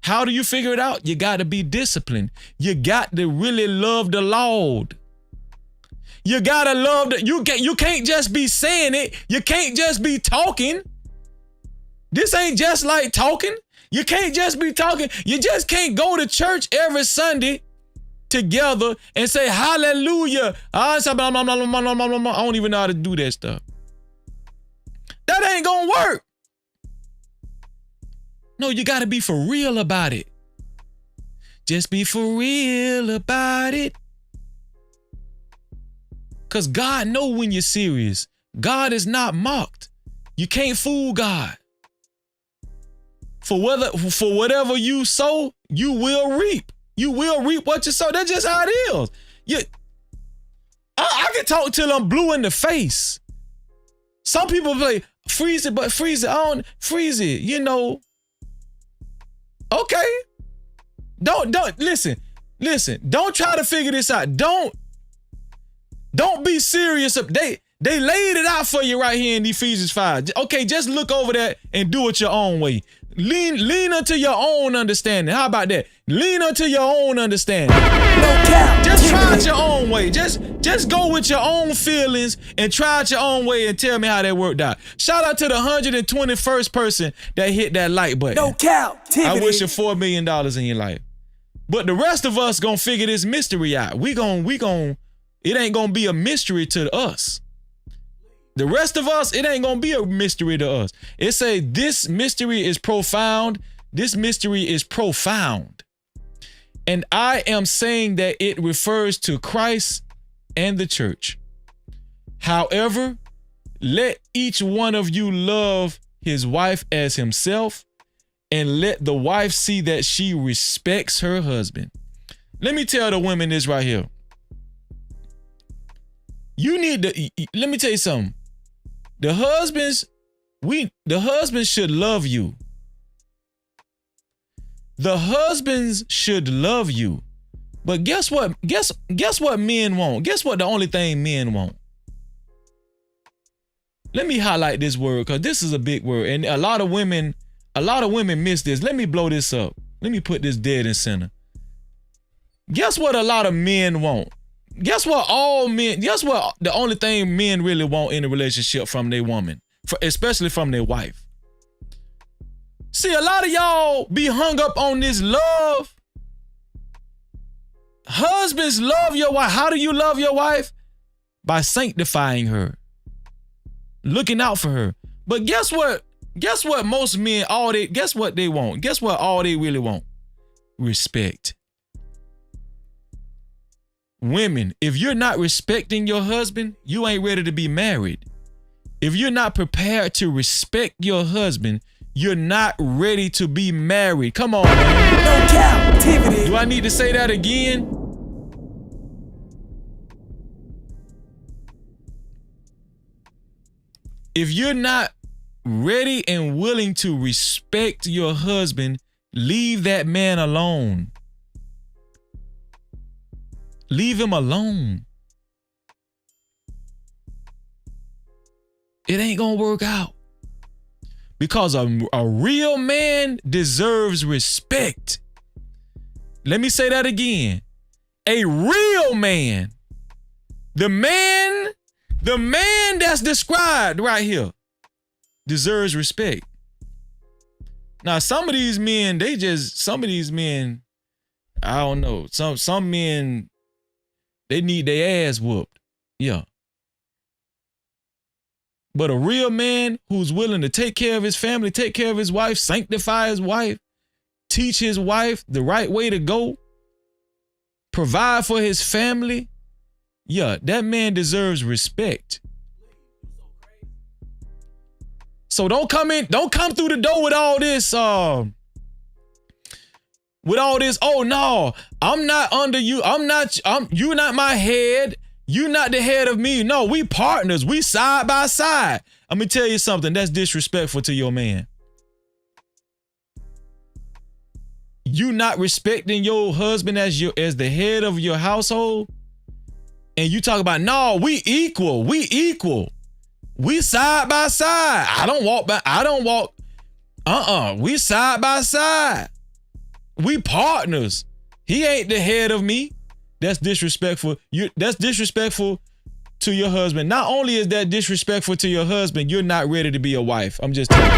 How do you figure it out? You got to be disciplined. You got to really love the Lord. You gotta love that. You can't just be saying it. You can't just be talking. This ain't just like talking. You can't just be talking. You just can't go to church every Sunday together and say hallelujah. I don't even know how to do that stuff. That ain't gonna work. No, you gotta be for real about it. Just be for real about it. Because God know when you're serious. God is not mocked. You can't fool God. For whatever you sow, you will reap. You will reap what you sow. That's just how it is. I can talk till I'm blue in the face. Some people play, freeze it, but freeze it. I don't freeze it, you know. Okay. Don't listen. Don't try to figure this out. Don't be serious. They laid it out for you right here in Ephesians 5. Okay, just look over that and do it your own way. Lean unto your own understanding. How about that? Lean unto your own understanding. No cap. Just try it your own way. Just go with your own feelings and try it your own way and tell me how that worked out. Shout out to the 121st person that hit that like button. No cap. I wish you $4 million in your life. But the rest of us gonna figure this mystery out. We gon' it ain't gonna be a mystery to us. The rest of us, it ain't gonna be a mystery to us. It say this mystery is profound. This mystery is profound. And I am saying that it refers to Christ and the church. However, let each one of you love his wife as himself, and let the wife see that she respects her husband. Let me tell the women this right here. Let me tell you something. The husbands should love you. The husbands should love you. But guess what? Guess what men want? Guess what the only thing men want? Let me highlight this word because this is a big word. And a lot of women miss this. Let me blow this up. Let me put this dead in center. Guess what a lot of men want? Guess what the only thing men really want in a relationship from their woman, especially from their wife? See, a lot of y'all be hung up on this love. Husbands, love your wife. How do you love your wife? By sanctifying her, looking out for her. But guess what? Guess what most men, guess what they want? Guess what all they really want? Respect. Women, if you're not respecting your husband, you ain't ready to be married. If you're not prepared to respect your husband, you're not ready to be married. Come on, man. No Cap-tivity. Do I need to say that again? If you're not ready and willing to respect your husband, leave that man alone. Leave him alone. It ain't gonna work out. Because a real man deserves respect. Let me say that again. A real man. The man that's described right here deserves respect. Now, some of these men, I don't know. Some men, they need their ass whooped. Yeah. But a real man who's willing to take care of his family, take care of his wife, sanctify his wife, teach his wife the right way to go, provide for his family, yeah, that man deserves respect. So don't come through the door with all this, oh no, I'm not under you. You're not my head. You're not the head of me. No, we partners. We side by side. I'm gonna tell you something that's disrespectful to your man. You not respecting your husband as the head of your household, and you talk about, no, we equal. We side by side. I don't walk. We side by side. We partners. He ain't the head of me. That's disrespectful. That's disrespectful to your husband. Not only is that disrespectful to your husband, you're not ready to be a wife. I'm just telling you.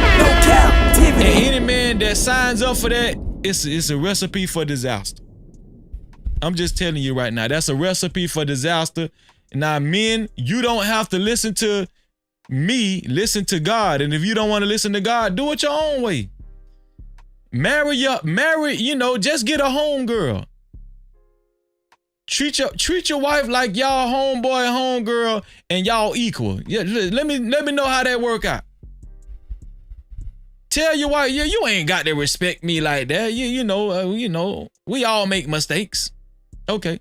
And any man that signs up for that, it's a recipe for disaster. I'm just telling you right now, that's a recipe for disaster. Now, men, you don't have to listen to me, listen to God. And if you don't want to listen to God, do it your own way. Marry, you know, just get a home girl. Treat your wife like y'all homeboy and homegirl and y'all equal. Yeah, let me know how that work out. Tell your wife, yeah, you ain't got to respect me like that. You know, we all make mistakes. Okay.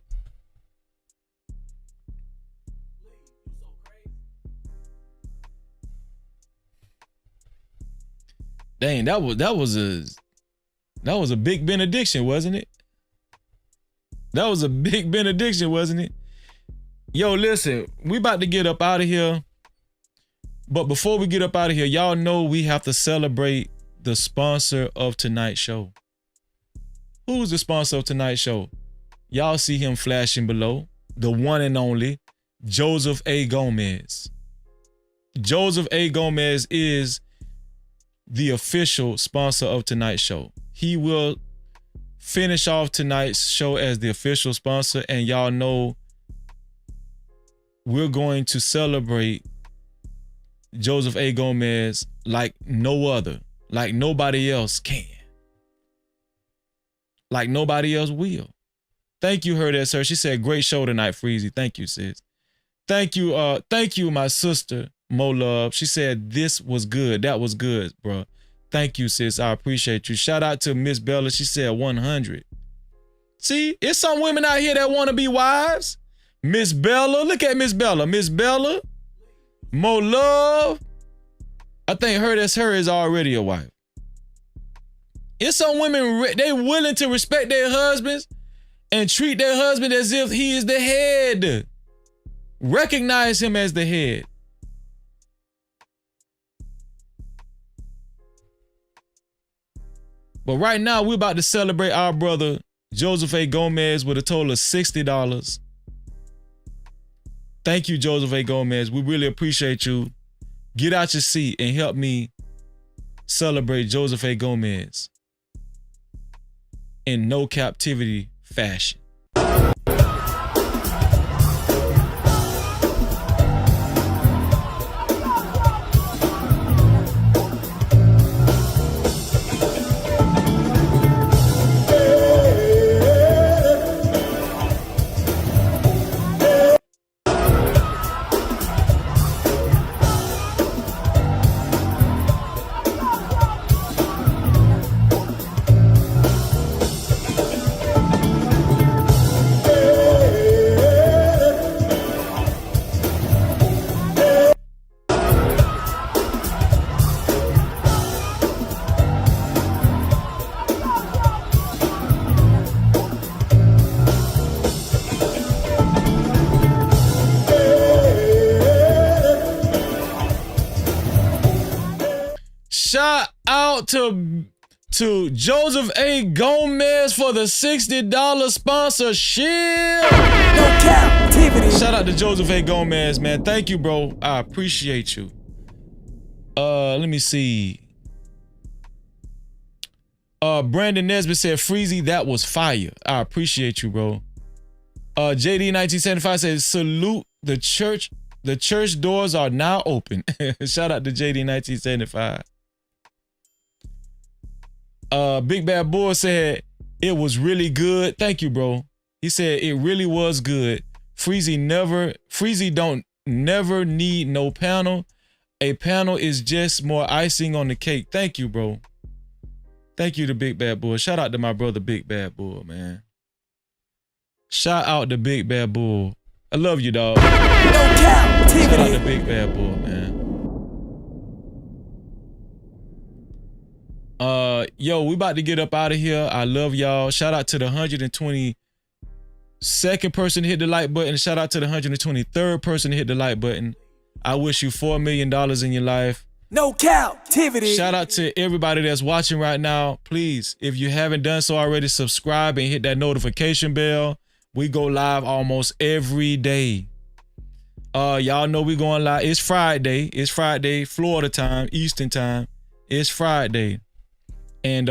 Dang, that was a big benediction, wasn't it? That was a big benediction, wasn't it? Yo, listen, we about to get up out of here. But before we get up out of here, y'all know we have to celebrate the sponsor of tonight's show. Who's the sponsor of tonight's show? Y'all see him flashing below. The one and only Joseph A. Gomez. Joseph A. Gomez is the official sponsor of tonight's show. He will finish off tonight's show as the official sponsor, and y'all know we're going to celebrate Joseph A. Gomez like no other, like nobody else can, like nobody else will. Thank you, her there, sir. She said, great show tonight, Freezy. Thank you, sis. Thank you, my sister, Mo Love. She said, this was good. That was good, bro. Thank you, sis. I appreciate you. Shout out to Miss Bella. She said 100. See, it's some women out here that want to be wives. Miss Bella. Look at Miss Bella. Miss Bella. Mo Love. I think her that's her is already a wife. It's some women, they willing to respect their husbands and treat their husband as if he is the head. Recognize him as the head. But right now, we're about to celebrate our brother, Joseph A. Gomez, with a total of $60. Thank you, Joseph A. Gomez. We really appreciate you. Get out your seat and help me celebrate Joseph A. Gomez in no captivity fashion. Shout out to Joseph A. Gomez for the $60 sponsorship. No Cap-tivity. Shout out to Joseph A. Gomez, man. Thank you, bro. I appreciate you. Let me see. Brandon Nesbitt said, Freezy, that was fire. I appreciate you, bro. JD 1975 says, salute the church. The church doors are now open. Shout out to JD 1975. Big Bad Boy said, it was really good. Thank you, bro. He said, it really was good. Freezy don't never need no panel. A panel is just more icing on the cake. Thank you, bro. Thank you to Big Bad Boy. Shout out to my brother, Big Bad Boy, man. Shout out to Big Bad Boy. I love you, dog. No Cap-tivity. Shout out to Big Bad Boy, man. Yo, we about to get up out of here. I love y'all. Shout out to the 122nd person to hit the like button. Shout out to the 123rd person to hit the like button. I wish you $4 million in your life. No Cap-tivity. Shout out to everybody that's watching right now. Please, if you haven't done so already, subscribe and hit that notification bell. We go live almost every day. Y'all know we going live. It's Friday. It's Friday, Florida time, Eastern time. It's Friday. And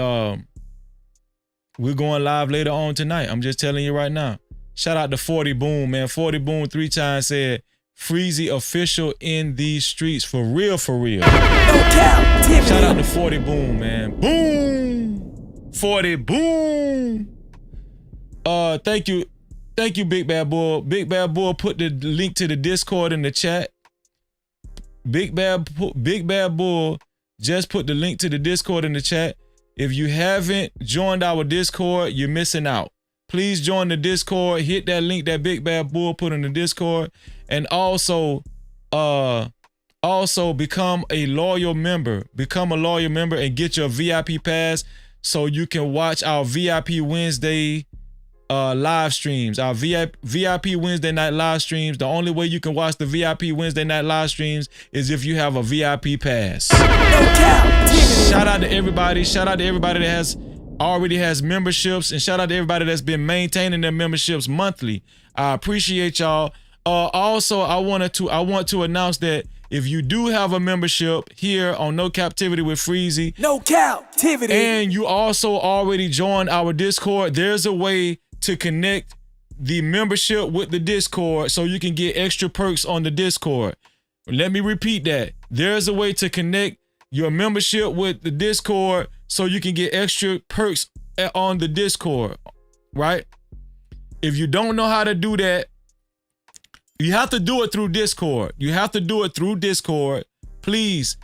we're going live later on tonight. I'm just telling you right now. Shout out to 40 Boom, man. 40 Boom 3 times said, Freezy official in these streets. For real, for real. Shout out to 40 Boom, man. Boom! 40 Boom! Thank you, Big Bad Bull. Big Bad Bull put the link to the Discord in the chat. Big Bad Bull just put the link to the Discord in the chat. If you haven't joined our Discord, you're missing out. Please join the Discord. Hit that link that Big Bad Bull put in the Discord. And also become a loyal member. Become a loyal member and get your VIP pass so you can watch our VIP Wednesday live streams. Our VIP Wednesday night live streams. The only way you can watch the VIP Wednesday night live streams is if you have a VIP pass. Shout out to everybody. Shout out to everybody that already has memberships, and shout out to everybody that's been maintaining their memberships monthly. I appreciate y'all. Also, I want to announce that if you do have a membership here on No Cap-tivity with Freezy, No Cap-tivity, and you also already joined our Discord, there's a way to connect the membership with the Discord so you can get extra perks on the Discord. Let me repeat that. There's a way to connect your membership with the Discord so you can get extra perks on the Discord, right? If you don't know how to do that, you have to do it through Discord. You have to do it through Discord. Please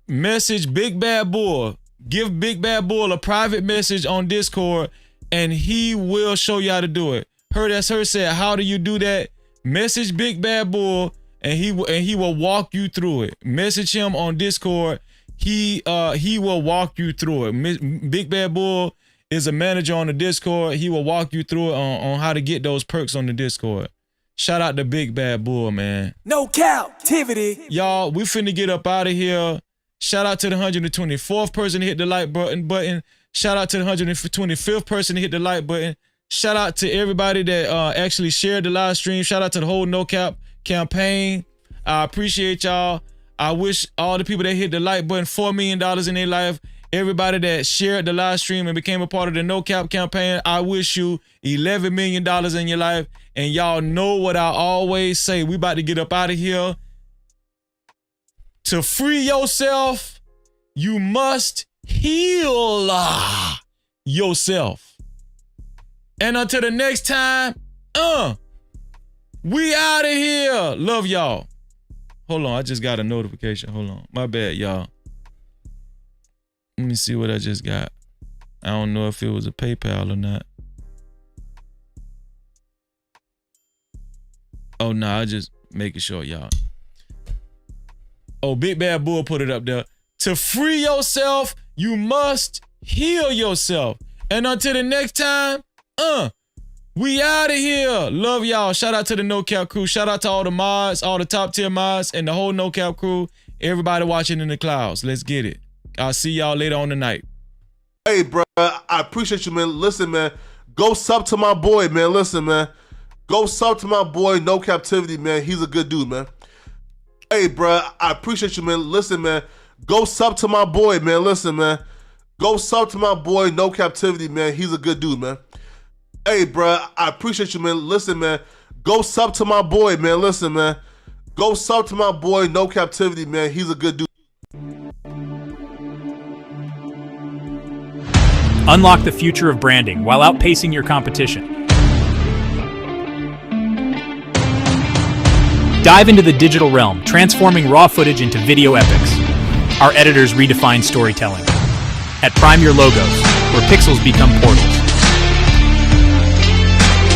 message Big Bad Bull. Give Big Bad Bull a private message on Discord and he will show you how to do it. Her said, how do you do that? Message Big Bad Bull and he will walk you through it. Message him on Discord. He will walk you through it. Big Bad Bull is a manager on the Discord. He will walk you through it on how to get those perks on the Discord. Shout out to Big Bad Bull, man. No Cap-tivity. Y'all, we finna get up out of here. Shout out to the 124th person to hit the like button. Shout out to the 125th person to hit the like button. Shout out to everybody that actually shared the live stream. Shout out to the whole No Cap campaign. I appreciate y'all. I wish all the people that hit the like button, $4 million in their life, everybody that shared the live stream and became a part of the No Cap campaign, I wish you $11 million in your life. And y'all know what I always say. We about to get up out of here. To free yourself, you must heal yourself. And until the next time, we out of here. Love y'all. Hold on, I just got a notification. Hold on. My bad, y'all. Let me see what I just got. I don't know if it was a PayPal or not. Oh, no, I just making sure, y'all. Oh, Big Bad Bull put it up there. To free yourself, you must heal yourself. And until the next time, we out of here. Love y'all. Shout out to the No Cap crew. Shout out to all the mods, all the top tier mods, and the whole No Cap crew. Everybody watching in the clouds. Let's get it. I'll see y'all later on tonight. Hey, bro, I appreciate you, man. Listen, man, go sub to my boy, man. Listen, man, go sub to my boy, No Cap-tivity, man. He's a good dude, man. Hey, bro, I appreciate you, man. Listen, man, go sub to my boy, man. Listen, man, go sub to my boy, No Cap-tivity, man. He's a good dude, man. Hey, bro, I appreciate you, man. Listen, man, go sub to my boy, man. Listen, man, go sub to my boy, No Cap-tivity, man. He's a good dude. Unlock the future of branding while outpacing your competition. Dive into the digital realm, transforming raw footage into video epics. Our editors redefine storytelling. At Prime Your Logos, where pixels become portals.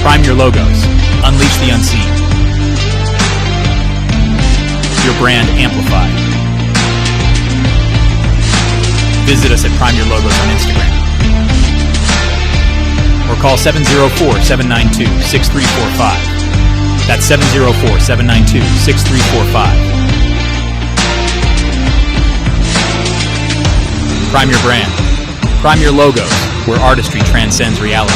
Prime Your Logos. Unleash the unseen. Your brand amplified. Visit us at Prime Your Logos on Instagram. Or call 704-792-6345. That's 704-792-6345. Prime your brand. Prime your logos, where artistry transcends reality.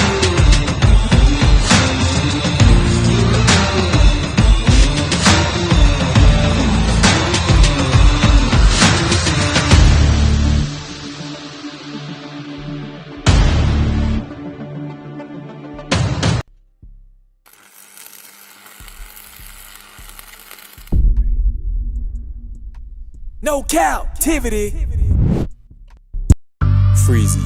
No Cap-tivity. Freezy.